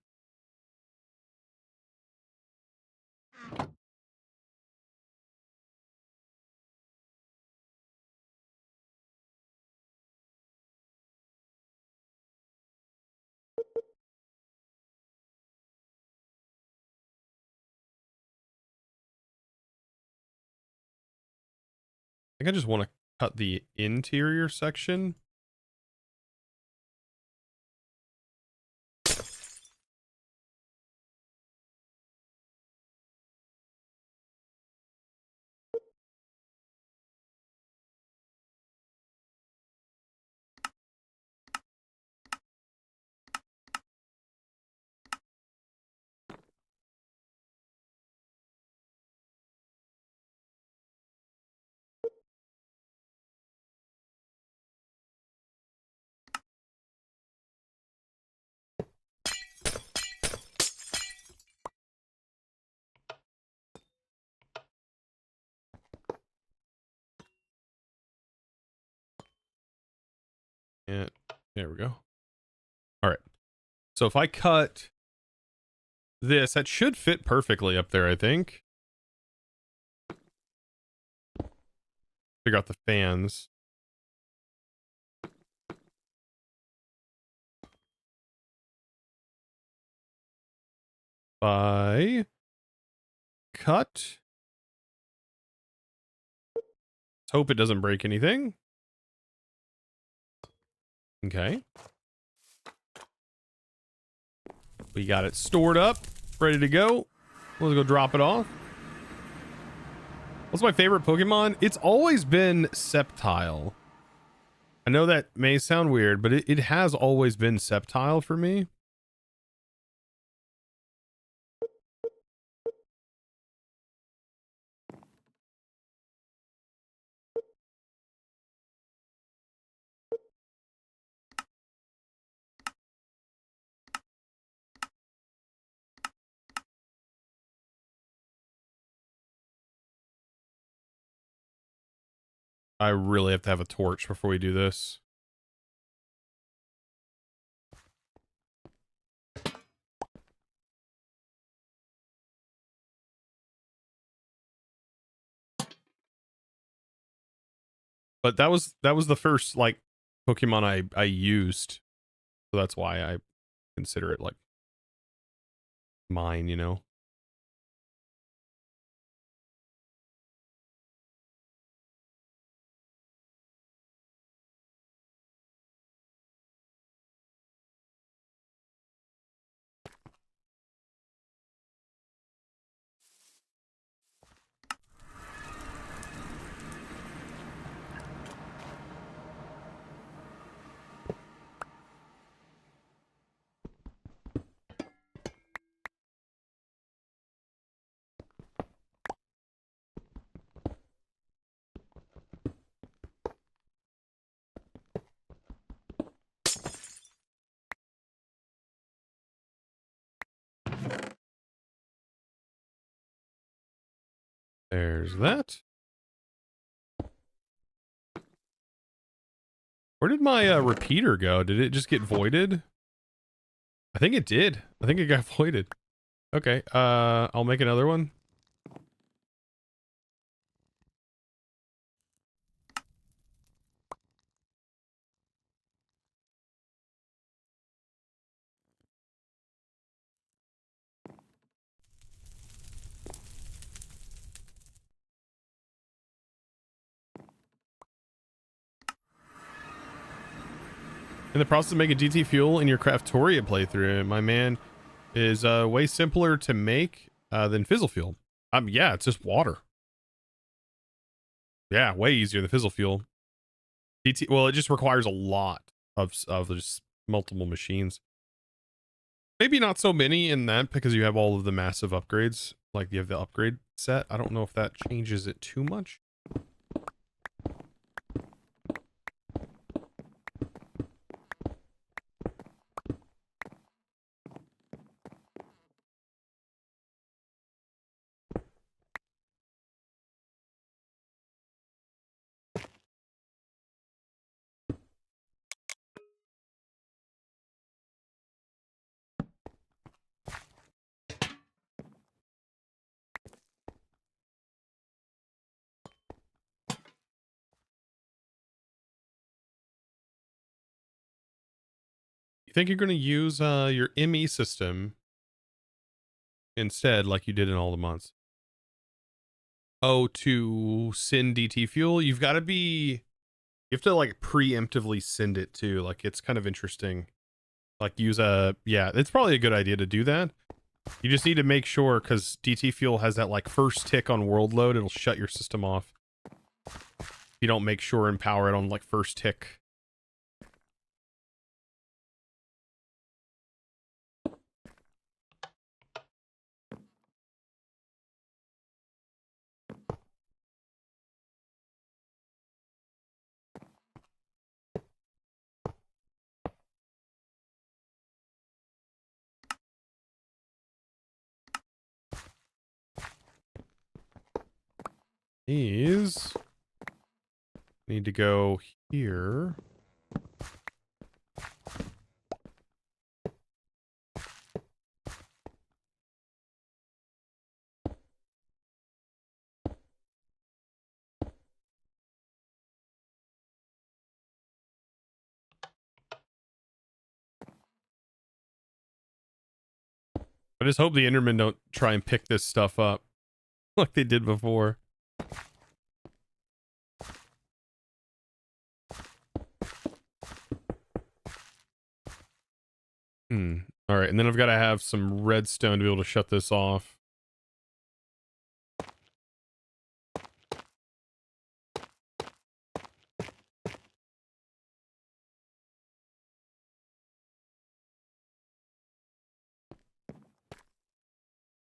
I think I just want to cut the interior section. And there we go. All right. So if I cut this, that should fit perfectly up there, I think. Figure out the fans. By cut. Let's hope it doesn't break anything. Okay. We got it stored up, ready to go. Let's go drop it off. What's my favorite Pokemon? It's always been Sceptile. I know that may sound weird, but it has always been Sceptile for me. I really have to have a torch before we do this. But that was the first, like, Pokemon I used, so that's why I consider it like mine, you know. There's that. Where did my repeater go? Did it just get voided? I think it did. I think it got voided. Okay, I'll make another one. In the process of making DT fuel in your Craftoria playthrough, my man, is way simpler to make than Fizzle fuel. Yeah, it's just water. Yeah, way easier than Fizzle fuel. DT, well, it just requires a lot of just multiple machines. Maybe not so many in that because you have all of the massive upgrades. Like you have the upgrade set. I don't know if that changes it too much. You think you're going to use your ME system instead, like you did in All The Mons? Oh, to send DT fuel, you've got to be, you have to like preemptively send it too. Like it's kind of interesting. Like use yeah, it's probably a good idea to do that. You just need to make sure because DT fuel has that like first tick on world load. It'll shut your system off. You don't make sure and power it on like first tick. These need to go here. I just hope the Endermen don't try and pick this stuff up like they did before. All right, and then I've got to have some redstone to be able to shut this off.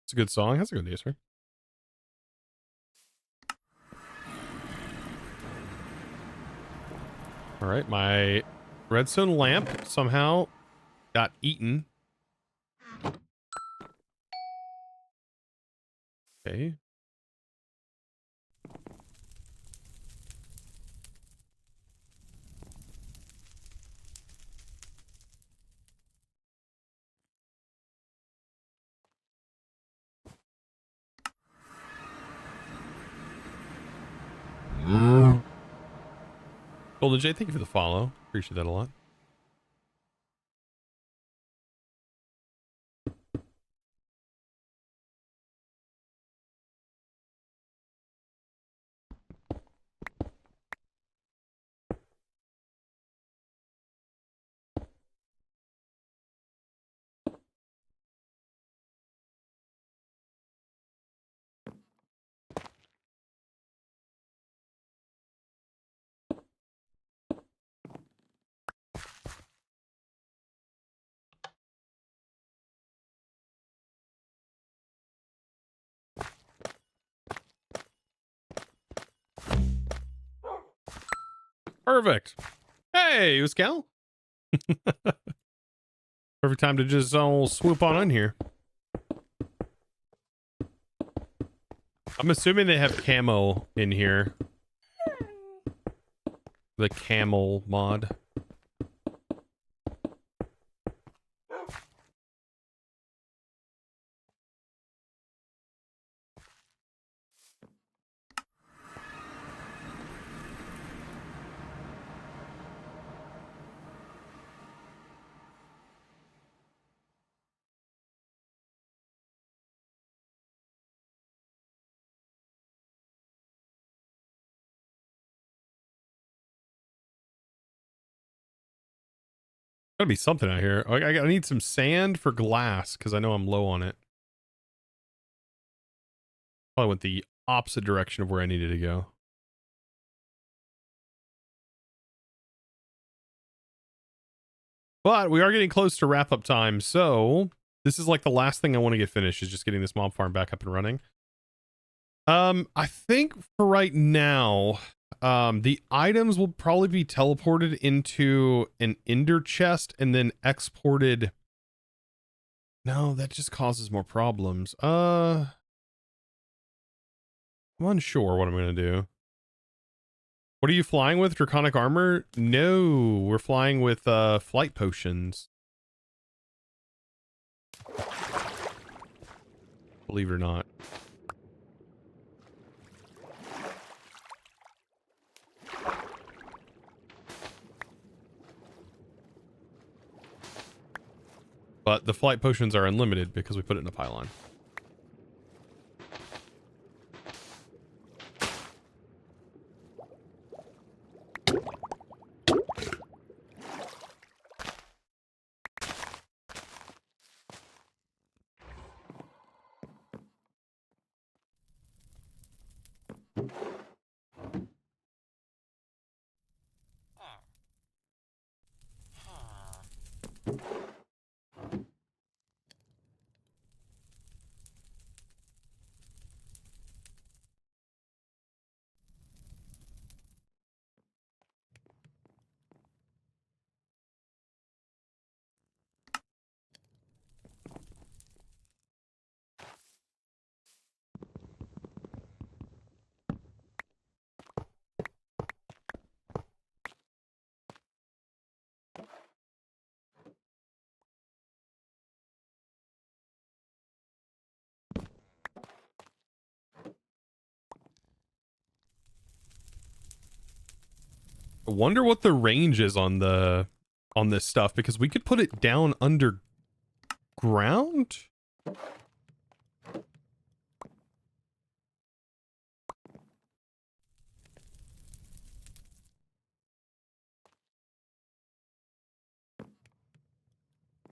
It's a good song. That's a good answer. All right, my redstone lamp somehow got eaten. Okay. Golden J, thank you for the follow. Appreciate that a lot. Perfect. Hey, Uscal. Perfect time to just swoop on in here. I'm assuming they have camo in here. The camel mod. Gotta be something out here. I need some sand for glass because I know I'm low on it. Probably went the opposite direction of where I needed to go. But we are getting close to wrap up time, so this is like the last thing I want to get finished is just getting this mob farm back up and running. I think for right now, the items will probably be teleported into an ender chest and then exported. No, that just causes more problems. I'm unsure what I'm going to do. What are you flying with? Draconic armor? No, we're flying with flight potions. Believe it or not. But the flight potions are unlimited because we put it in a pylon. I wonder what the range is on this stuff because we could put it down underground.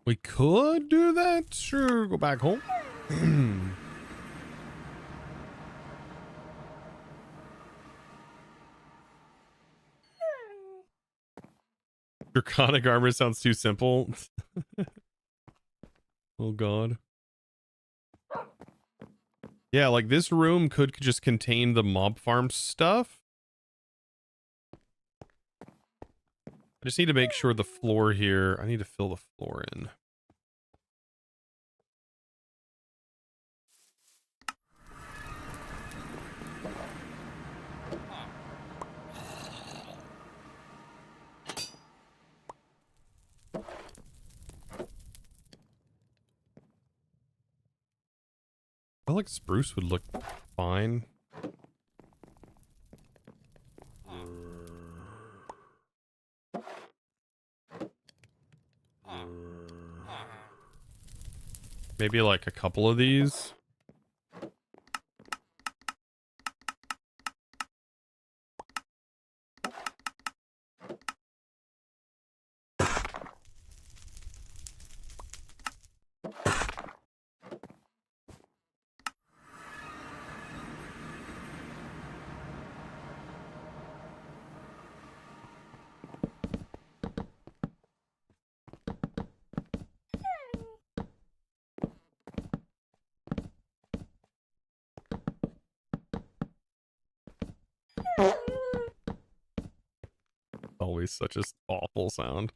We could do that. Sure, go back home. Draconic armor sounds too simple. Oh god. Yeah, like this room could just contain the mob farm stuff. I just need to make sure the floor here, I need to fill the floor in. I feel like spruce would look fine. Maybe like a couple of these. Always such a awful sound.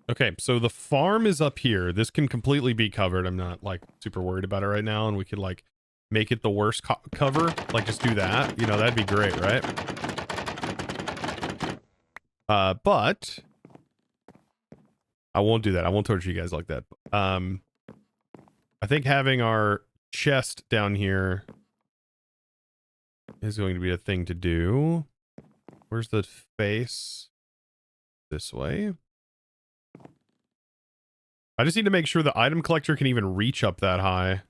Okay, so the farm is up here. This can completely be covered. I'm not like super worried about it right now, and we could like make it the worst cover. Like just do that. You know, that'd be great, right? But I won't do that. I won't torture you guys like that. I think having our chest down here is going to be a thing to do. Where's the face? This way. I just need to make sure the item collector can even reach up that high.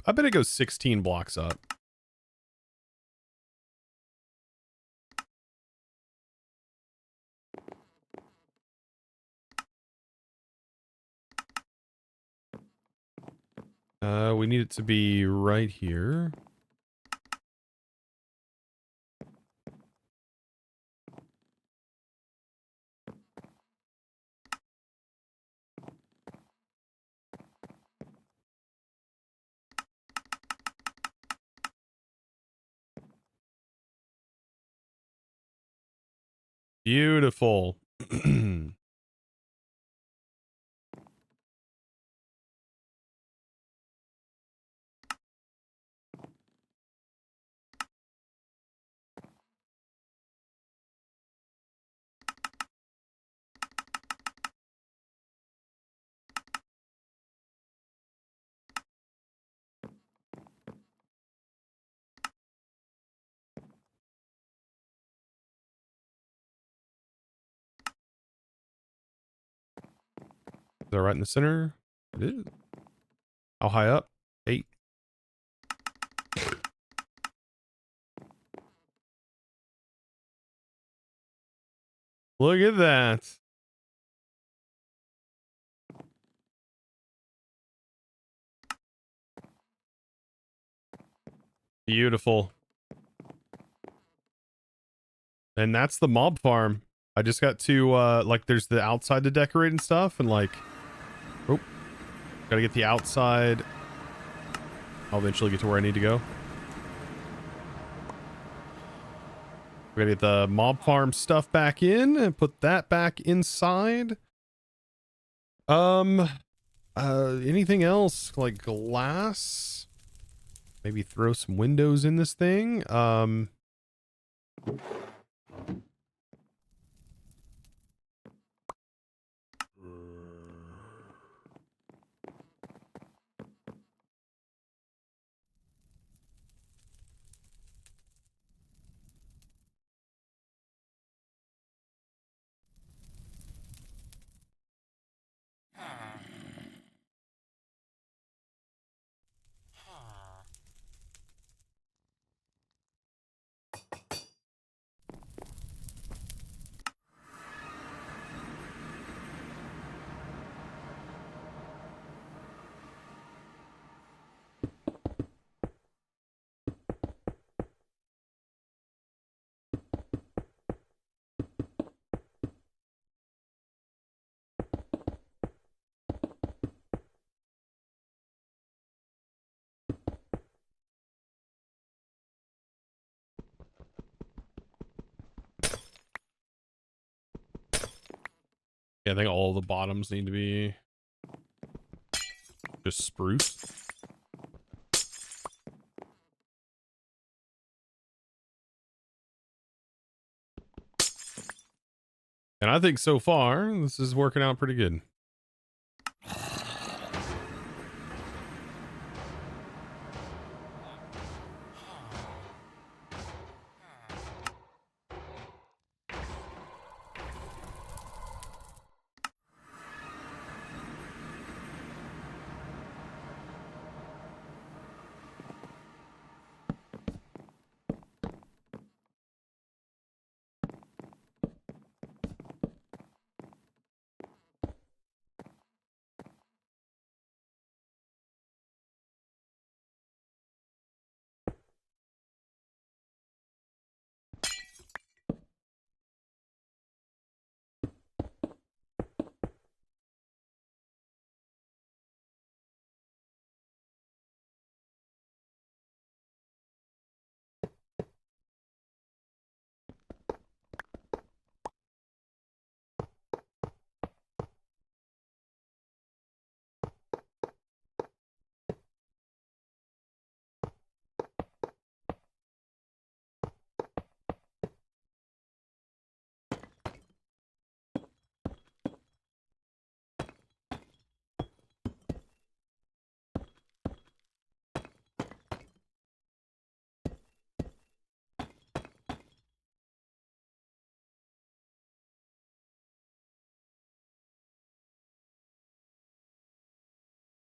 I bet it goes 16 blocks up. We need it to be right here. Beautiful. Is that right in the center? It is. How high up? 8. Look at that. Beautiful. And that's the mob farm. I just got to, like, there's the outside to decorate and stuff, and, like, oh, gotta get the outside. I'll eventually get to where I need to go. We gotta get the mob farm stuff back in and put that back inside. Anything else? Like glass? Maybe throw some windows in this thing. Yeah, I think all the bottoms need to be just spruce. And I think so far, this is working out pretty good.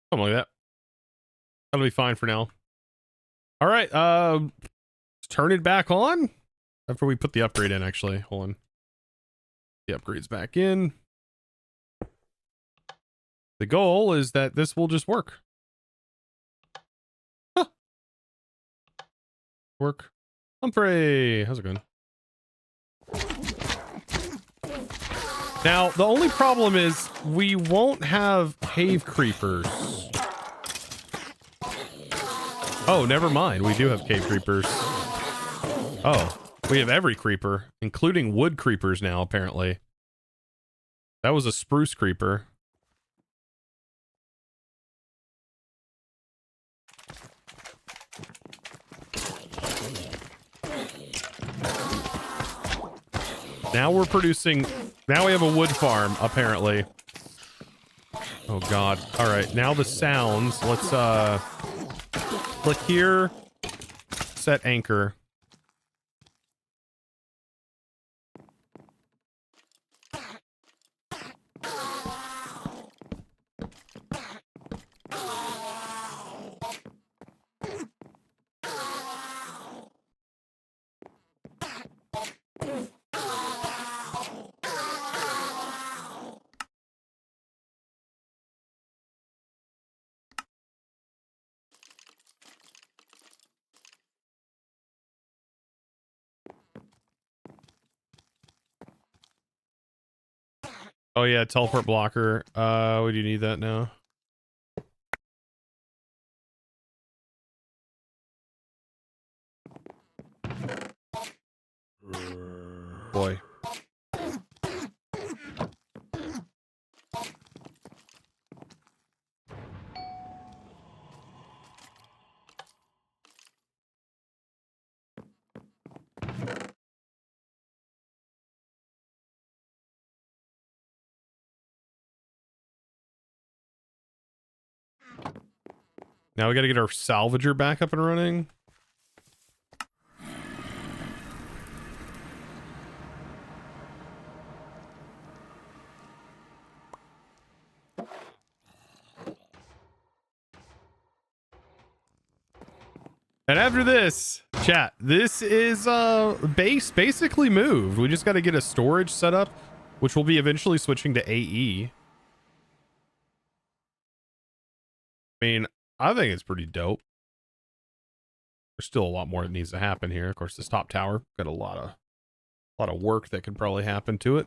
Something like that. That'll be fine for now. All right, let's turn it back on after we put the upgrade in. Actually, hold on. The upgrade's back in. The goal is that this will just work. Huh. Work. Humphrey, how's it going? Now, the only problem is we won't have cave creepers. Oh, never mind. We do have cave creepers. Oh, we have every creeper, including wood creepers now, apparently. That was a spruce creeper. Now we're producing... Now we have a wood farm, apparently. Oh, God. All right, now the sounds. Let's, click here. Set anchor. Oh yeah, teleport blocker. Would you need that now? Boy. Now we gotta get our salvager back up and running. And after this, chat, this is base basically moved. We just got to get a storage set up, which will be eventually switching to AE. I mean, I think it's pretty dope. There's still a lot more that needs to happen here. Of course, this top tower got a lot of work that could probably happen to it.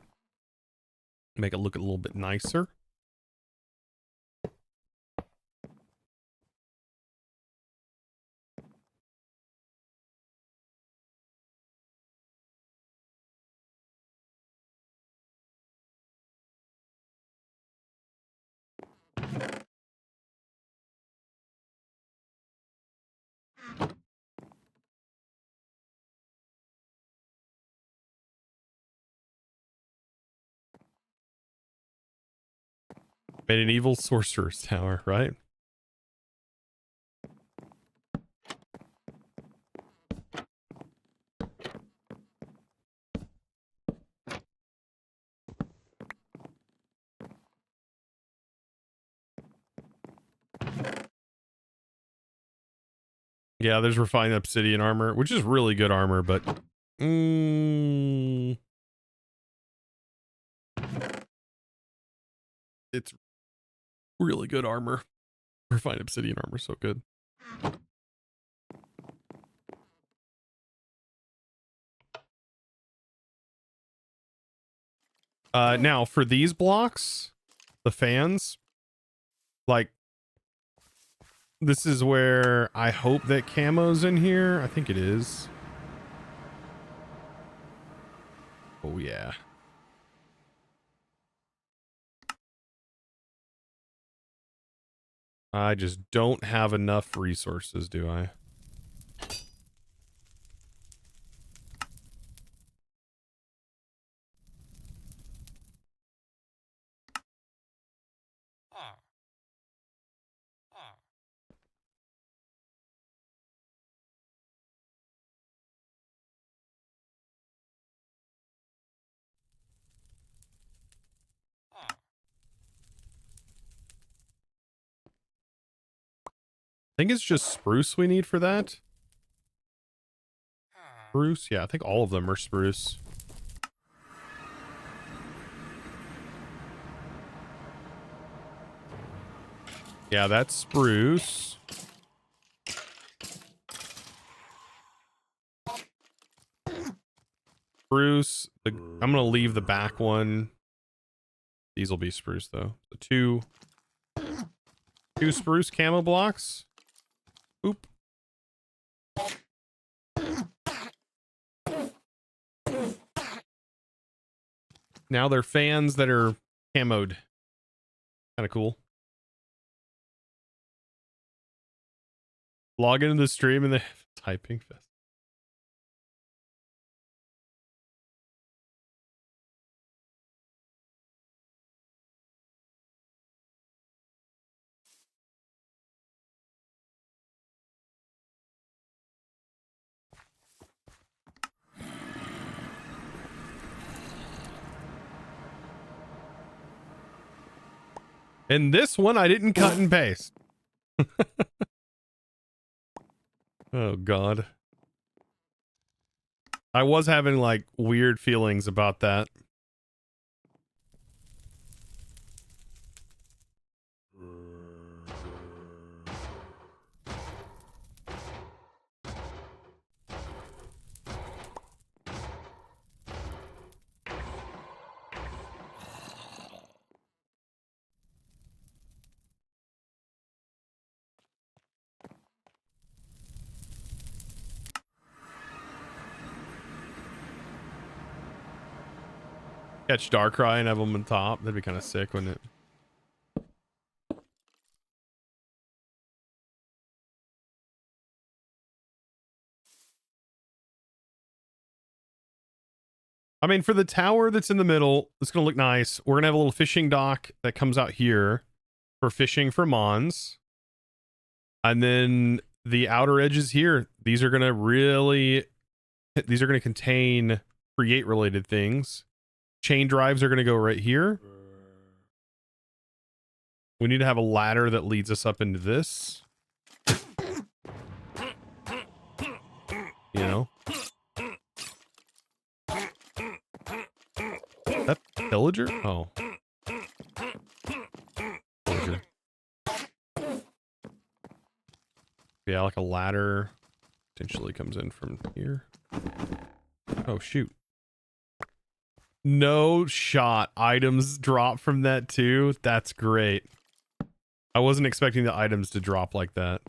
Make it look a little bit nicer. Made an evil sorcerer's tower, right? Yeah, there's refined obsidian armor, which is really good armor, but it's really good armor. Refined obsidian armor, so good. Now for these blocks, the fans, like, this is where I hope that camo's in here. I think it is. Oh yeah. I just don't have enough resources, do I? I think it's just spruce we need for that. Spruce? Yeah, I think all of them are spruce. Yeah, that's spruce. Spruce. I'm going to leave the back one. These will be spruce, though. So two spruce camo blocks. Oop. Now they're fans that are camoed. Kind of cool. Log into the stream and they have typing fest. And this one I didn't cut and paste. Oh God. I was having like weird feelings about that. Catch Darkrai and have them on top. That'd be kind of sick, wouldn't it? I mean, for the tower that's in the middle, it's going to look nice. We're going to have a little fishing dock that comes out here for fishing for Mons. And then the outer edges here, these are going to contain create related things. Chain drives are going to go right here. We need to have a ladder that leads us up into this. You know? That pillager? Oh. Pillager. Yeah, like a ladder potentially comes in from here. Oh, shoot. No shot. Items drop from that too. That's great. I wasn't expecting the items to drop like that.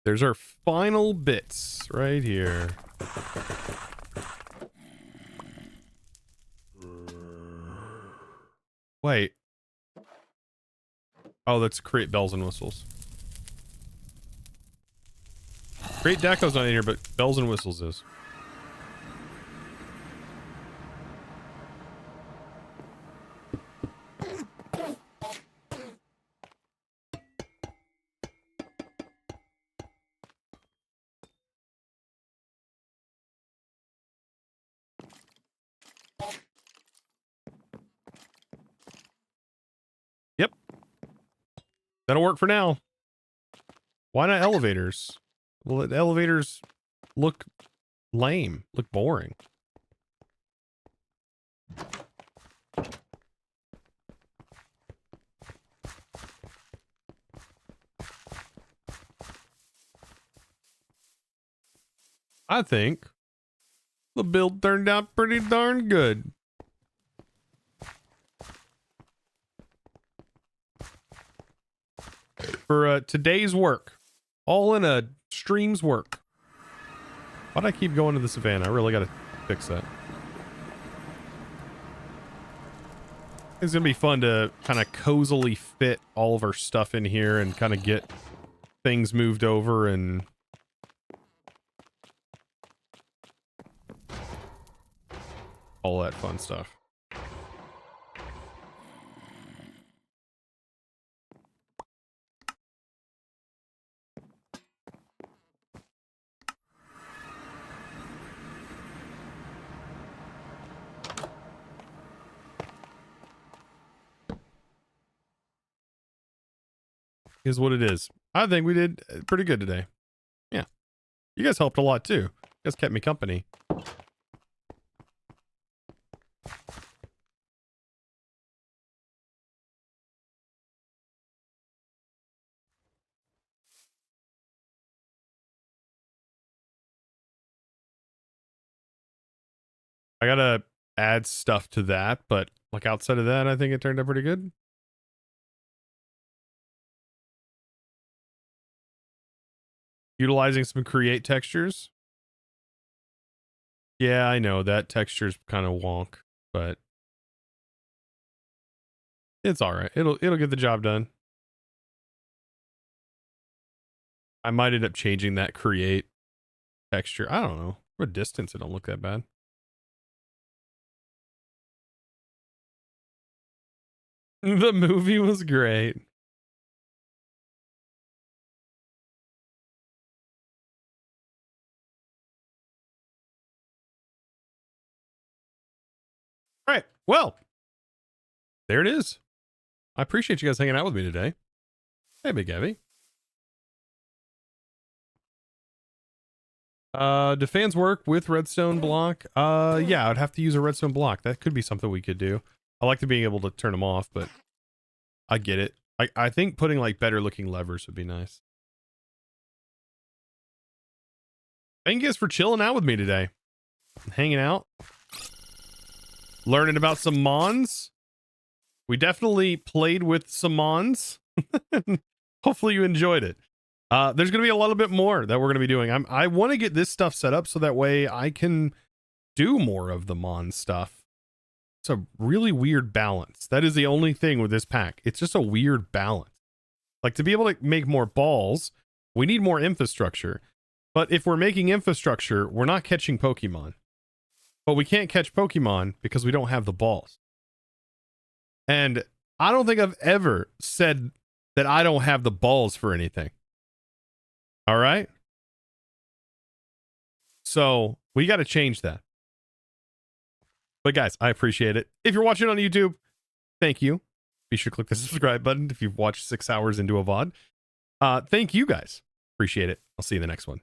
There's our final bits right here. Wait. Oh, that's create bells and whistles. Create deco's not in here, but bells and whistles is. Yep. That'll work for now. Why not elevators? Well, the elevators look lame, look boring. I think the build turned out pretty darn good. For today's work. All in a stream's work. Why'd I keep going to the savannah? I really gotta fix that. It's gonna be fun to kind of cozily fit all of our stuff in here and kind of get things moved over and all that fun stuff. Is what it is. I think we did pretty good today. Yeah. You guys helped a lot too. You guys kept me company. I gotta add stuff to that, but like outside of that, I think it turned out pretty good. Utilizing some create textures. Yeah, I know that texture's kind of wonk, but it's all right. It'll get the job done. I might end up changing that create texture. I don't know. For a distance, it don't look that bad. The movie was great. All right. Well, there it is. I appreciate you guys hanging out with me today. Hey, Big Abby. Do fans work with redstone block? Yeah, I'd have to use a redstone block. That could be something we could do. I like to being able to turn them off, but I get it. I think putting like better looking levers would be nice. Thank you guys for chilling out with me today. Hanging out. Learning about some Mons. We definitely played with some Mons. Hopefully you enjoyed it. There's going to be a little bit more that we're going to be doing. I want to get this stuff set up so that way I can do more of the Mons stuff. It's a really weird balance. That is the only thing with this pack. It's just a weird balance. Like to be able to make more balls, we need more infrastructure. But if we're making infrastructure, we're not catching Pokemon. But we can't catch Pokemon because we don't have the balls. And I don't think I've ever said that I don't have the balls for anything. All right? So we got to change that. But guys, I appreciate it. If you're watching on YouTube, thank you. Be sure to click the subscribe button if you've watched 6 hours into a VOD. Thank you guys. Appreciate it. I'll see you in the next one.